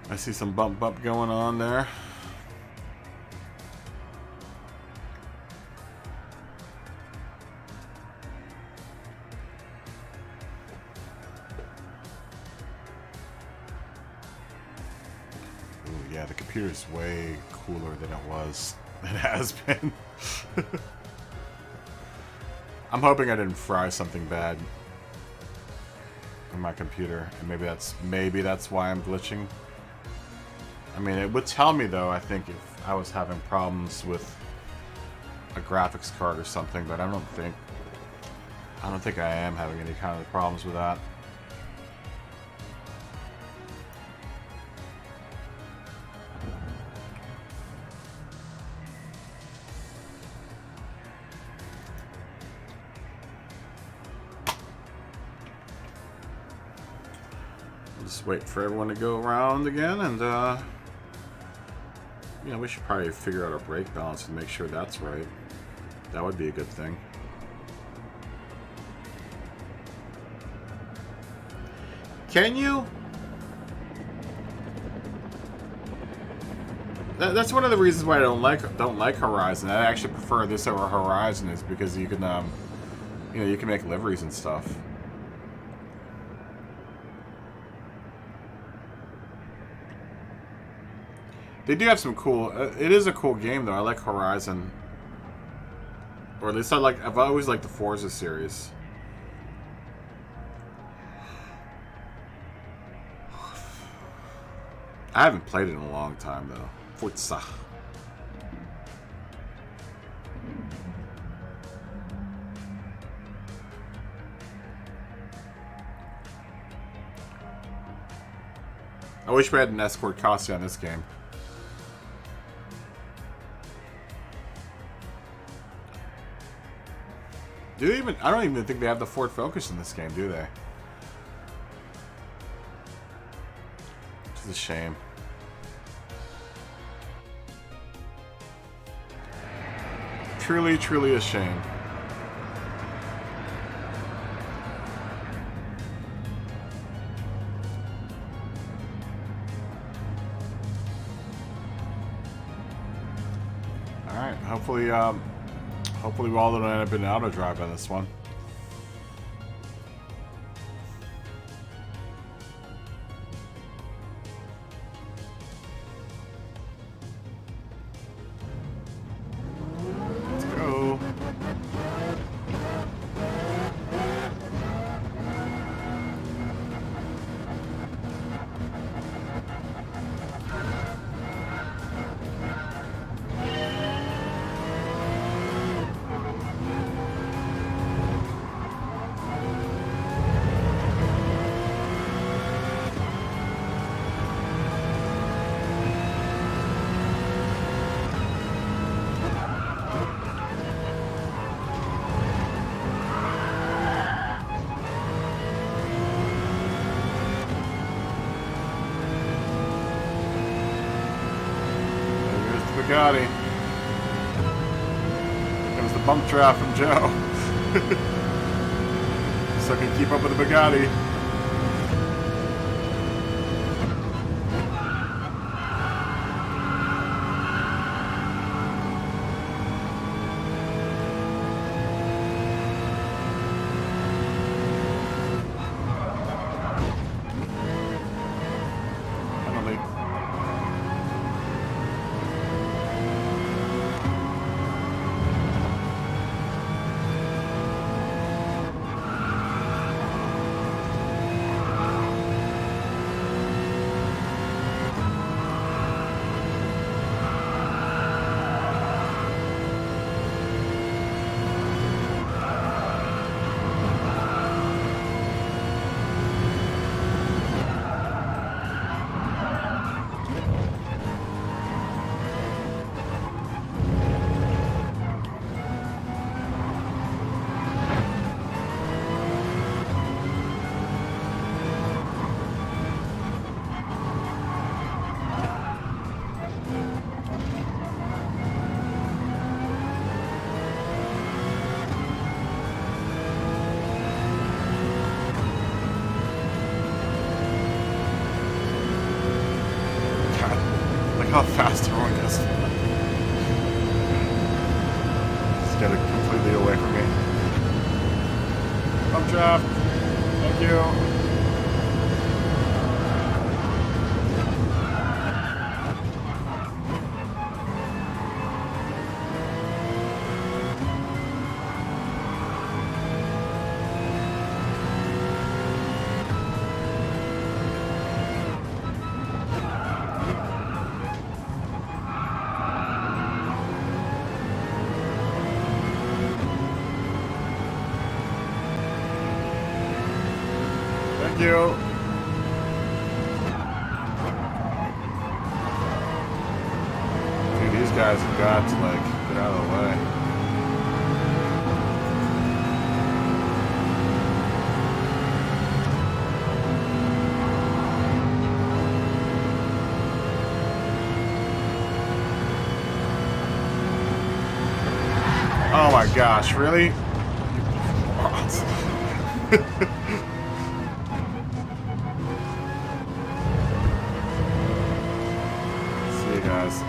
I see some bump going on there. Ooh, yeah, the computer's way cooler than it was. It has been. I'm hoping I didn't fry something bad in my computer, and maybe that's why I'm glitching. I mean, it would tell me though, I think, if I was having problems with a graphics card or something, but I don't think I am having any kind of problems with that. Just wait for everyone to go around again, and you know, we should probably figure out our brake balance and make sure that's right. That would be a good thing. Can you? That's one of the reasons why I don't like Horizon. I actually prefer this over Horizon, is because you can you know, you can make liveries and stuff. They do have some cool... it is a cool game, though. I like Horizon. Or at least I've always liked the Forza series. I haven't played it in a long time, though. Forza. I wish we had an escort Cassia on this game. Do they even? I don't even think they have the Ford Focus in this game, do they? Which is a shame. Truly, truly a shame. All right. Hopefully we all don't end up in auto drive on this one. Let's go. Bugatti. Here comes the bump trap from Joe. So I can keep up with the Bugatti. how fast everyone goes. Just get it completely away from me. Updraft. Thank you. Thank you. Dude, these guys have got to, like, get out of the way. Oh my gosh, really? See you guys.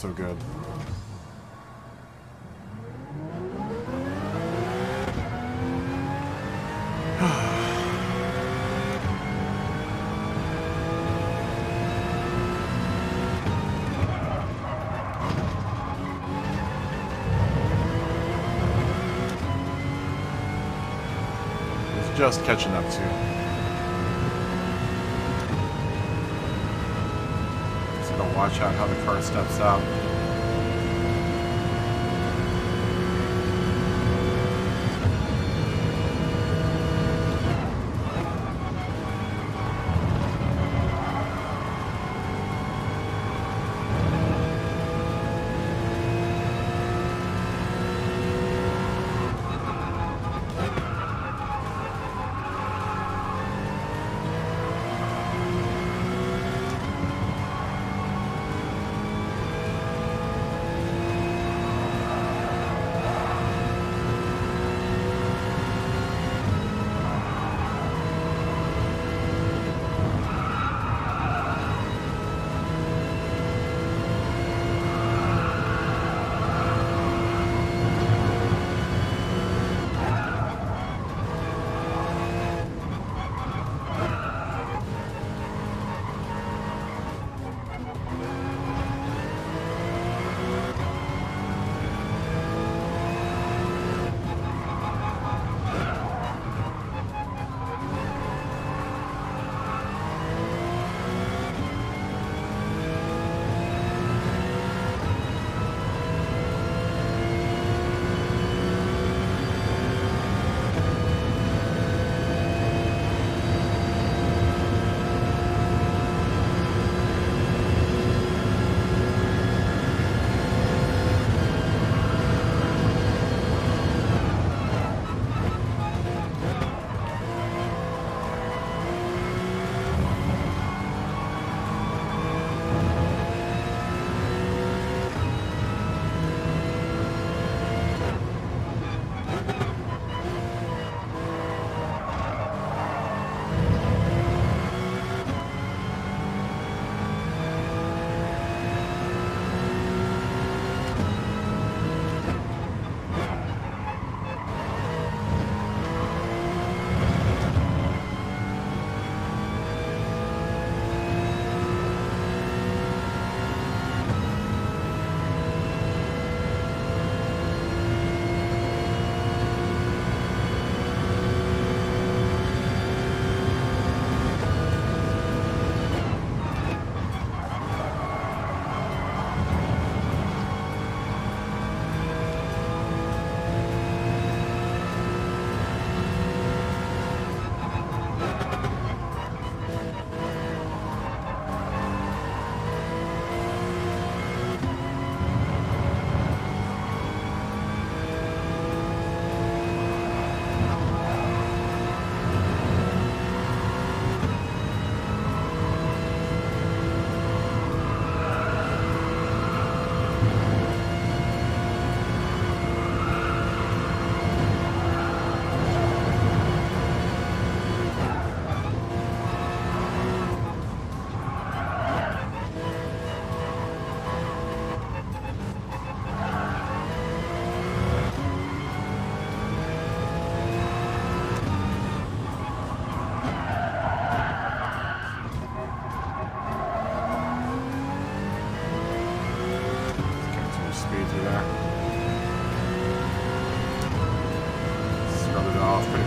so good. Just catching up to. Just gotta watch out how the car steps out.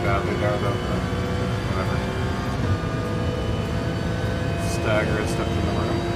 badly there, though, but whatever. Stagger and stepped in the room.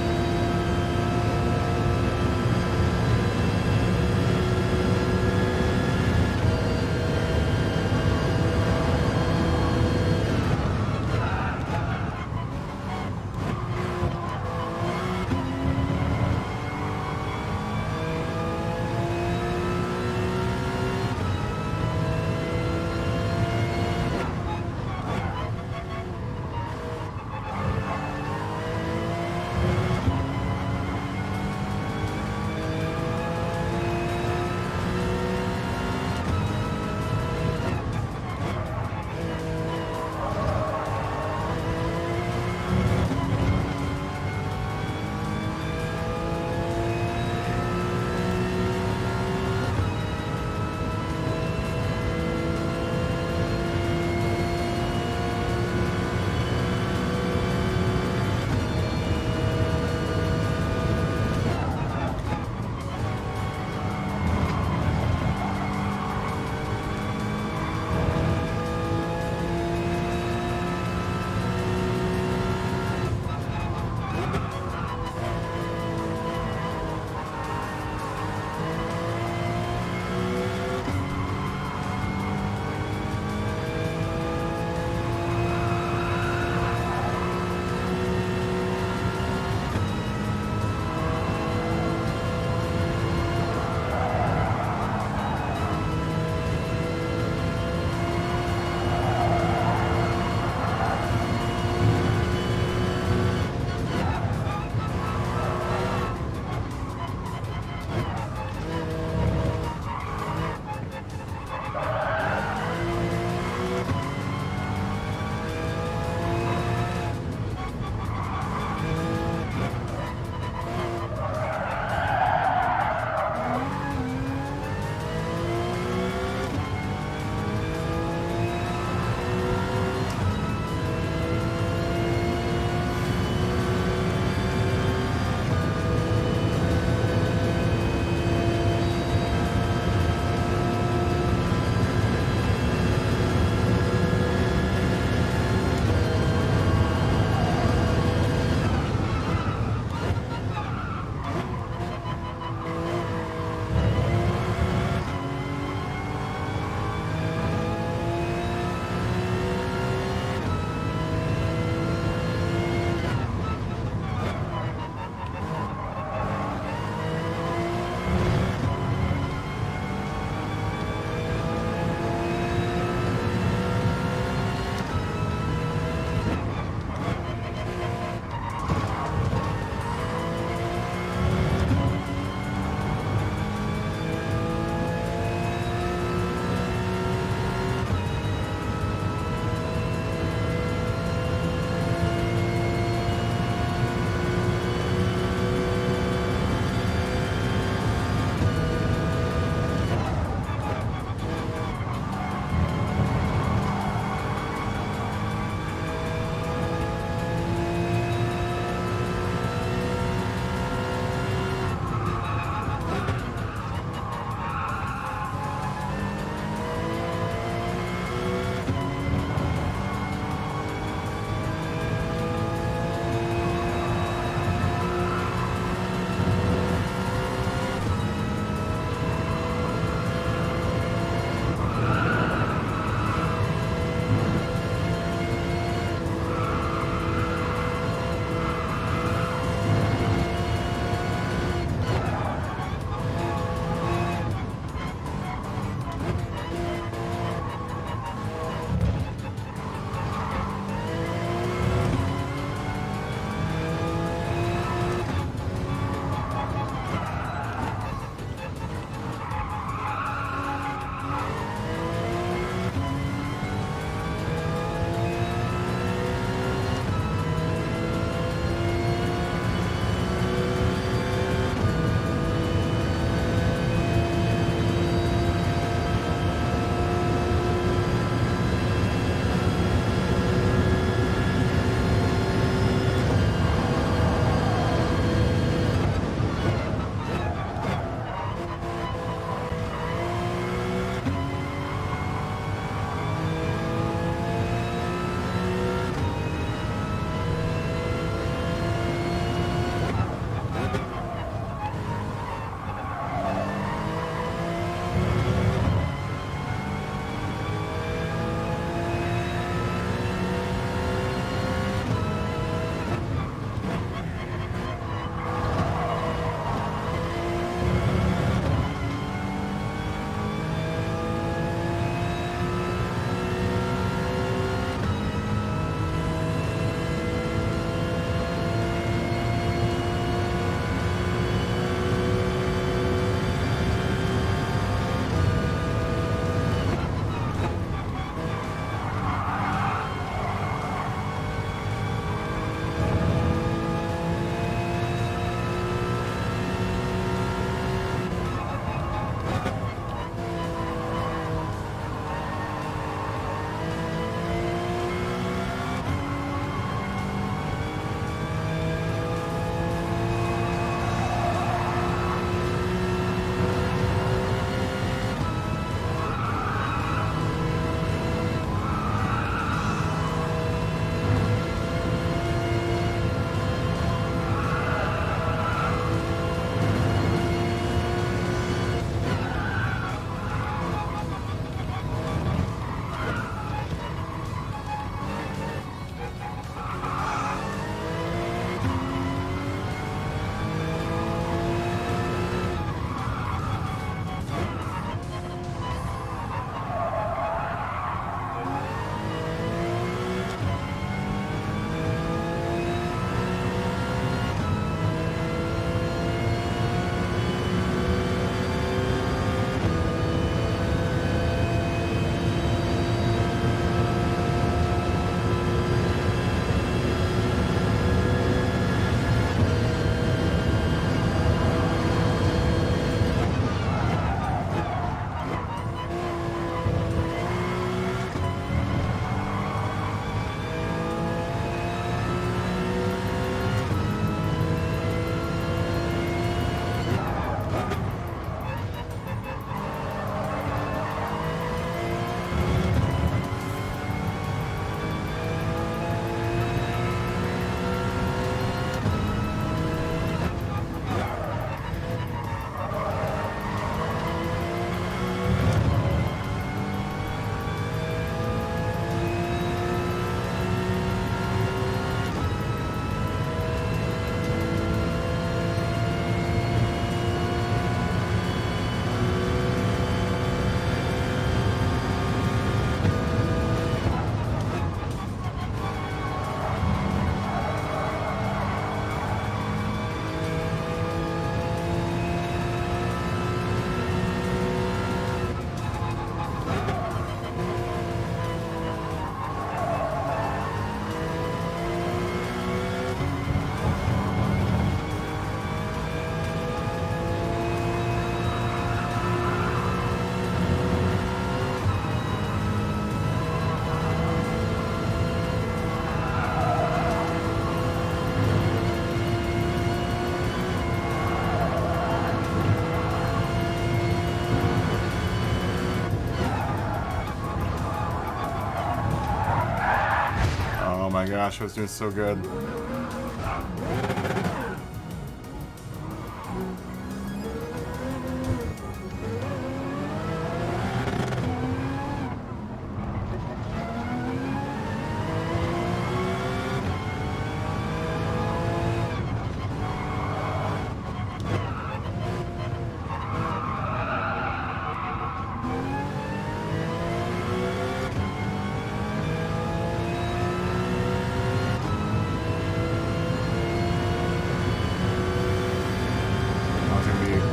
my gosh, I was doing so good.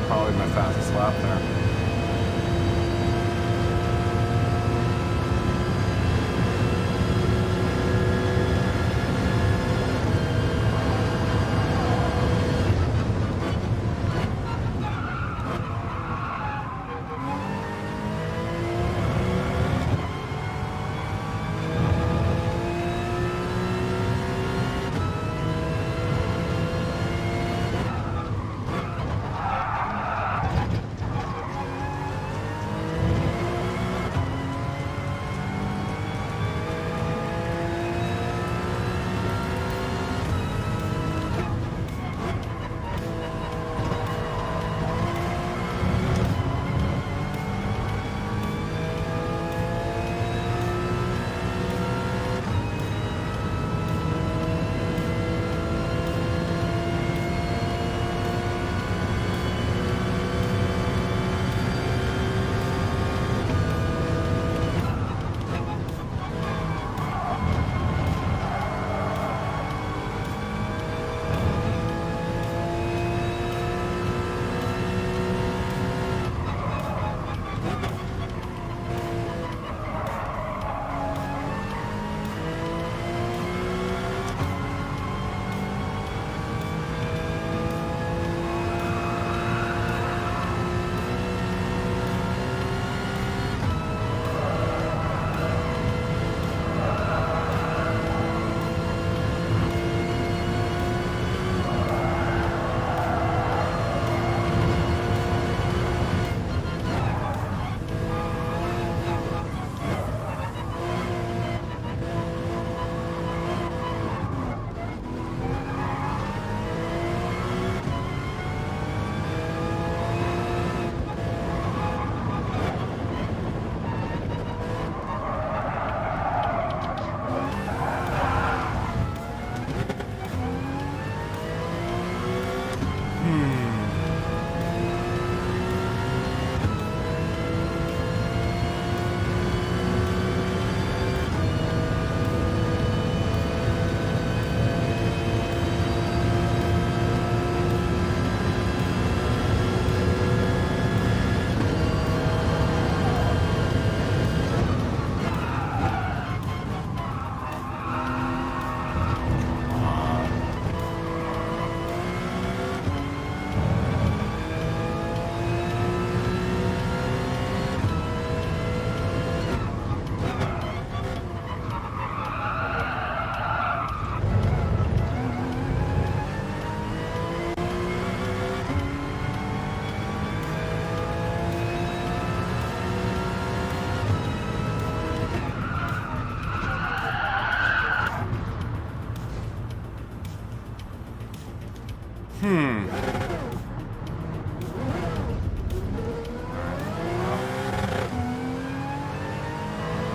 Probably my fastest lap there.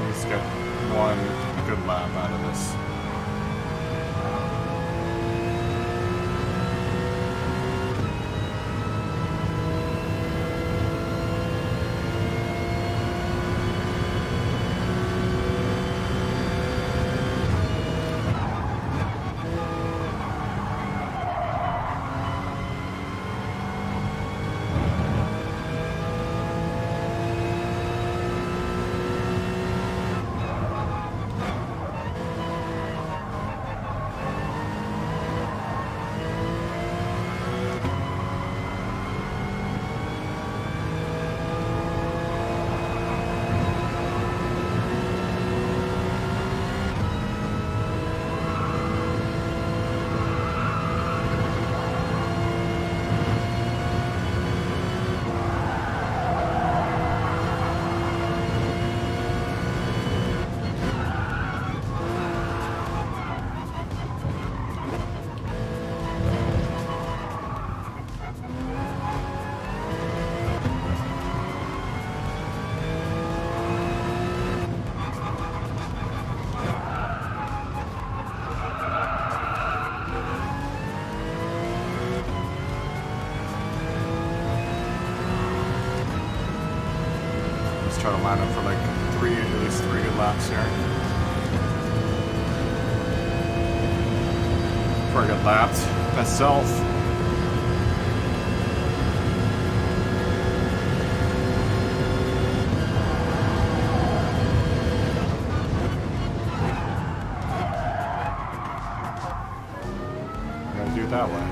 Let's get one good lap out of this. try to line up for like at least three good laps here. Before I get lapped myself. I'm gonna do it that way.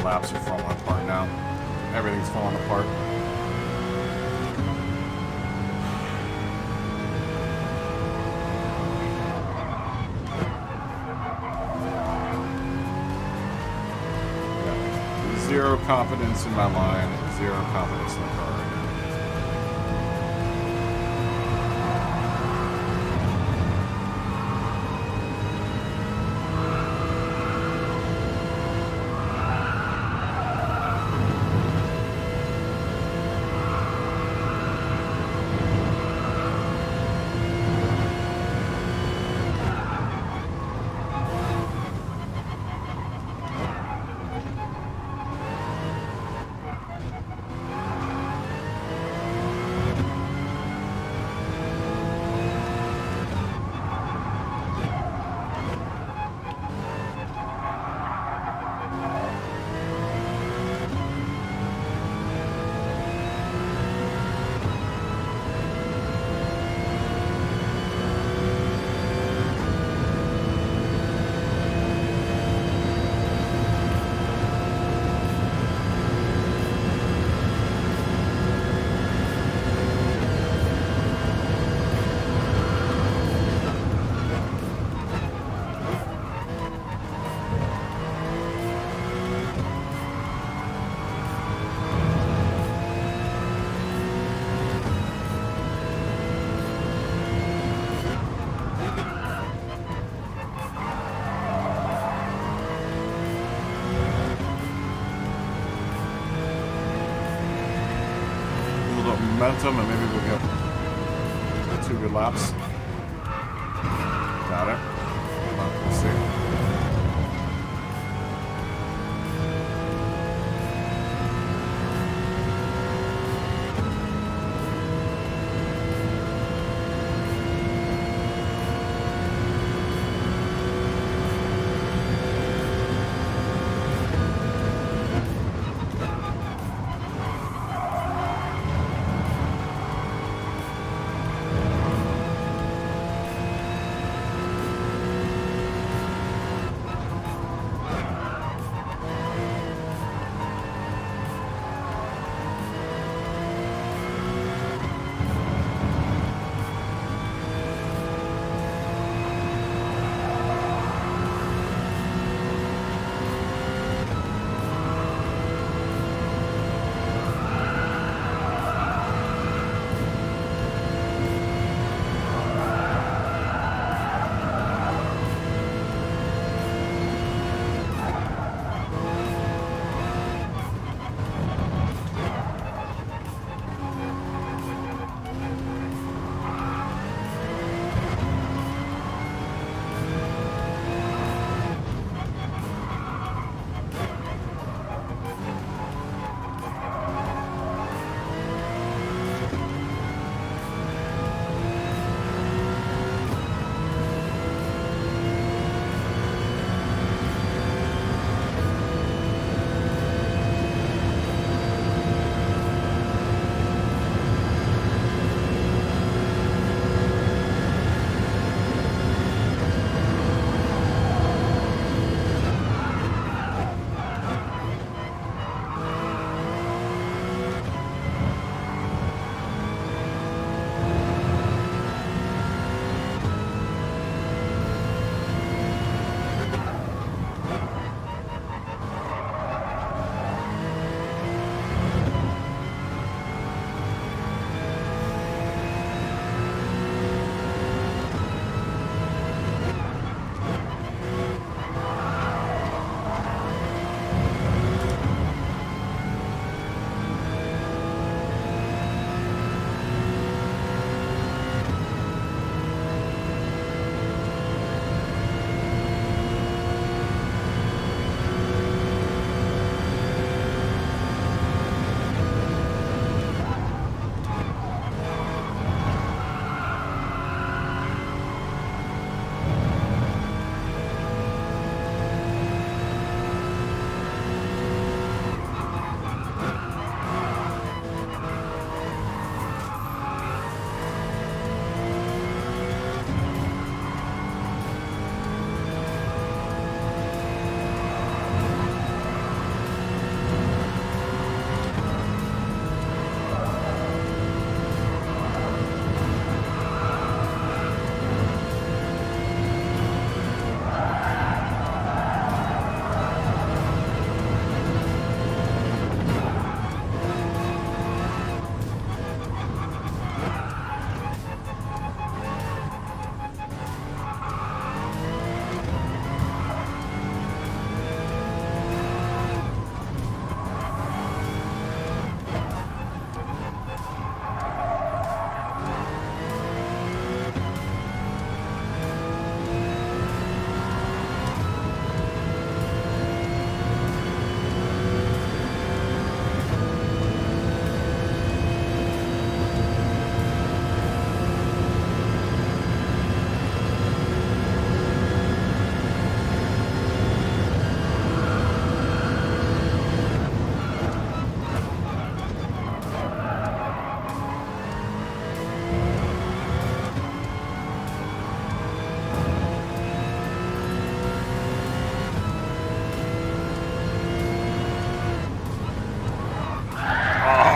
Laps are falling apart now. Everything's falling apart. Yeah. Zero confidence in my line, zero confidence in the car right now. Momentum, and maybe we'll get 2 good laps. Got it. We'll see.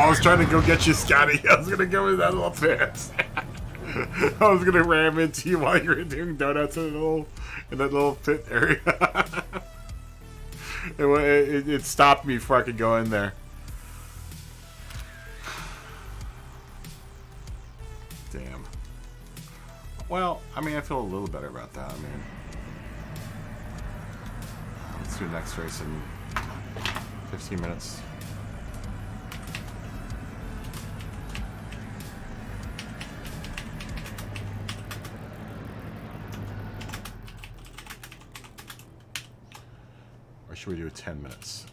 I was trying to go get you, Scotty. I was gonna go in that little pit. I was gonna ram into you while you were doing donuts in that little pit area. It stopped me before I could go in there. Damn. Well, I mean, I feel a little better about that. I mean, let's do the next race in 15 minutes. Or should we do 10 minutes?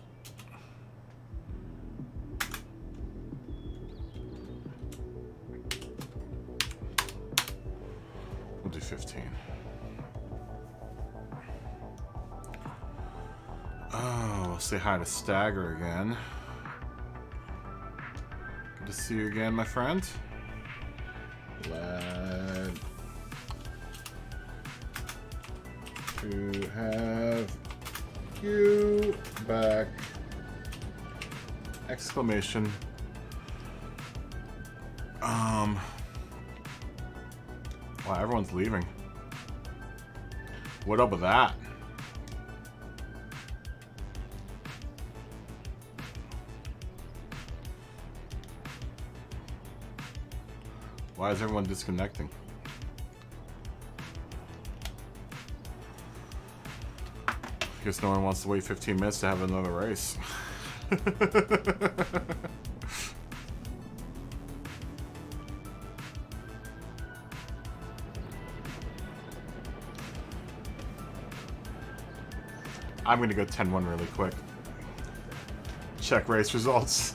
We'll do 15. Oh, we'll say hi to Stagger again. Good to see you again, my friend. Glad to have you back! Exclamation. Wow, everyone's leaving. What up with that? Why is everyone disconnecting? Guess no one wants to wait 15 minutes to have another race. I'm gonna go 10-1 really quick. Check race results.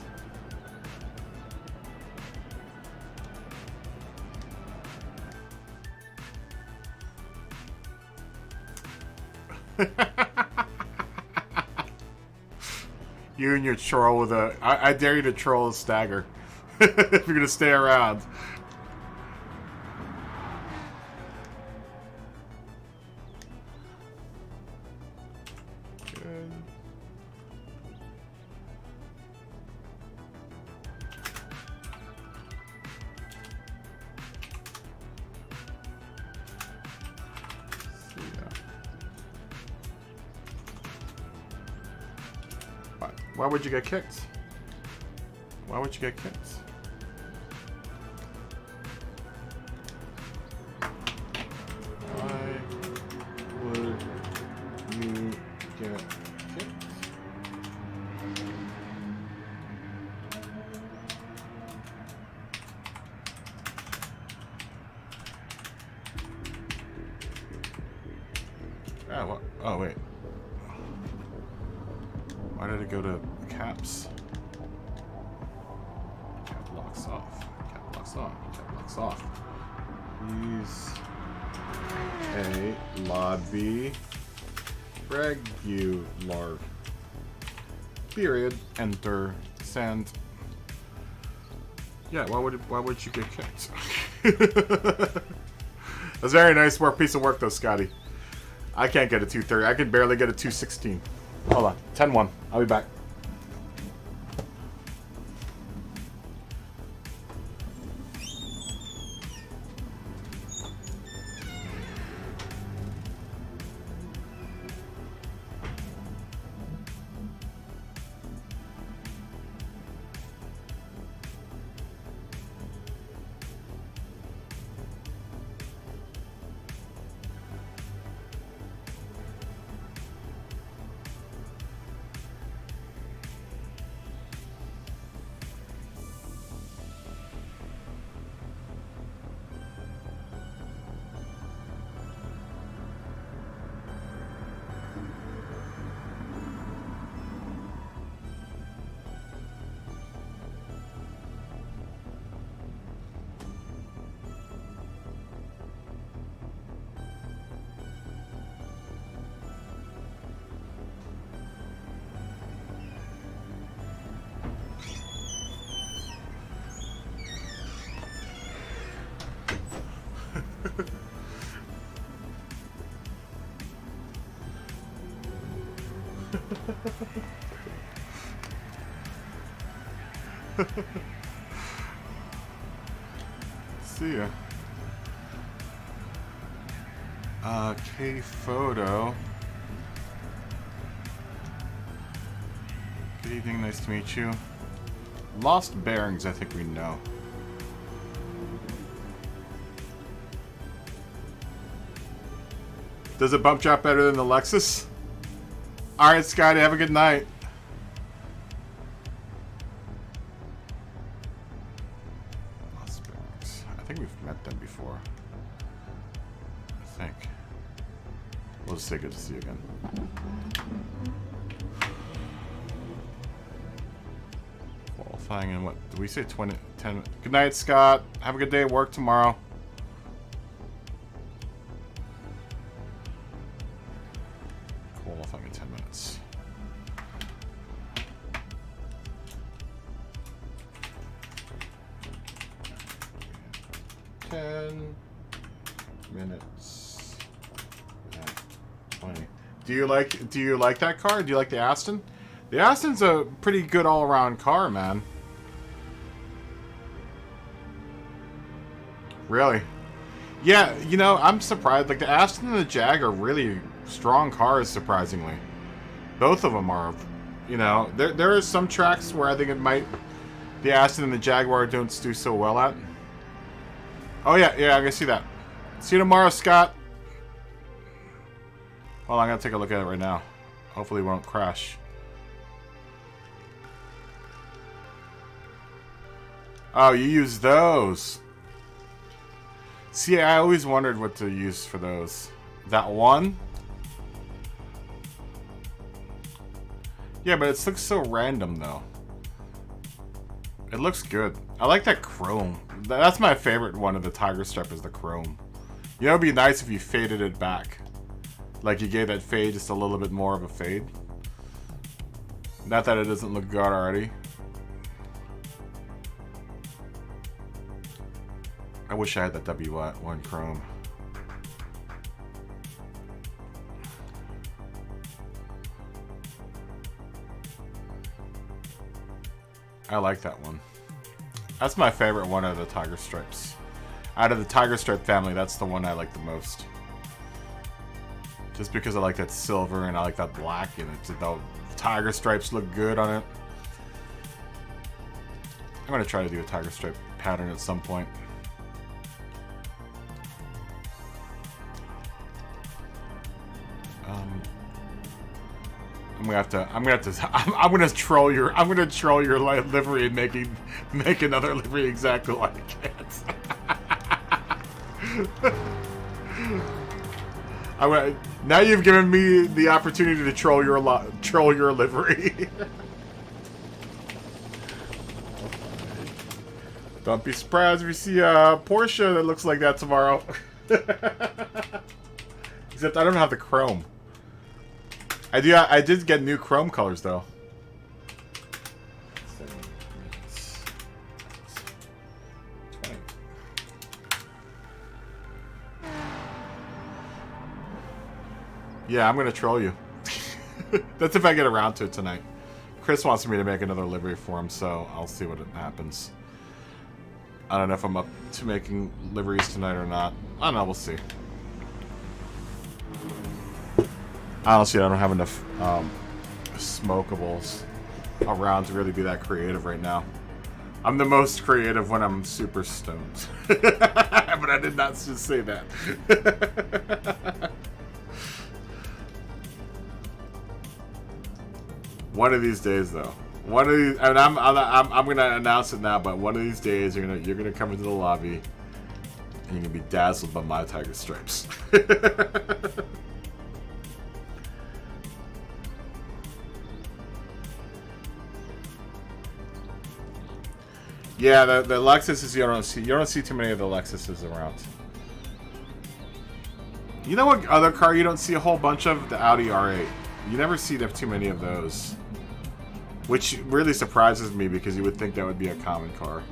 You and your troll with a... I dare you to troll a Stagger. If you're gonna stay around. Good. Why would you get kicked? Why would you get kicked? Why would you get kicked? Ah, what? Oh, wait. Why did it go to caps? Cap locks off. Cap locks on. Cap locks off. Please. A lobby regular. Period. Enter. Send. Yeah. Why would you get kicked? That's very nice work. Piece of work though, Scotty. I can't get a 230. I can barely get a 216. Hold on. 10-1. I'll be back. See ya. K photo. Good evening, nice to meet you. Lost bearings, I think we know. Does it bump drop better than the Lexus? Alright, Scotty, have a good night. Lost bearings. I think we've met them before. I think. We'll just say good to see you again. Qualifying in what? Did we say 10? Good night, Scott. Have a good day at work tomorrow. Qualifying in 10 minutes. Ten minutes. 20. Do you like that car? Do you like the Aston? The Aston's a pretty good all-around car, man. Really? Yeah, you know, I'm surprised. Like, the Aston and the Jag are really strong cars, surprisingly. Both of them are. You know, there are some tracks where I think the Aston and the Jaguar don't do so well at. Oh, yeah, I can see that. See you tomorrow, Scott. Well, I'm going to take a look at it right now. Hopefully it won't crash. Oh, you use those. See, I always wondered what to use for those. That one? Yeah, but it looks so random, though. It looks good. I like that chrome. That's my favorite one of the Tiger Stripe is the chrome. You know, it'd be nice if you faded it back. Like you gave that fade just a little bit more of a fade. Not that it doesn't look good already. I wish I had that W1 chrome. I like that one. That's my favorite one of the Tiger Stripes. Out of the Tiger Stripe family, that's the one I like the most. Just because I like that silver and I like that black and the Tiger Stripes look good on it. I'm going to try to do a Tiger Stripe pattern at some point. I'm gonna troll your livery and make another livery exactly like it. Now you've given me the opportunity to troll your livery. Don't be surprised if you see a Porsche that looks like that tomorrow. Except I don't have the chrome. I did get new chrome colors though. Yeah, I'm gonna troll you. That's if I get around to it tonight. Chris wants me to make another livery for him, so I'll see what happens. I don't know if I'm up to making liveries tonight or not. I don't know, we'll see. Honestly, I don't have enough smokables around to really be that creative right now. I'm the most creative when I'm super stoned. But I did not just say that. One of these days, though. One of these, and I'm gonna announce it now. But one of these days, you're gonna come into the lobby, and you're gonna be dazzled by my Tiger Stripes. Yeah, the Lexuses you don't see too many of the Lexuses around. You know what other car you don't see a whole bunch of? The Audi R8. You never see too many of those. Which really surprises me because you would think that would be a common car.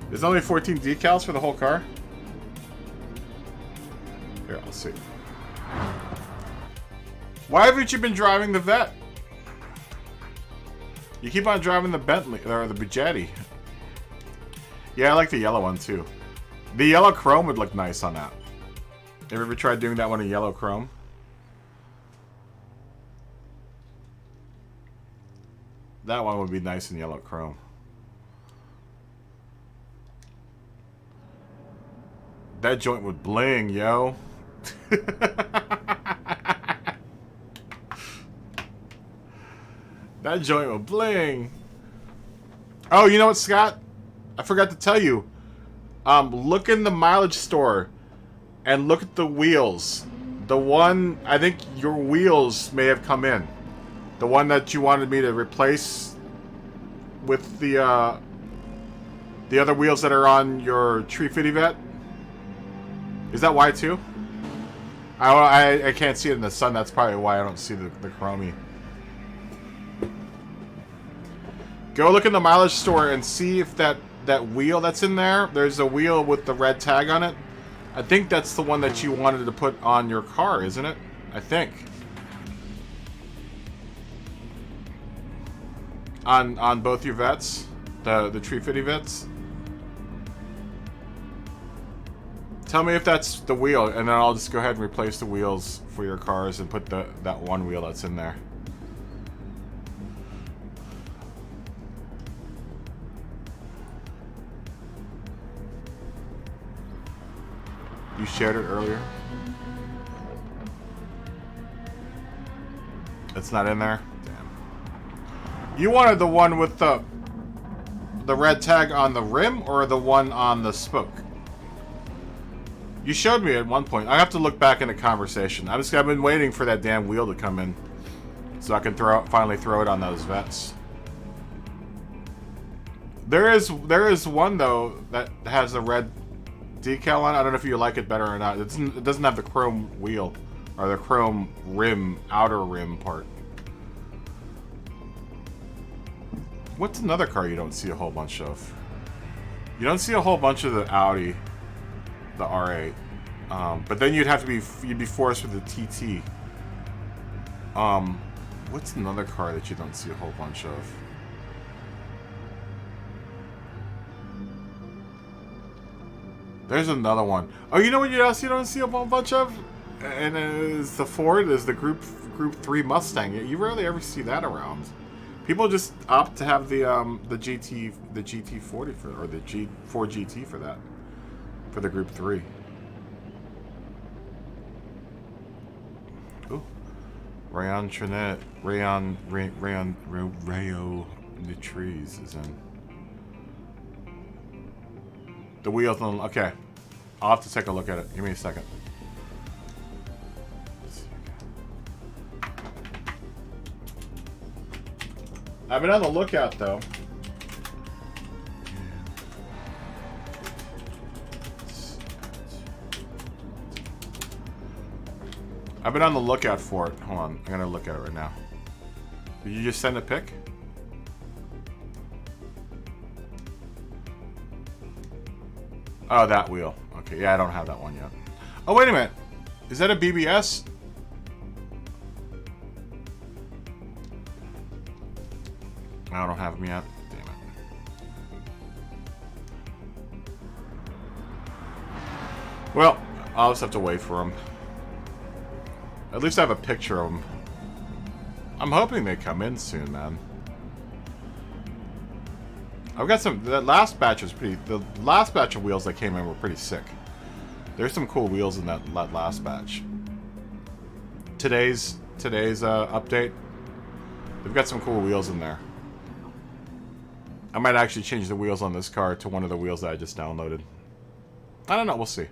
There's only 14 decals for the whole car? Here, I'll see. Why haven't you been driving the Vet? You keep on driving the Bentley or the Bugatti. Yeah, I like the yellow one too. The yellow chrome would look nice on that. Have you ever tried doing that one in yellow chrome? That one would be nice in yellow chrome. That joint would bling, yo. That joint would bling. Oh, you know what, Scott? I forgot to tell you. Look in the mileage store and look at the wheels. The one, I think your wheels may have come in. The one that you wanted me to replace with the other wheels that are on your 350 vet. Is that why too? I can't see it in the sun. That's probably why I don't see the chromie. Go look in the mileage store and see if that wheel that's in there, there's a wheel with the red tag on it. I think that's the one that you wanted to put on your car, isn't it? I think. On both your vets, the 350 vets. Tell me if that's the wheel, and then I'll just go ahead and replace the wheels for your cars and put that one wheel that's in there. You shared it earlier? It's not in there? Damn. You wanted the one with the red tag on the rim or the one on the spoke? You showed me at one point. I have to look back in the conversation. I've been waiting for that damn wheel to come in so I can finally throw it on those vets. There is one though that has a red decal on it. I don't know if you like it better or not. It doesn't have the chrome wheel or the chrome rim, outer rim part. What's another car you don't see a whole bunch of? You don't see a whole bunch of the Audi, the R8, but then you'd be forced with the TT. What's another car that you don't see a whole bunch of? There's another one. Oh, you know what else you don't see a whole bunch of? And it's the Ford, is the Group 3 Mustang. You rarely ever see that around. People just opt to have the GT40 or the Ford GT for that, for the Group 3. Ooh, Rayon Trinet, Rayo the trees is in. The wheels on. Okay, I'll have to take a look at it. Give me a second. I've been on the lookout though. I've been on the lookout for it. Hold on, I'm gonna look at it right now. Did you just send a pic? Oh, that wheel. Okay, yeah, I don't have that one yet. Oh, wait a minute. Is that a BBS? I don't have them yet. Damn it. Well, I'll just have to wait for them. At least I have a picture of them. I'm hoping they come in soon, man. I've got some. That last batch was pretty. The last batch of wheels that came in were pretty sick. There's some cool wheels in that last batch. Today's update, they've got some cool wheels in there. I might actually change the wheels on this car to one of the wheels that I just downloaded. I don't know. We'll see.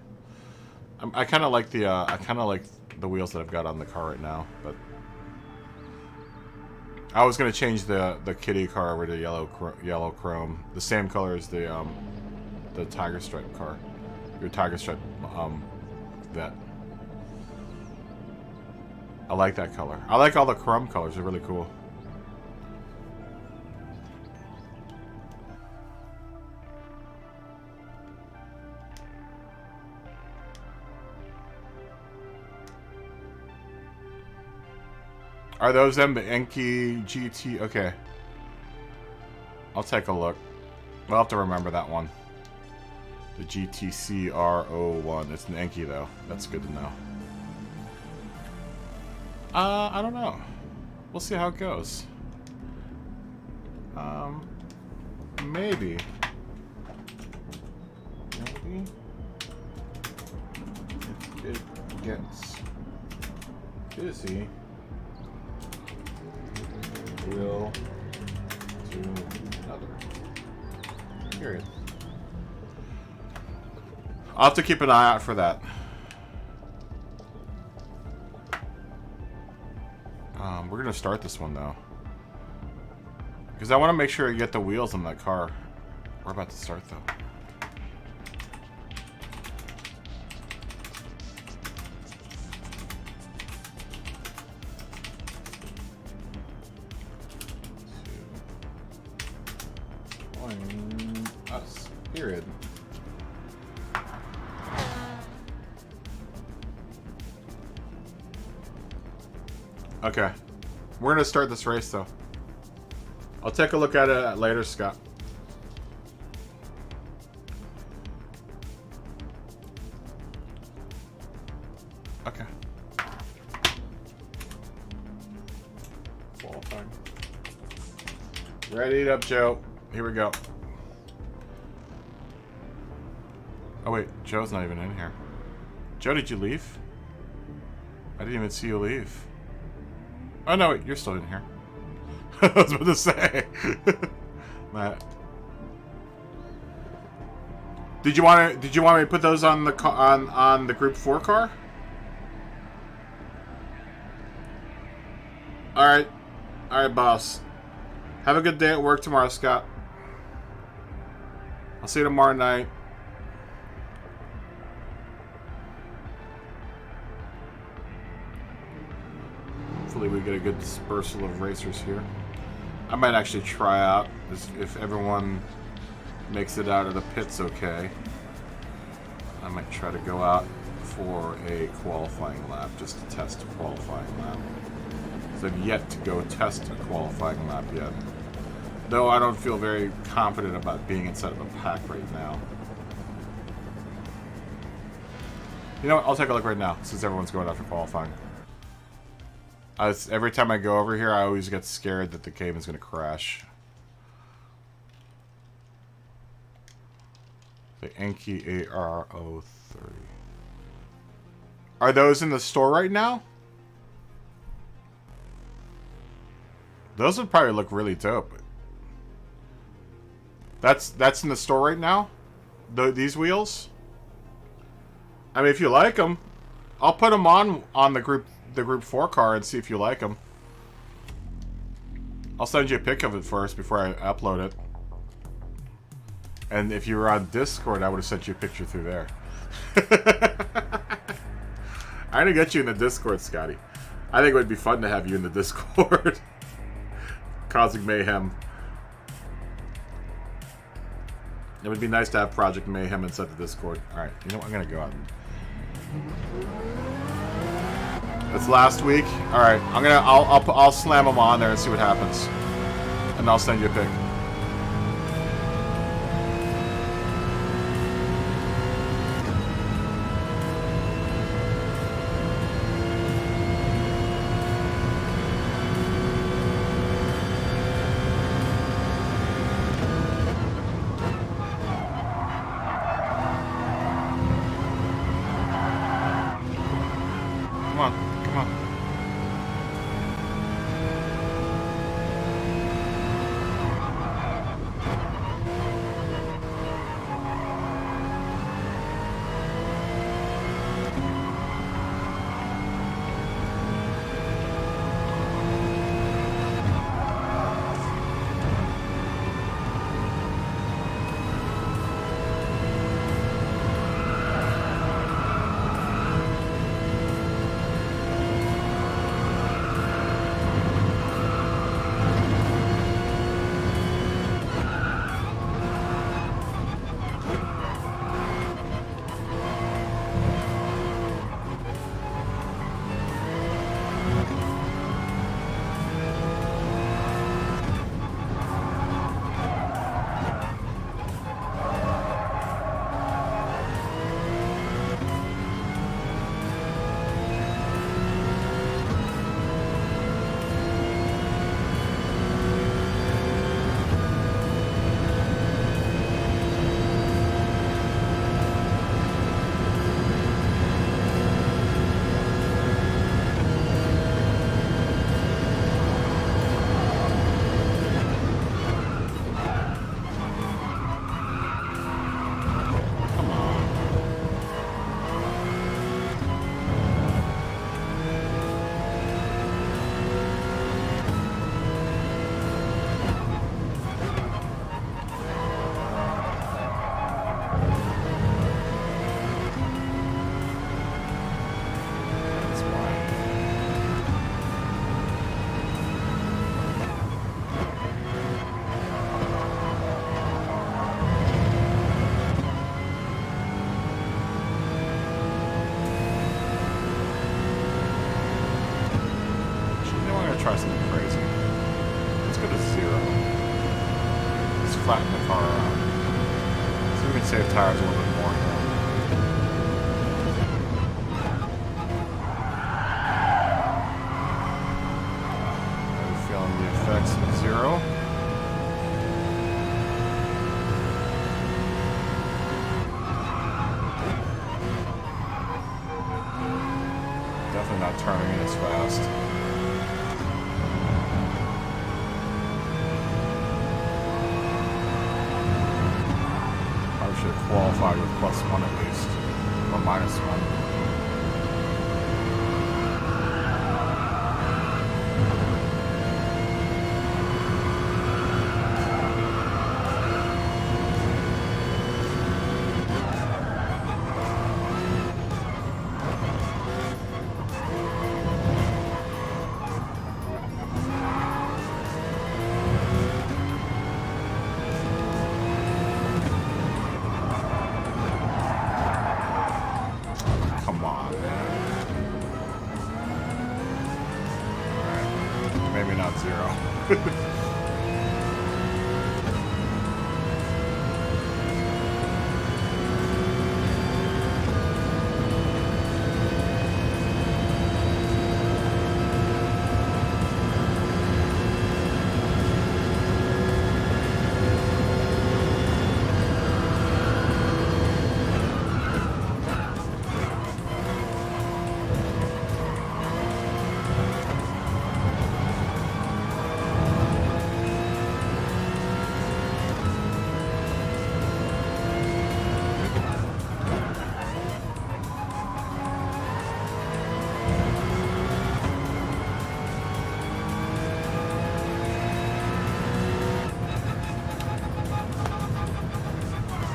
I kind of like the wheels that I've got on the car right now, but I was gonna change the kitty car over to yellow chrome, the same color as the tiger stripe car, your tiger stripe vet. I like that color. I like all the chrome colors. They're really cool. Are those them, the Enki GT? Okay. I'll take a look. We'll have to remember that one. The GTCR01. It's an Enki, though. That's good to know. I don't know. We'll see how it goes. Maybe. Maybe. If it gets busy, we'll do another. Period. I'll have to keep an eye out for that. We're gonna start this one though, because I want to make sure I get the wheels on that car. We're about to start though. Join us. Period. Okay. We're going to start this race, though. I'll take a look at it later, Scott. Okay. Qualifying. Ready up, Joe. Here we go. Oh, wait. Joe's not even in here. Joe, did you leave? I didn't even see you leave. Oh no, wait, you're still in here. I was about to say. Matt. Did you want me to put those on the on the Group 4 car? All right, boss. Have a good day at work tomorrow, Scott. I'll see you tomorrow night. Hopefully we get a good dispersal of racers here. I might actually try out if everyone makes it out of the pits okay. I might try to go out for a qualifying lap just to test a qualifying lap. So I've yet to go test a qualifying lap yet. Though I don't feel very confident about being inside of a pack right now. You know what? I'll take a look right now since everyone's going out for qualifying. Every time I go over here, I always get scared that the game is going to crash. The Enki AR-030. Are those in the store right now? Those would probably look really dope. That's in the store right now? These wheels? I mean, if you like them, I'll put them on the Group 4 car and see if you like them. I'll send you a pic of it first before I upload it. And if you were on Discord, I would have sent you a picture through there. I'm gonna get you in the Discord, Scotty. I think it would be fun to have you in the Discord. Causing mayhem. It would be nice to have Project Mayhem inside the Discord. Alright, you know what? I'm gonna go out. It's last week. Alright, I'll slam them on there and see what happens. And I'll send you a pic. flatten the car out. So we can save tires a little bit more here. I'm feeling the effects of zero. Definitely not turning in as fast. Should have qualified with +1 at least, or -1. Come on, man. Alright. Maybe not zero.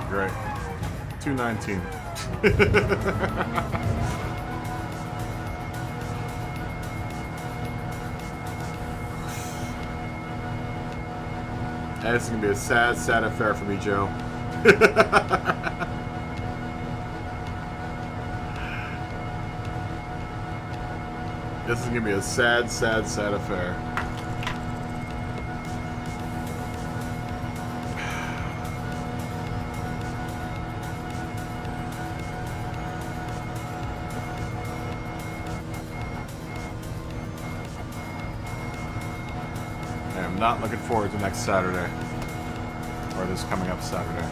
Great. 219. This is going to be a sad, sad affair for me, Joe. This is going to be a sad, sad, sad affair. I'm not looking forward to next Saturday, or this coming up Saturday.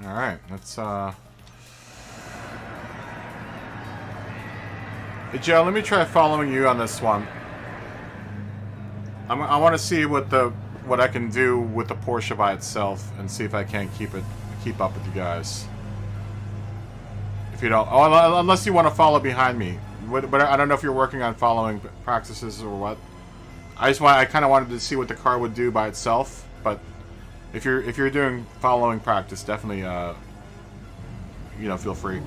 Alright, let's, Hey, Joe, let me try following you on this one. I want to see what I can do with the Porsche by itself, and see if I can't keep up with you guys. If you don't, unless you want to follow behind me. But I don't know if you're working on following practices or what. I kind of wanted to see what the car would do by itself, but if you're doing following practice, definitely feel free.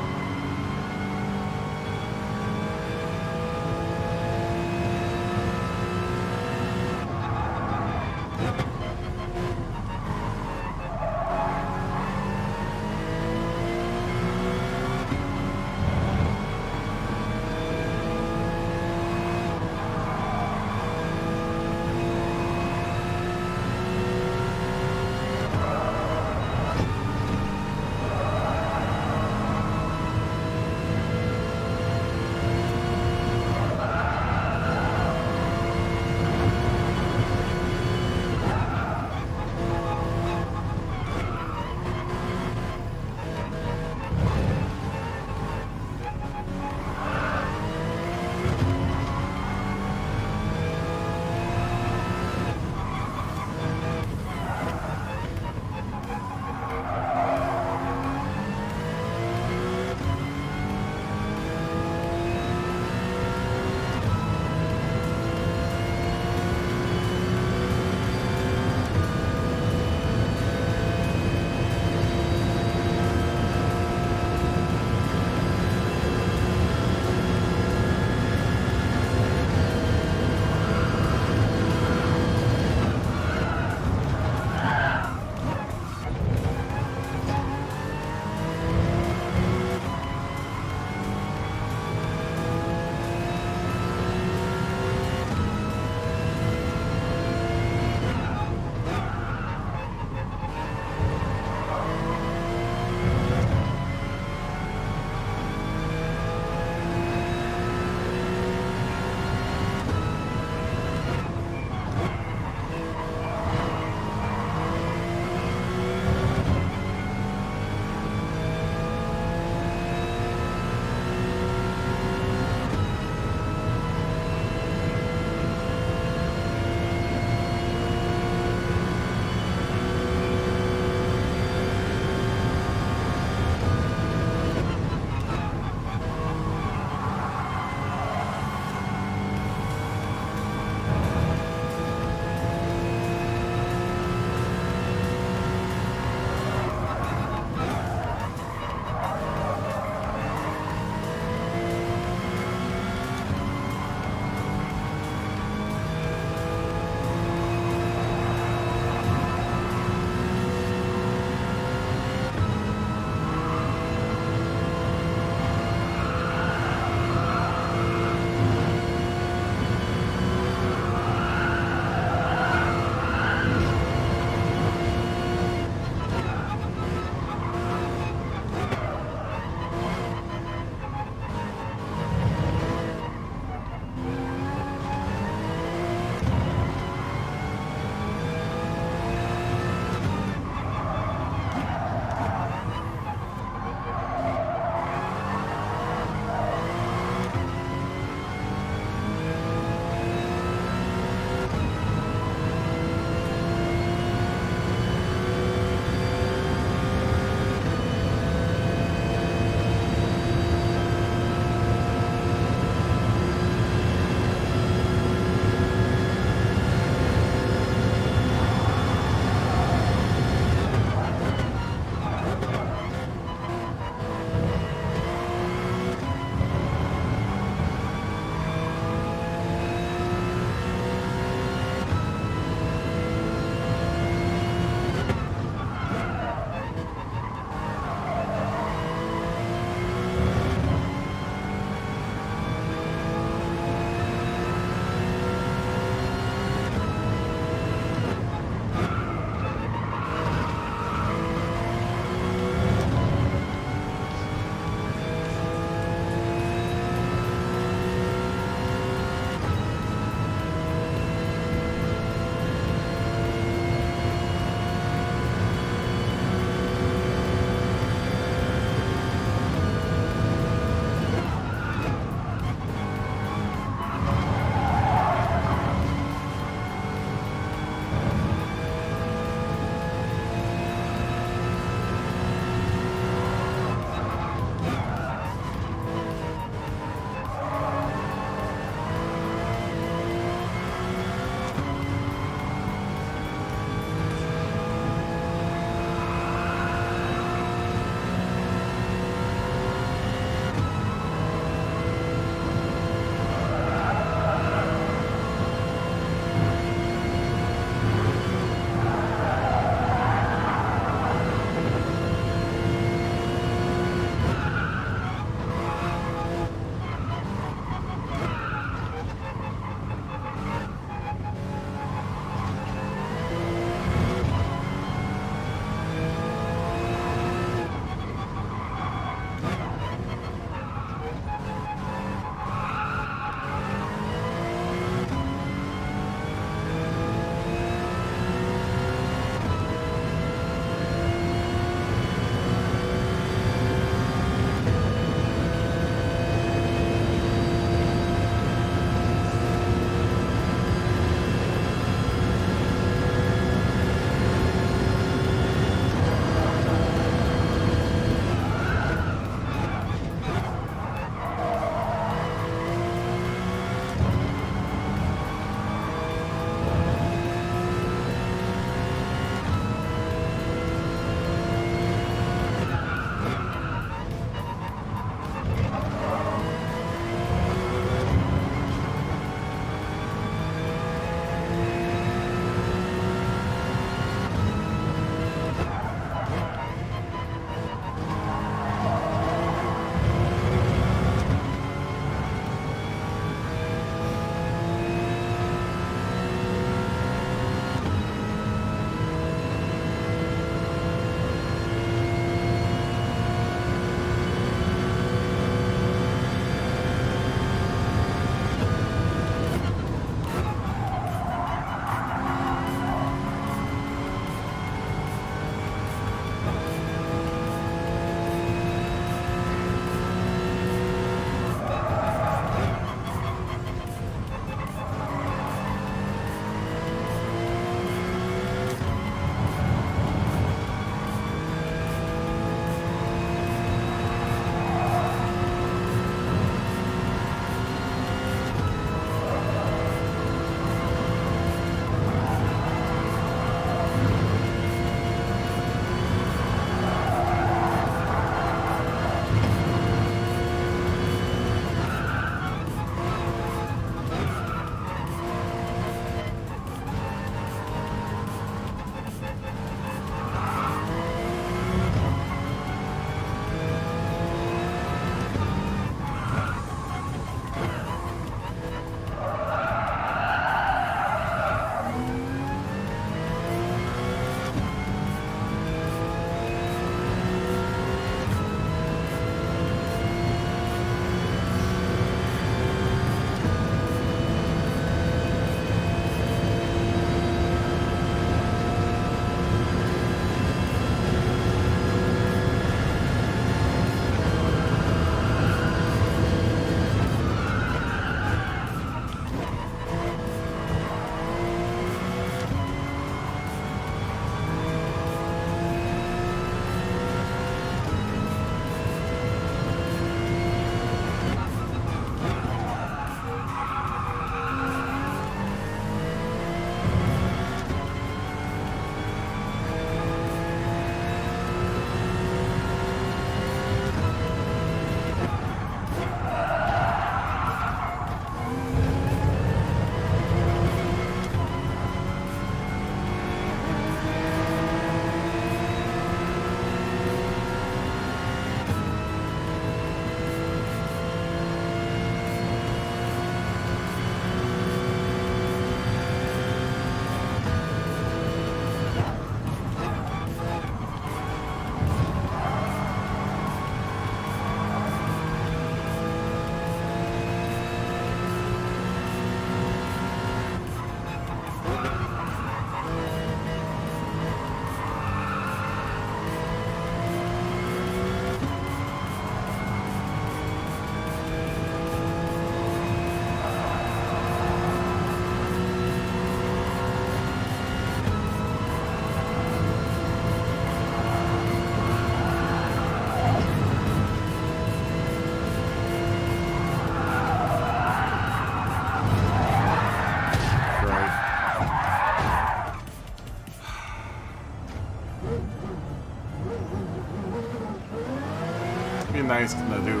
nice to do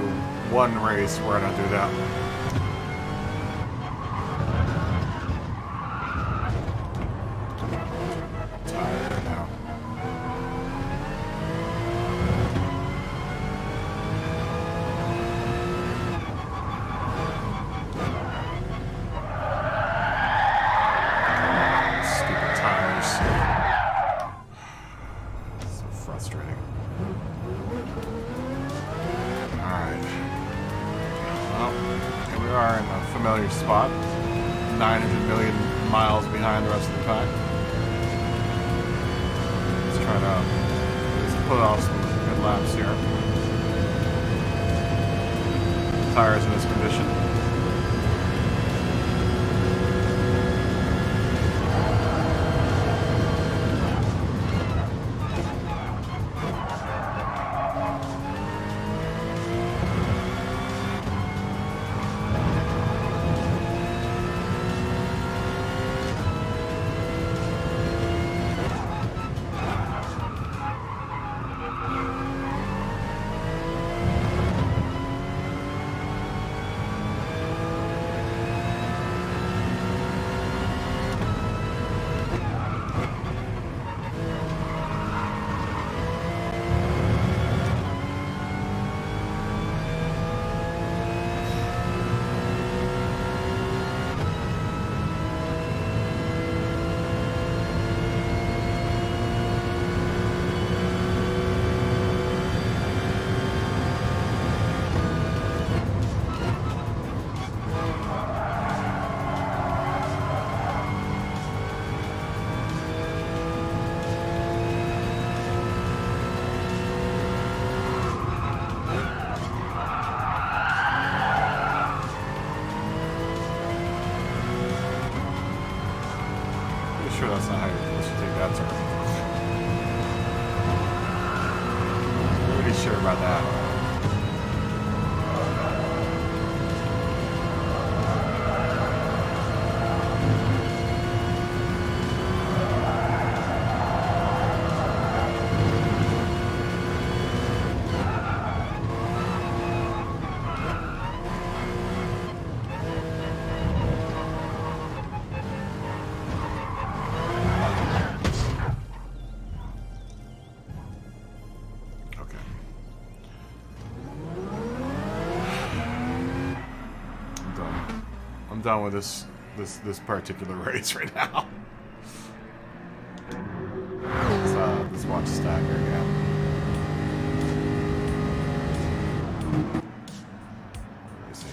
one race where I don't do that. I'm tired right now. Stupid tires. So frustrating. Alright. Well, here we are in a familiar spot. 900 million miles behind the rest of the pack. Let's try to just put off some good laps here. Tires in this condition. Sure that's not how you're supposed to take that turn. I'm pretty sure about that. I'm done with this particular race right now. Let's watch Stagger again. Let me see.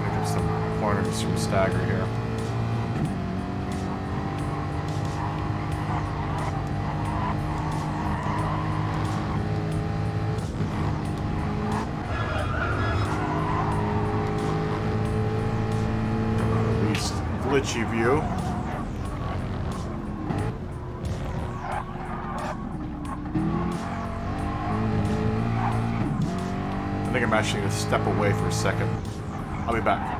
Pick up some pointers from Stagger here. Glitchy view. I think I'm actually going to step away for a second. I'll be back.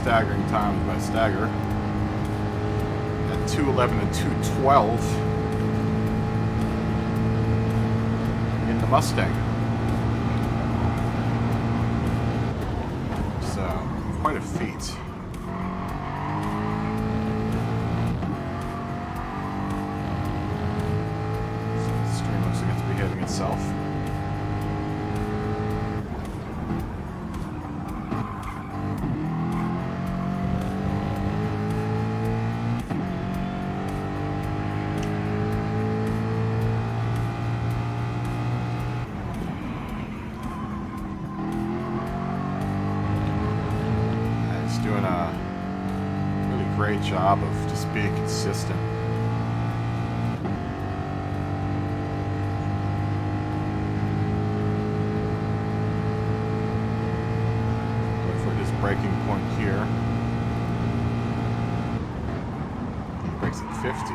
staggering times by stagger. At 2:11 and 2:12 in the Mustang. So, quite a feat. So the stream looks like it's behaving itself. Doing a really great job of just being consistent. Look for his braking point here. He brakes at 50.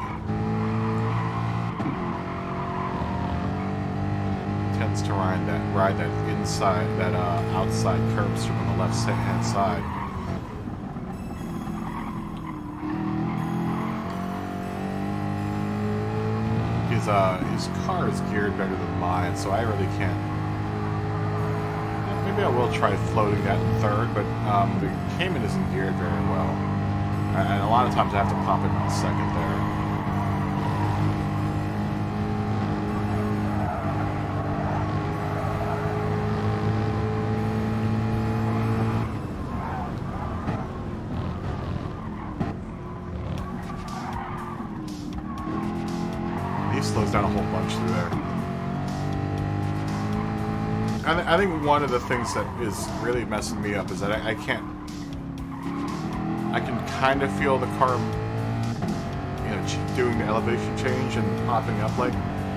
Tends to ride that inside, that outside curb strip on the left hand side. His car is geared better than mine, so I really can't. Maybe I will try floating that in third, but the Cayman isn't geared very well, and a lot of times I have to pop it in second there. Slows down a whole bunch through there. I think one of the things that is really messing me up is that I can kind of feel the car, doing the elevation change and popping up, like,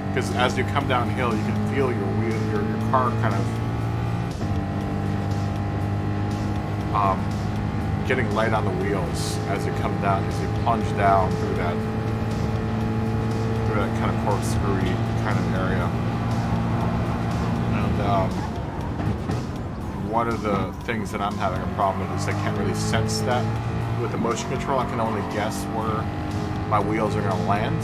because as you come downhill, you can feel your car kind of getting light on the wheels as you come down, as you plunge down through that kind of corkscrewy kind of area. And one of the things that I'm having a problem with is I can't really sense that with the motion control. I can only guess where my wheels are going to land.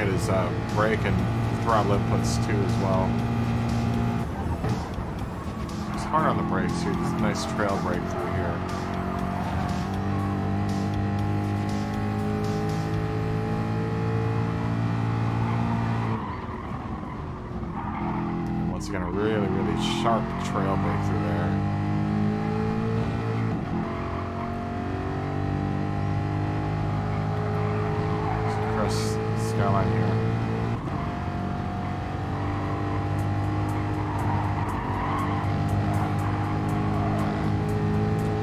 His brake and throttle inputs too as well. It's hard on the brakes here. It's a nice trail brake through here. And once again, a really, really sharp trail brake through there. Skyline here.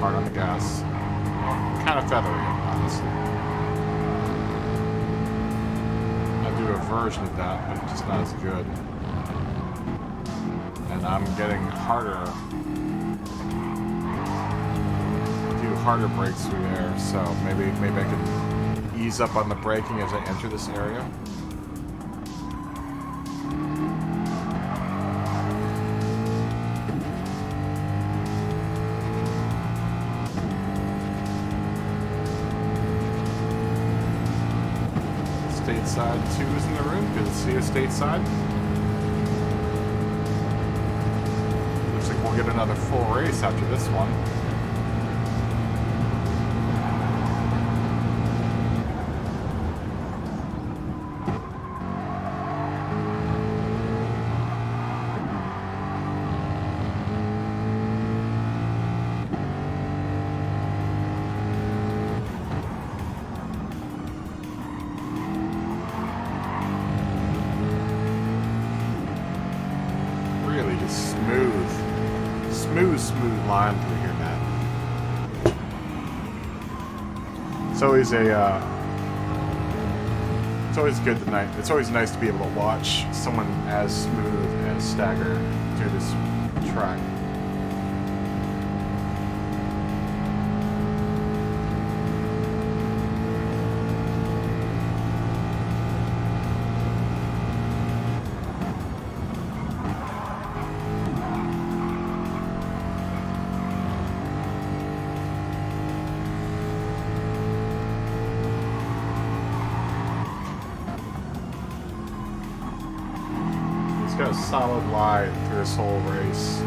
Hard on the gas. Kind of feathery, honestly. I do a version of that, but it's just not as good. And I'm getting harder. Do harder brakes through there, so maybe I can ease up on the braking as I enter this area. Stateside 2 is in the room. Good to see you, Stateside. Looks like we'll get another full race after this one. really just smooth line through here, man. It's always good tonight. It's always nice to be able to watch someone as smooth as Stagger do this track. Got a solid line through this whole race.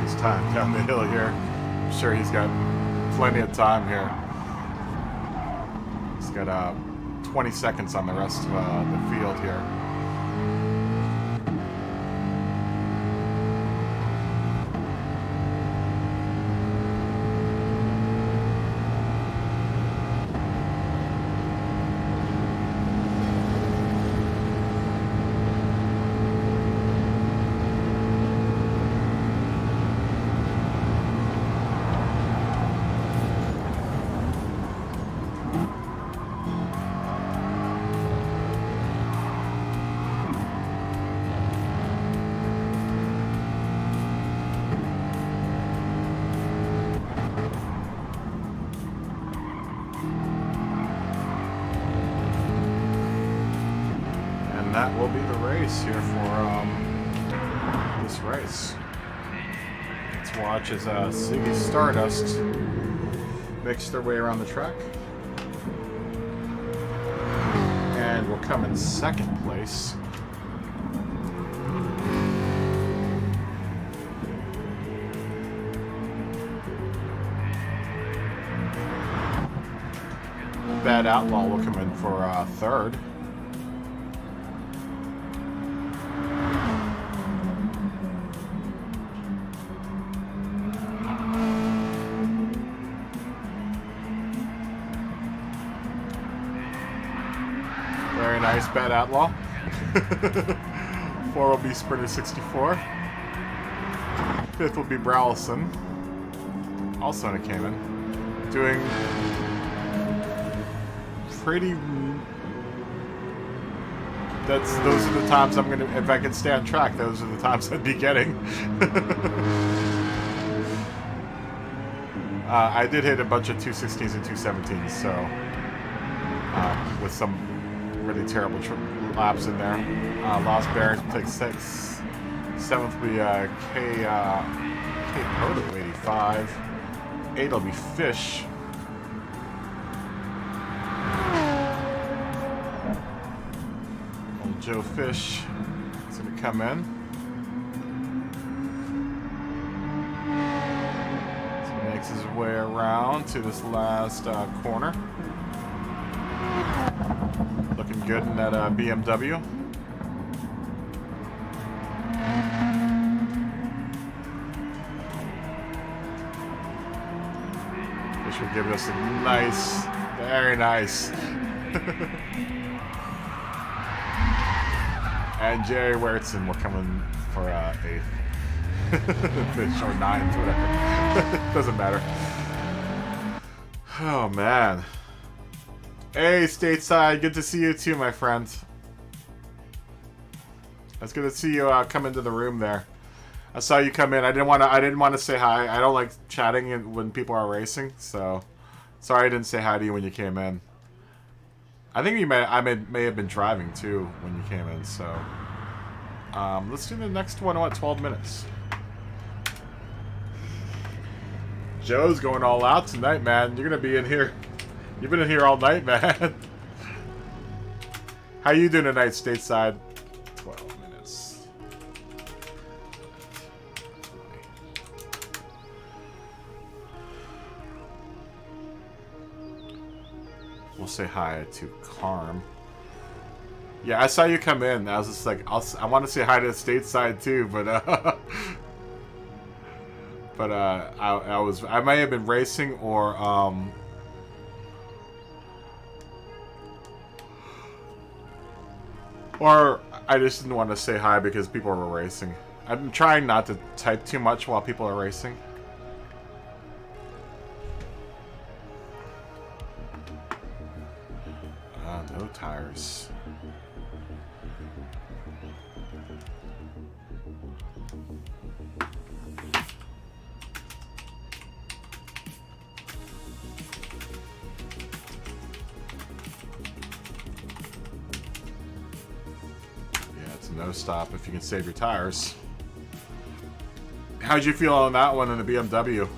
his time down the hill here. I'm sure he's got plenty of time here. He's got 20 seconds on the rest of the field here. That will be the race here for this race. Let's watch as Ziggy Stardust makes their way around the track. And will come in second place. Bad Outlaw will come in for third. Very nice, Bad Outlaw. 4 will be Sprinter 64. 5th will be Browlison. Also in a Cayman. Doing pretty... Those are the times I'm gonna... If I can stay on track, those are the times I'd be getting. I did hit a bunch of 216s and 217s, so... with some really terrible laps in there. Lost Bearings will take 6. 7th will be K Proto 85. 8 will be Fish. Old Joe Fish is going to come in. So he makes his way around to this last corner. Looking good in that BMW. Which will give us a nice, very nice. And Jerry Wertzen will come in for 8th. Fish or 9th, whatever. Doesn't matter. Oh man. Hey, Stateside, good to see you too, my friend. It's good to see you come into the room there. I saw you come in. I didn't want to say hi. I don't like chatting when people are racing, so sorry I didn't say hi to you when you came in. I think I may have been driving too when you came in. So let's do the next one. What, 12 minutes? Joe's going all out tonight, man. You're gonna be in here. You've been in here all night, man. How you doing tonight, Stateside? 12 minutes. We'll say hi to Carm. Yeah, I saw you come in. I was just like, I want to say hi to Stateside too, but I may have been racing or I just didn't want to say hi because people were racing. I'm trying not to type too much while people are racing. No tires. No stop if you can save your tires. How'd you feel on that one in the BMW?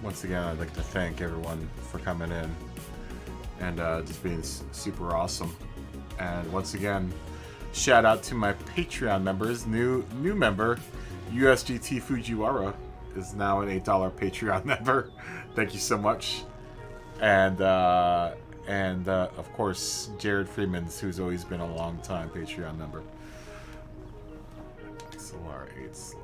once again, I'd like to thank everyone for coming in and just being super awesome. And once again, shout out to my Patreon members. New member, USGT Fujiwara, is now an $8 Patreon member. Thank you so much. And of course, Jared Freemans, who's always been a long time Patreon member. XLR 8 slow.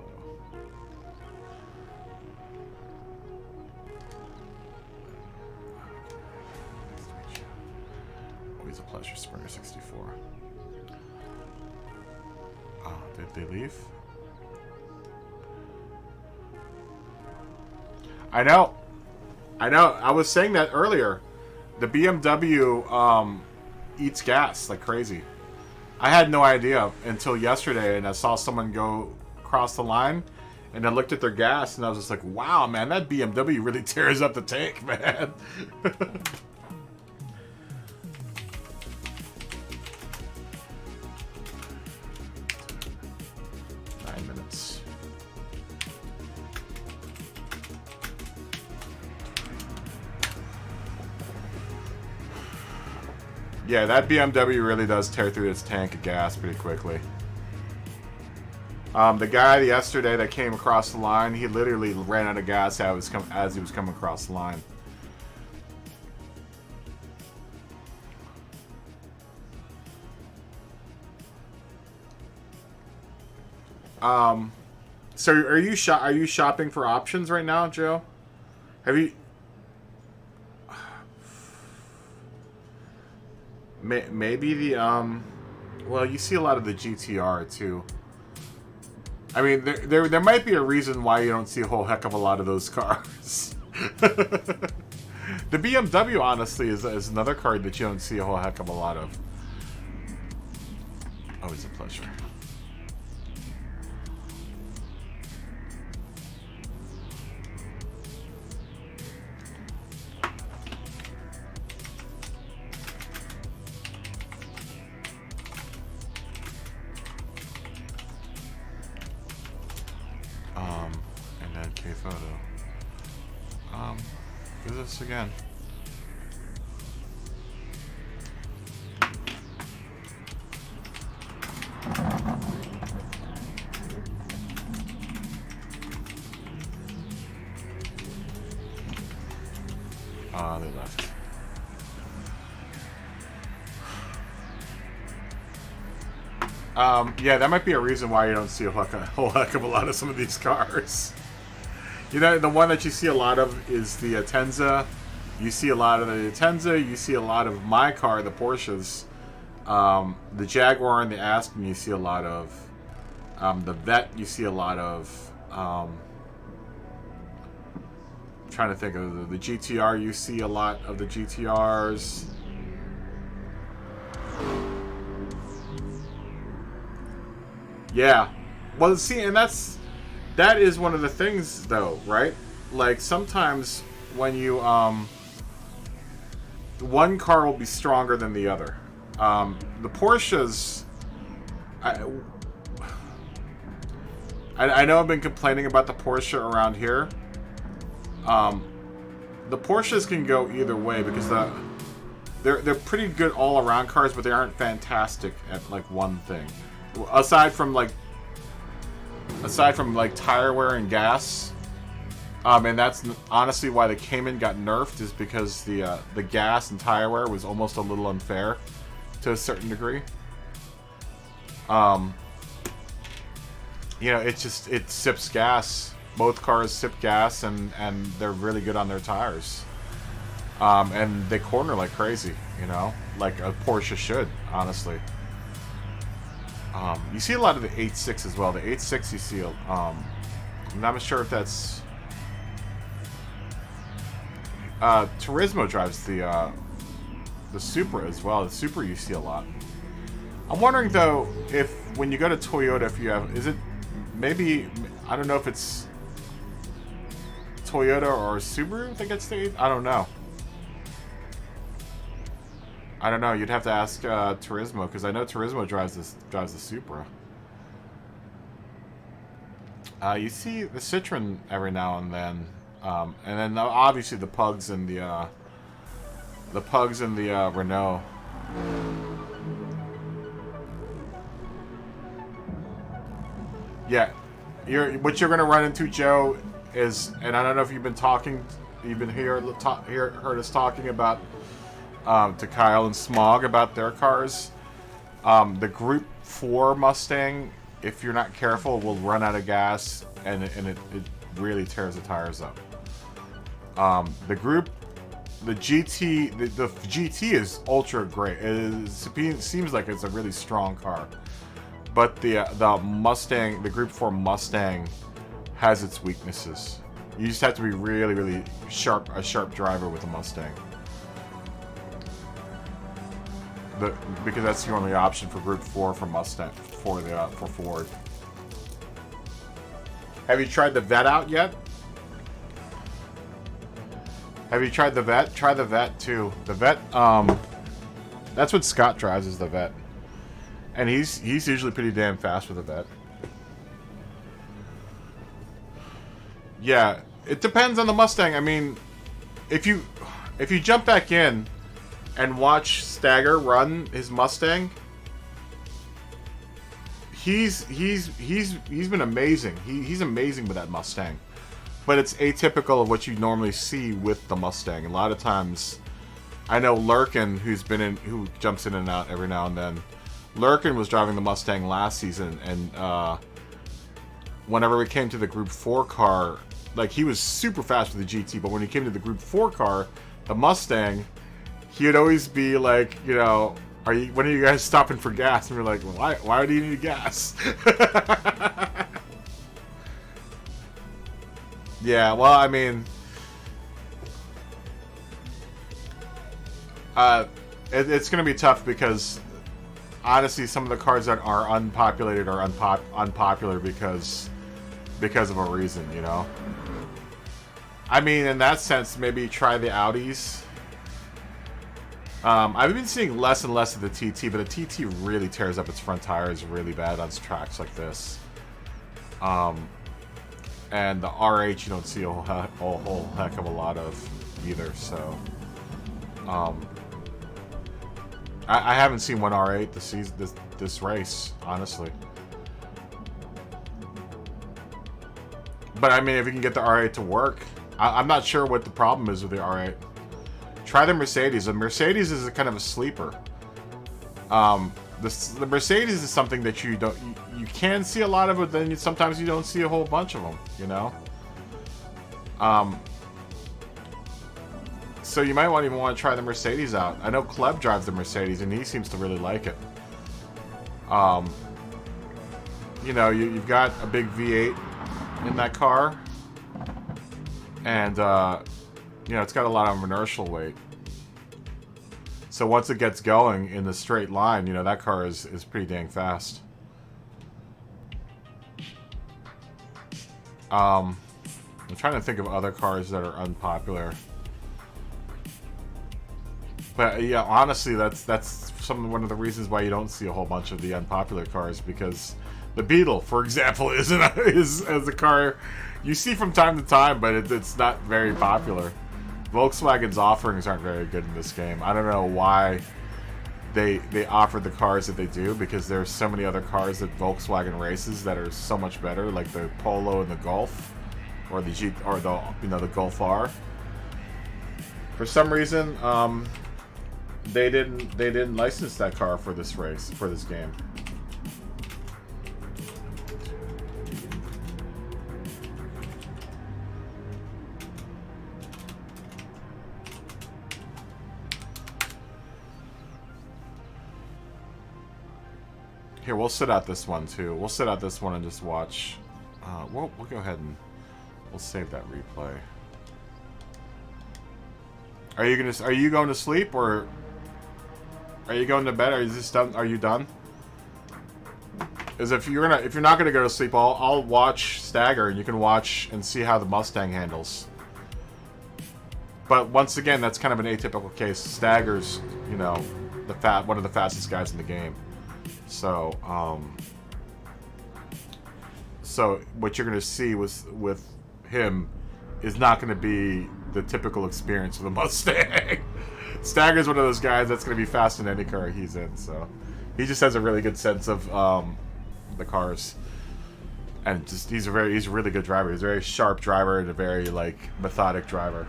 Always a pleasure, Springer 64. Oh, did they leave? I know. I was saying that earlier. The BMW eats gas like crazy. I had no idea until yesterday, and I saw someone go across the line, and I looked at their gas, and I was just like, wow, man, that BMW really tears up the tank, man. 9 minutes. Yeah, that BMW really does tear through its tank of gas pretty quickly. The guy yesterday that came across the line, he literally ran out of gas as he was coming across the line. So are you shopping for options right now, Joe? Have you? Maybe the well, you see a lot of the GTR too. I mean, there might be a reason why you don't see a whole heck of a lot of those cars. The BMW, honestly, is another car that you don't see a whole heck of a lot of. Always a pleasure. And then K photo. Do this again. They left. Yeah, that might be a reason why you don't see a whole heck of a lot of some of these cars. You know, the one that you see a lot of is the Atenza. You see a lot of the Atenza. You see a lot of my car, the Porsches. The Jaguar and the Aston, you see a lot of. The Vet, you see a lot of. Trying to think of the GTR, you see a lot of the GTRs. Yeah. Well, see, and that is one of the things, though, right? Like, sometimes when you, one car will be stronger than the other. The Porsches, I know I've been complaining about the Porsche around here. The Porsches can go either way because they're pretty good all-around cars, but they aren't fantastic at, like, one thing. Aside from tire wear and gas, and that's honestly why the Cayman got nerfed, is because the gas and tire wear was almost a little unfair to a certain degree. You know, it sips gas. Both cars sip gas, and they're really good on their tires. And they corner like crazy, you know, like a Porsche should, honestly. You see a lot of the 8.6 as well. The 8.6 you see, I'm not sure if that's... Turismo drives the Supra as well. The Supra you see a lot. I'm wondering, though, if when you go to Toyota, if you have... Is it maybe... I don't know if it's Toyota or Subaru that gets the 8? I don't know. I don't know. You'd have to ask Turismo, because I know Turismo drives the Supra. You see the Citroen every now and then. And then obviously the Pugs and the Renault. Yeah, what you're gonna run into, Joe, is, and I don't know if you've been heard us talking about to Kyle and Smog about their cars. The Group 4 Mustang, if you're not careful, will run out of gas, and it really tears the tires up. The GT is ultra great. It seems like it's a really strong car, but the Mustang, the Group 4 Mustang, has its weaknesses. You just have to be really, really sharp, a sharp driver with a Mustang. Because that's the only option for Group 4 for Mustang for Ford. Have you tried the Vet out yet? Have you tried the Vet? Try the Vet too. The Vet, that's what Scott drives, is the Vet, and he's usually pretty damn fast with the Vet. Yeah, it depends on the Mustang. I mean, if you jump back in and watch Stagger run his Mustang, he's been amazing. He's amazing with that Mustang. But it's atypical of what you normally see with the Mustang. A lot of times, I know Lurkin, who jumps in and out every now and then. Lurkin was driving the Mustang last season, and whenever we came to the Group 4 car, like, he was super fast with the GT, but when he came to the Group 4 car, the Mustang, he would always be like, you know, when are you guys stopping for gas? And we're like, well, why do you need gas? Yeah, well, I mean, it's going to be tough because, honestly, some of the cars that are unpopulated are unpopular because of a reason, you know? I mean, in that sense, maybe try the Audis. I've been seeing less and less of the TT, but the TT really tears up its front tires really bad on tracks like this. And the RH you don't see a whole heck of a lot of either, so I haven't seen one R8 this race, honestly. But I mean, if you can get the R8 to work, I'm not sure what the problem is with the R8. Try the Mercedes. The Mercedes is a kind of a sleeper. The Mercedes is something that you can see a lot of, but then sometimes you don't see a whole bunch of them, you know? So you might even want to try the Mercedes out. I know Kleb drives the Mercedes, and he seems to really like it. You know, you've got a big V8 in that car, and, you know, it's got a lot of inertial weight. So once it gets going in the straight line, you know, that car is pretty dang fast. I'm trying to think of other cars that are unpopular. But yeah, honestly, that's one of the reasons why you don't see a whole bunch of the unpopular cars, because the Beetle, for example, is a car you see from time to time, but it's not very popular. Volkswagen's offerings aren't very good in this game. I don't know why they offer the cars that they do, because there's so many other cars that Volkswagen races that are so much better, like the Polo and the Golf, or the the Golf R. For some reason, they didn't license that car for this game. Here, we'll sit out this one too. We'll sit out this one and just watch. We'll go ahead and we'll save that replay. Are you going to sleep, or are you going to bed? Are you done? Because if you're not gonna go to sleep, I'll watch Stagger, and you can watch and see how the Mustang handles. But once again, that's kind of an atypical case. Stagger's, you know, one of the fastest guys in the game. So, so what you're gonna see with him is not going to be the typical experience with a Mustang. Stagger's one of those guys that's going to be fast in any car he's in, so he just has a really good sense of the cars, and just he's a really good driver. He's a very sharp driver and a very like methodic driver.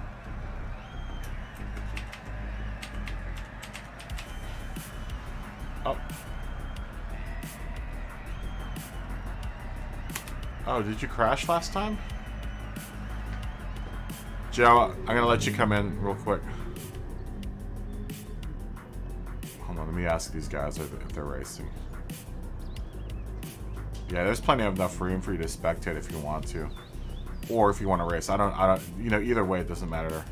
Oh, did you crash last time? Joe, I'm going to let you come in real quick. Hold on, let me ask these guys if they're racing. Yeah, there's plenty of enough room for you to spectate if you want to. Or if you want to race. I don't, you know, either way it doesn't matter.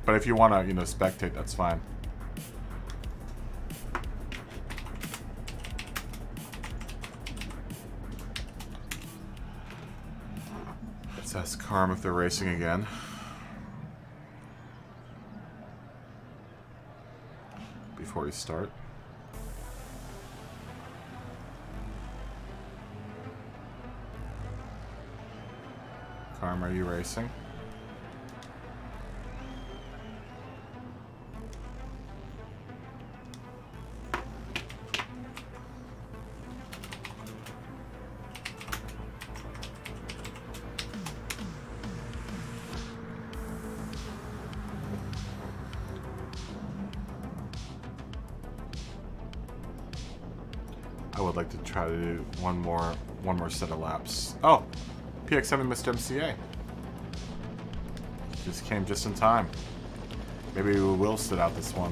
But if you want to, you know, spectate, that's fine. Let's ask Carm if they're racing again. Before we start. Carm, are you racing? I would like to try to do one more set of laps. Oh, PX7 missed MCA. Just came just in time. Maybe we will sit out this one.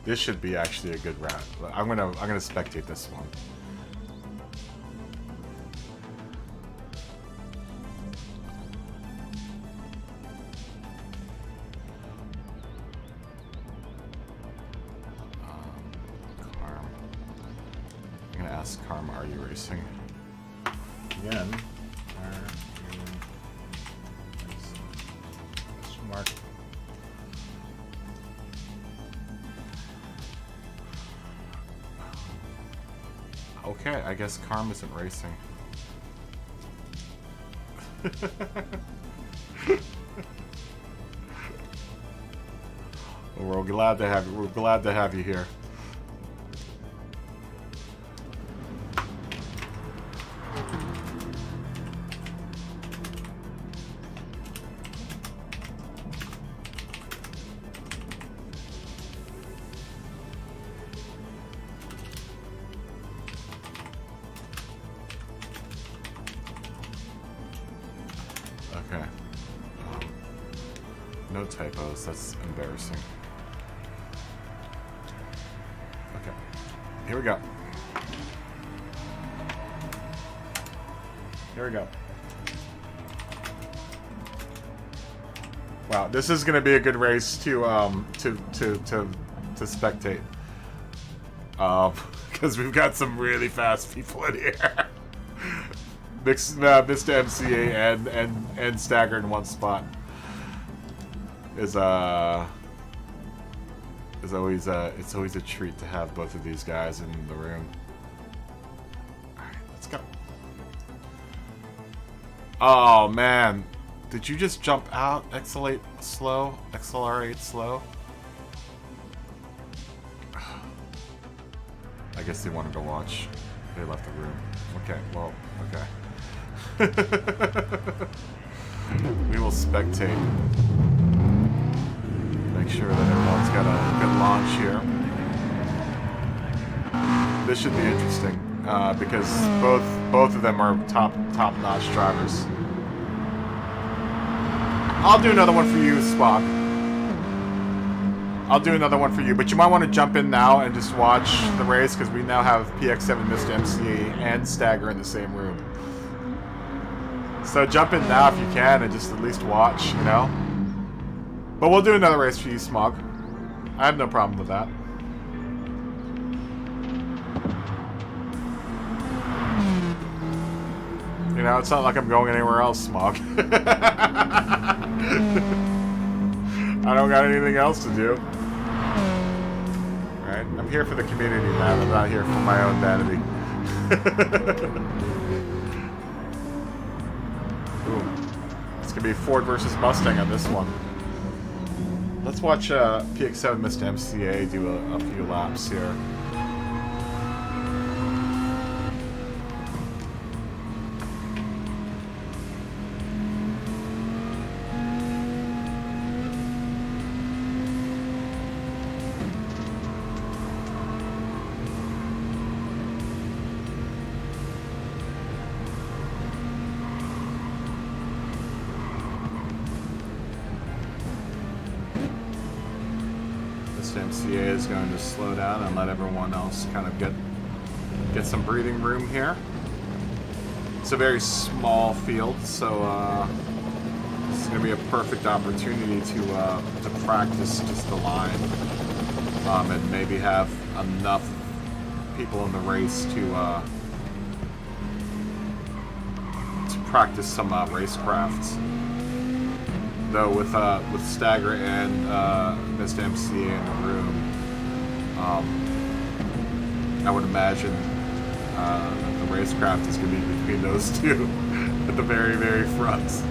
This should be actually a good round. I'm gonna spectate this one. Carm, are you racing? Again, are you racing? Question mark. Okay, I guess Carm isn't racing. Well, we're glad to have you. We're glad to have you here. Okay. No typos, that's embarrassing. Okay. Here we go. Here we go. Wow, this is gonna be a good race to spectate. Because we've got some really fast people in here. Mr. MCA and Stagger in one spot is always it's always a treat to have both of these guys in the room. All right, let's go. Oh man, did you just jump out? Accelerate slow. I guess they wanted to watch. They left the room. Okay, well, okay. We will spectate. Make sure that everyone's got a good launch here. This should be interesting because both of them are top-notch drivers. I'll do another one for you, Spock. I'll do another one for you, but you might want to jump in now and just watch the race because we now have PX7 Mr. MCA and Stagger in the same room. So jump in now if you can and just at least watch, you know? But we'll do another race for you, Smog. I have no problem with that. You know, it's not like I'm going anywhere else, Smog. I don't got anything else to do. Right? I'm here for the community, man. I'm not here for my own vanity. Ooh. It's gonna be Ford versus Mustang on this one. Let's watch PX7 Mr. MCA do a few laps here. MCA is going to slow down and let everyone else kind of get some breathing room here. It's a very small field, so this is going to be a perfect opportunity to practice just the line, and maybe have enough people in the race to practice some racecraft. Though with Stagger and Mr. MCA in the room, I would imagine that the racecraft is going to be between those two at the very, very front.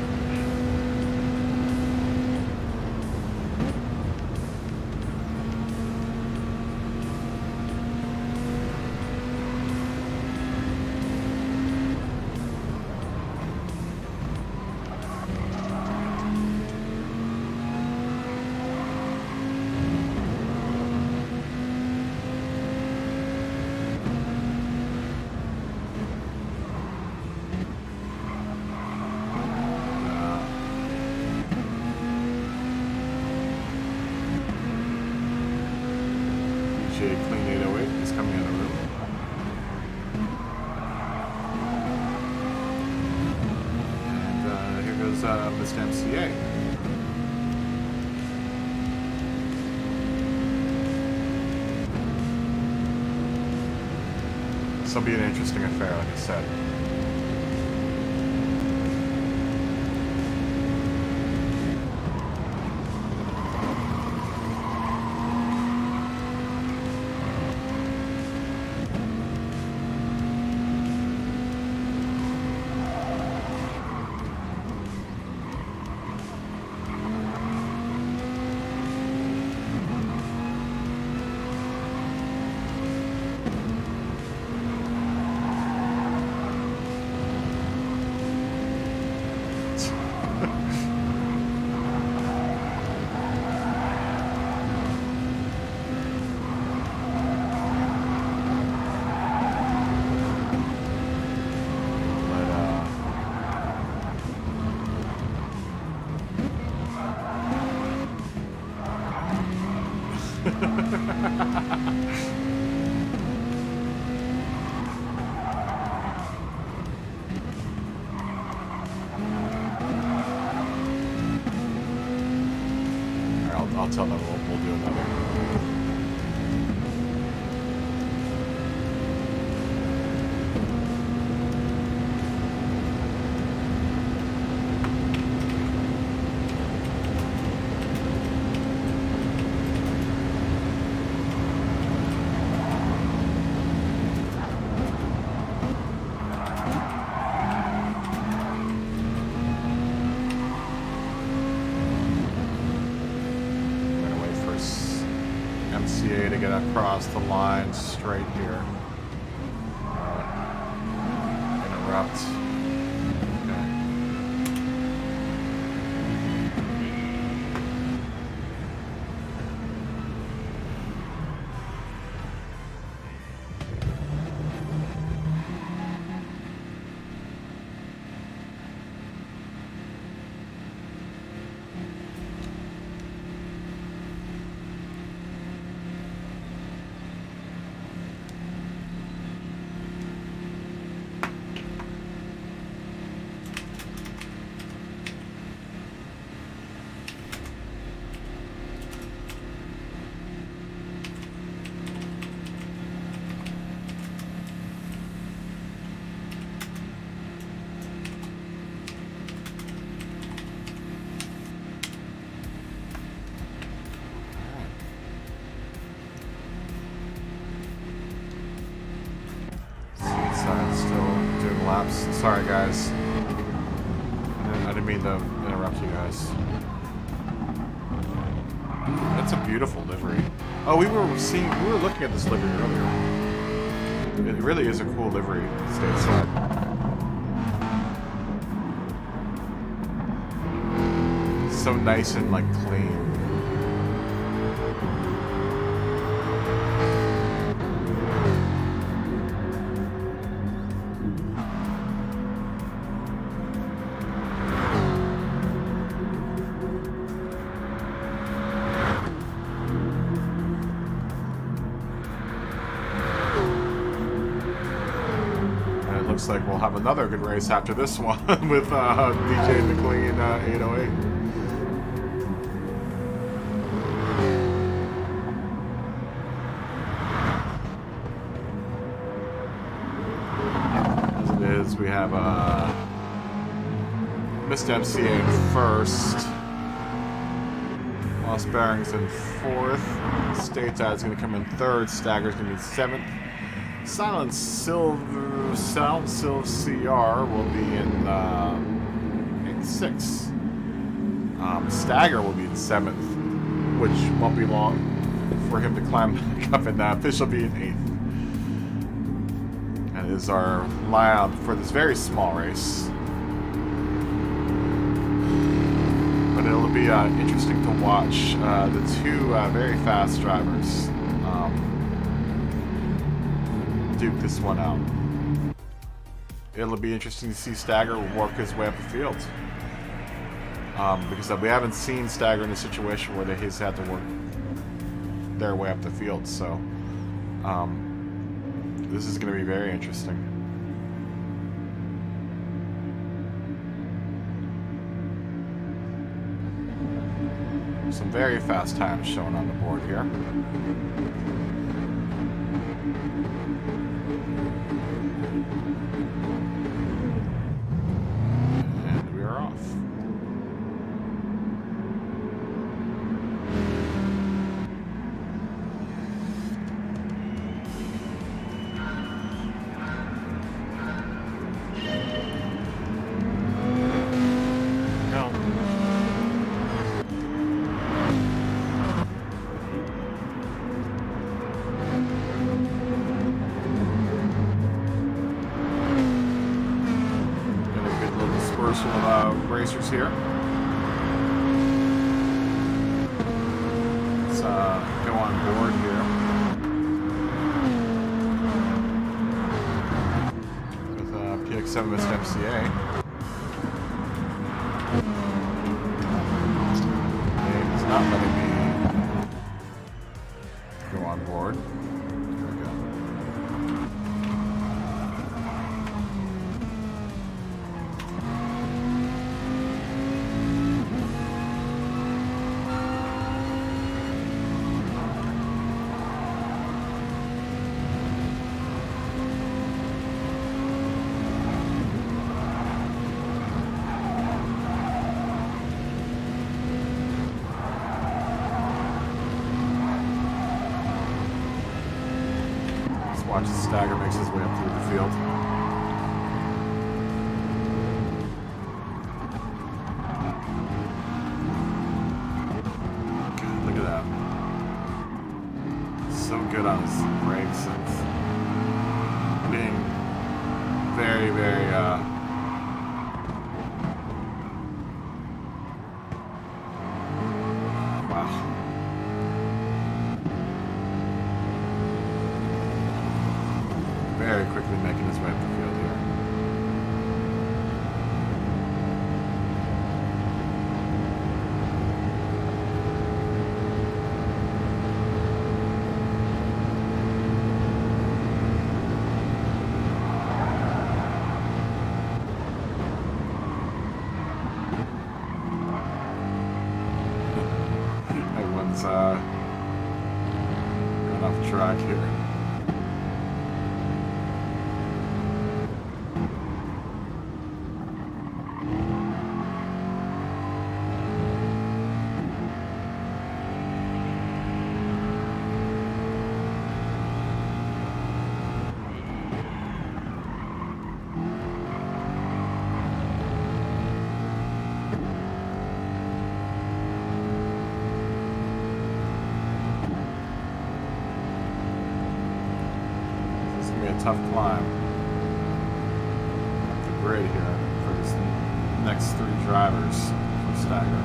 Clean 808 is coming in the room. And here goes Mr. MCA. This will be an interesting affair, like I said. I'll tell them we'll do another. MCA to get across the line straight here. Interrupt. Sorry, guys. I didn't mean to interrupt you guys. That's a beautiful livery. Oh, we were looking at this livery earlier. It really is a cool livery stateside. So nice and like clean. Looks like we'll have another good race after this one with DJ McLean 808. As it is, we have Missed MCA in first, Lost Bearings in fourth, Stateside's going to come in third, Stagger's going to be seventh. Silent Silver CR will be in sixth. Stagger will be in seventh, which won't be long for him to climb back up, and Fish will be in eighth. And it is our lineup for this very small race. But it'll be interesting to watch the two very fast drivers duke this one out. It'll be interesting to see Stagger work his way up the field. Because we haven't seen Stagger in a situation where he's had to work their way up the field. So this is going to be very interesting. Some very fast times shown on the board here. And we are off. Racers here. Let's go on board here with PX7 Missed MCA. It's not letting me go on board. There we go. Watch the Stagger makes his way up through the field. God, look at that. So good on his brakes and being very, very wow. Very quickly making his way up the field here. Everyone's going off track here. tough climb. The grid here for these next 3 drivers for Stagger.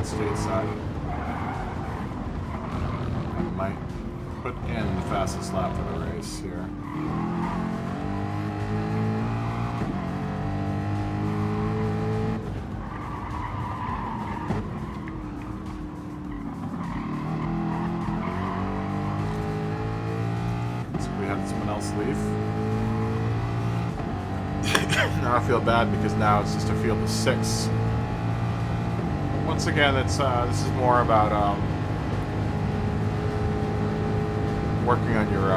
Stateside. I might put in the fastest lap for the race here. So we had someone else leave. Now I feel bad because now it's just a field of 6. Once again, it's this is more about working on your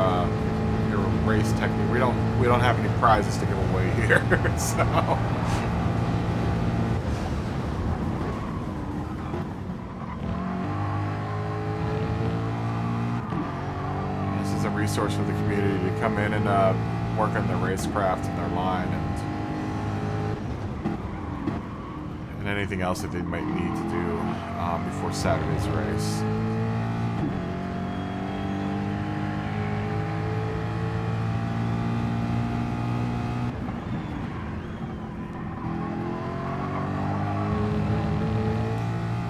race technique. We don't have any prizes to give away here, so this is a resource for the community to come in and work on their racecraft and their line and anything else that they might need to do before Saturday's race.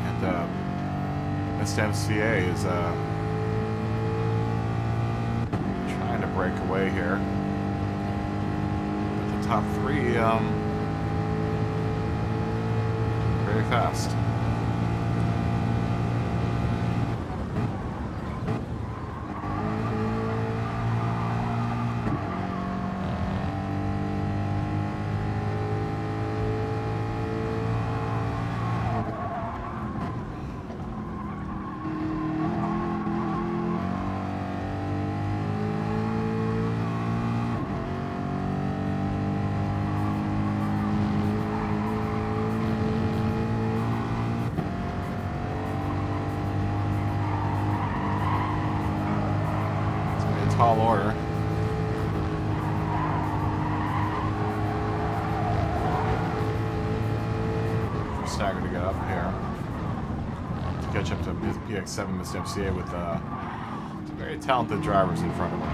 And Mr. MCA is trying to break away here. But the top 3 very fast. Tall order. For Stagger to get up here to catch up to PX7 Mr. MCA with some very talented drivers in front of him.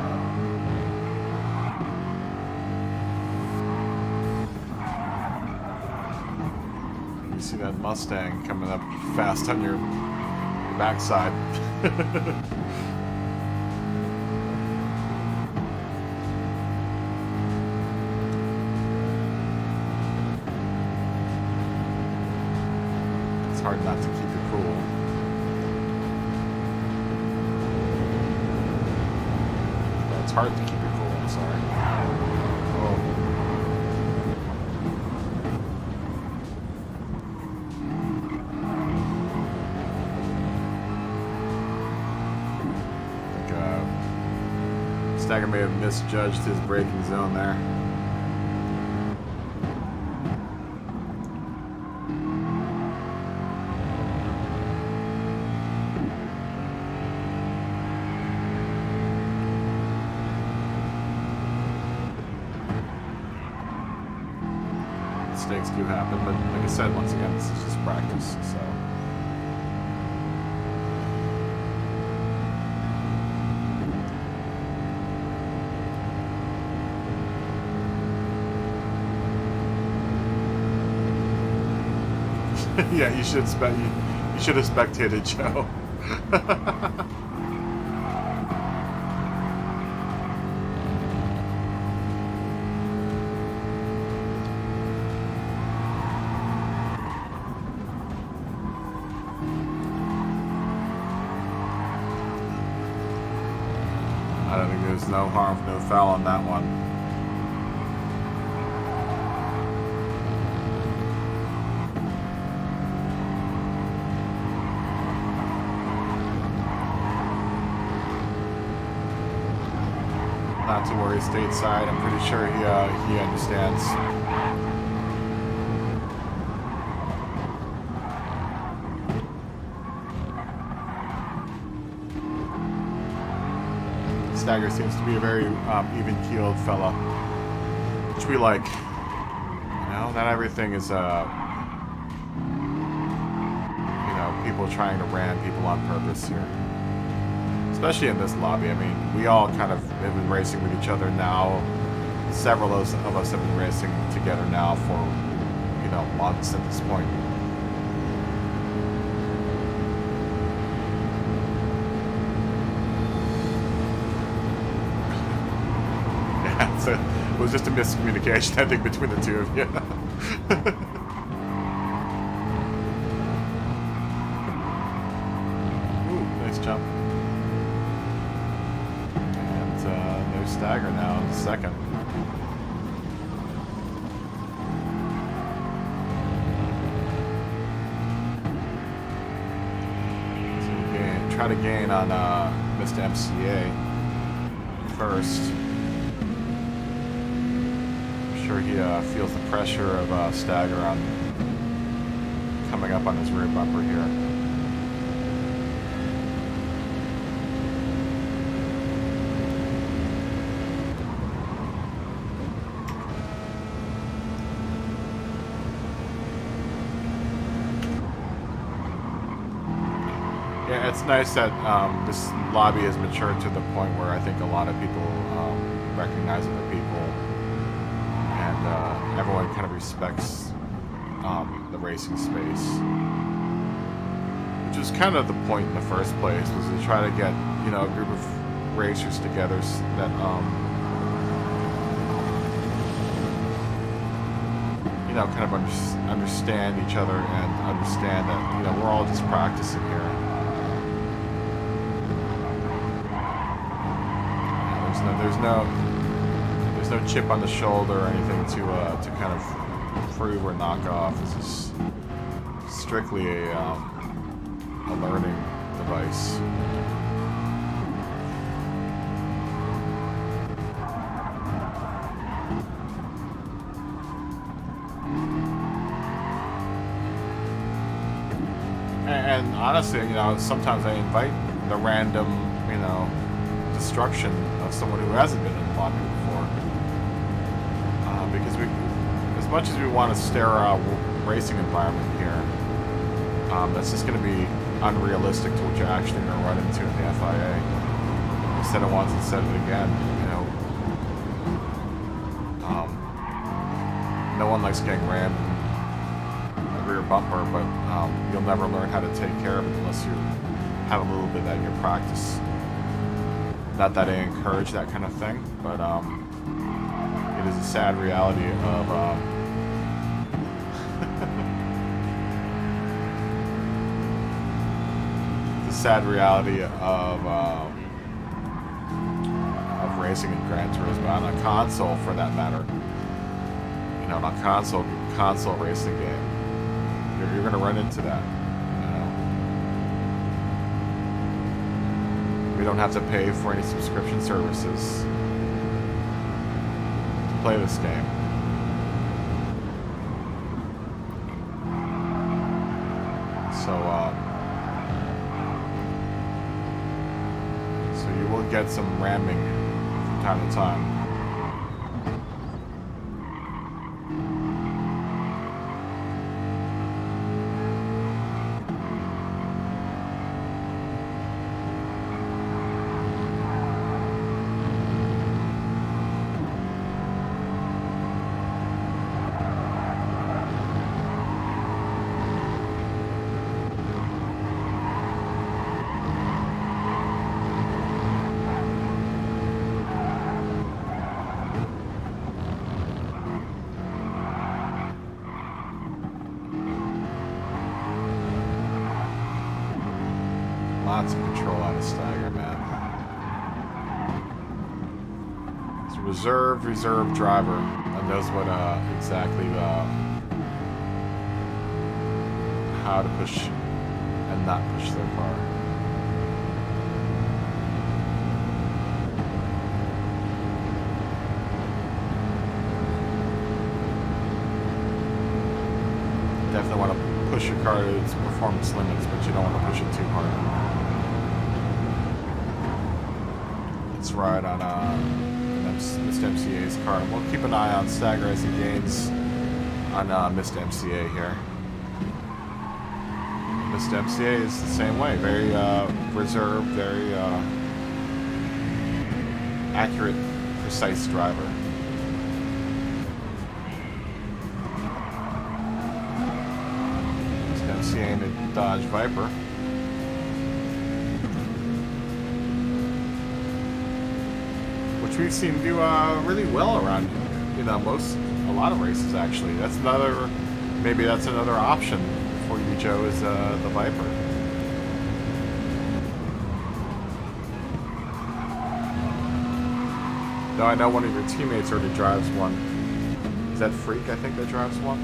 You see that Mustang coming up fast on your backside. Hard not to keep it cool. It's hard to keep it cool, I'm sorry. Oh. I think Stagger may have misjudged his braking zone there. Mistakes do happen, but like I said, once again, this is just practice, so. Yeah, you should have spectated Joe. I don't think there's no harm, no foul on that one. not to worry stateside. I'm pretty sure he understands. Stagger seems to be a very even-keeled fella, which we like. You know, not everything is, you know, people trying to ram people on purpose here. Especially in this lobby. I mean, we all kind of have been racing with each other now. Several of us have been racing together now for, you know, months at this point. Yeah, so it was just a miscommunication, I think, between the two of you. Ooh, nice jump. Stagger now in second. So try to gain on Mr. MCA first. I'm sure he feels the pressure of Stagger on coming up on his rear bumper here. Yeah, it's nice that this lobby has matured to the point where I think a lot of people recognize other people, and everyone kind of respects the racing space, which was kind of the point in the first place, was to try to get, you know, a group of racers together that you know, kind of understand each other and understand that, you know, we're all just practicing here. There's no chip on the shoulder or anything to kind of prove or knock off. This is strictly a learning device. And honestly, you know, sometimes I invite the random, you know, destruction of someone who hasn't been in the lobby before, because we, as much as we want a sterile racing environment here, that's just going to be unrealistic to what you're actually going to run into in the FIA. I said it once and said it again. You know, no one likes getting rammed in a rear bumper, but you'll never learn how to take care of it unless you have a little bit of that in your practice. Not that I encourage that kind of thing, but it is a sad reality of the sad reality of racing in Gran Turismo on a console, for that matter. You know, on a console racing game, you're going to run into that. We don't have to pay for any subscription services to play this game. So you will get some ramming from time to time. Lots of control out of Stagger, man. He's a reserve driver and knows what exactly how to push and not push their car. push your car to its performance limits, but you don't want to push it too hard. Let's ride on Missed MCA's car. And we'll keep an eye on Stagger as he gains on Missed MCA here. Missed MCA is the same way. Very reserved, very accurate, precise driver. Missed MCA in a Dodge Viper. Which we've seen do really well around, a lot of races actually. That's maybe that's another option for you, Joe, is the Viper. No, I know one of your teammates already drives one. Is that Freak, I think, that drives one?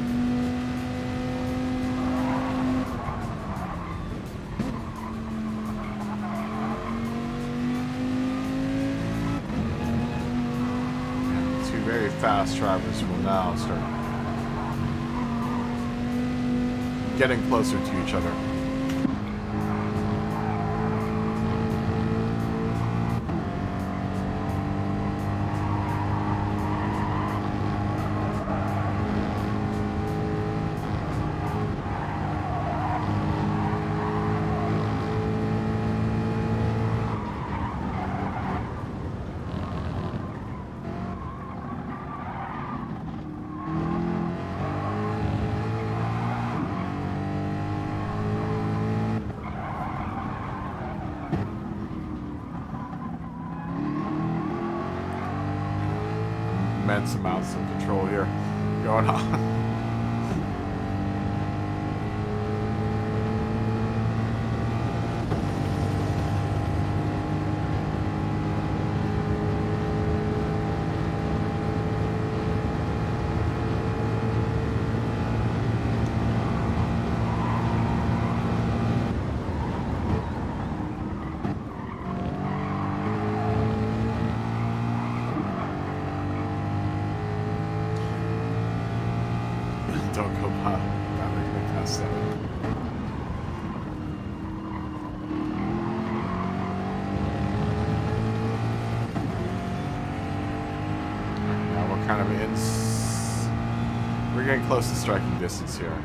Yeah, two very fast drivers will now start getting closer to each other. Immense amounts of control here going on. Don't go by. Not making it past 7. Now we're kind of we're getting close to striking distance here.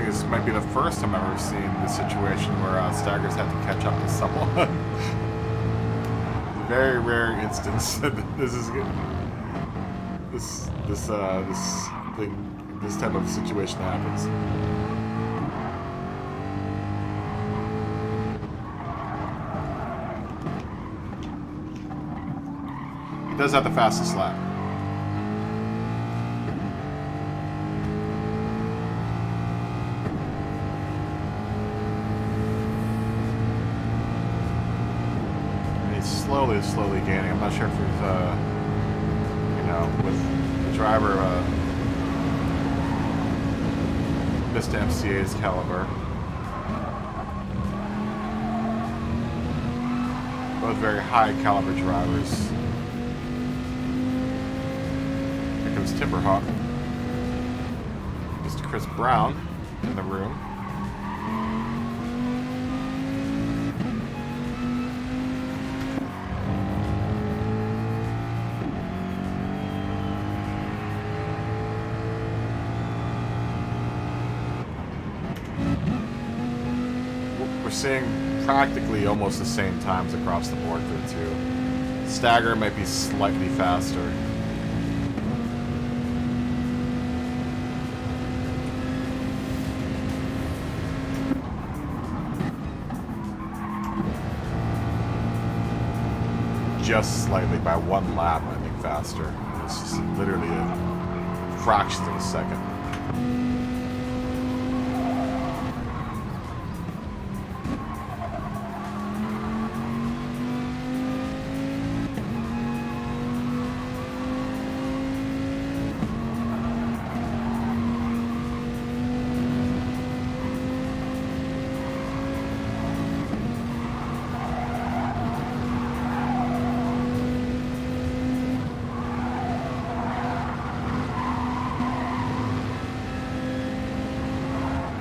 This might be the first time I've ever seen this situation where Staggers had to catch up to someone. Very rare instance. This type of situation happens. He does have the fastest lap. Slowly gaining. I'm not sure if he's, with the driver, Missed MCA's caliber. Both very high caliber drivers. Here comes Timberhawk. Mr. Chris Brown in the room. Seeing practically almost the same times across the board there too. Stagger might be slightly faster. Just slightly by 1 lap, I think, faster. It's just literally a fraction of a second.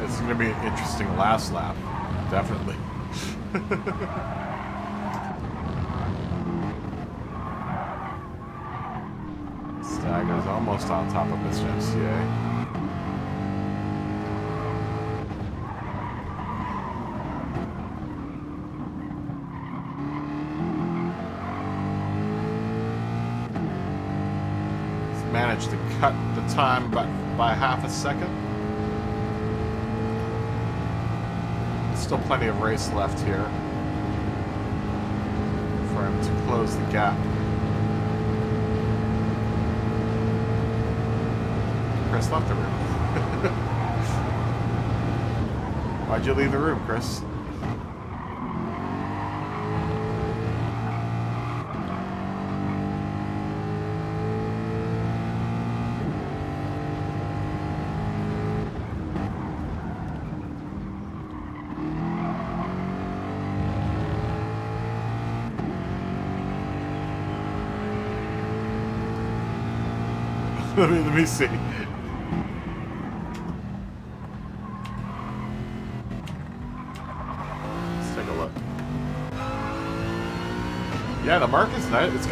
It's going to be an interesting last lap, definitely. Stagger's almost on top of Mr. MCA. He's managed to cut the time by half a second. Still plenty of race left here for him to close the gap. Chris left the room. Why'd you leave the room, Chris? Let me see. Let's take a look. Yeah, the Merc is nice. It's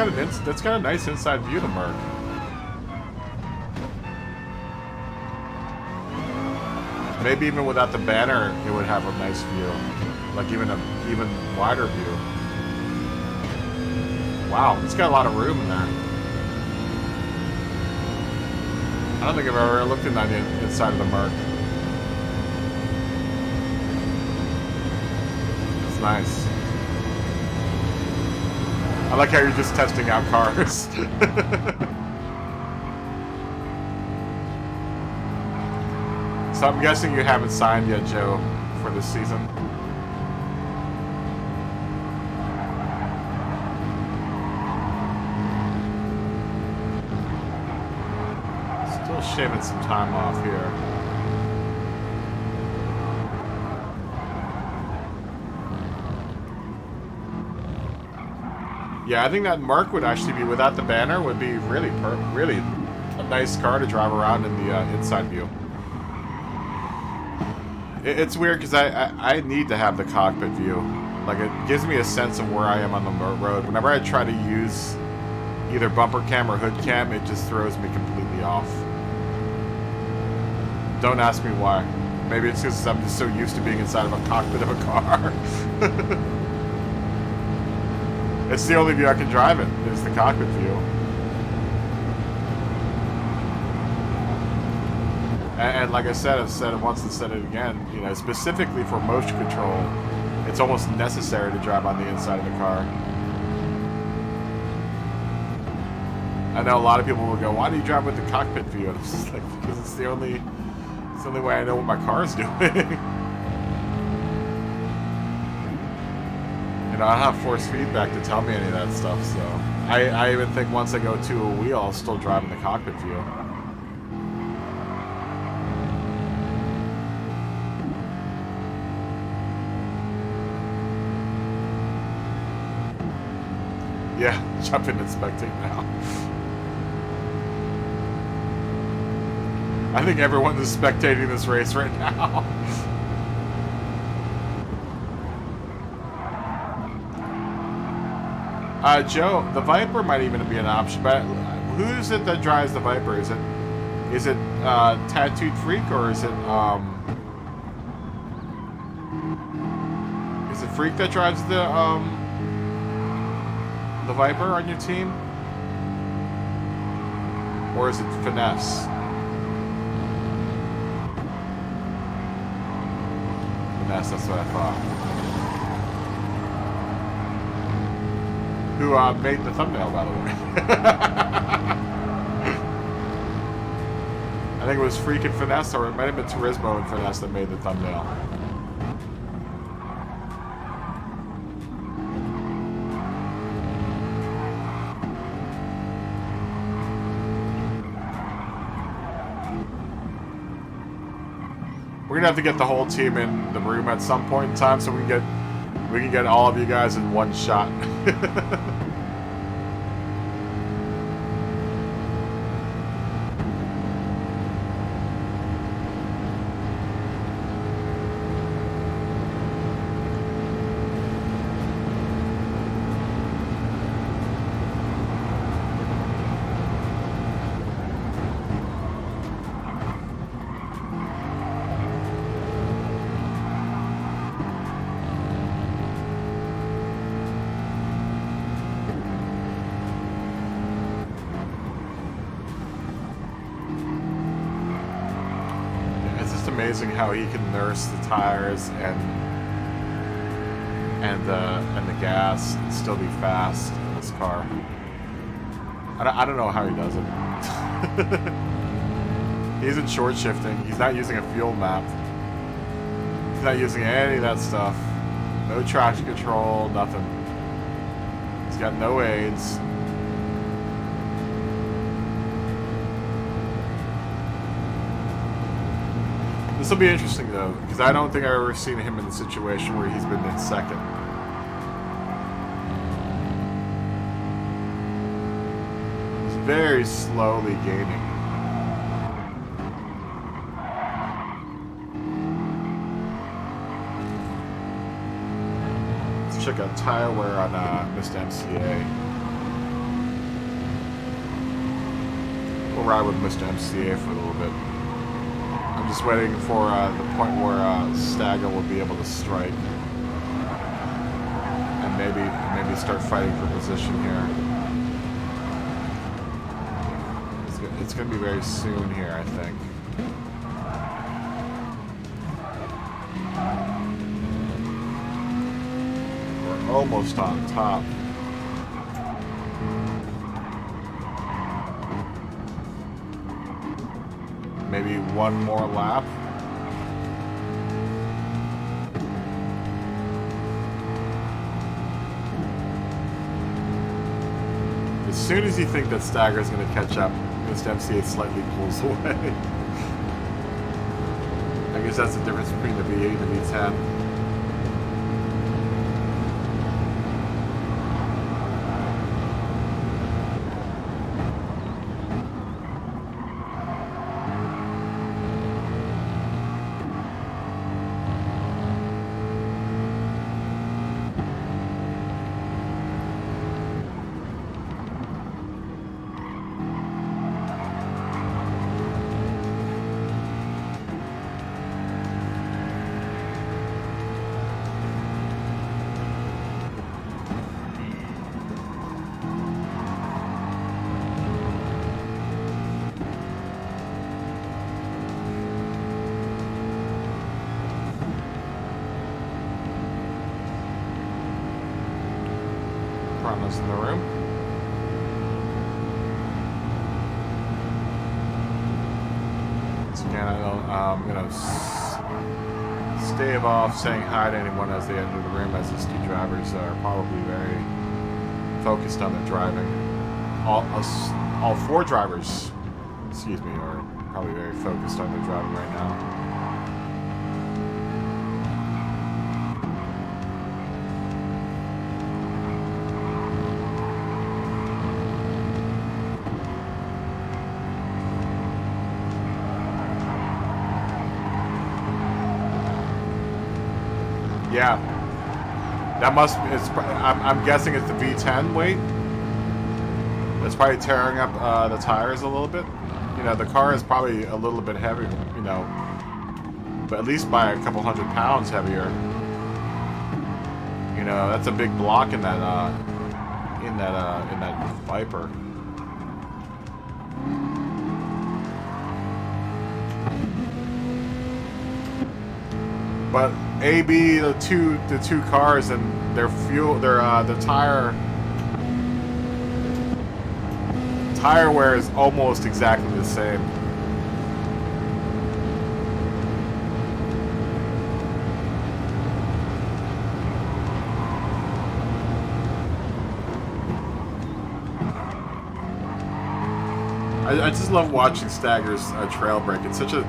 got a nice inside view. The Merc. Maybe even without the banner, it would have a nice view, like even wider view. Wow, it's got a lot of room in there. I don't think I've ever looked in on the inside of the Merc. It's nice. I like how you're just testing out cars. So I'm guessing you haven't signed yet, Joe, for this season. Shaving some time off here. Yeah, I think that Merc would actually be, without the banner, would be really a nice car to drive around in the inside view. It's weird because I need to have the cockpit view. Like, it gives me a sense of where I am on the road. Whenever I try to use either bumper cam or hood cam, it just throws me completely off. Don't ask me why. Maybe it's because I'm just so used to being inside of a cockpit of a car. It's the only view I can drive it. It's the cockpit view. And like I said, I've said it once and said it again. You know, specifically for motion control, it's almost necessary to drive on the inside of the car. I know a lot of people will go, "Why do you drive with the cockpit view?" And I'm just like, because it's the only way I know what my car is doing. You know, I don't have force feedback to tell me any of that stuff, so I even think once I go to a wheel, I'll still drive in the cockpit view. Yeah, jump in inspecting now. I think everyone is spectating this race right now. Joe, the Viper might even be an option, but who is it that drives the Viper? Is it Tattooed Freak, or is it Is it Freak that drives the Viper on your team? Or is it Finesse? Finesse, that's what I thought. Who made the thumbnail, by the way. I think it was Freak and Finesse, or it might have been Turismo and Finesse that made the thumbnail. We're gonna have to get the whole team in the room at some point in time, so we can get all of you guys in one shot. Amazing how he can nurse the tires and the gas and still be fast in this car. I don't know how he does it. He isn't short shifting. He's not using a fuel map. He's not using any of that stuff. No traction control, nothing. He's got no aids. This will be interesting, though, because I don't think I've ever seen him in a situation where he's been in second. He's very slowly gaining. Let's check out tire wear on Mr. MCA. We'll ride with Mr. MCA for a little bit. I'm just waiting for the point where Stagger will be able to strike and maybe start fighting for position here. It's going to be very soon here, I think. We're almost on top. Maybe one more lap. As soon as you think that Stagger is going to catch up, Mr. MCA slightly pulls away. I guess that's the difference between the V8 and the V10. Chronos in the room. So again, I'm gonna stave off saying hi to anyone as they enter the room, as these two drivers are probably very focused on their driving. All four drivers, excuse me, are probably very focused on their driving right now. Yeah, that must. I'm guessing it's the V10 weight. That's probably tearing up the tires a little bit. You know, the car is probably a little bit heavier. You know, but at least by a couple 100 pounds heavier. You know, that's a big block in that Viper. But AB, the two cars and their fuel, the tire wear is almost exactly the same. I just love watching Stagger's trail break. It's such a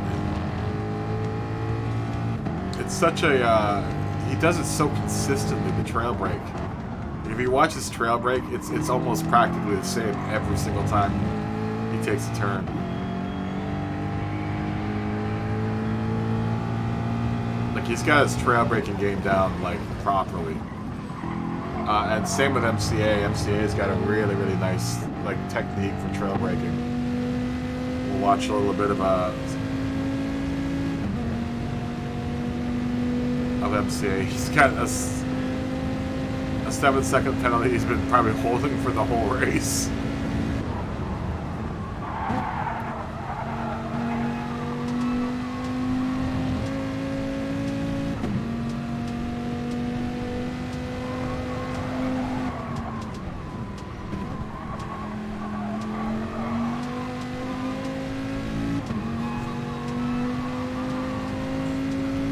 he does it so consistently, the trail break. If you watch his trail break, it's almost practically the same every single time he takes a turn. Like, he's got his trail breaking game down, like, properly. And same with MCA. MCA's got a really, really nice, like, technique for trail breaking. We'll watch a little bit of MCA. He's got a 7-second penalty he's been probably holding for the whole race.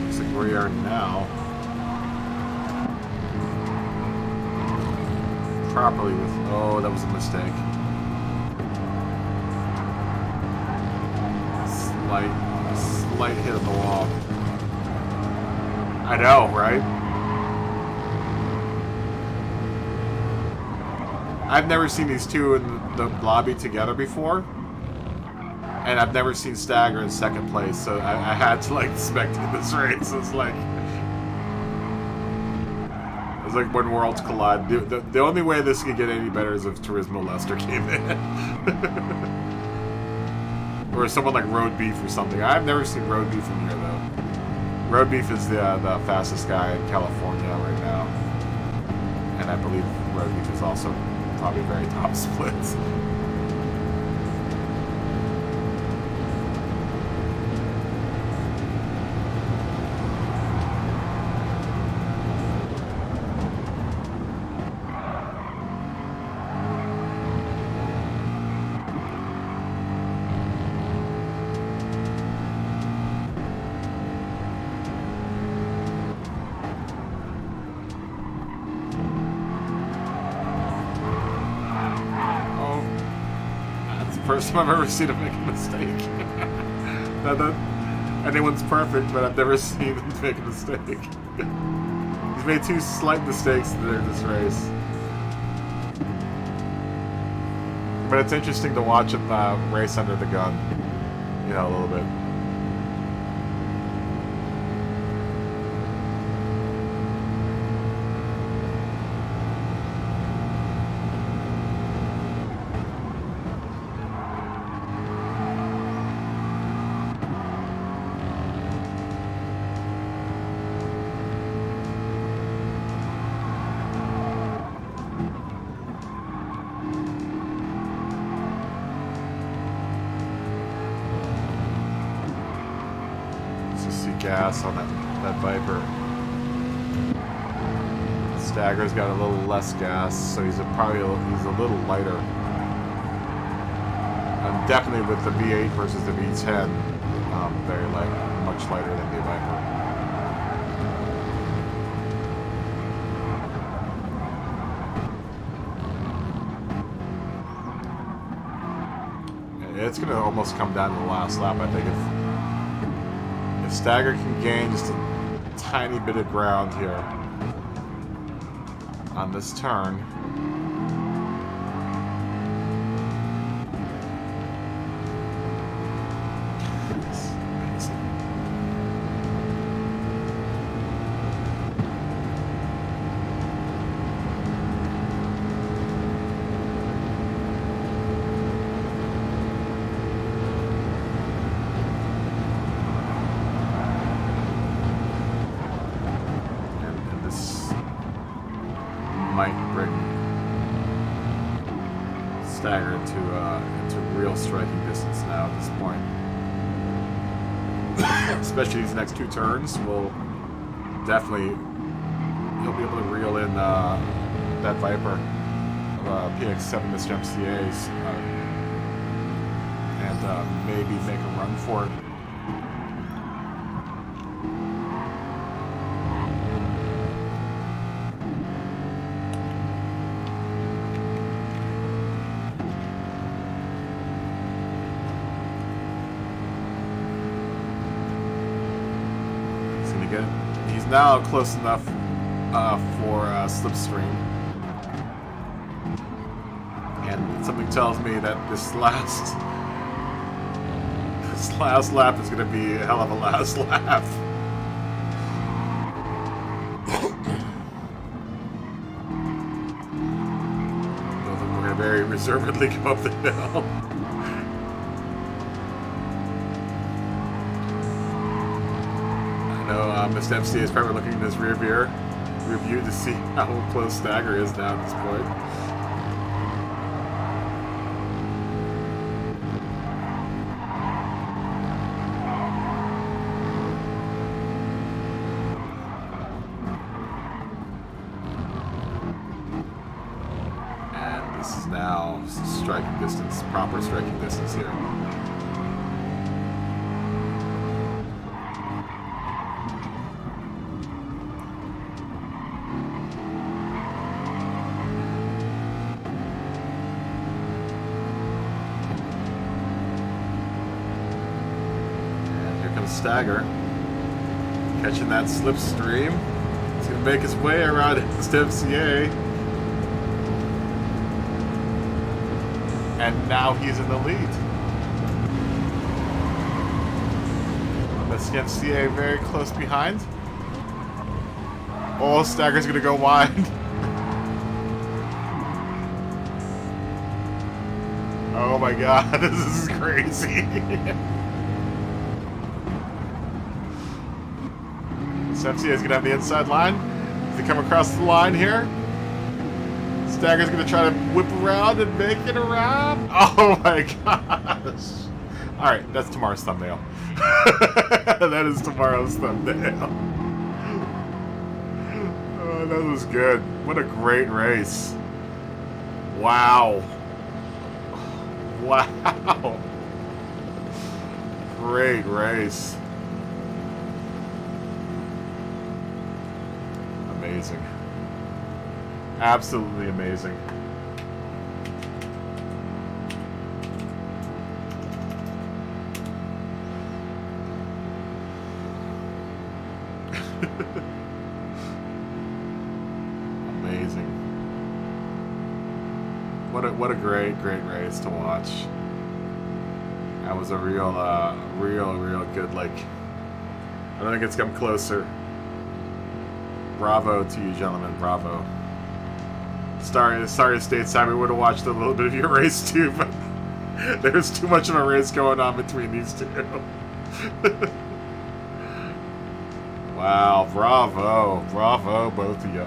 Looks like where we are now. Properly with, oh, that was a mistake. Slight hit of the wall. I know, right? I've never seen these two in the lobby together before, and I've never seen Stagger in second place, so I had to, like, spectate this race. It's like when worlds collide. The only way this could get any better is if Turismo Lester came in. Or someone like Road Beef or something. I've never seen Road Beef from here, though. Road Beef is the fastest guy in California right now. And I believe Road Beef is also probably very top split. First time I've ever seen him make a mistake. Not anyone's perfect, but I've never seen him make a mistake. He's made 2 slight mistakes in this race. But it's interesting to watch him race under the gun, you know, a little bit. Gas on that Viper. Stagger's got a little less gas, so he's probably a little lighter. And definitely with the V8 versus the V10, very light, much lighter than the Viper. It's gonna almost come down to the last lap, I think. If Stagger can gain just a tiny bit of ground here on this turn. stagger into real striking distance now at this point. Especially these next 2 turns will definitely, he'll be able to reel in that Viper of PX7 Mr. MCA's and maybe make a run for it. He's now close enough for slipstream, and something tells me that this last lap is going to be a hell of a last lap. We're going to very reservedly go up the hill. Mr. MC is probably looking in his rear view to see how close Stagger is now at this point. And this is now striking distance, proper striking distance here. Stagger, catching that slipstream. He's going to make his way around his MCA. And now he's in the lead. Let's get MCA very close behind. Oh, Stagger's going to go wide. Oh my god, this is crazy. MCA is going to have the inside line. Does he come across the line here? Stagger's going to try to whip around and make it around. Oh my gosh. Alright, that's tomorrow's thumbnail. That is tomorrow's thumbnail. Oh, that was good. What a great race. Wow. Wow. Great race. Amazing. Absolutely amazing. Amazing. What a great race to watch. That was a real good, like, I don't think it's come closer. Bravo to you, gentlemen. Bravo. Sorry, stateside. We would have watched a little bit of your race too, but there's too much of a race going on between these two. Wow, bravo. Bravo, both of you.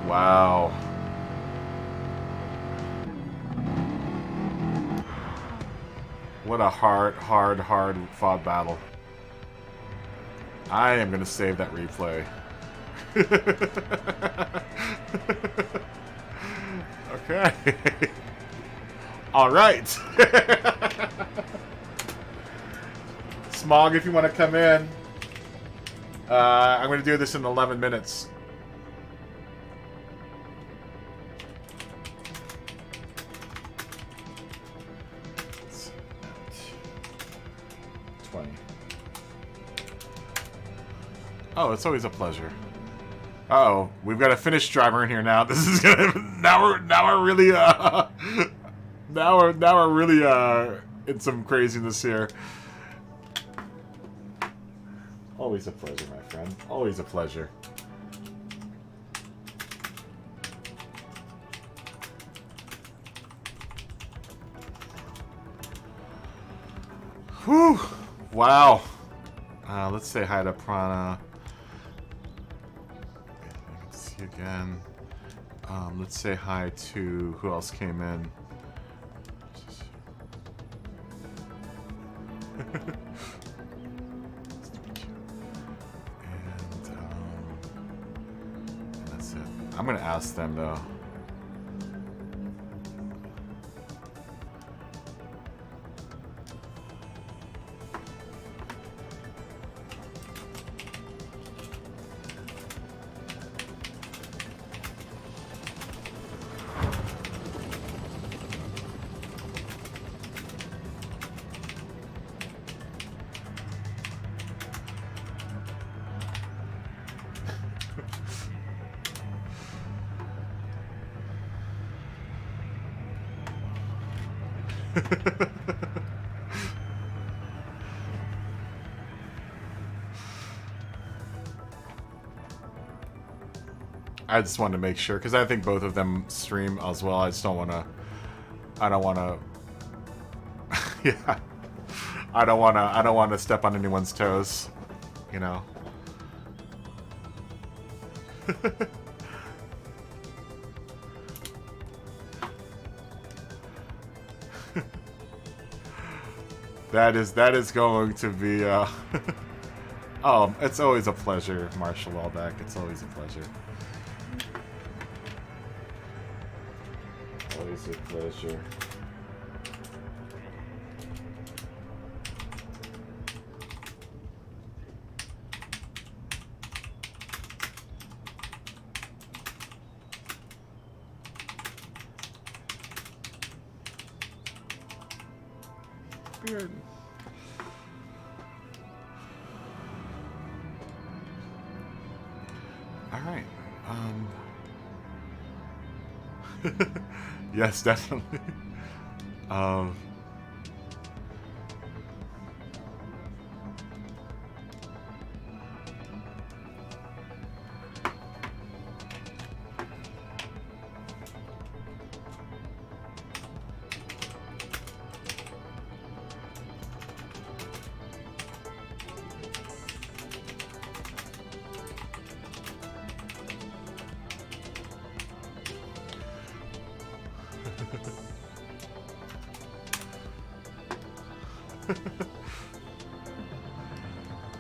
Wow. What a hard fought battle. I am going to save that replay. Okay. All right. Smog, if you want to come in. I'm going to do this in 11 minutes. Oh, it's always a pleasure. Uh-oh, we've got a Finnish driver in here now. This is gonna now we're really in some craziness here. Always a pleasure, my friend. Always a pleasure. Whew! Wow. Let's say hi to Prana. again. Let's say hi to who else came in. and that's it. I'm gonna ask them though. I just wanted to make sure because I think both of them stream as well. I just don't want to. I don't want to. Yeah, I don't want to. I don't want to step on anyone's toes. You know. That is going to be. Oh, it's always a pleasure, Marshall Wellbeck. It's always a pleasure. Always a pleasure. Weird. All right. Yes, definitely. I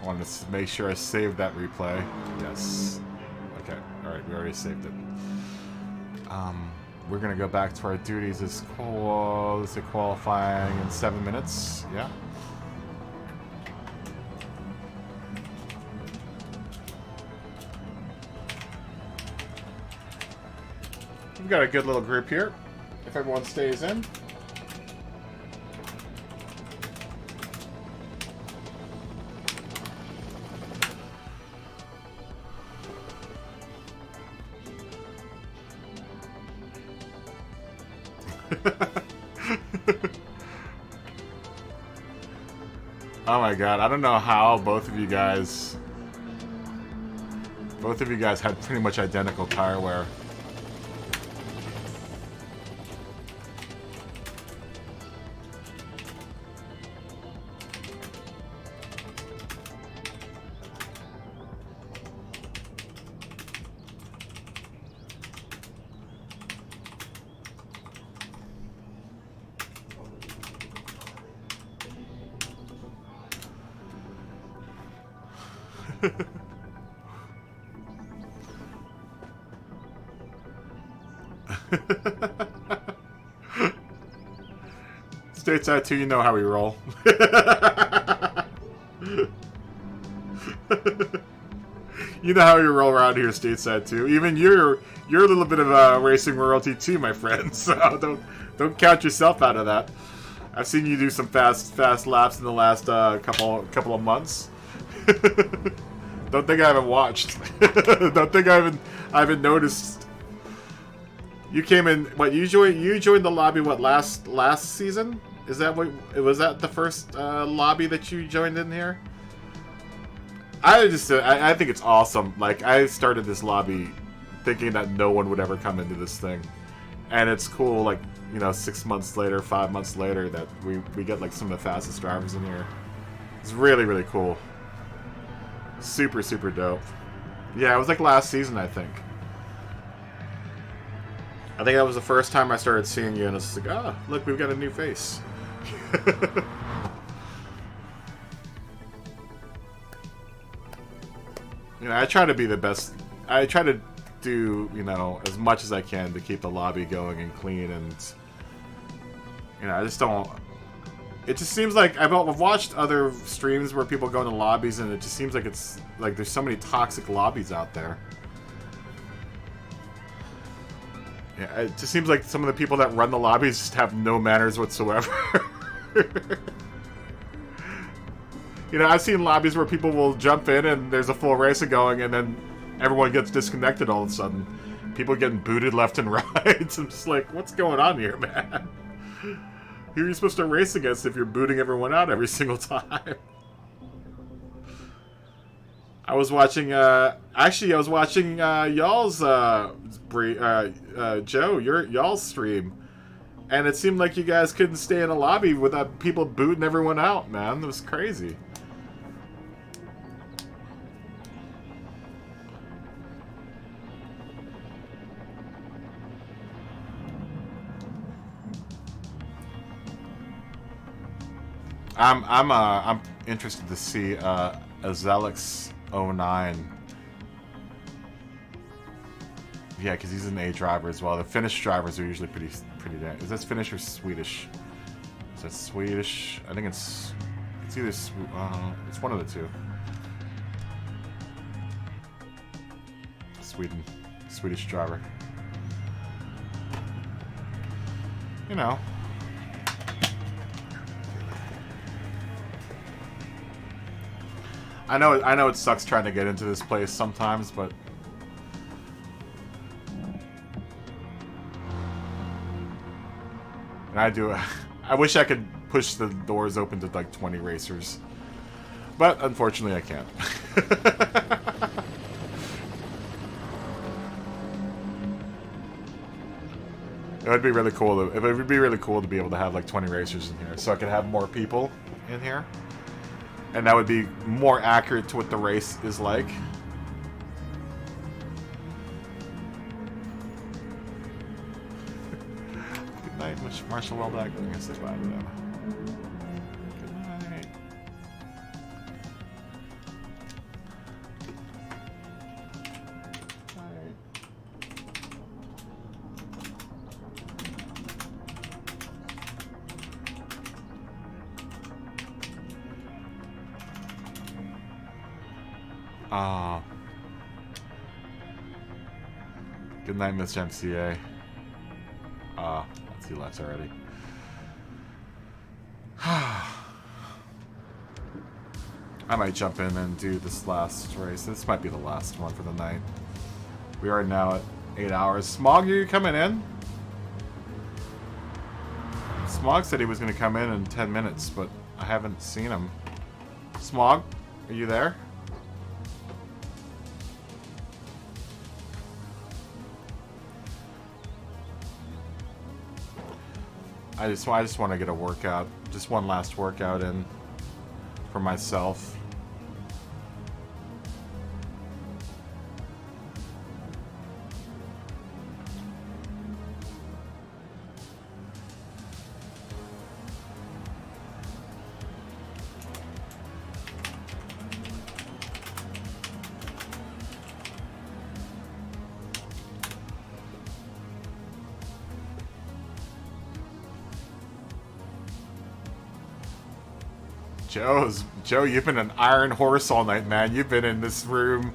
wanted to make sure I saved that replay. Yes. Okay. All right. We already saved it. We're gonna go back to our duties as qualifying in 7 minutes. Yeah. We've got a good little group here. If everyone stays in. Oh my god, I don't know how both of you guys had pretty much identical tire wear. Stateside 2, you know how we roll. You know how we roll around here, Stateside 2. Even you're a little bit of a racing royalty too, my friend. So don't count yourself out of that. I've seen you do some fast laps in the last couple of months. Don't think I haven't watched. Don't think I haven't noticed. You came in. What you joined the lobby? What last season? Is that what? Was that the first lobby that you joined in here? I think it's awesome. Like I started this lobby thinking that no one would ever come into this thing, and it's cool. Like 6 months later, 5 months later, that we get like some of the fastest drivers in here. It's really cool. Super dope. Yeah, it was like last season, I think. I think that was the first time I started seeing you, and it's like, ah, look, we've got a new face. You know, I try to be the best. I try to do, you know, as much as I can to keep the lobby going and clean, and you know, I just don't. It just seems like I've watched other streams where people go into lobbies, and it just seems like it's like there's so many toxic lobbies out there. Yeah, it just seems like some of the people that run the lobbies just have no manners whatsoever. You know, I've seen lobbies where people will jump in and there's a full race going, and then everyone gets disconnected all of a sudden. People getting booted left and right. I'm just like, what's going on here, man? Who are you supposed to race against if you're booting everyone out every single time? I was watching, actually, I was watching y'all's, Joe, y'all's stream. And it seemed like you guys couldn't stay in a lobby without people booting everyone out, man. It was crazy. I'm interested to see Azelix 09. Yeah, because he's an A driver as well. The Finnish drivers are usually pretty damn. Is that Finnish or Swedish? Is that Swedish? I think it's either it's one of the two. Swedish driver. You know. I know it sucks trying to get into this place sometimes, but and I wish I could push the doors open to like 20 racers, but unfortunately I can't. It would be really cool. It would be really cool to be able to have like 20 racers in here, so I could have more people in here. And that would be more accurate to what the race is like. Good night, Marshall Welbeck. I'm gonna say bye to them. Good night. Good night, Miss MCA. He left already. I might jump in and do this last race. This might be the last one for the night. We are now at 8 hours. Smog, are you coming in? Smog said he was going to come in 10 minutes, but I haven't seen him. Smog, are you there? I just want to get a workout, just one last workout in for myself. Joe, you've been an iron horse all night, man. You've been in this room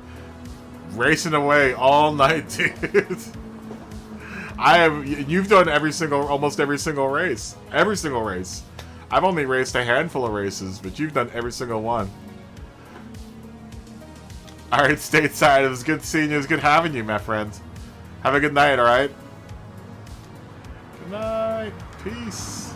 racing away all night, dude. You've done almost every single race. Every single race. I've only raced a handful of races, but you've done every single one. Alright, stateside, it was good seeing you. It was good having you, my friend. Have a good night, alright? Good night. Peace.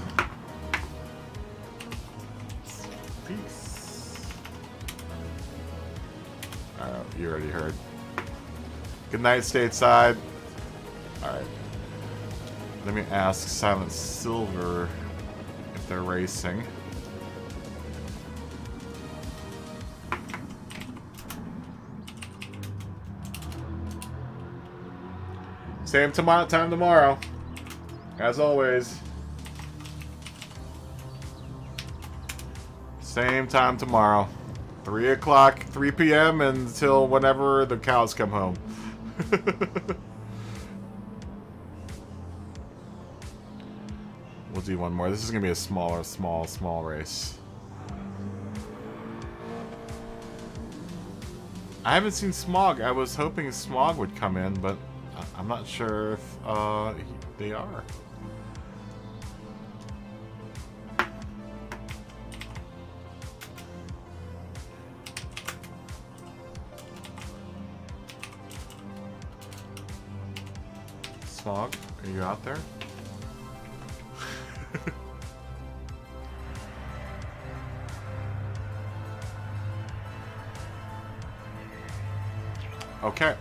You already heard. Good night, stateside. Alright. Let me ask Silent Silver if they're racing. Same time tomorrow. As always. Same time tomorrow. 3 o'clock, 3 p.m. until whenever the cows come home. We'll do one more. This is going to be a small race. I haven't seen Smog. I was hoping Smog would come in, but I'm not sure if they are. Smog, are you out there? Okay.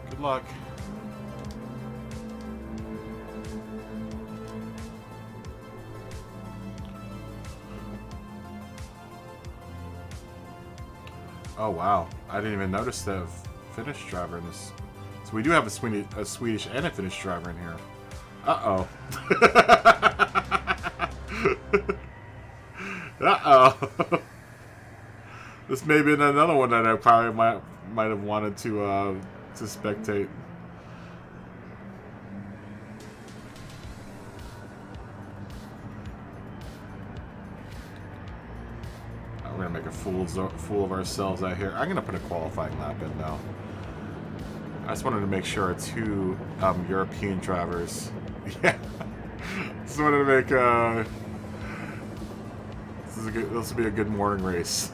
Good luck. Oh wow, I didn't even notice the Finnish driver in this. So we do have a Swedish and a Finnish driver in here. Uh-oh. Uh-oh. This may be another one that I probably might have wanted to spectate. We're gonna make a fool of ourselves out here. I'm gonna put a qualifying lap in now. I just wanted to make sure 2 European drivers. Yeah. Just wanted to make this will be a good morning race.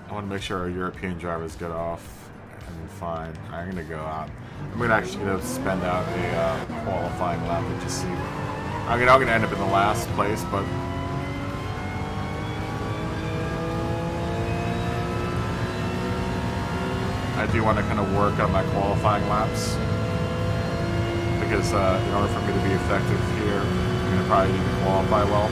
I want to make sure our European drivers get off and fine. I'm gonna go out. I'm gonna spend out a qualifying lap and just see. I'm gonna end up in the last place, but I do want to kind of work on my qualifying laps because in order for me to be effective here, I'm gonna probably need to qualify well.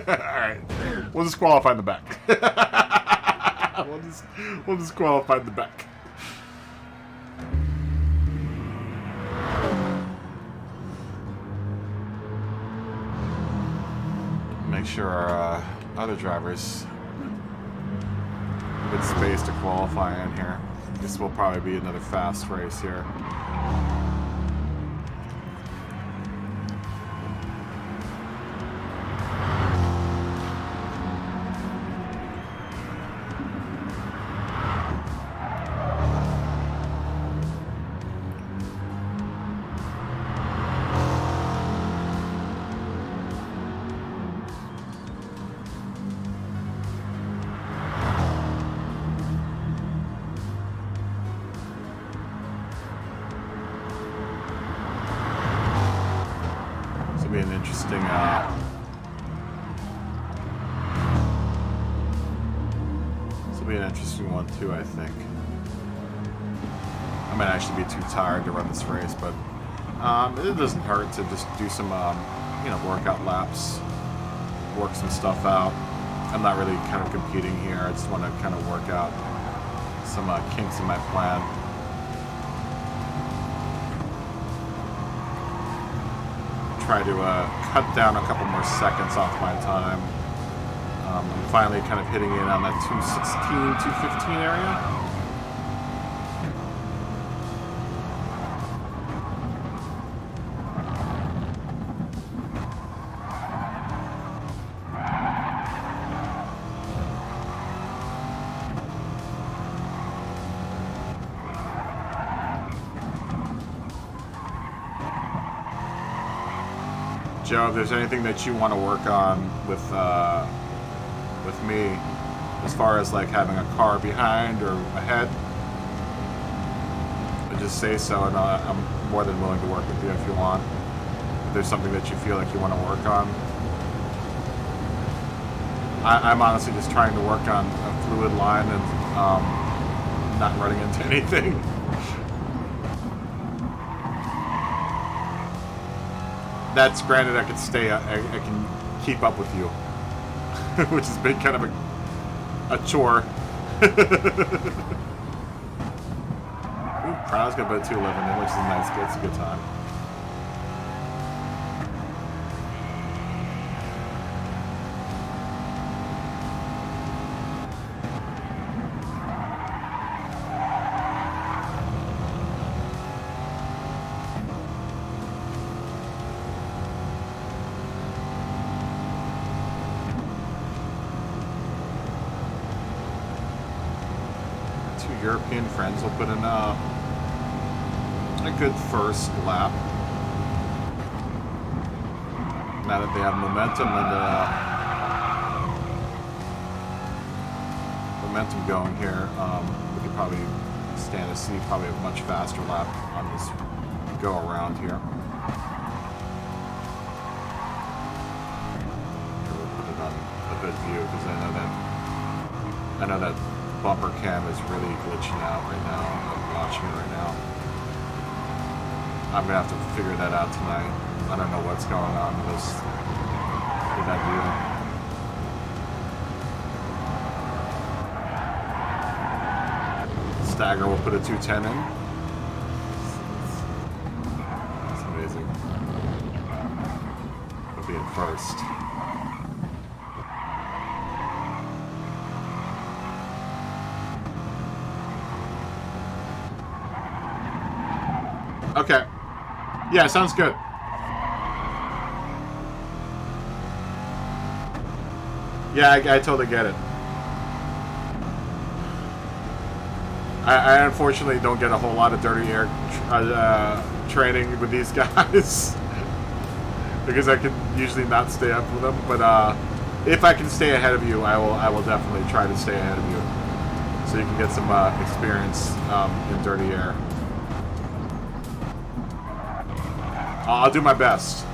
Alright. We'll just qualify in the back. we'll just qualify in the back. Make sure our other drivers have good space to qualify in here. This will probably be another fast race here. Be an interesting this will be an interesting one too, I think. might actually be too tired to run this race, but it doesn't hurt to just do some, you know, workout laps, work some stuff out. I'm not really kind of competing here. I just want to kind of work out some kinks in my plan. Try to cut down a couple more seconds off my time. I'm finally kind of hitting in on that 2:16, 2:15 area. Joe, if there's anything that you want to work on with me, as far as like having a car behind or ahead, just say so, and I'm more than willing to work with you if you want. If there's something that you feel like you want to work on, I'm honestly just trying to work on a fluid line and not running into anything. That's granted, I could stay. I can keep up with you, which has been kind of a chore. Ooh, Prow's got about 211 in, which is nice. It's a good time. European friends will put in a good first lap. Now that they have momentum and momentum going here, we could probably stand to see probably a much faster lap on this go around here. We'll put it on a good view because I know that bumper cam is really glitching out right now. I'm watching it right now. I'm gonna have to figure that out tonight. I don't know what's going on with that view. Stagger will put a 210 in. That's amazing. He'll be in first. Okay. Yeah, sounds good. Yeah, I totally get it. I unfortunately don't get a whole lot of dirty air training with these guys because I can usually not stay up with them. But if I can stay ahead of you, I will definitely try to stay ahead of you so you can get some experience in dirty air. I'll do my best.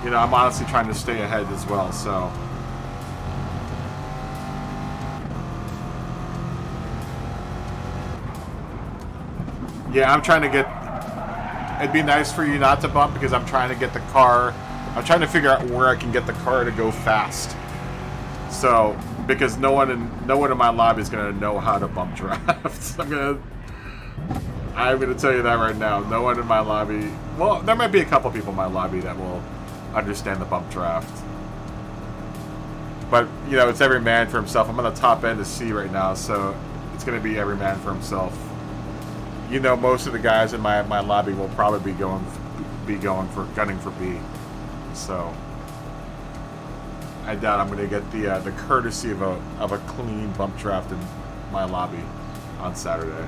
You know, I'm honestly trying to stay ahead as well, so. Yeah, I'm trying to get... It'd be nice for you not to bump because I'm trying to get the car... I'm trying to figure out where I can get the car to go fast. So, because no one in my lobby is going to know how to bump draft. I'm gonna tell you that right now. No one in my lobby... Well, there might be a couple people in my lobby that will understand the bump draft. But, you know, it's every man for himself. I'm on the top end of C right now, so it's gonna be every man for himself. You know, most of the guys in my lobby will probably be gunning for B. So, I doubt I'm gonna get the courtesy of a clean bump draft in my lobby on Saturday.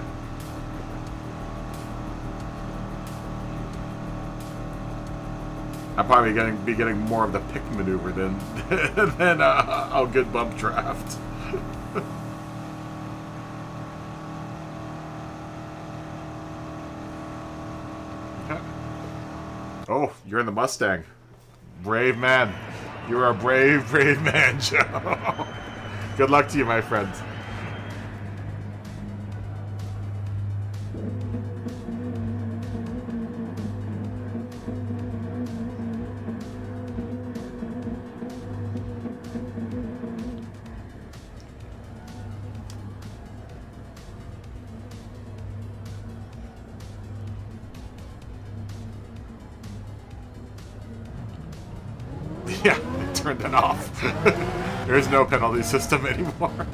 I'm probably going to be getting more of the pick maneuver than a good bump draft. Okay. Oh, you're in the Mustang. Brave man. You're a brave, brave man, Joe. Good luck to you, my friend. Yeah, they turned it off. There is no penalty system anymore.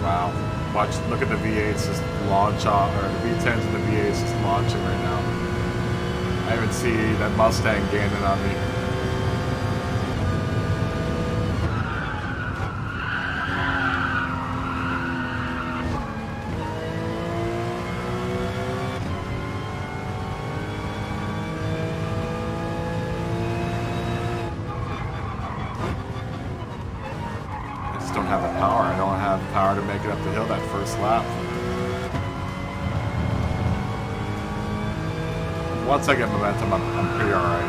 Wow. Look at the V8s just launch off, or the V10s and the V8s just launching right now. I even see that Mustang gaining on me. I just don't have the power. I don't have the power to make it up the hill that first lap. Once I get momentum, I'm pretty alright.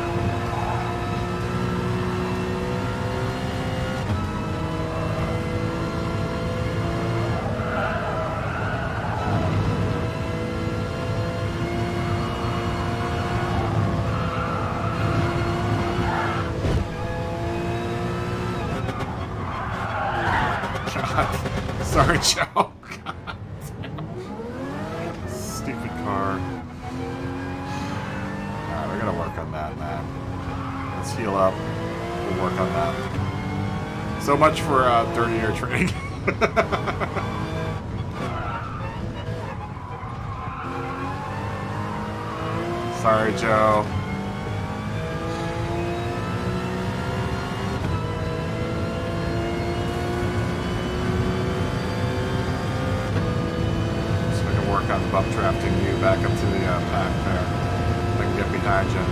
God. Sorry, Joe. God damn. Stupid car. Alright, we're gonna work on that, man. Let's heal up. We'll work on that. So much for dirty air training. Sorry, Joe. So I can work on bump drafting you back up to the pack there. I can get behind you.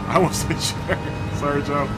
I almost hit you there. Sorry, Joe.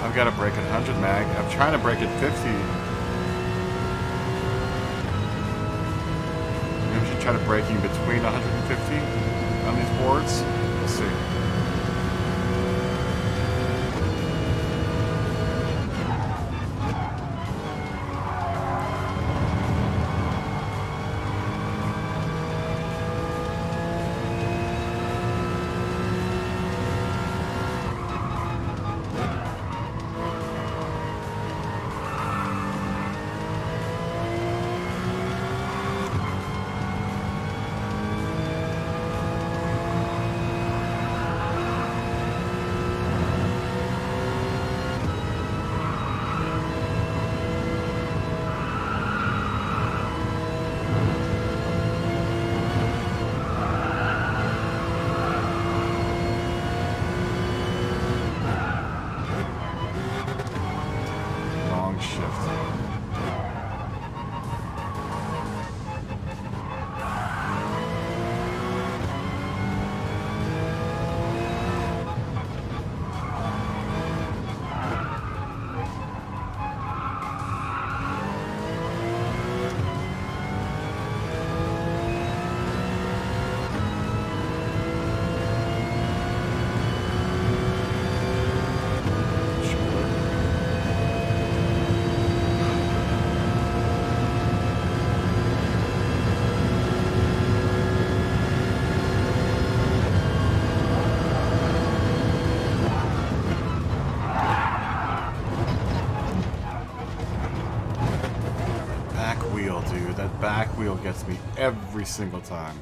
I've got to break at 100 mag. I'm trying to break at 50. Maybe we should try to breaking between 150 on these boards. We'll see. Dude, that back wheel gets me every single time.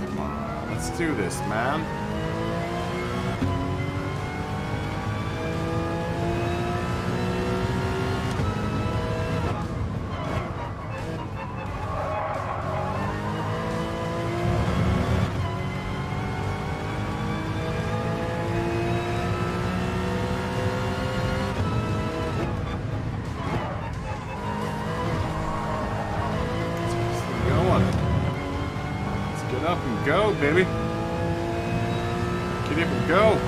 Come on, let's do this, man. Up and go, baby. Get up and go.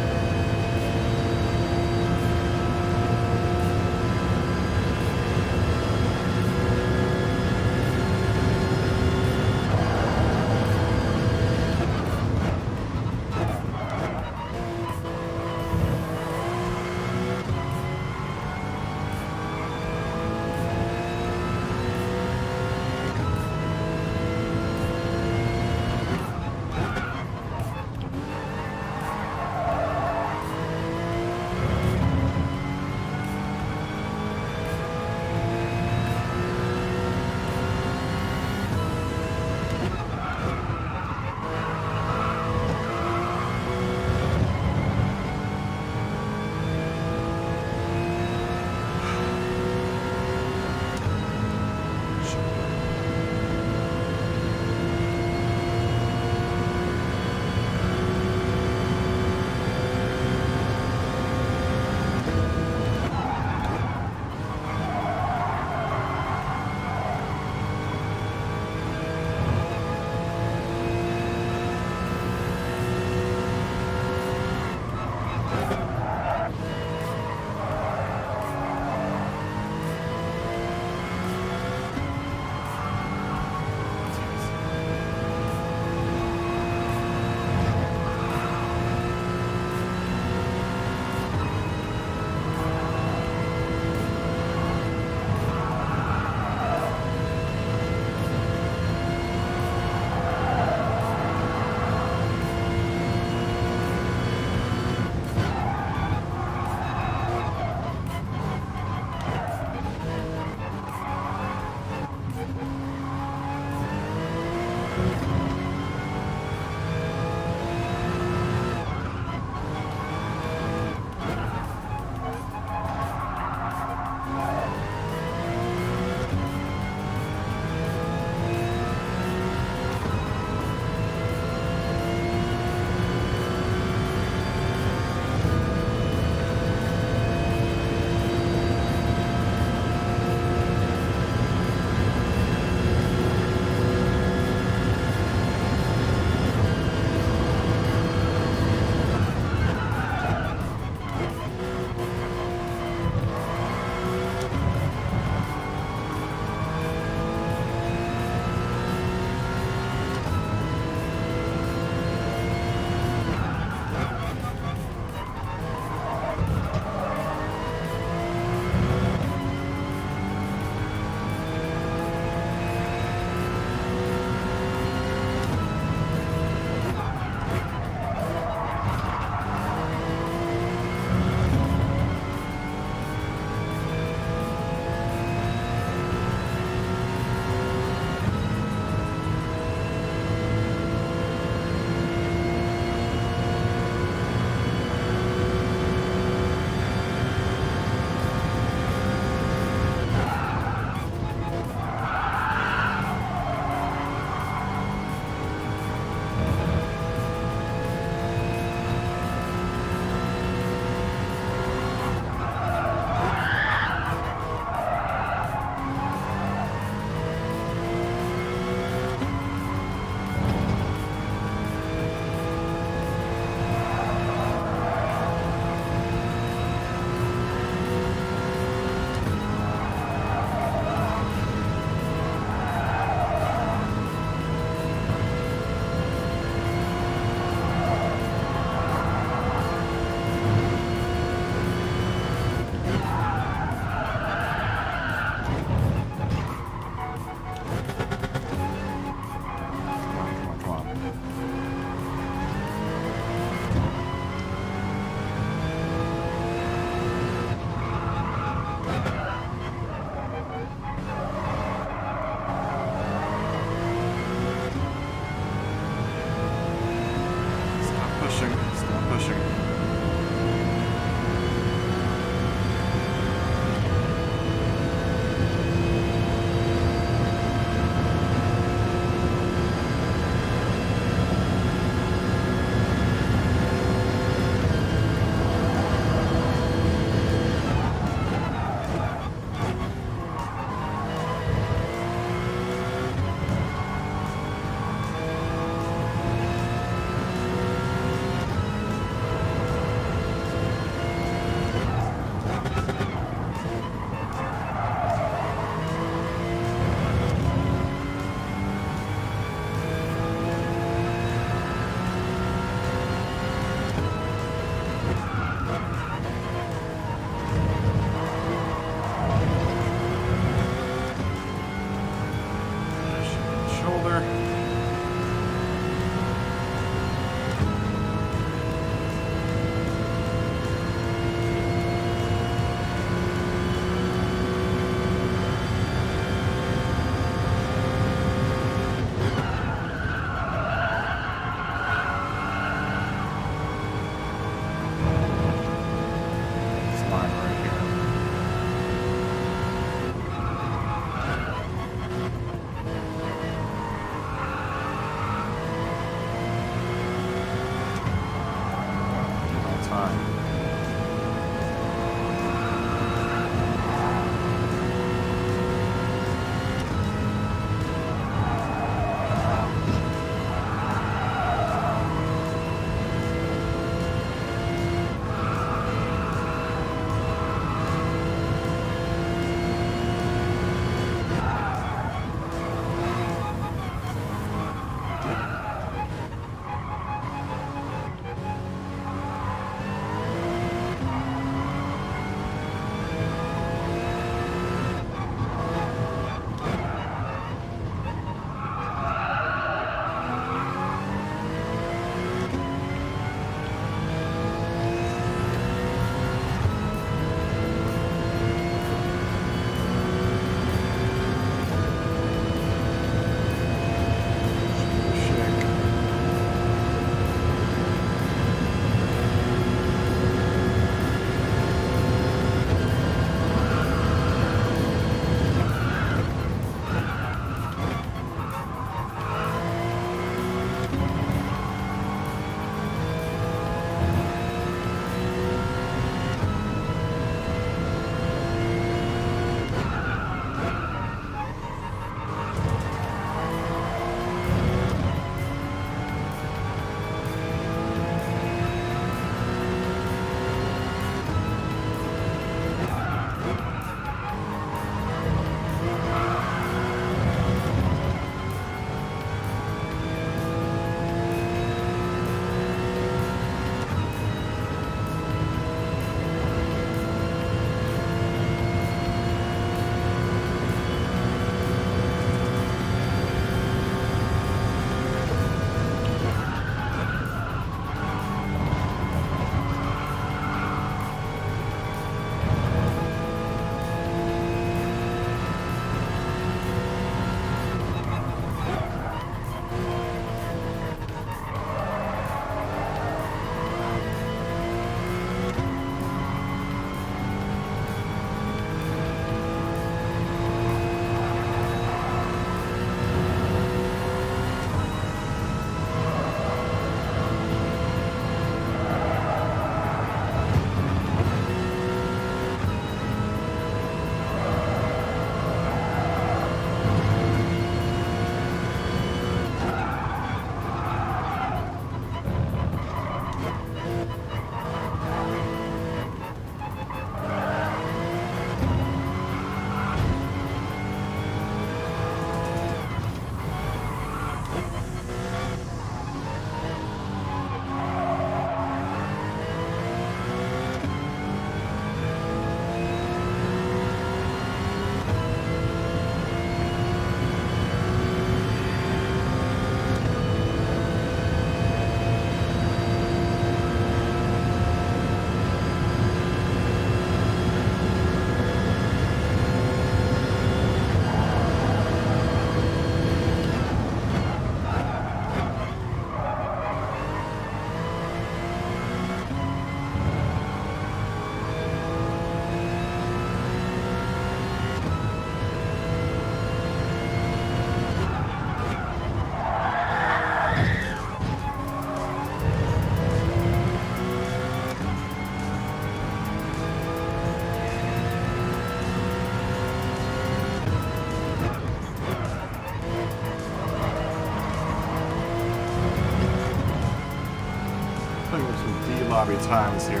Putting in some D-lobby times here.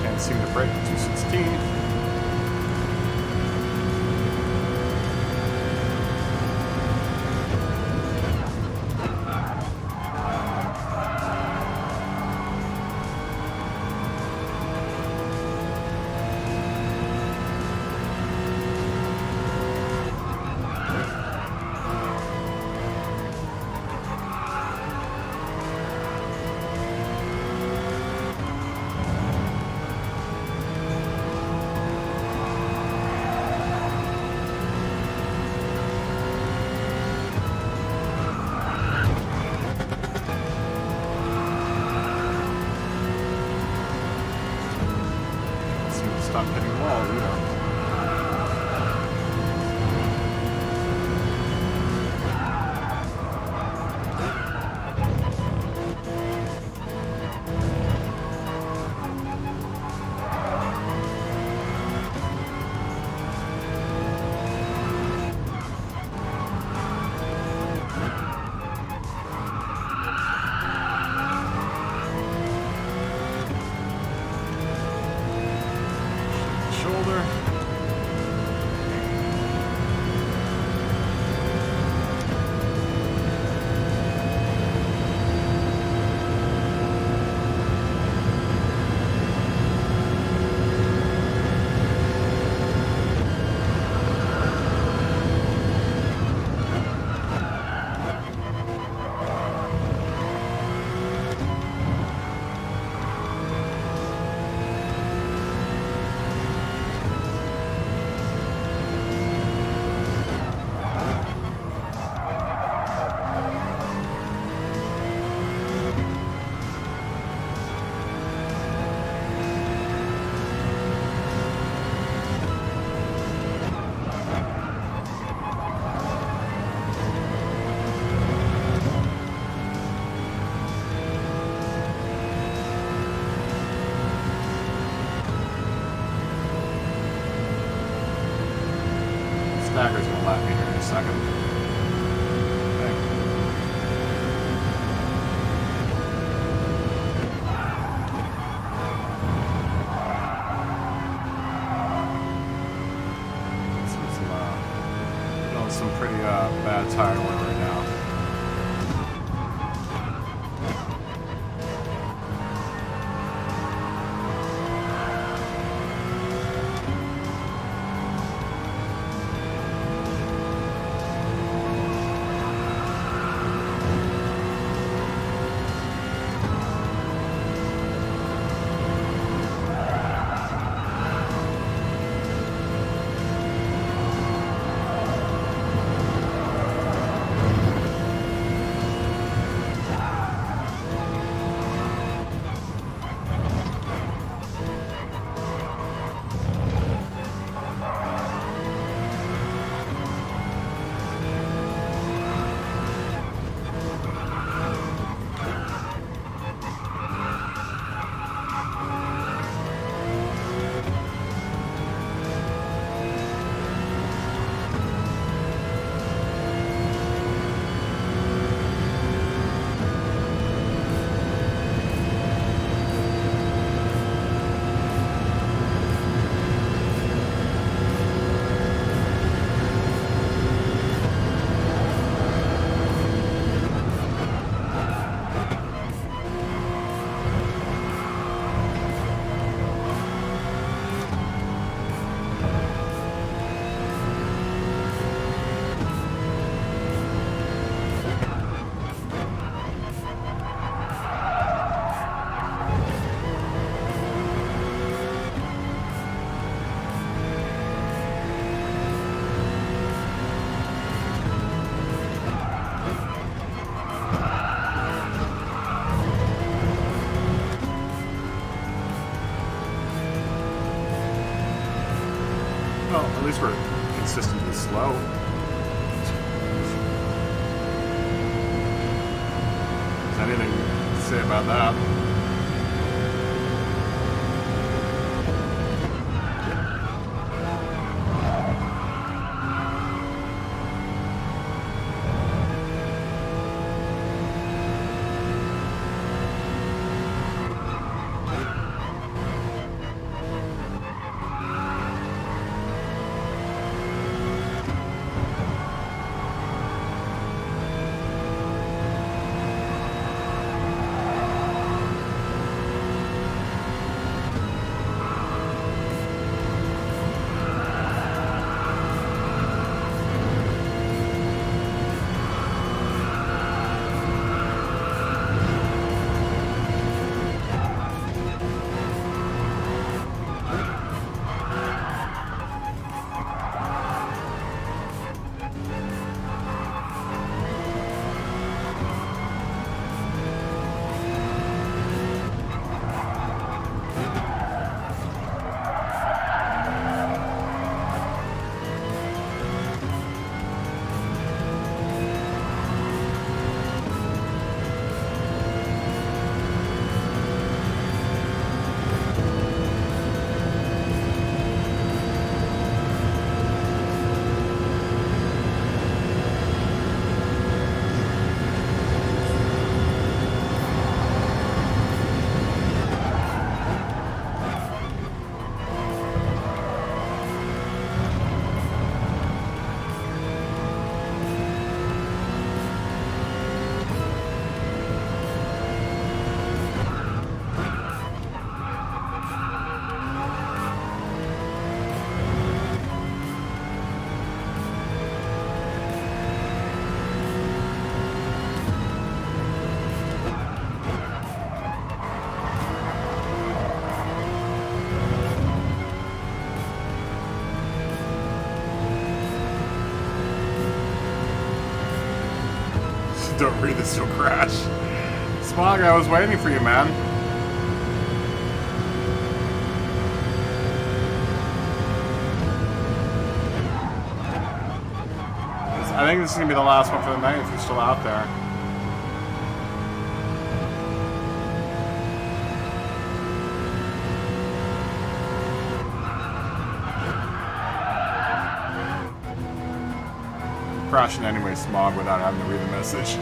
Can't seem to break 216. Stop hitting walls either. Shoulder. Stagger's gonna lap me here in a second. Okay. Some pretty bad tire wear right now. Well, at least we're consistently slow. Is there anything to say about that? Don't read this, you'll crash. Smog, I was waiting for you, man. I think this is going to be the last one for the night if you're still out there. Crashing anyway, Smog, without having to read the message.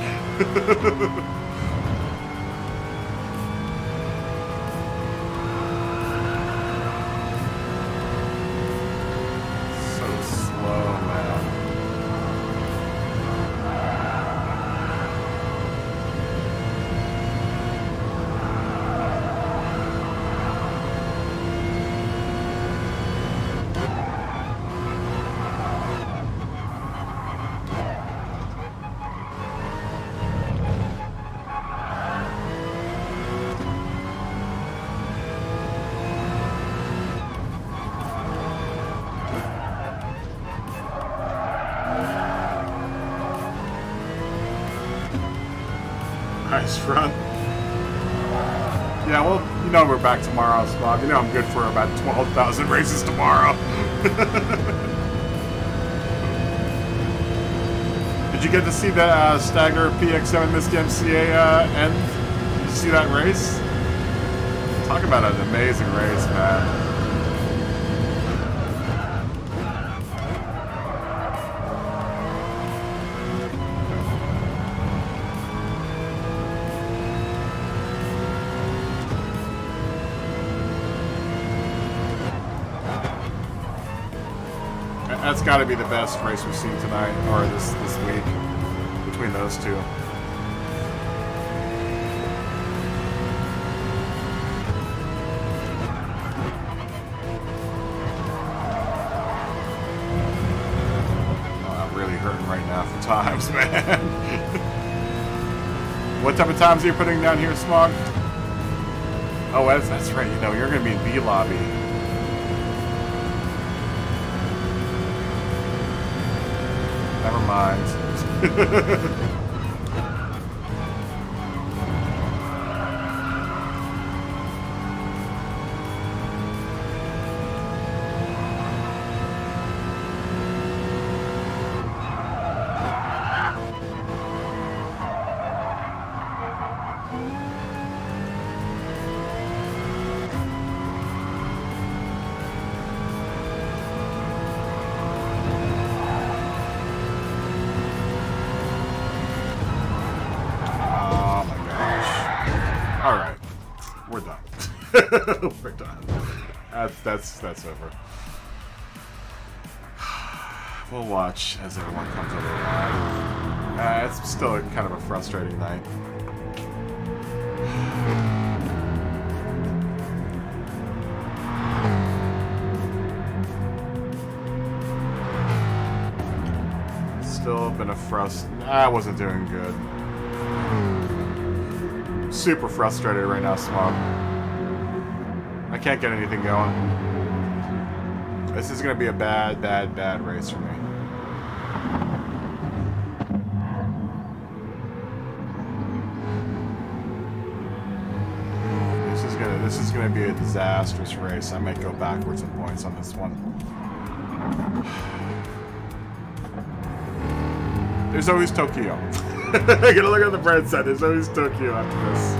So slow, man. Nice run. Yeah, well, you know we're back tomorrow, Smog. You know I'm good for about 12,000 races tomorrow. Did you get to see the Stagger PX7 Misty MCA end? Did you see that race? Talk about an amazing race, man. That's got to be the best race we've seen tonight, or this week, between those two. Oh, I'm really hurting right now for times, man. What type of times are you putting down here, Smog? Oh, that's right. You know, you're going to be in B lobby. Never mind. Alright. We're done. We're done. That's over. We'll watch as everyone comes over the line. It's still kind of a frustrating night. Still been a I wasn't doing good. Super frustrated right now, Smog. I can't get anything going. This is gonna be a bad race for me. This is gonna be a disastrous race. I might go backwards in points on this one. There's always Tokyo. I gotta look at the bright side. There's always Tokyo after this.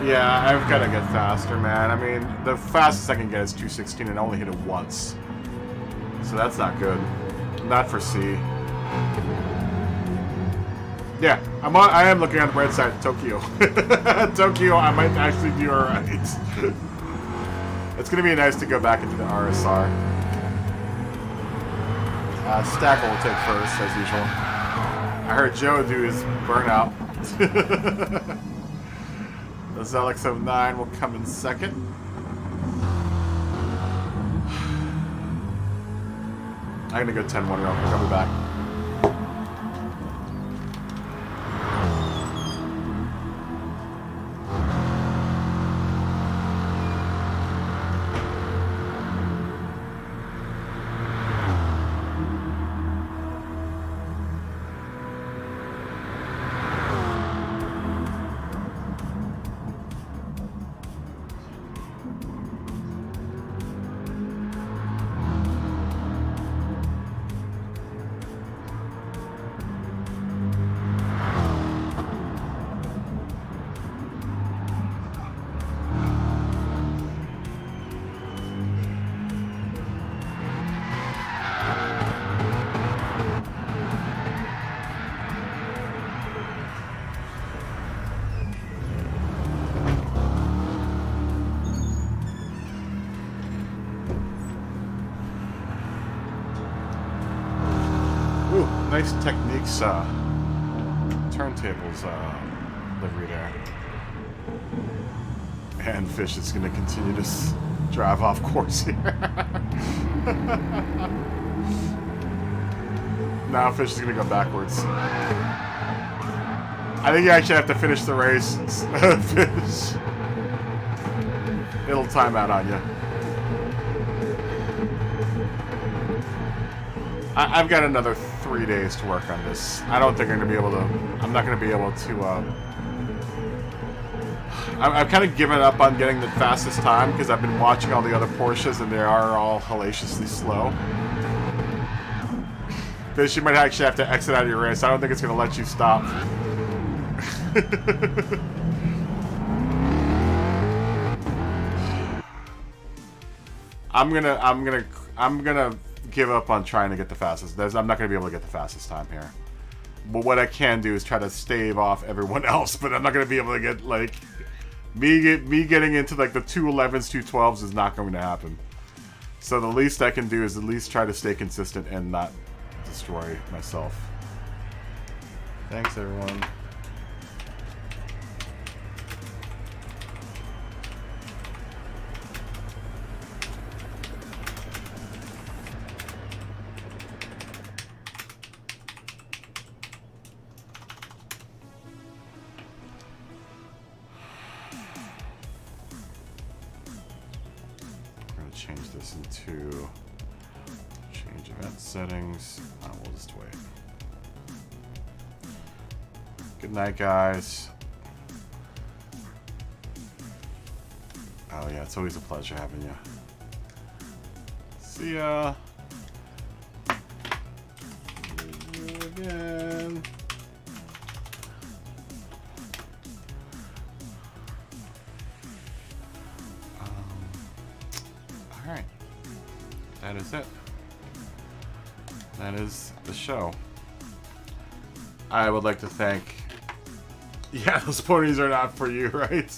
Yeah, I've got to get faster, man. I mean, the fastest I can get is 216 and I only hit it once. So that's not good. Not for C. Yeah, I am looking at the bright side. Tokyo. Tokyo, I might actually do alright. It's going to be nice to go back into the RSR. Stacker will take first, as usual. I heard Joe do his burnout. The ZLX09 will come in second. I'm going to go 10-1 real quick. I'll be back. Nice Techniques turntables livery there. And Fish is going to continue to drive off course here. Now Fish is going to go backwards. I think you actually have to finish the race, Fish. It'll time out on you. I've got another 3 days to work on this. I don't think I'm going to be able to... I'm not going to be able to... I've kind of given up on getting the fastest time because I've been watching all the other Porsches and they are all hellaciously slow. Fish, you might actually have to exit out of your race. I don't think it's going to let you stop. I'm gonna give up on trying to get the fastest. I'm not gonna be able to get the fastest time here. But what I can do is try to stave off everyone else. But I'm not gonna be able to get like me getting into like the 211s, 212s is not going to happen. So the least I can do is at least try to stay consistent and not destroy myself. Thanks, everyone. Change this into change event settings. We'll just wait. Good night, guys. Oh yeah, it's always a pleasure having you. See ya. See you again. Alright. That is it. That is the show. I would like to thank... Yeah, those ponies are not for you, right?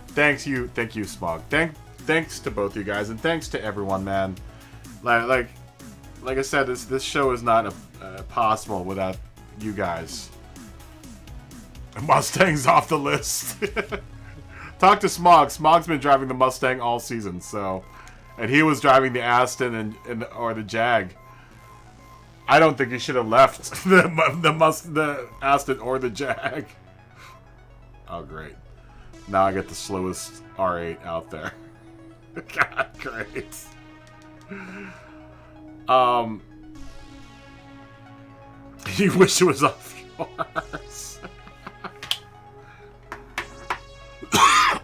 Thank you, Smog. Thanks to both you guys, and thanks to everyone, man. Like I said, this show is not possible without you guys. Mustang's off the list. Talk to Smog. Smog's been driving the Mustang all season, so, and he was driving the Aston or the Jag. I don't think he should have left the Aston or the Jag. Oh, great! Now I get the slowest R8 out there. God, great. You wish it was off yours.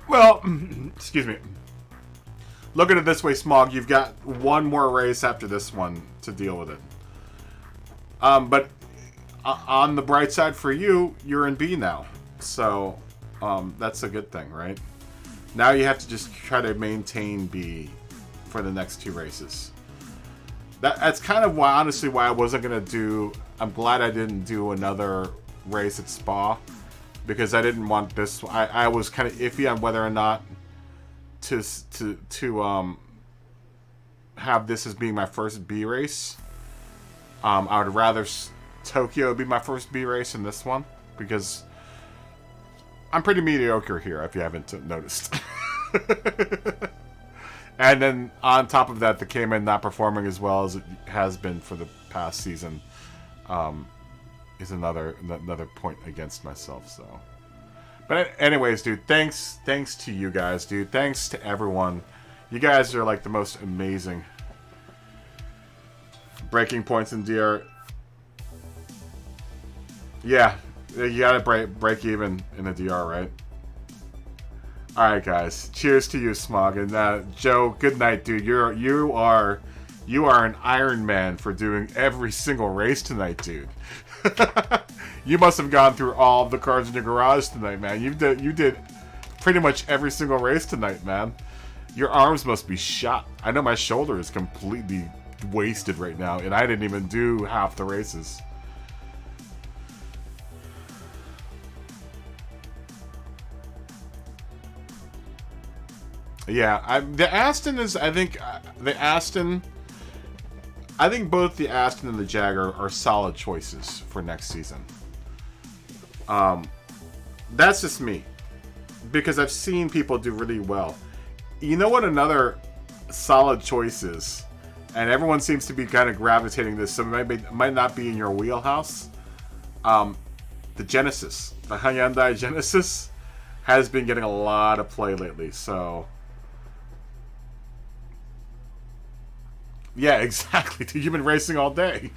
Well, excuse me. Look at it this way, Smog. You've got one more race after this one to deal with it. But on the bright side for you, you're in B now. So, that's a good thing, right? Now you have to just try to maintain B for the next two races. That's kind of why, honestly, why I wasn't going to do... I'm glad I didn't do another race at Spa. Because I didn't want this... I was kind of iffy on whether or not to have this as being my first B race. I would rather Tokyo be my first B race than this one. Because I'm pretty mediocre here, if you haven't noticed. And then on top of that, the Cayman not performing as well as it has been for the past season is another point against myself. So, but anyways, dude, thanks to you guys, dude. Thanks to everyone. You guys are like the most amazing. Breaking points in DR. Yeah, you gotta break even in the DR, right? All right, guys. Cheers to you, Smog, and Joe. Good night, dude. You are an Iron Man for doing every single race tonight, dude. You must have gone through all of the cars in your garage tonight, man. You did pretty much every single race tonight, man. Your arms must be shot. I know my shoulder is completely wasted right now, and I didn't even do half the races. Yeah, the Aston is, I think, the Aston, I think both the Aston and the Jag are solid choices for next season. That's just me, because I've seen people do really well. You know what another solid choice is, and everyone seems to be kind of gravitating this, so it might not be in your wheelhouse. The Genesis, the Hyundai Genesis, has been getting a lot of play lately. So, yeah, exactly. Dude, you've been racing all day.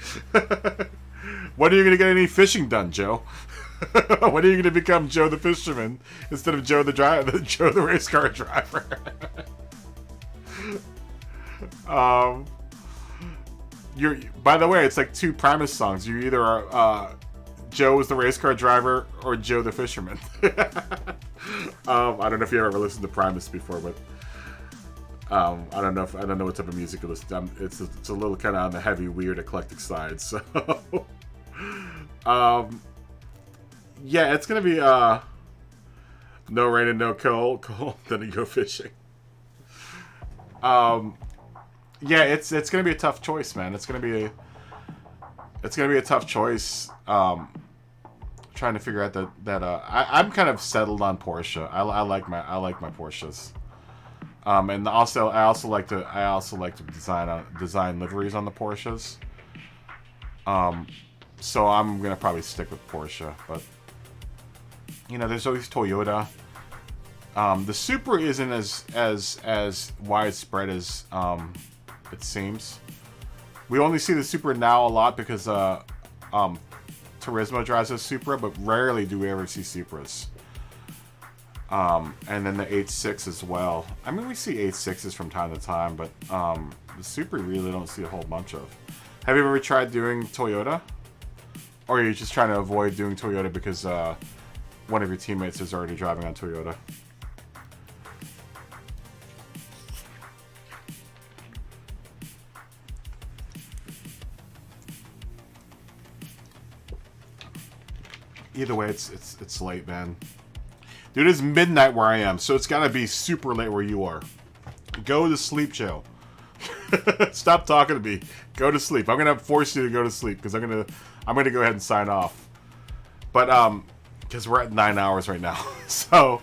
When are you going to get any fishing done, Joe? When are you going to become Joe the fisherman instead of Joe the driver, Joe the race car driver? By the way, it's like two Primus songs. You either are Joe is the race car driver or Joe the fisherman. I don't know if you ever listened to Primus before, but I don't know what type of music you listen to. It's a little kind of on the heavy, weird, eclectic side. So, yeah, it's gonna be no rain and no cold. Then you go fishing. Yeah, it's gonna be a tough choice, man. It's gonna be a tough choice. Trying to figure out that I'm kind of settled on Porsche. I like my Porsches. And also I also like to design liveries on the Porsches. So I'm gonna probably stick with Porsche, but you know, there's always Toyota. The Supra isn't as widespread as it seems. We only see the Supra now a lot because Turismo drives a Supra, but rarely do we ever see Supras. And then the 8.6 as well. I mean, we see 8.6s from time to time, but the Supra really don't see a whole bunch of. Have you ever tried doing Toyota? Or are you just trying to avoid doing Toyota because one of your teammates is already driving on Toyota? Either way, it's late, man. Dude, it's midnight where I am, so it's gotta be super late where you are. Go to sleep, Joe. Stop talking to me. Go to sleep. I'm gonna force you to go to sleep because I'm gonna go ahead and sign off. But because we're at 9 hours right now. So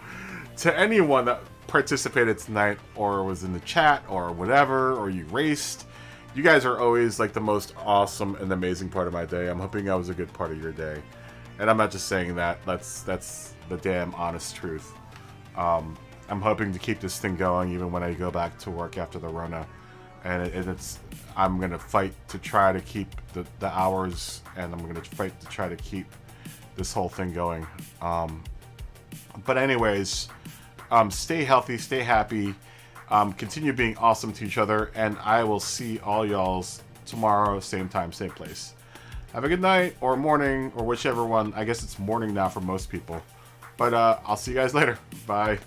to anyone that participated tonight or was in the chat or whatever, or you raced, you guys are always like the most awesome and amazing part of my day. I'm hoping I was a good part of your day. And I'm not just saying that. That's the damn honest truth. I'm hoping to keep this thing going even when I go back to work after the Rona. And I'm going to fight to try to keep the hours, and I'm going to fight to try to keep this whole thing going. But anyways, stay healthy, stay happy, continue being awesome to each other, and I will see all y'all's tomorrow, same time, same place. Have a good night, or morning, or whichever one. I guess it's morning now for most people. But I'll see you guys later. Bye.